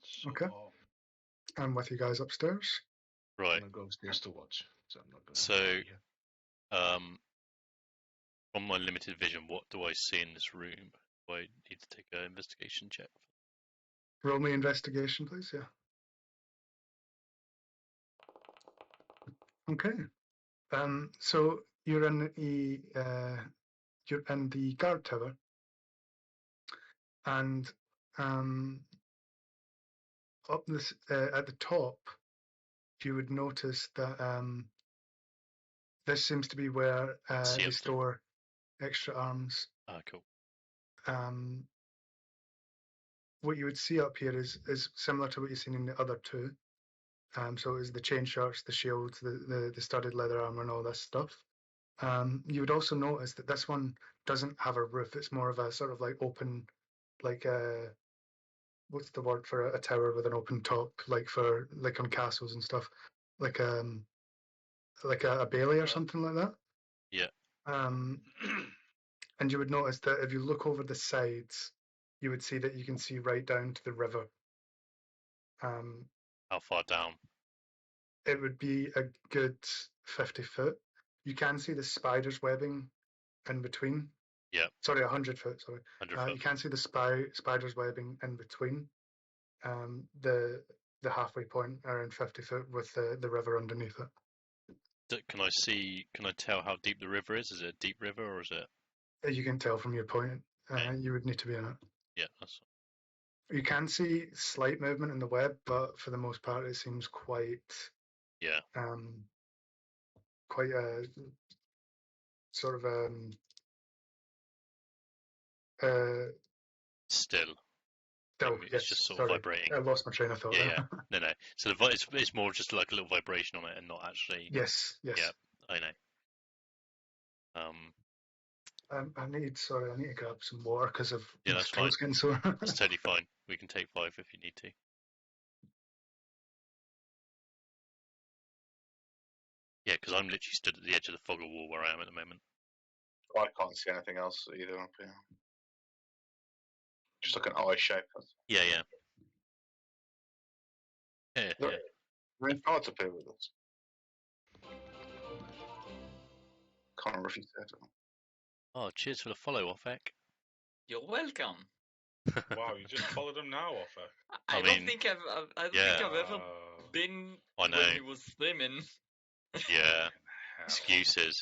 So Okay. I'm with you guys upstairs. Right. I'm gonna go upstairs to watch, so I'm not gonna. So, from my limited vision, what do I see in this room? Do I need to take an investigation check? Roll me investigation, please. Yeah. Okay. So you're in the guard tower, and up this at the top, you would notice that this seems to be where they store extra arms. Ah, cool. What you would see up here is similar to what you've seen in the other two. So it's the chain shirts, the shields, the studded leather armor, and all this stuff. You would also notice that this one doesn't have a roof. It's more of a sort of like open, like what's the word for a tower with an open top, like on castles and stuff, like a bailey or something like that. Yeah. And you would notice that if you look over the sides, you would see that you can see right down to the river. How far down? It would be a good 50 foot. You can see the spider's webbing in between. Yeah. Sorry, 100 foot. Sorry. 100 foot. You can see the spider's webbing in between the halfway point around 50 foot with the river underneath it. Can I tell how deep the river is? Is it a deep river or is it? You can tell from your point. You would need to be in it. Yeah, that's. You can see slight movement in the web, but for the most part, it seems quite. Yeah. Quite a sort of Still. Oh, It's yes, just sort sorry. of vibrating. I lost my train of thought. Yeah. No. So it's more just like a little vibration on it, and not actually. Yes. Yeah, I know. I need to grab some water because of yeah, my that's fine. throat's getting sore. That's totally fine. We can take 5 if you need to. Yeah, because I'm literally stood at the edge of the fog of war where I am at the moment. I can't see anything else either up here. Just like an eye shape. Yeah. Yeah. There are any guards up here with us? Can't remember if you said. Oh, cheers for the follow, Offek. You're welcome. Wow, you just followed him now, Offer. I mean, don't think I've ever Oh, been I know. when he was streaming. Yeah. hell.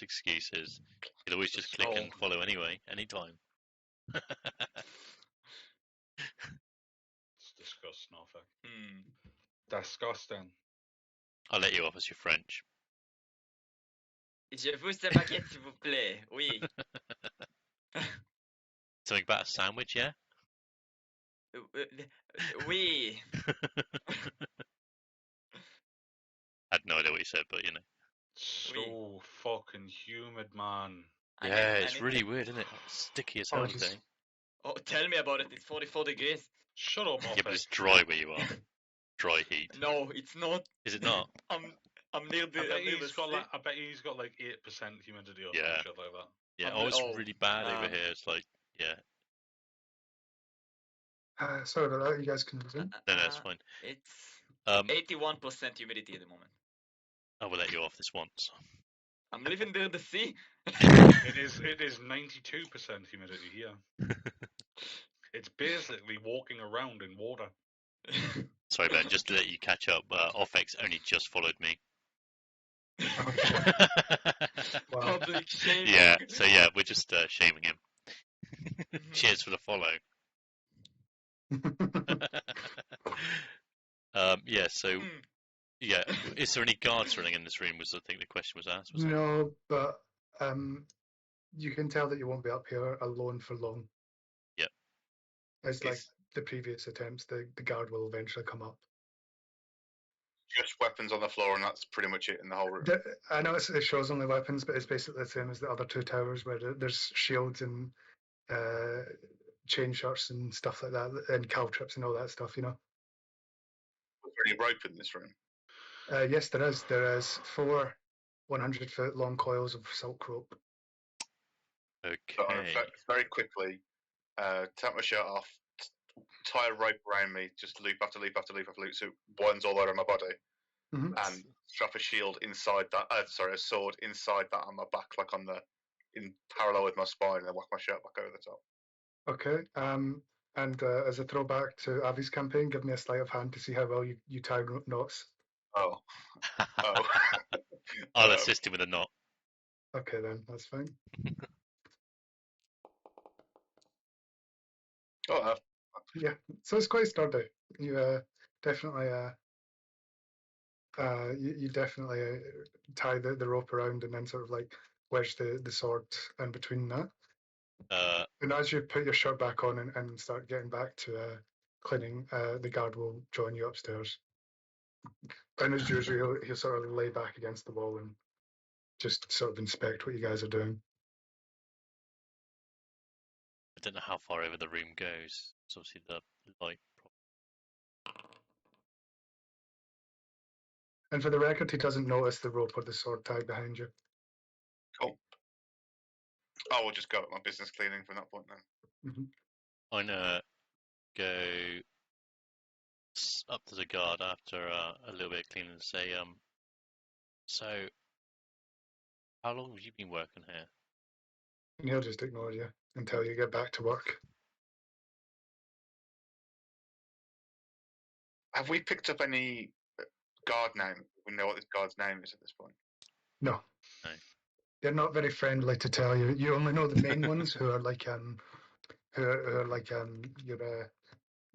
Excuses. You'd always just click and follow anyway, anytime. It's disgusting, Offer. Hmm. Disgusting. I'll let you off as you're French. Je vous en baguette, s'il vous plaît. Oui. Something about a sandwich, yeah? Oui. I had no idea what you said, but you know. So fucking humid, man. Yeah, it's really weird, isn't it? It's sticky as hell today. Oh, tell me about it. It's 44 degrees. Shut up, Yeah, but Offer. it's dry where you are. Dry heat. No, it's not. Is it not? I'm near the. I bet he's got like 8% humidity or some Yeah. shit like that. Yeah, it's really bad over here. It's like, yeah. Sorry about that. You guys can resume. No, it's fine. It's 81% humidity at the moment. I will let you off this once. I'm living near the sea. It is 92% humidity here. It's basically walking around in water. Sorry, Ben, just to let you catch up, Offex only just followed me. Public shaming. Yeah, so yeah, we're just shaming him. Cheers for the follow. Yeah, so yeah, is there any guards running in this room? Was I think the question was asked. Was No, but you can tell that you won't be up here alone for long. Yep. It's like the previous attempts. The guard will eventually come up. Just weapons on the floor, and that's pretty much it in the whole room. I know it shows only weapons, but it's basically the same as the other two towers, where there's shields and chain shots and stuff like that, and caltrips and all that stuff. You know. Is there any rope in this room? Yes, there is. There is 4 100-foot long coils of silk rope. Okay. So very quickly, take my shirt off, tie a rope around me, just loop after loop after loop after loop, so it winds all over my body, and strap a shield inside that. A sword inside that on my back, like in parallel with my spine, and then whack my shirt back over the top. Okay. And as a throwback to Avi's campaign, give me a sleight of hand to see how well you tie knots. Oh. I'll assist him with a knot. Okay, then that's fine. Yeah, so it's quite sturdy. You definitely you definitely tie the rope around and then sort of like wedge the sword in between that. And as you put your shirt back on and start getting back to cleaning, the guard will join you upstairs. And as usual, he'll sort of lay back against the wall and just sort of inspect what you guys are doing. I don't know how far over the room goes. It's obviously the light. And for the record, he doesn't notice the rope or the sword tied behind you. Cool. I will just go with my business cleaning from that point then. I'm gonna go up to the guard after a little bit of cleaning and say, so how long have you been working here? And he'll just ignore you until you get back to work. Have we picked up any guard name? We know what this guard's name is at this point. No. No. They're not very friendly to tell you. You only know the main ones who are like your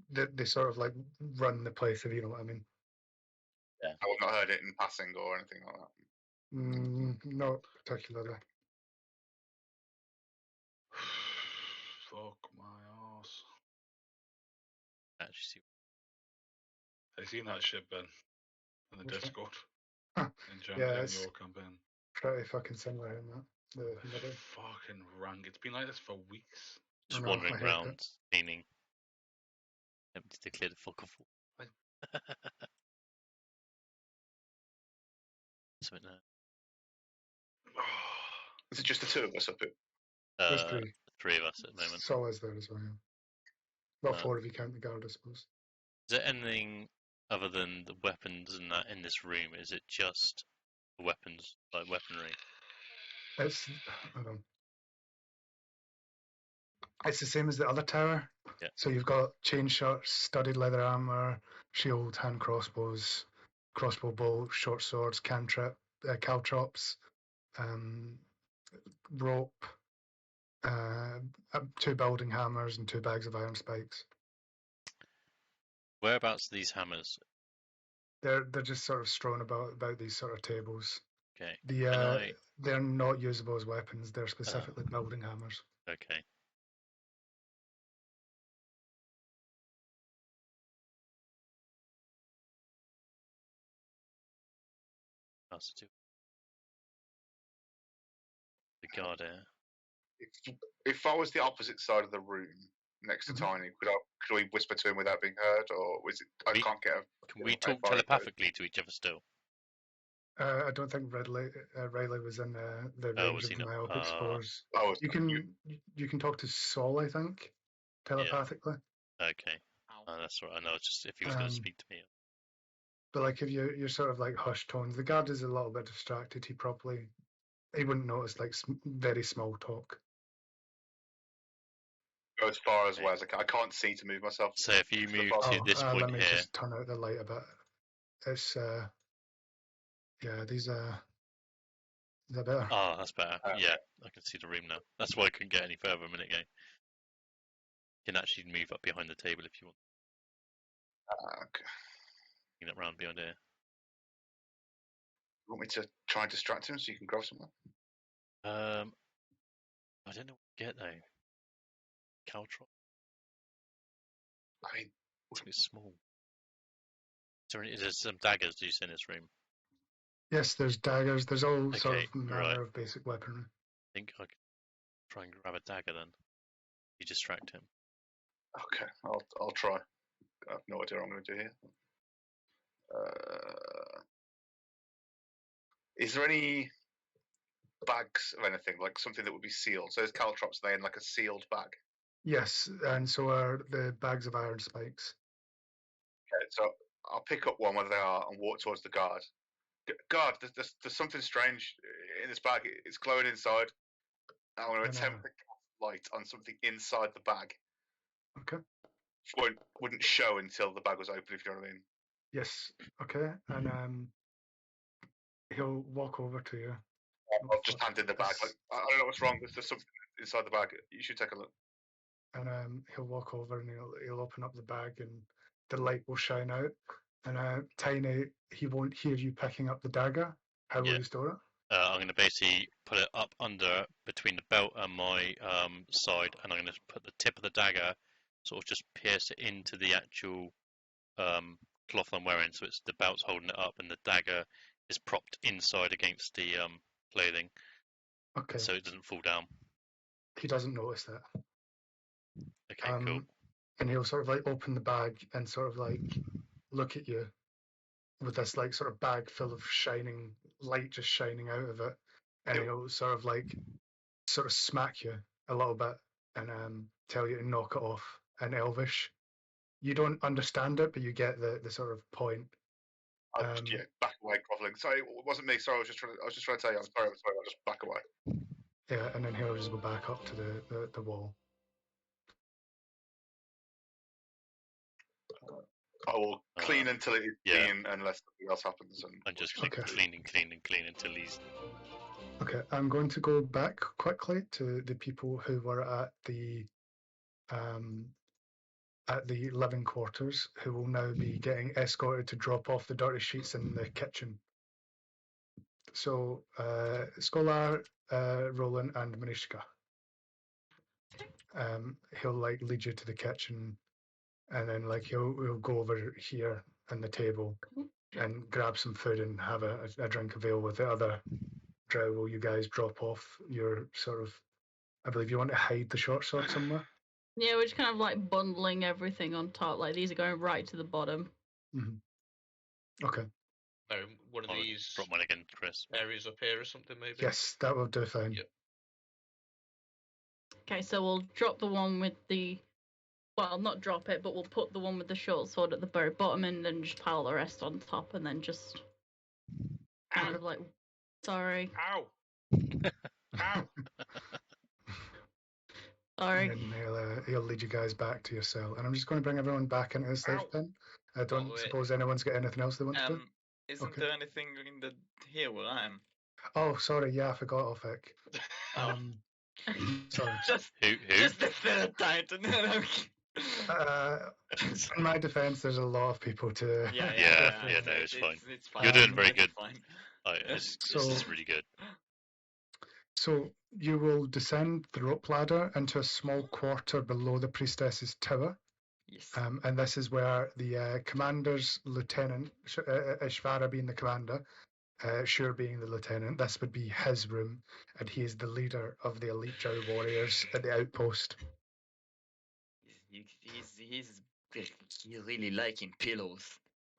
they sort of like run the place, if you know what I mean. Yeah. I have not heard it in passing or anything like that. Not particularly. Fuck my ass. Actually, see. Have you seen that shit, Ben? In the Discord? Huh. In your campaign. Pretty fucking similar in that. The fucking rank. It's been like this for weeks. Just wandering around, cleaning. Empty to clear the fuck off. Something there. Is it just the two of us up here? There's three. 3 of us at the moment. Sol's there as well. Yeah. Well, Uh, 4 if you count the guard, I suppose. Is there anything other than the weapons and that in this room? Is it just weapons, like weaponry? It's I don't know. It's the same as the other tower. Yeah. So you've got chain shirts, studded leather armor, shield, hand crossbows, crossbow bolt, short swords, caltrops, rope, 2 building hammers, and 2 bags of iron spikes. Whereabouts are these hammers? They're just sort of strewn about these sort of tables. Okay. They're not usable as weapons. They're specifically building hammers. Okay. That's the guard here. If I was the opposite side of the room next to Tiny, could we whisper to him without being heard, or was it? Can't get. Can we talk telepathically to each other still? I don't think Riley was in the range of myopic spores. You can talk to Sol, I think, telepathically. Yeah. Okay. That's right. I know. Just if he was going to speak to me. But like if you're sort of like hushed tones, the guard is a little bit distracted. He wouldn't notice like very small talk. Go as far as I can't see to move myself. So if you move to this point let me here, just turn out the light a bit. It's these are. Is that better? Oh, that's better. Yeah, I can see the room now. That's why I couldn't get any further a minute ago. You can actually move up behind the table if you want. Okay. Bring that round behind here. You want me to try and distract him so you can grab something? I don't know what to get though. Caltrop. I mean, it's small. There's some daggers. Do you see in this room? Yes, there's daggers. There's all sort of manner of basic weaponry. I think I could try and grab a dagger then. You distract him. Okay, I'll try. I have no idea what I'm going to do here. Is there any bags of anything, like something that would be sealed? So there's caltrops there in like a sealed bag. Yes, and so are the bags of iron spikes. Okay, so I'll pick up one where they are and walk towards the guard. Guard, there's something strange in this bag. It's glowing inside. I'm going to attempt to cast light on something inside the bag. Okay. Wouldn't show until the bag was open, if you know what I mean. Yes. Okay. And he'll walk over to you. I'll just hand in the bag. Like, I don't know what's wrong. There's something inside the bag. You should take a look. And he'll walk over and he'll open up the bag and the light will shine out. And Tiny, he won't hear you picking up the dagger. How will you store it? I'm going to basically put it up under between the belt and my side, and I'm going to put the tip of the dagger, sort of just pierce it into the actual cloth I'm wearing, so it's the belt's holding it up, and the dagger is propped inside against the clothing, so it doesn't fall down. He doesn't notice that. Okay, cool. And he'll sort of like open the bag and sort of like look at you with this like sort of bag full of shining light just shining out of it, and he'll sort of smack you a little bit and tell you to knock it off in Elvish. You don't understand it, but you get the sort of point. I'll just back away, groveling. Sorry, it wasn't me. Sorry, I was just trying to tell you. I'm sorry. I'll just back away. Yeah, and then he'll just go back up to the wall. I will clean until it is clean, unless something else happens. And just clean until he's. Okay, I'm going to go back quickly to the people who were at the living quarters, who will now be getting escorted to drop off the dirty sheets in the kitchen. So, Scholar, Roland, and Mariska. He'll like lead you to the kitchen, and then like he'll go over here on the table and grab some food and have a drink of ale with the other drow while you guys drop off your sort of. I believe you want to hide the short sword somewhere. Yeah, we're just kind of like bundling everything on top. Like these are going right to the bottom. Mm-hmm. Okay. One of these drop one again, Chris. areas up here or something, maybe? Yes, that will do fine. Yep. Okay, so we'll drop the one with the. Well, not drop it, but we'll put the one with the short sword at the very bottom and then just pile the rest on top and then just kind of like. Sorry. Ow! Ow! Sorry. And then he'll lead you guys back to your cell. And I'm just going to bring everyone back into the safe Ow. pen. I don't wait. suppose anyone's got anything else they want to do. Isn't Okay. there anything in the here where I am? Oh, sorry. Yeah, I forgot, Ophic. Oh. Sorry. Who? Just the third time. In my defense, there's a lot of people to. Yeah, no, it's fine. It's fine. You're doing very It's good. Fine. This So- is really good. So you will descend the rope ladder into a small quarter below the priestess's tower. Yes. And this is where the commander's lieutenant, Ishvara being the commander, Shur being the lieutenant, this would be his room, and he is the leader of the elite drow warriors at the outpost. He's really liking pillows.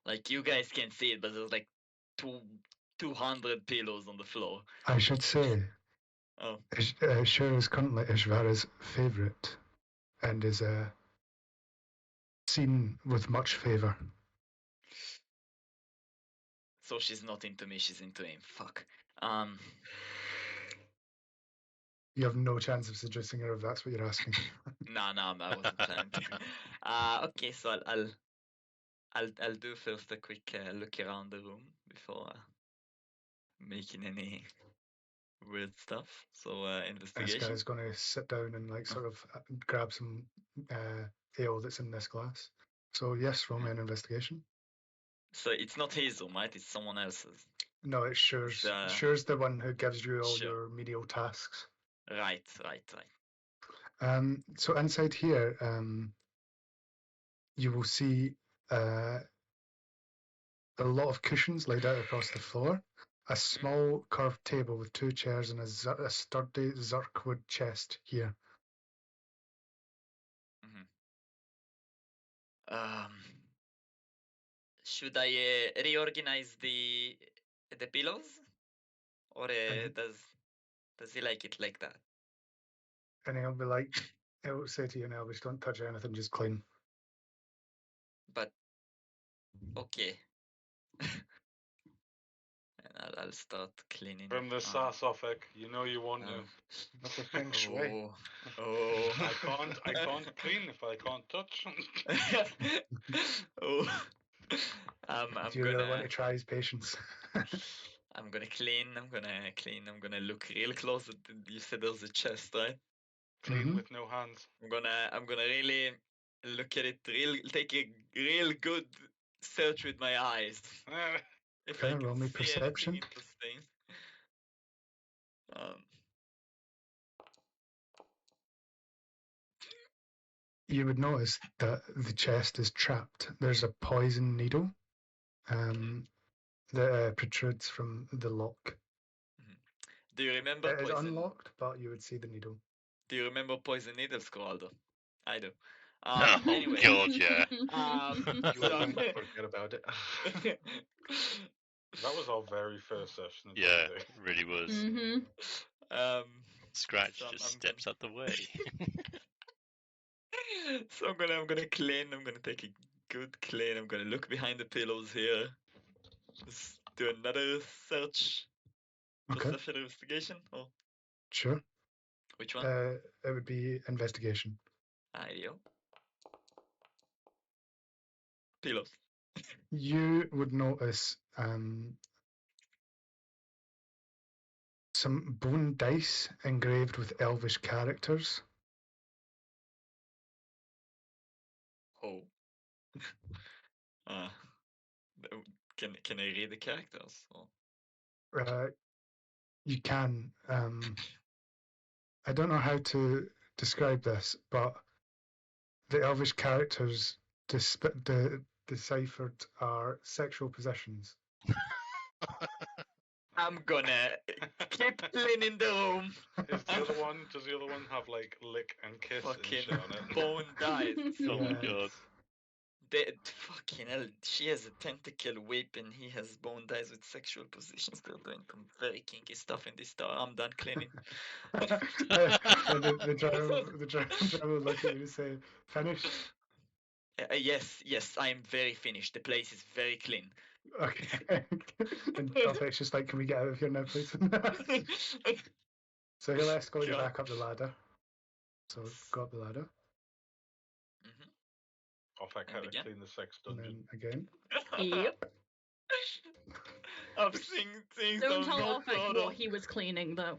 Like you guys can see it, but there's like 200 pillows on the floor. I should say, Oh. Shur is currently Ishvara's favourite, and is seen with much favour. So she's not into me, she's into him. Fuck. You have no chance of seducing her if that's what you're asking. No, I wasn't planning to. Okay, so I'll do first a quick look around the room before making any weird stuff. So This investigation. guy's going to sit down and sort of grab some ale that's in this glass. So yes, roll me an investigation. So it's not his room, right? It's someone else's. No, it's Shur's. It's, Shur's the one who gives you all Sure. your menial tasks. Right. So inside here, you will see a lot of cushions laid out across the floor, a small curved table with 2 chairs, and a sturdy zirkwood chest here. Should I reorganize the pillows, or does he like it like that? And he'll be like, he'll say to you, Elvis, don't touch anything, just clean. But okay. And I'll start cleaning. From the Sasofik, you know you want to. That's a feng shui. Oh. I can't clean if I can't touch. Oh. I'm If you really want gonna to try his patience. I'm gonna clean. I'm gonna look real close at you said there's a chest, right? Clean with no hands. I'm gonna really look at it, take a real good search with my eyes. If I Okay, roll can me see perception. anything interesting. You would notice that the chest is trapped. There's a poison needle that protrudes from the lock. Do you remember It is poison? unlocked, but you would see the needle. Do you remember poison needles, Coraldo? I do. Oh, Anyway. God, yeah. You won't forget about it. That was our very first session. Yeah, it really was. Mm-hmm. Scratch so just I'm steps out the way. So I'm gonna clean. I'm gonna take a good clean. I'm gonna look behind the pillows here. Let's do another search. Okay. Perception investigation? Or Sure. which one? It would be investigation. Ideo. Pillows. You would notice some bone dice engraved with elvish characters. Oh. Can I read the characters? Or? You can. I don't know how to describe this, but the elvish characters deciphered are sexual positions. I'm gonna keep cleaning the room. Does the other one have like lick and kiss and Fucking shit on it? bone dice. Oh my God. Fucking hell, she has a tentacle whip and he has bone ties with sexual positions. They're doing some very kinky stuff in this tower. I'm done cleaning. the drow will look at you and say, "Finished." Yes, I am very finished. The place is very clean. Okay. And Delphic's just like, "Can we get out of here now, please?" So he'll escort you God. back up the ladder. So go up the ladder, Off I And had to again? clean the sex and dungeon. then again. Yep. I'm seeing Don't some tell not Offek thought what of. he was cleaning, though.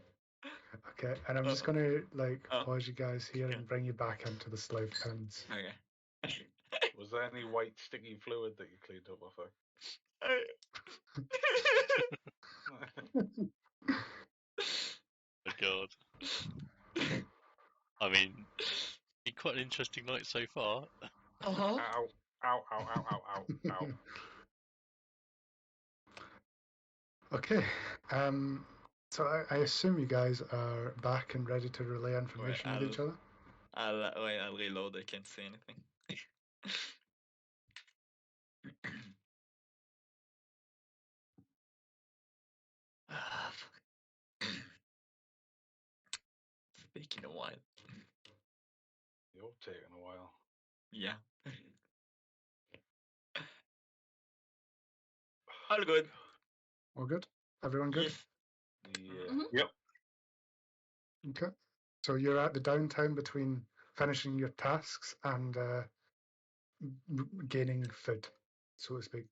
Okay, and I'm just gonna like Oh. pause you guys here Okay. and bring you back into the slave pens. Okay. Was there any white sticky fluid that you cleaned up off her? Oh god. I mean, been quite an interesting night so far. Uh-huh. Ow, ow, ow, ow, ow, ow, ow. Okay. So I assume you guys are back and ready to relay information with each other. I'll reload. I can't see anything. Ah, fuck. It's taking a while. You're taking a while. Yeah. All good. All good? Everyone good? Yes. Yeah. Mhm. Yep. Okay. So you're at the downtime between finishing your tasks and gaining food, so to speak.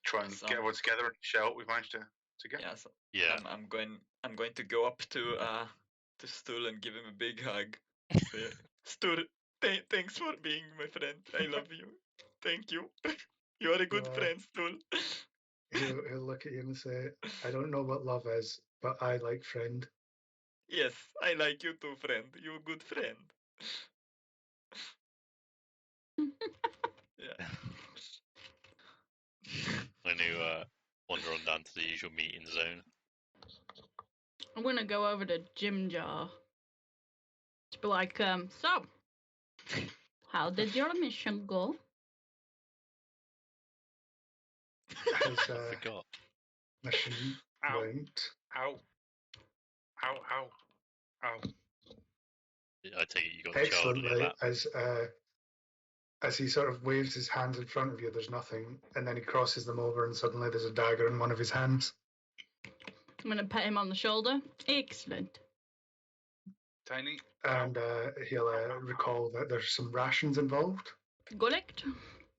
Try and So- get everyone together and share what we've managed to get. Yeah. So Yeah. I'm going to go up to Stool and give him a big hug. Say, Stool, thanks for being my friend. I love you. Thank you. You are a good friend, Stool. He'll look at you and say, "I don't know what love is, but I like friend." Yes, I like you too, friend. You're a good friend. Yeah. I'm gonna wander on down to the usual meeting zone. I'm gonna go over to Jim Jar. To be like, so, how did your mission go? His I forgot. mission Ow. went. Ow. Ow, ow, ow. I take it you got the child on your Excellently, lap. as he sort of waves his hands in front of you, there's nothing, and then he crosses them over, and suddenly there's a dagger in one of his hands. I'm gonna pat him on the shoulder. Excellent. Tiny. And he'll recall that there's some rations involved, Collect.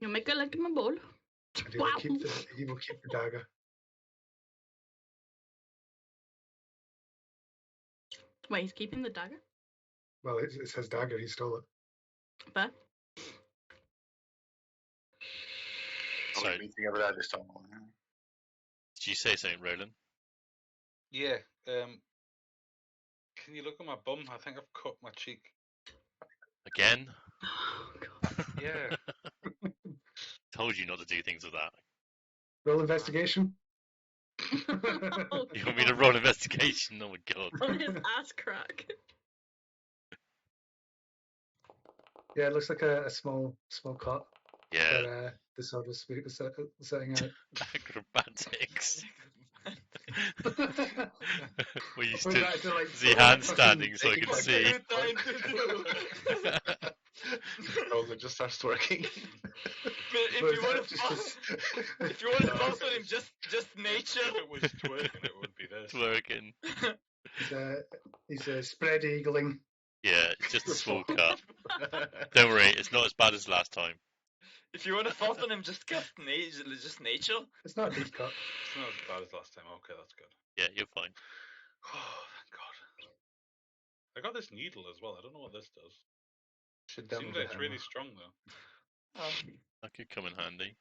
You make a like my bowl. and he will keep the dagger. Wait, he's keeping the dagger? Well, it says dagger. He stole it. Fair. So, Are we meeting over there this time? did you say something, Roland? Yeah. Can you look at my bum? I think I've cut my cheek. Again? Oh, God. Yeah. Told you not to do things with that. Roll investigation. Oh, You want me to roll investigation? Oh my god. on his ass crack. Yeah, it looks like a small cut Yeah, where the sword was setting out. acrobatics. Well, you Was stood. that to, like, Is he fucking handstanding so I take can it see? like What are you trying to do? Oh, it just starts working. If Was you that want to just if you want to sponsor him, just nature. If it was twerking, it would be this. Twerking. he's spread eagling. Yeah, it's just a small cut. Don't worry, it's not as bad as last time. If you want to sponsor him, just cast just nature. It's not a deep cut. It's not as bad as last time. Okay, that's good. Yeah, you're fine. Oh, thank God. I got this needle as well. I don't know what this does. Should Seems like it's really strong though. That could come in handy.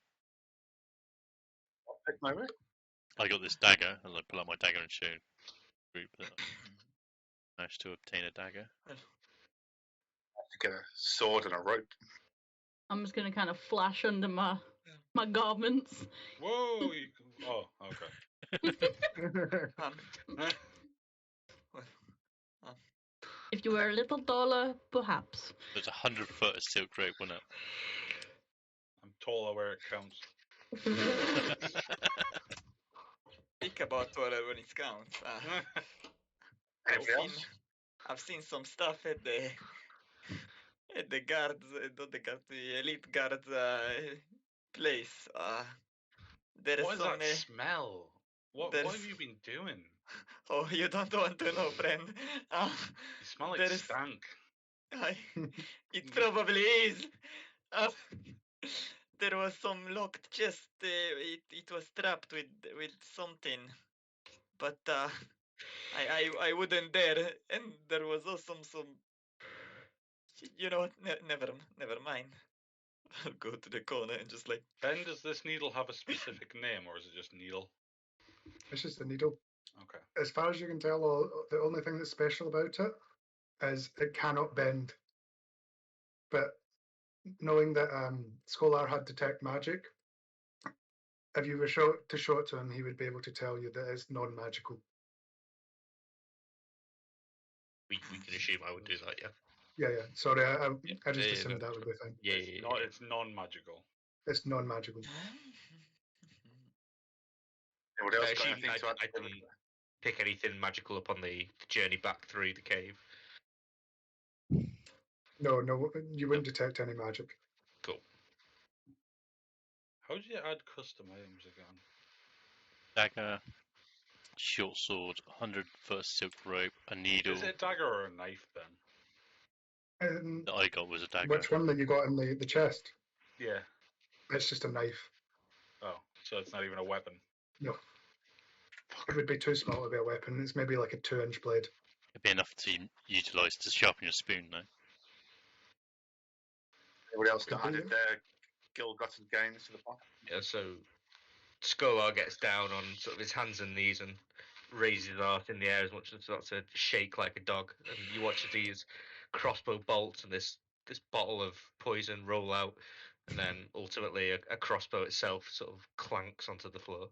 Pick my way. I got this dagger, and I pull out my dagger and show group that I managed to obtain a dagger. To get a sword and a rope. I'm just gonna kind of flash under my garments. Whoa! Oh, okay. If you were a little taller, perhaps. There's 100 foot of silk rope, wasn't I'm taller where it counts. it? Think about when it counts. Anybody else? I've seen some stuff at the guards, not the guards, the elite guards place. There is What is some. that smell? What there's- have you been doing? Oh, you don't want to know, friend. You smell like there is- stank. It probably is. There was some locked chest. It was trapped with something, but I wouldn't dare. And there was also some. You know what? Never mind. I'll go to the corner and just like. Ben, does this needle have a specific name, or is it just needle? It's just a needle. Okay. As far as you can tell, the only thing that's special about it is it cannot bend. But knowing that Scholar had detect magic, if you were to show it to him, he would be able to tell you that it's non-magical. We can assume I would do that, yeah. Yeah. Sorry, I just Yeah, assumed no, that would be fine. Yeah, It's non-magical. It's non-magical. Anybody else I got assume anything to add? I can pick anything magical up on the journey back through the cave. No, you wouldn't detect any magic. Cool. How do you add custom items again? Dagger, short sword, 100 foot silk rope, a needle. Is it a dagger or a knife, Ben? That I got was a dagger. Which one that you got in the chest? Yeah. It's just a knife. Oh, so it's not even a weapon. No. It would be too small to be a weapon. It's maybe like a 2-inch blade. It'd be enough to utilise to sharpen your spoon, though. Anybody else got Could be, added their ill-gotten gains to the pot? Yeah, so Skolar gets down on sort of his hands and knees and raises his arse in the air as much as starts to shake like a dog. And you watch as these crossbow bolts and this bottle of poison roll out, and then ultimately a crossbow itself sort of clanks onto the floor.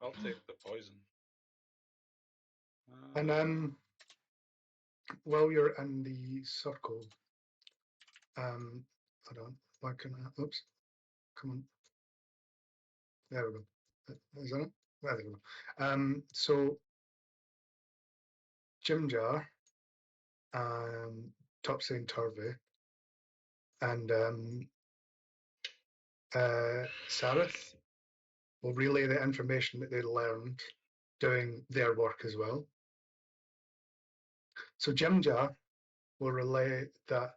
I'll take the poison. And while you're in the circle, hold on, why can I? Oops, come on. There we go. Is that it? There we go. So Jimjar, Topsy and Turvey, and Sarith will relay the information that they learned doing their work as well. So Jimjar will relay that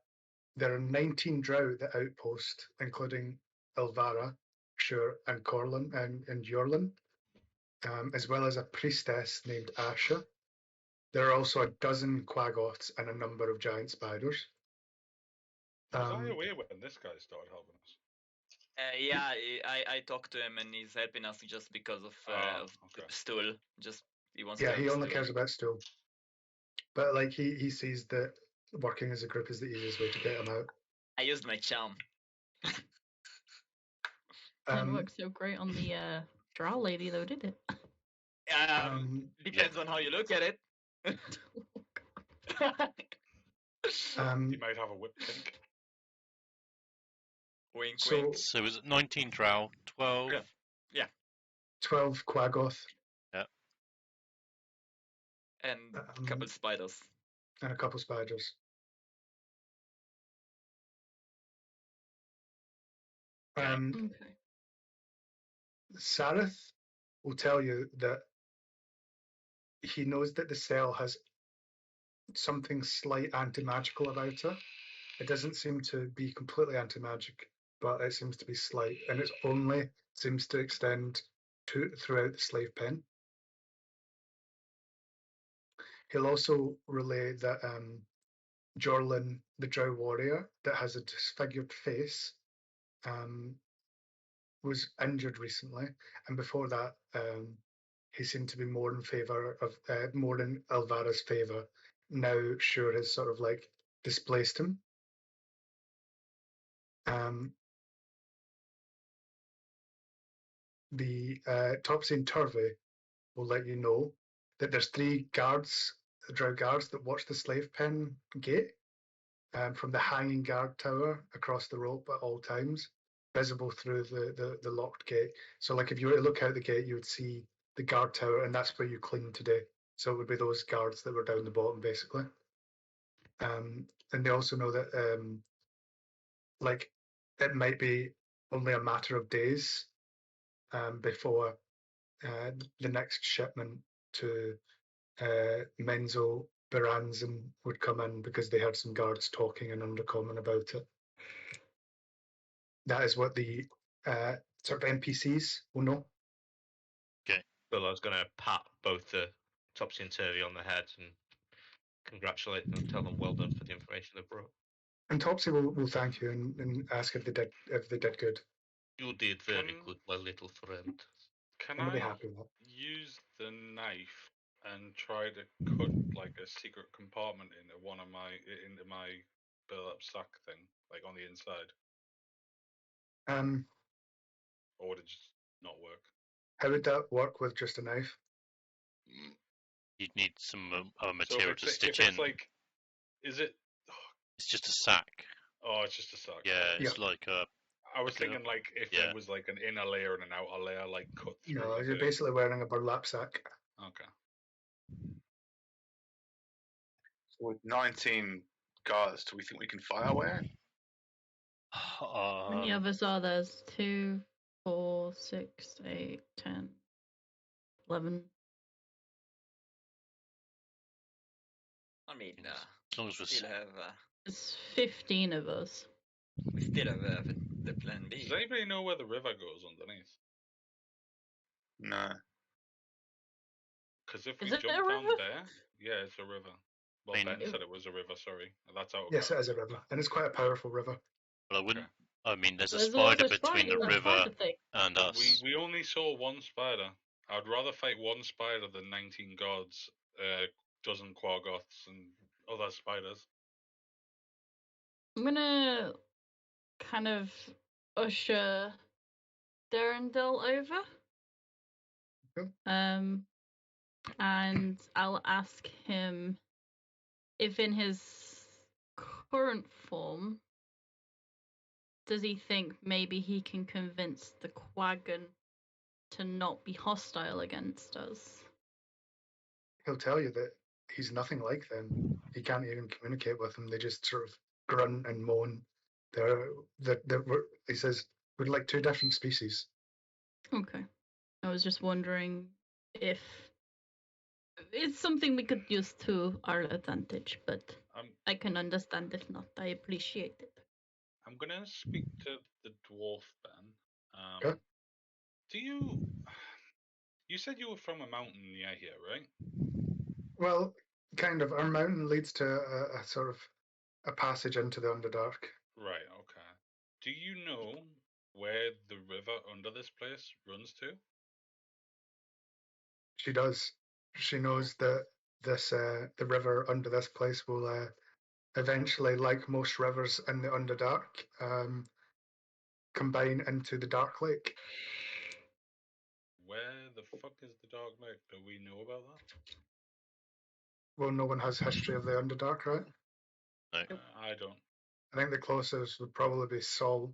there are 19 drow at the outpost, including Elvara, Shur, and Corlin and Yorlin, as well as a priestess named Asha. There are also a dozen quaggoths and a number of giant spiders. Was I aware when this guy started helping us? Yeah, I talked to him and he's helping us just because of okay. stool. Just he wants. Yeah, to he have only stool. cares about stool. But like he sees that working as a group is the easiest way to get him out. I used my charm. Didn't work so great on the drow lady though, did it? Depends on how you look at it. You might have a whip pink. Wink, So- wink. So was it 19 drow, 12? Yeah. 12 quaggoth And a couple spiders. and a couple spiders. Okay. Sarith will tell you that he knows that the cell has something slight anti-magical about it. It doesn't seem to be completely anti-magic, but it seems to be slight, and it only seems to extend throughout the slave pen. He'll also relay that Jorlin, the drow warrior that has a disfigured face, was injured recently, and before that, he seemed to be more in favor of more in Elvara's favor. Now, Shur has sort of like displaced him. The Topsy and Turvey will let you know that there's 3 guards drow guards that watch the slave pen gate from the hanging guard tower across the rope at all times, visible through the locked gate. So, like, if you were to look out the gate, you would see the guard tower, and that's where you clean today. So it would be those guards that were down the bottom, basically. And they also know that, like, it might be only a matter of days before the next shipment to Menzo Baranzan would come in because they had some guards talking in Undercommon about it. That is what the sort of NPCs will know. Okay. Well, I was going to pat both the Topsy and Turvy on the head and congratulate them, tell them well done for the information they brought. And Topsy will thank you and ask if they did good. You did very good, my little friend. Can And they'll I be happy with that. use the knife and try to cut like a secret compartment into my build-up sack thing, like on the inside, or would it just not work? How would that work with just a knife? You'd need some So material to stick if in. it's like, is it? It's just a sack. Oh, it's just a sack. Yeah, it's like a. I was like thinking like if yeah. there was like an inner layer and an outer layer, like cut through. No, with you're it. basically wearing a burlap sack. Okay. So with 19 guards, do we think we can fight our way out? How many of us are there? 2, 4, 6, 8, 10, 11. I mean, as long as we're still have It's 15 of us. we still have the plan B. Does anybody know where the river goes underneath? No. Because if Is we it jump a down river? there, yeah, it's a river. Well, I mean, Ben said it was a river. Sorry, that's out of Yes, it is a character. river, and it's quite a powerful river. But I wouldn't. I mean, there's a There's spider also between the spiders, river spider thing. and us. We only saw one spider. I'd rather fight one spider than 19 gods, dozen Quaggoths, and other spiders. I'm gonna kind of usher Durandal over. Okay. And I'll ask him if in his current form, does he think maybe he can convince the Quaggan to not be hostile against us? He'll tell you that he's nothing like them. He can't even communicate with them. They just sort of grunt and moan. He says, we're like two different species. Okay. I was just wondering if it's something we could use to our advantage, but I can understand if not. I appreciate it. I'm gonna speak to the dwarf, Ben. Okay. Do you? You said you were from a mountain near here, right? Well, kind of. Our mountain leads to a sort of a passage into the Underdark. Right. Okay. Do you know where the river under this place runs to? She does. She knows that the river under this place will eventually, like most rivers in the Underdark, combine into the Dark Lake. Where the fuck is the Dark Lake? Do we know about that? Well, no one has history of the Underdark, right? No. I don't. I think the closest would probably be Sol,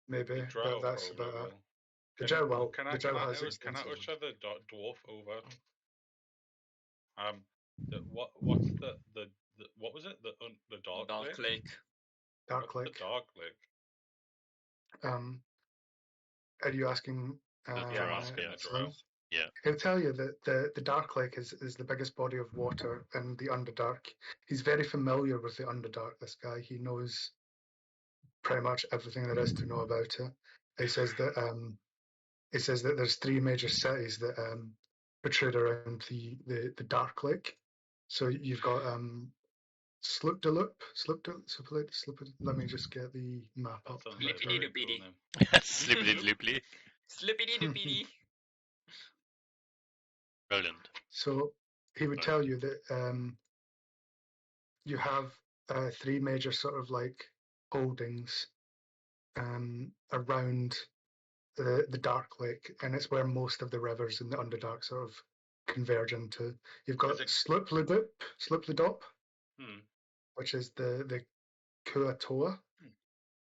maybe, The drow but that's probably about it. will. The drow will. Can The I drow has usher extensive. the dwarf over? What's the what was it? The Dark Lake? Dark What's Lake. the Dark Lake? Are you asking? Yeah, I'm asking the drow. Yeah. He'll tell you that the Dark Lake is the biggest body of water in the Underdark. He's very familiar with the Underdark, this guy. He knows pretty much everything there is to know about it. He says that there's 3 major cities that protrude around the Dark Lake. So you've got Sloop-de-Loop. Let me just get the map up. Slippity-doopity. Slippity-loopity. Slippity-doopity. Roland. So he would tell you that you have 3 major sort of like holdings around the Dark Lake, and it's where most of the rivers in the Underdark sort of converge into. You've got Is it- Slipledop, Hmm. which is the Kuatoa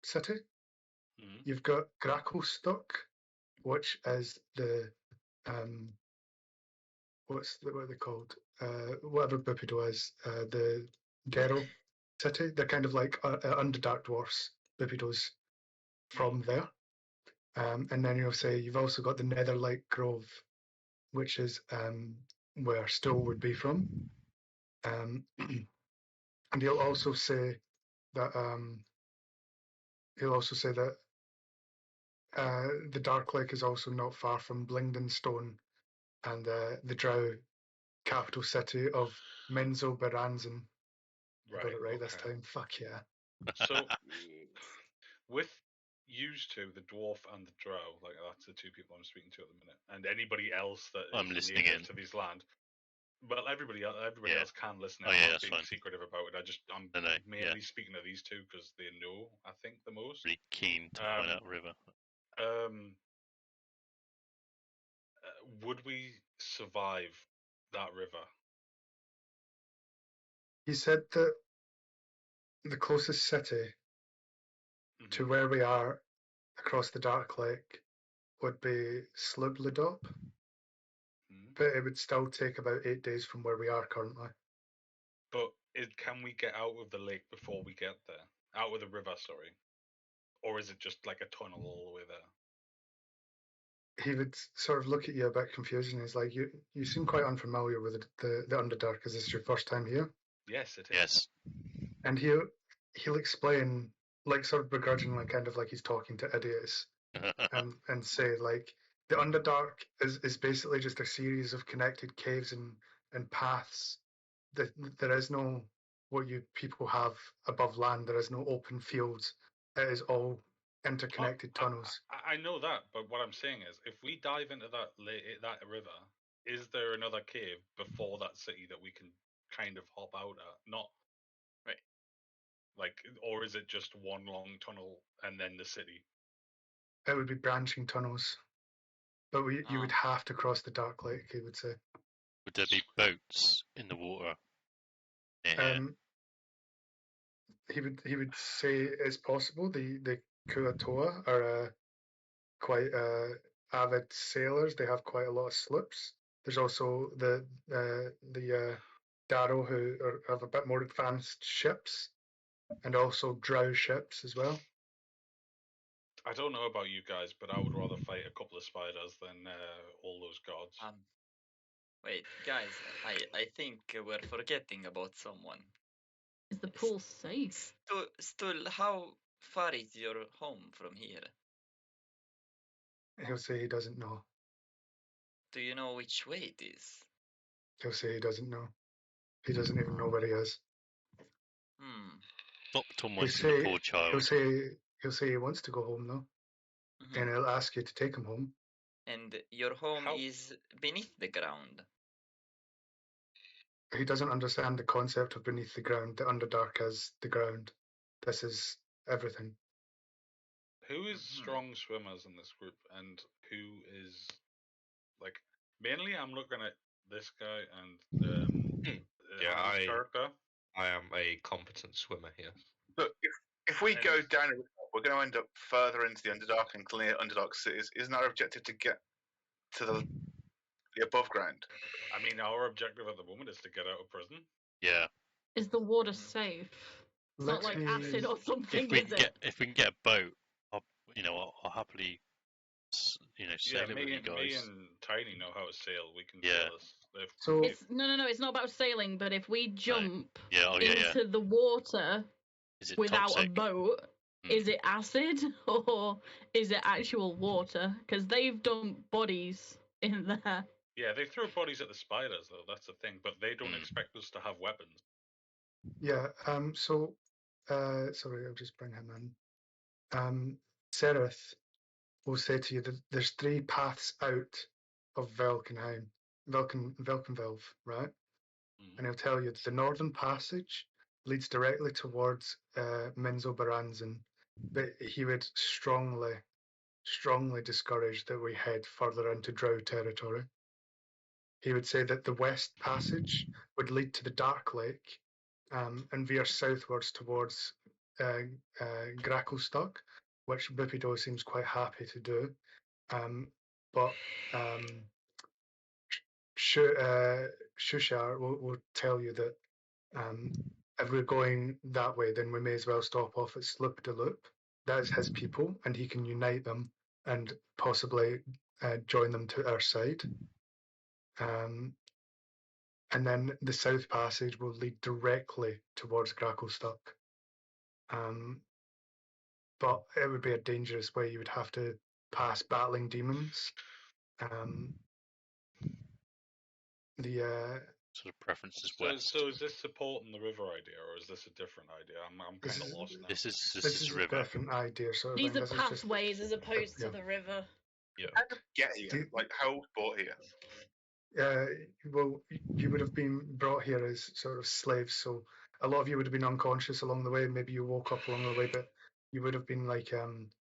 city. Hmm. You've got Gracklestock, which is the what are they called? Whatever Bupido is, the Gero city. They're kind of like Underdark dwarfs. Bupido's from there. And then you've also got the Netherlight Grove, which is where Stowe would be from. And he'll also say that the Dark Lake is also not far from Blingdenstone and the Drow capital city of Menzo Baranzan. I got it right this time. Fuck yeah. So, with used to the dwarf and the drow, like that's the two people I'm speaking to at the minute, and anybody else that I'm is listening native in. to this land. Well, everybody Yeah. else can listen. Oh, I'm yeah, not that's being fine. secretive about it. I'm No, mainly speaking to these two because they know, I think, the most. Really keen to find out River. Would we survive that river? He said that the closest city to where we are across the Dark Lake would be Slibledop, but it would still take about 8 days from where we are currently. But can we get out of the lake before we get there? Out of the river, sorry. Or is it just like a tunnel all the way there? He would sort of look at you a bit confused, and he's like, "You seem quite unfamiliar with the Underdark. Is this your first time here?" Yes, it is. Yes. And he'll explain, like sort of begrudgingly, kind of like he's talking to idiots, and say like the Underdark is basically just a series of connected caves and paths. There is no what you people have above land. There is no open fields. It is all interconnected tunnels. I know that, but what I'm saying is, if we dive into that river, is there another cave before that city that we can kind of hop out at? Not right. Like, or is it just one long tunnel and then the city? It would be branching tunnels, but you would have to cross the Dark Lake. He would say. Would there be boats in the water? He would say it's possible. The Kuatoa are quite avid sailors. They have quite a lot of slips. There's also the Darrow who have a bit more advanced ships, and also drow ships as well. I don't know about you guys, but I would rather fight a couple of spiders than all those gods. Wait, guys, I think we're forgetting about someone. Is the pool safe? Stull, how far is your home from here? He'll say he doesn't know. Do you know which way it is? He'll say he doesn't know. He doesn't even know where he is. Stop tormenting the poor child. He'll say he wants to go home though, and he'll ask you to take him home. And your home is beneath the ground. He doesn't understand the concept of beneath the ground. The Underdark is the ground. This is everything. Who is strong swimmers in this group, and who is like mainly? I'm looking at this guy and character. I am a competent swimmer here. Look, if we go down, we're going to end up further into the Underdark and clear Underdark cities. Isn't our objective to get to the above ground? I mean, our objective at the moment is to get out of prison. Yeah. Is the water safe? It's not like acid or something, is it? If we can get a boat, I'll happily, sail it with you guys. Me and Tiny know how to sail. We can sail this. It's no. It's not about sailing. But if we jump into the water without toxic? a boat, is it acid or is it actual water? Because they've dumped bodies in there. Yeah, they throw bodies at the spiders though. That's the thing. But they don't expect us to have weapons. Yeah. Sorry, I'll just bring him in. Sereth will say to you that there's 3 paths out of Velkenheim, Velkenvelv, right? And he'll tell you that the northern passage leads directly towards Menzo Baranzan, but he would strongly discourage that we head further into Drow territory. he would say that the west passage would lead to the Dark Lake and veer southwards towards Gracklestock, which Bipido seems quite happy to do. But Shushar will tell you that if we're going that way, then we may as well stop off at Sloop de Loop. That is his people, and he can unite them and possibly join them to our side. And then the South Passage will lead directly towards Gracklestock. But it would be a dangerous way. You would have to pass battling demons. Sort of preference is So, west. so is this supporting the river idea, or is this a different idea? I'm kind of lost now. This This is is a river. different idea, sort of These thing. are This is just pathways as opposed to yeah. the river. Yeah. How did we get here? Like, how was brought here? Well, you would have been brought here as sort of slaves, so a lot of you would have been unconscious along the way. Maybe you woke up along the way, but you would have been like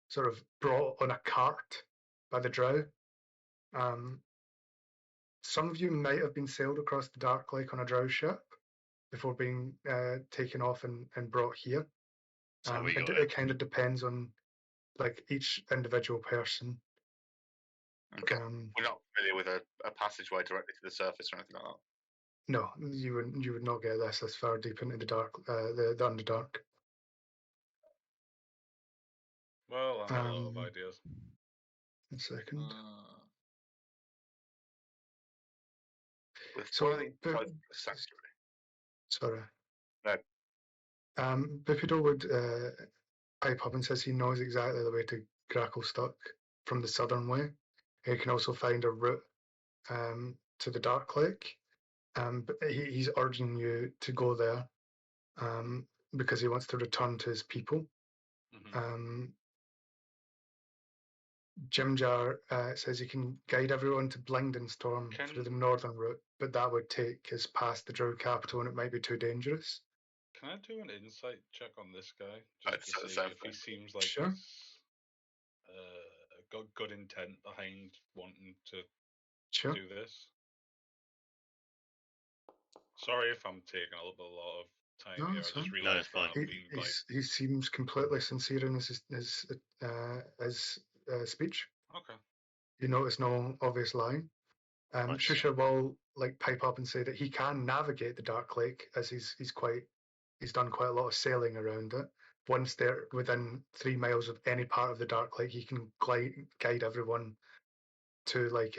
sort of brought on a cart by the drow. Some of you might have been sailed across the Dark Lake on a drow ship before being taken off and brought here. It kind of depends on like each individual person. Okay. We're not familiar with a passageway directly to the surface or anything like that. No, you would not get this far deep into the dark, the Underdark. Well, I'm a lot of ideas. A second. With So, sanctuary. Sorry. No. Bipido would pipe up and says he knows exactly the way to Gracklestock from the southern way. He can also find a route to the Dark Lake. But he's urging you to go there because he wants to return to his people. Jimjar says he can guide everyone to Blingdenstorm through the northern route, but that would take us past the Drow capital and it might be too dangerous. Can I do an insight check on this guy just to see if he seems like Sure. he's got good intent behind wanting to do this? Sorry if I'm taking a lot of time No, here. it's I just fine. realised that I'm being like. He seems completely sincere in his speech. Okay. You notice no obvious lying. Shusha will like pipe up and say that he can navigate the Dark Lake as he's done quite a lot of sailing around it. Once they're within 3 miles of any part of the Dark Lake, he can guide everyone to like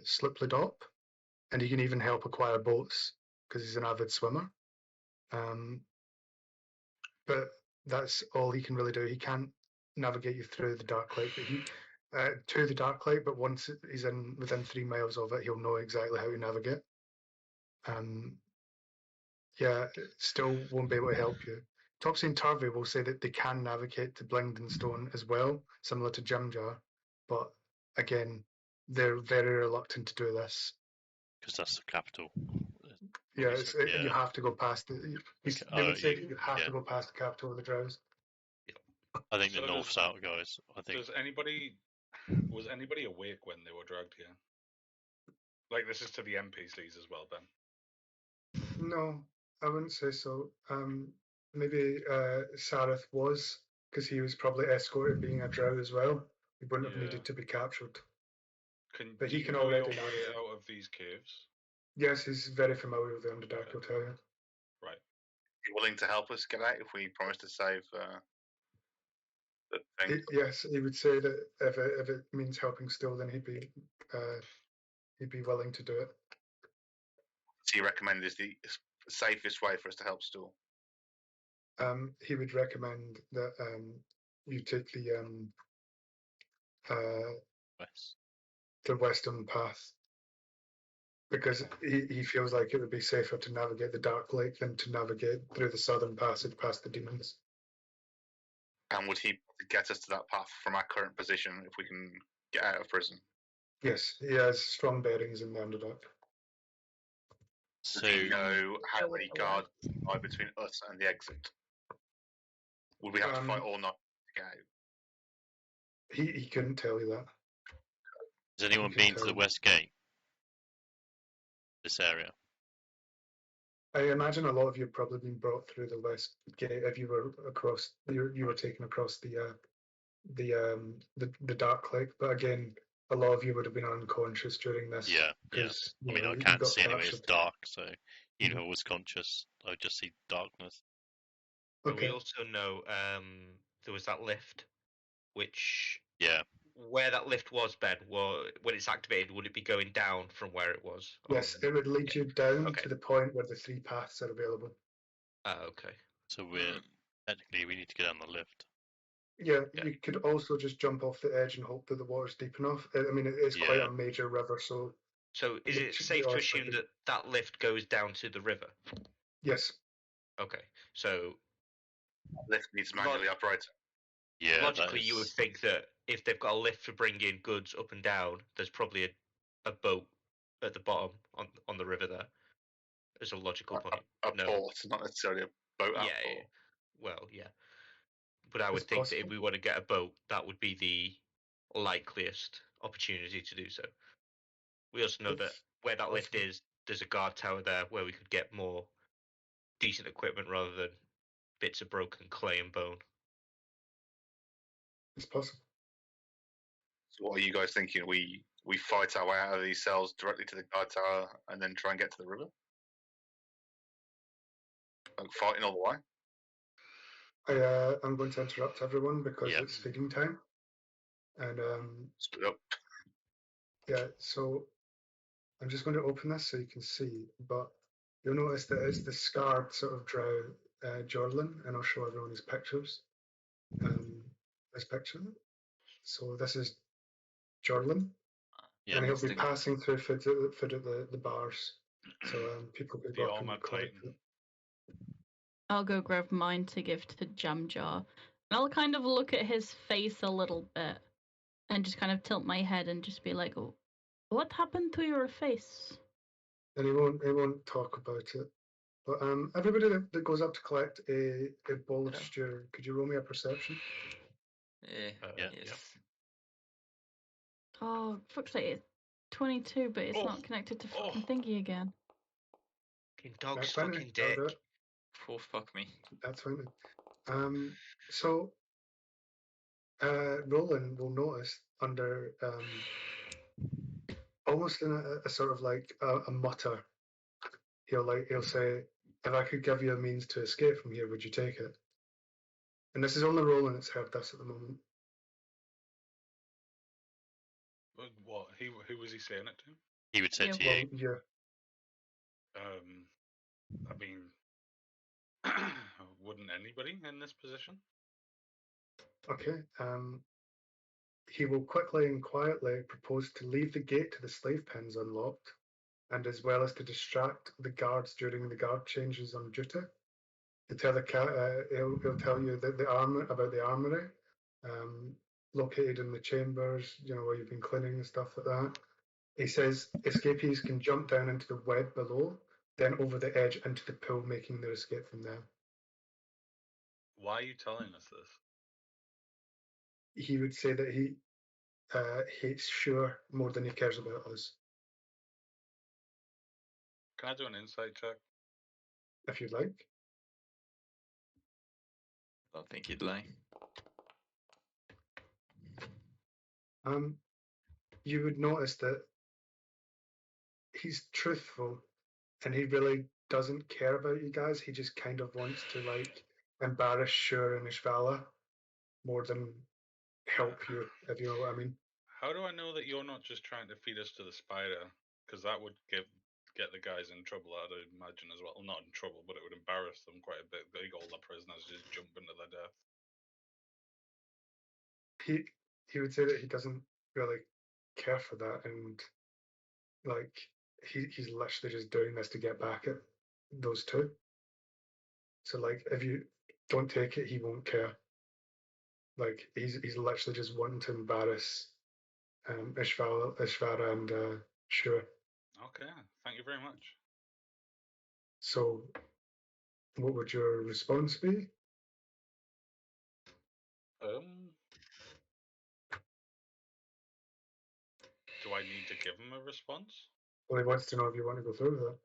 Slipledop, and he can even help acquire boats because he's an avid swimmer. But that's all he can really do. He can't navigate you through the Dark Lake, but to the Dark Lake. But once he's within 3 miles of it, he'll know exactly how to navigate. Yeah, still won't be able to help you. Topsy and Turvy will say that they can navigate to Blingdenstone as well, similar to Jimjar, but again, they're very reluctant to do this. Because that's the capital. Yeah, you have to go past it. They would say that you have to go past the capital of the Drows. I think the north-south guys. Was anybody awake when they were dragged here? Like, this is to the NPCs as well, Ben. No, I wouldn't say so. Maybe Sareth was, because he was probably escorted being a drow as well. He wouldn't have needed to be captured. But he can already way out of these caves. Yes, he's very familiar with the Underdark, I'll tell you. Right. Are you willing to help us get out if we promise to save the thing? Yes, he would say that if it means helping still, then he'd be willing to do it. Do you recommend is the safest way for us to help Stool? He would recommend that you take the western path, because he feels like it would be safer to navigate the Dark Lake than to navigate through the southern passage past the demons. And would he get us to that path from our current position if we can get out of prison? Yes, he has strong bearings in the Underdark. So, do you know how many guards are between us and the exit? Would we have to fight all night to get out? He couldn't tell you that. Has anyone been to the West Gate? this area? I imagine a lot of you have probably been brought through the west gate if you were across. You were taken across the dark lake, but again, a lot of you would have been unconscious during this. Yeah. Because I mean, I you can't got see anyway. It's captured. dark, so even Mhm. if I was conscious, I'd just see darkness. But we Okay. also know there was that lift, which Yeah. where that lift was, Ben. When it's activated, would it be going down from where it was? Yes, on- it would lead you down Okay. to the point where the 3 paths are available. Okay. So we're technically we need to get on the lift. Yeah, Yeah. you could also just jump off the edge and hope that the water's deep enough. I mean, it is quite Yeah. a major river, so So is it the safe to odds assume would be- that that lift goes down to the river? yes. Okay. So Lift needs manually operated. Yeah. logically, you would think that if they've got a lift to bring in goods up and down, there's probably a boat at the bottom on the river there. As a logical point. A No. port, not necessarily a boat out Yeah. port. Well, yeah. But I would It's think that if possible. we want to get a boat, that would be the likeliest opportunity to do so. We also know that It's where that lift possible. is, there's a guard tower there where we could get more decent equipment rather than bits of broken clay and bone. It's possible. So what are you guys thinking? We fight our way out of these cells directly to the guard tower and then try and get to the river? Like fighting all the way? I'm going to interrupt everyone because Yeah. it's feeding time. And Split up. yeah, so I'm just going to open this so you can see, but you'll notice that it's the scarred sort of drow Jorlin, and I'll show everyone his pictures. This picture. So this is Jorlin, Yeah. and he'll be the- passing through food at the bars, so people could The go up and armored collect titan. it. I'll go grab mine to give to Jamjar. And I'll kind of look at his face a little bit and just kind of tilt my head and just be like, oh, what happened to your face? And he won't talk about it. But everybody that goes up to collect a bowl of Yeah. stew, could you roll me a perception? Yeah. Yes. Oh, fuck's sake, it's 22, but it's Oh. not connected to fucking Oh. thingy again. Fucking dog's That's fine. fucking That'll dick. do it. Oh, fuck me. That's fine. So Roland will notice under almost in a sort of like a mutter. He'll say, "If I could give you a means to escape from here, would you take it?" And this is only Roland that's heard this at the moment. What? Who was he saying it to? He would say Yeah. to Well, you, yeah. I mean, wouldn't anybody in this position? Okay. He will quickly and quietly propose to leave the gate to the slave pens unlocked, and as well as to distract the guards during the guard changes on duty. To tell he'll tell you that about the armory, located in the chambers, where you've been cleaning and stuff like that. He says escapees can jump down into the web below, then over the edge into the pool, making their escape from there. Why are you telling us this? He would say that he hates Sure more than he cares about us. Can I do an insight check? If you'd like. I don't think he'd lie. You would notice that he's truthful and he really doesn't care about you guys. He just kind of wants to embarrass Sure and Ishvala more than help you, if you know what I mean. How do I know that you're not just trying to feed us to the spider? Because that would get the guys in trouble, I'd imagine, as well. Not in trouble, but it would embarrass them quite a bit. They got all the prisoners just jumping to their death. He would say that he doesn't really care for that, and he's literally just doing this to get back at those two. So if you don't take it, he won't care. He's literally just wanting to embarrass Ishvara and Sure. Okay, thank you very much. So, what would your response be? Do I need to give him a response? Well, he wants to know if you want to go through with that.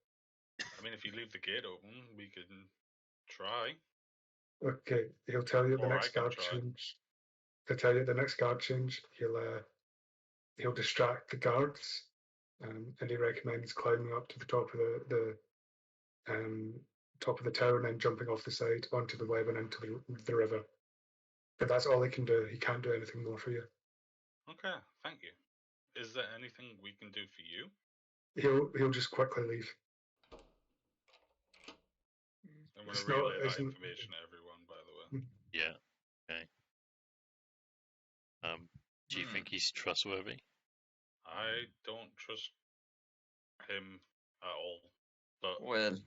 I mean, if you leave the gate open, we can try. Okay, he'll tell you at the Or I next can guard try. change. He'll tell you at the next guard change. He'll distract the guards, and he recommends climbing up to the top of top of the tower and then jumping off the side onto the web and into the river. But that's all he can do. He can't do anything more for you. Okay, thank you. Is there anything we can do for you? He'll just quickly leave. I'm going to It's not- relay that isn't- information to everyone, by the way. Yeah. Okay. Do you think he's trustworthy? I don't trust him at all. But Well,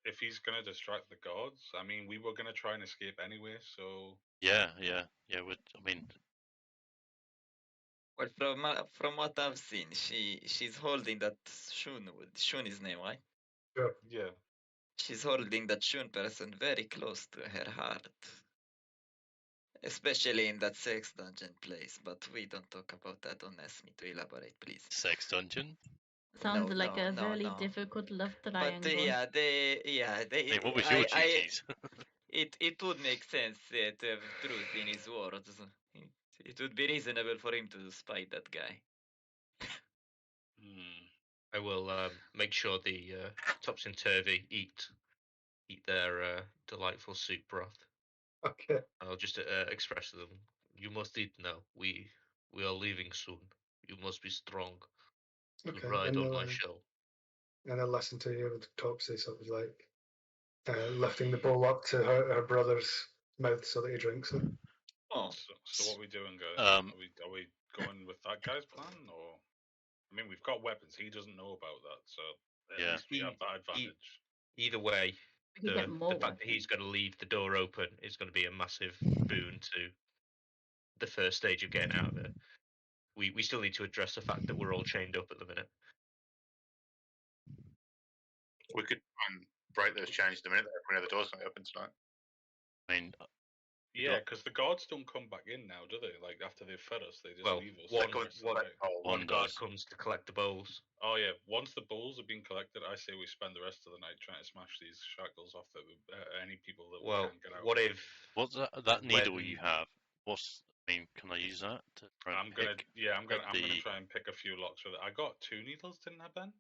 if he's going to distract the guards, I mean, we were going to try and escape anyway, so Yeah. I mean, well, from what I've seen, she's holding that Shun. Shun is name, right? yeah. She's holding that Shun person very close to her heart. Especially in that sex dungeon place, but we don't talk about that. Don't ask me to elaborate, please. sex dungeon. Sounds No, like no, a no, really no. difficult love But triangle. Hey, what was your duties? It would make sense to have truth in his words. It would be reasonable for him to spite that guy. I will make sure the Topsy Turvy eat their delightful soup broth. Okay. I'll just express to them, you must eat now. We are leaving soon. You must be strong to Okay. ride on my show. And they'll listen to you with Topsy sort of like lifting the bowl up to her brother's mouth so that he drinks it. Oh, So what are we doing, guys? Are we going with that guy's plan, or? I mean, we've got weapons. He doesn't know about that, so at least we have that advantage. Either way, We can get more the fact that he's going to leave the door open is going to be a massive boon to the first stage of getting out of it. We still need to address the fact that we're all chained up at the minute. We could try and break those chains the minute every other door's going to open tonight. I mean, yeah, because the guards don't come back in now, do they? Like after they've fed us, they just leave us. One guard comes to collect the bowls. Oh yeah, once the bowls have been collected, I say we spend the rest of the night trying to smash these shackles off any people that we can't get out. What if? What's that needle you have? Can I use that to try and I'm gonna try and pick a few locks with it. I got 2 needles, didn't I, Ben?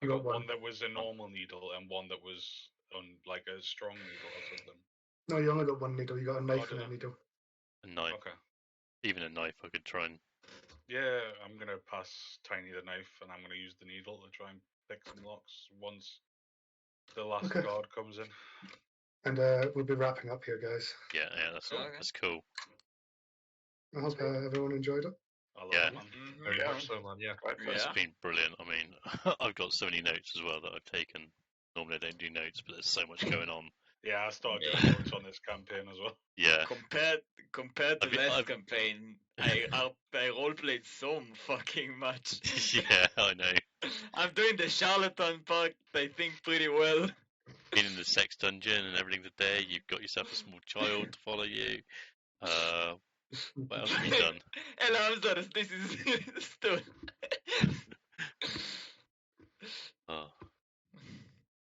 I got one that was a normal needle and one that was like a strong needle or something. No, you only got one needle. You got a knife and a needle. A knife. Okay. Even a knife, I could try and. Yeah, I'm gonna pass Tiny the knife, and I'm gonna use the needle to try and pick some locks once the last guard comes in. And we'll be wrapping up here, guys. Yeah, that's cool. I hope everyone enjoyed it. Yeah, very much so, man. Yeah, it's been brilliant. I mean, I've got so many notes as well that I've taken. Normally, I don't do notes, but there's so much going on. Yeah, I started doing notes on this campaign as well. Yeah. Compared to last campaign, I roleplayed so fucking much. Yeah, I know. I'm doing the charlatan part, I think, pretty well. Been in the sex dungeon and everything today. You've got yourself a small child to follow you. What else have you done? Hello, I'm sorry, this is still. Oh.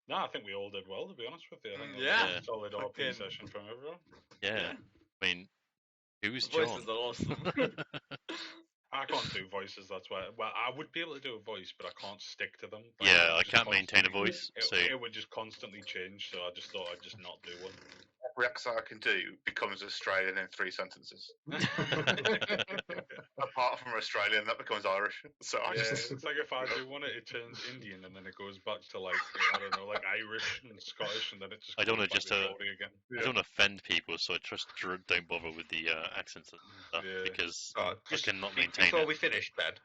No, I think we all did well, to be honest with you. I think yeah. a solid RP session from everyone. Yeah. I mean, who was Voices John? are awesome. I can't do voices, that's why. Well, I would be able to do a voice, but I can't stick to them. Like, yeah, I can't maintain a voice. It would just constantly change, so I just thought I'd just not do one. Every accent I can do becomes Australian in 3 sentences. Apart from Australian, that becomes Irish. So it's like if I do one, it turns Indian, and then it goes back to like I don't know, like Irish and Scottish, and then it just. I don't want to again. I don't offend people, so I don't bother with the accents and stuff because I cannot maintain. Before we finish, Ben,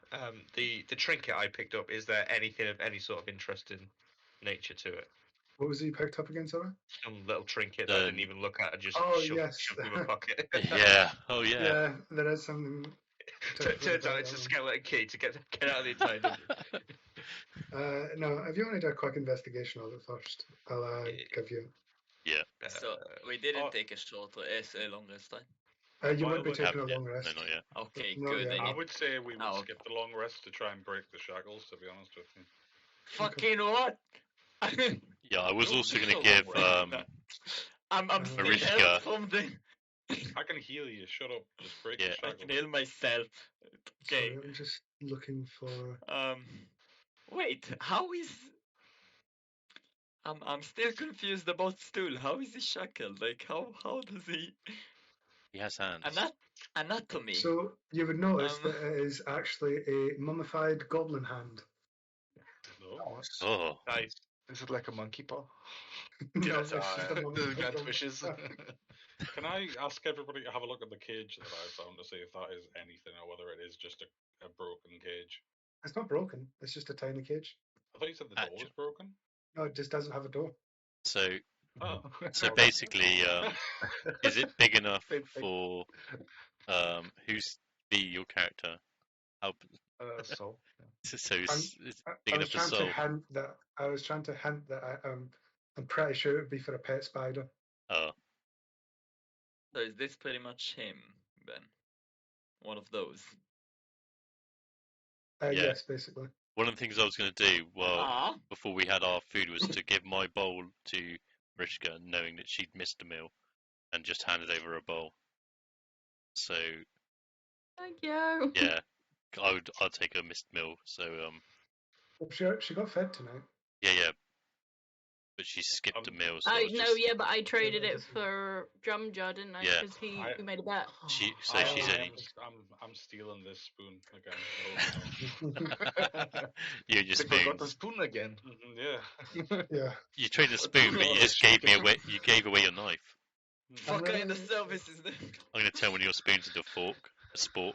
the trinket I picked up. Is there anything of any sort of interesting nature to it? What was it you picked up again, sorry? Some little trinket that I didn't even look at. I just shoved in my pocket. Yeah. Oh yeah. Yeah, there is something. Turns out it's a skeleton key to get out of the entire dungeon. No, if you want to do a quick investigation of it first, I'll give you. Yeah. So we didn't take a short essay long this time. You While won't be we're- taking a Yeah, long rest. no, not yet. Okay, Not good. yet. I would say we would Oh. skip the long rest to try and break the shackles. To be honest with you. Fucking what? Yeah, I was Don't also take going to a long give rest. I'm still Marishka. held from the. I can heal you. Shut up. Just break Yeah. the I shackles. can heal myself. Okay. Sorry, I'm just looking for. Wait. How is? I'm still confused about Stool. How is he shackled? Like how does he? He has hands. Anatomy. So you would notice Um, that it is actually a mummified goblin hand. No. Oh, Nice. Is it like a monkey paw? No, I it's just a The mummified giant goblin fishes. hand. Can I ask everybody to have a look at the cage that I found to see if that is anything or whether it is just a broken cage? It's not broken. It's just a tiny cage. I thought you said the door was broken. No, it just doesn't have a door. so Oh, so okay. basically, is it big enough Same thing. for who's your character? How So so it's big I enough was for trying to Soul? hint that I'm pretty sure it would be for a pet spider. Oh, so is this pretty much him then? One of those. Yeah. Yes, basically. one of the things I was going to do, Ah. before we had our food, was to give my bowl to Marishka, knowing that she'd missed a meal, and just handed over a bowl. So Thank you. yeah, I'd take a missed meal. So She got fed tonight. yeah, but she skipped a meal. So I was know, just, yeah, but I traded I it just- for Drumjar, didn't I? Yeah. Because I- we made a bet. she's I only I'm stealing this spoon again. you just they forgot the spoons. spoon again. Yeah. Yeah. You traded a What spoon, do but you you want? just gave me away. You gave away your knife. Fuck really- kind of service is this? I'm going to turn one of your spoons into a spork.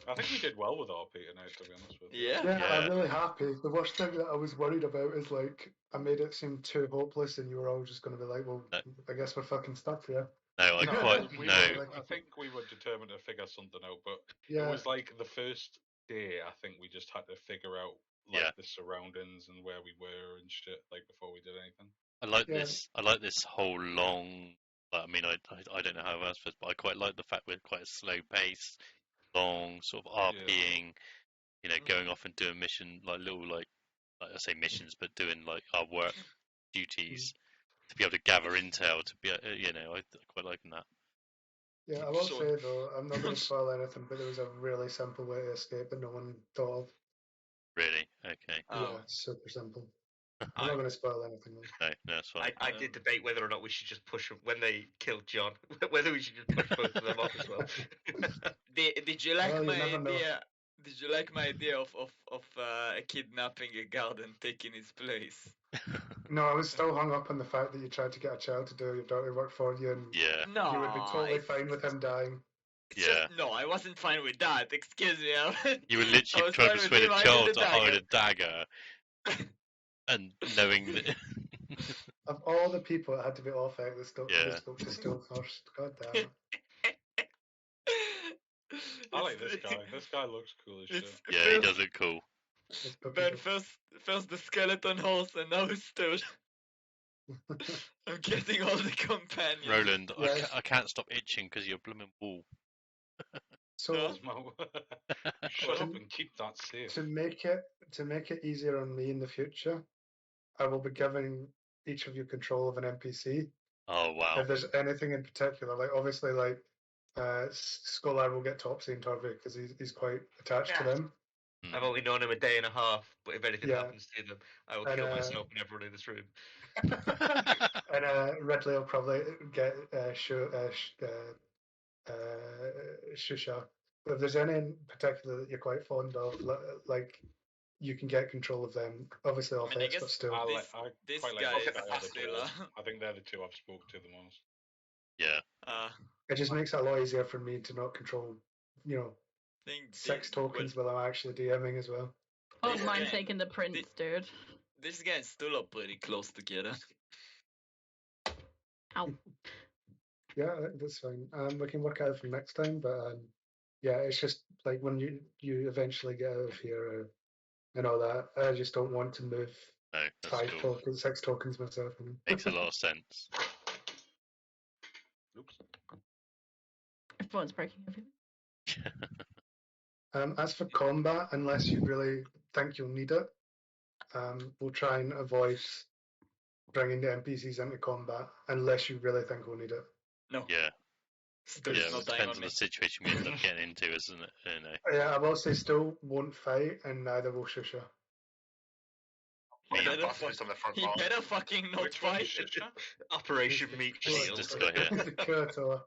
I think we did well with our Peter night, to be honest with you. Yeah. Yeah, I'm Yeah. really happy. The worst thing that I was worried about is like I made it seem too hopeless, and you were all just going to be like, "Well, No. I guess we're fucking stuck here." No, I No, quite we no. were, I think we were determined to figure something out, but Yeah, it was like the first day. I think we just had to figure out like Yeah. the surroundings and where we were and shit, like before we did anything. I like Yeah. this. I like this whole long. I mean, I don't know how else, but I quite like the fact we're quite a slow pace, long sort of RPing. You know, going off and doing mission like little like I say missions, but doing like our work duties to be able to gather intel. To be you know, I quite liking that. yeah. I will So- say though, I'm not going to spoil anything, but there was a really simple way to escape that no one thought of. Really? Okay. Oh. Yeah, super simple. I'm I- not going to spoil anything. Though. No, that's fine. I did debate whether or not we should just push them when they killed John, whether we should just push both of them off as well. Did you like Well, you my never know. idea? Did you like my idea of kidnapping a guard and taking his place? No, I was still hung up on the fact that you tried to get a child to do your dirty work for you, and Yeah. No, you would be totally it's- fine with him dying. it's just- no, I wasn't fine with that. Excuse me. You were I literally was trying to fine with persuade him a hiding child the to hide a dagger. dagger, and knowing that. Of all the people that had to be off air, that Yeah. spoke to Stool first. God damn it. I like this guy. This guy looks cool as shit. It's Yeah, he first- does look cool. It's puppy Ben, dog. first the skeleton horse, and now Stool. I'm getting all the companions. Roland, Yeah. I can't stop itching because you're blooming wool. So That's my... Shut up To- and keep that safe. to make it easier on me in the future, I will be giving each of you control of an NPC. Oh wow. If there's anything in particular, like obviously, like Scholar will get Topsy and Turvey because he's quite attached to Yeah. them. I've only known him a day and a half, but if anything Yeah. happens to them, I will And, kill myself and everyone in this room. And Ridley will probably get Shusha. But if there's any in particular that you're quite fond of, like you can get control of them. Obviously, off I mean, I X, but guess still. I this quite like guy this is guy or the still, dwarves. I think they're the two I've spoke to the most. Yeah. It just makes it a lot easier for me to not control, think 6 tokens while I'm actually DMing as well. I This wouldn't mind guy- taking the prince, dude. This guy and Stool are pretty close together. Ow. Yeah, that's fine. We can work out for next time, but yeah, it's just like when you eventually get out of here and all that, I just don't want to move No, that's cool. 6 tokens myself. Makes a lot of sense. Oops. Everyone's breaking everything. As for combat, unless you really think you'll need it, we'll try and avoid bringing the NPCs into combat unless you really think we'll need it. No. Yeah. Still Yeah, is it not dying depends on on me. the situation we end up getting into, isn't it? You know. Yeah, I will say still won't fight, and neither will Shusha. He Me. better, Pacifist on the front line. fucking not Which one's fight. Shisha? Operation He's the Meat curator. Shield. This guy here. He's the curator.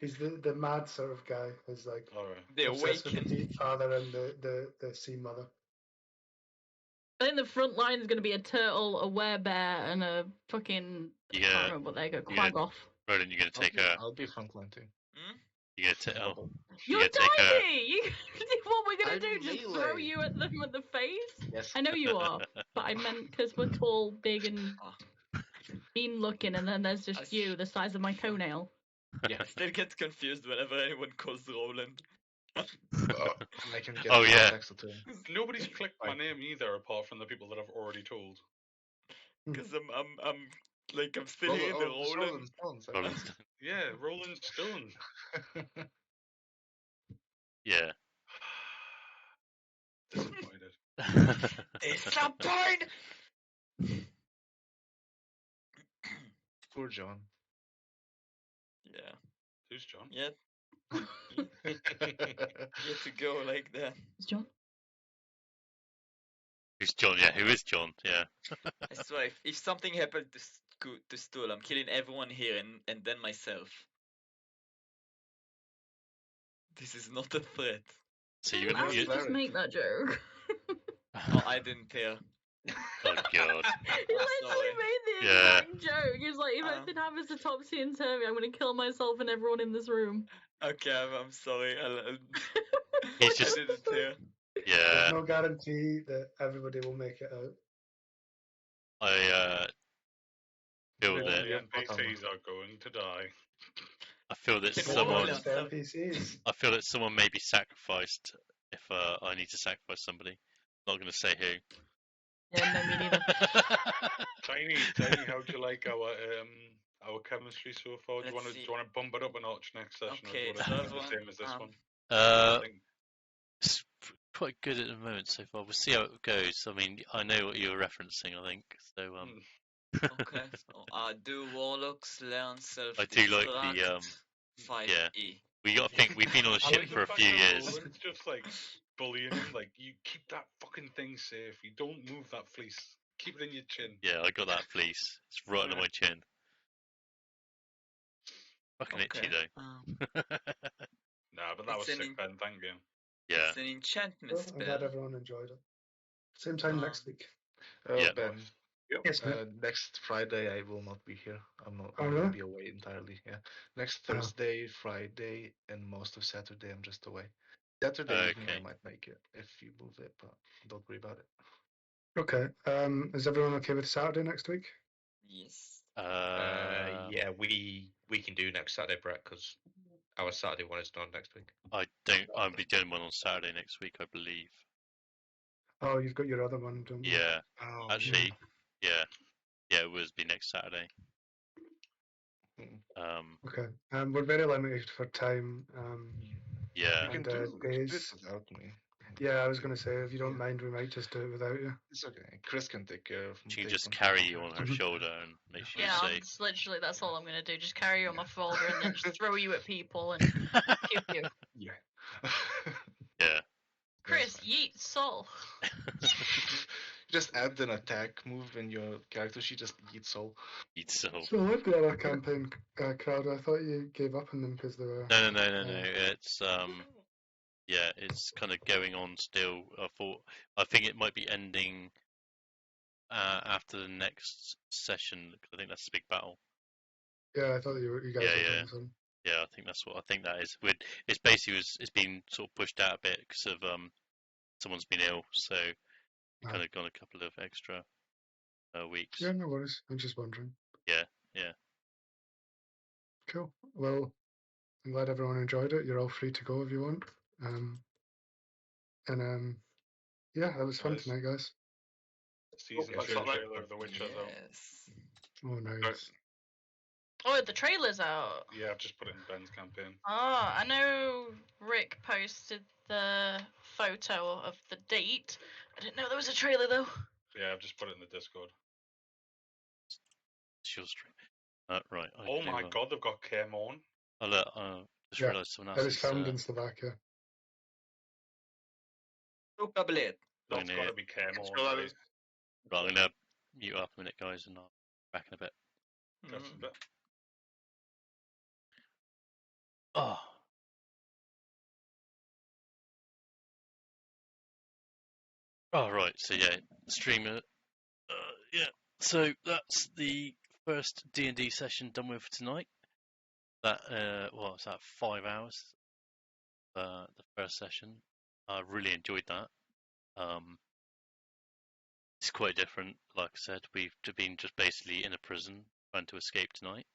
He's the mad sort of guy who's like All right. The obsessed with the awakened. deep father and the sea mother. I think the front line is going to be a turtle, a werebear, and a fucking. I Yeah. can't remember what they go. You gonna- Quaggoth. Roland, you're gonna take a. I'll be frontline too. Hmm? You're gonna take. Oh, You're you're gonna take a. tiny! You, what we're going to I'm do? Just throw melee. you at them at the face? Yes. I know you are, but I meant because we're tall, big, and Ah. mean looking, and then there's just you, the size of my toenail. Yeah. I still get confused whenever anyone calls Roland. And I can get Oh, two yeah. attacks a turn. Nobody's clicked my Fine. name either, apart from the people that I've already told. Because I'm still here in the it's Roland. Roland Stones. Roland Stone. Yeah, Roland Stone. Yeah. Disappointed. Disappointed! Poor John. Yeah. Who's John? Yeah. Yet to go like that. Is John? Who's John? Yeah, who is John? Yeah. I swear, if something happened to Stool, I'm killing everyone here and then myself. This is not a threat. So Didn't I you just make that joke? Oh, I didn't hear. Oh god. He literally sorry. made the Yeah. exact joke. He was like, if Um. anything happens to Topsy and Turvy, I'm going to kill myself and everyone in this room. Okay, I'm sorry. He's just- I didn't hear. Yeah. There's no guarantee that everybody will make it out. I feel All that the NPCs are going to die. I feel that Can someone Roland- It's the NPCs. I feel that someone may be sacrificed if I need to sacrifice somebody. Not gonna say who. Yeah, no, me neither. Tiny, how'd you like our chemistry so far? Do you Let's want see. to bump it up a notch next session, Okay, or do you want it to be so the same as this everyone, one? Uh I think it's quite good at the moment so far. We'll see how it goes. I mean, I know what you're referencing, I think. So Okay, so do warlocks learn self I do like the 5e. we gotta think we've been on a I ship like for the a fact few that years. Roland's just like bullying him, like you keep that fucking thing safe. You don't move that fleece. Keep it in your chin. Yeah, I got that fleece. It's right under Yeah. my chin. Fucking itchy Okay. though. Nah, but that was It's an sick, Ben. Thank you. Yeah. It's an enchantment Well, I'm glad spell. everyone enjoyed it. Same time next week. Yeah. Ben, Yes, mate. next Friday I will not be here. I'm Oh, going really? to be away entirely. Yeah. Next Oh. Thursday, Friday, and most of Saturday I'm just away. Saturday evening I Okay. might make it if you move it, but don't worry about it. Okay. Is everyone okay with Saturday next week? Yes. Yeah, we can do next Saturday, Brett, because our Saturday one is done next week. I'll be doing one on Saturday next week, I believe. Oh, you've got your other one, don't you? Yeah. Oh, Actually, yeah. Yeah, it was be next Saturday. Okay. We're very limited for time. Yeah. You can and do it days. without me. Yeah, I was going to say, if you don't Yeah. mind, we might just do it without you. It's okay. Chris can take care of. She can take just control carry of you her. on her shoulder and make sure Yeah, you're safe. that's literally that's all I'm gonna do. Just carry you on my shoulder and then just throw you at people and pew pew. Yeah. Yeah. Chris, fine. yeet soul. Just add an attack move in your character. She just eats soul. Eat soul. So with the other campaign, Crowd, I thought you gave up on them because they were... No. It's yeah, it's kind of going on still. I think it might be ending after the next session. 'Cause I think that's the big battle. Yeah, I thought you guys Yeah, were yeah. doing some. Yeah, I think that's what I think that is. It's basically it's been sort of pushed out a bit because of someone's been ill, so we kind of gone a couple of extra weeks. Yeah, no worries. I'm just wondering. Yeah. Cool. Well, I'm glad everyone enjoyed it. You're all free to go if you want. Yeah, that was fun Nice. tonight, guys. Season Okay, 2 so that- trailer of The Witcher, though. Yes. Oh, nice. Oh, the trailer's out. Yeah, I've just put it in Ben's campaign. Oh, I know Rick posted the photo of the date. I didn't know there was a trailer though. Yeah, I've just put it in the Discord. It's your stream. Right. Oh my god, they've got K-Morn. Oh look, just Yeah, realised someone It else was is. filmed in Slovakia. Probably. That's Doing got to it. be K-Morn, So that right? was- Right, I'm gonna mute up a minute, guys, and I'll be back in a bit. Catch you in a bit. Oh. Oh right. So yeah, streamer. Yeah. So that's the first D&D session done with tonight. That what's that? 5 hours. The first session. I really enjoyed that. It's quite different. Like I said, we've been just basically in a prison trying to escape tonight,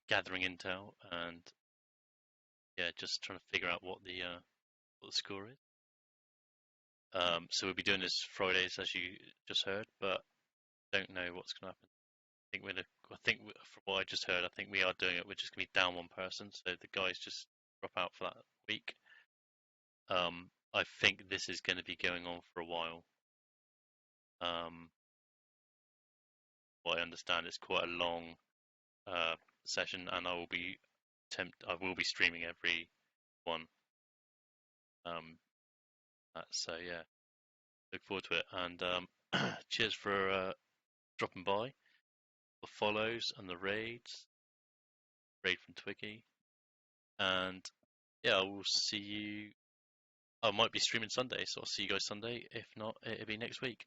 gathering intel, and yeah, just trying to figure out what the score is. So we'll be doing this Fridays, as you just heard, but don't know what's going to happen. I think from what I just heard, I think we are doing it. We're just going to be down one person, so the guys just drop out for that week. I think this is going to be going on for a while. What I understand, it's quite a long session, and I will be streaming every one. So yeah, look forward to it, and cheers for dropping by, the follows and the raids, raid from Twiggy, and yeah, I will see you. I might be streaming Sunday, so I'll see you guys Sunday. If not, it'll be next week.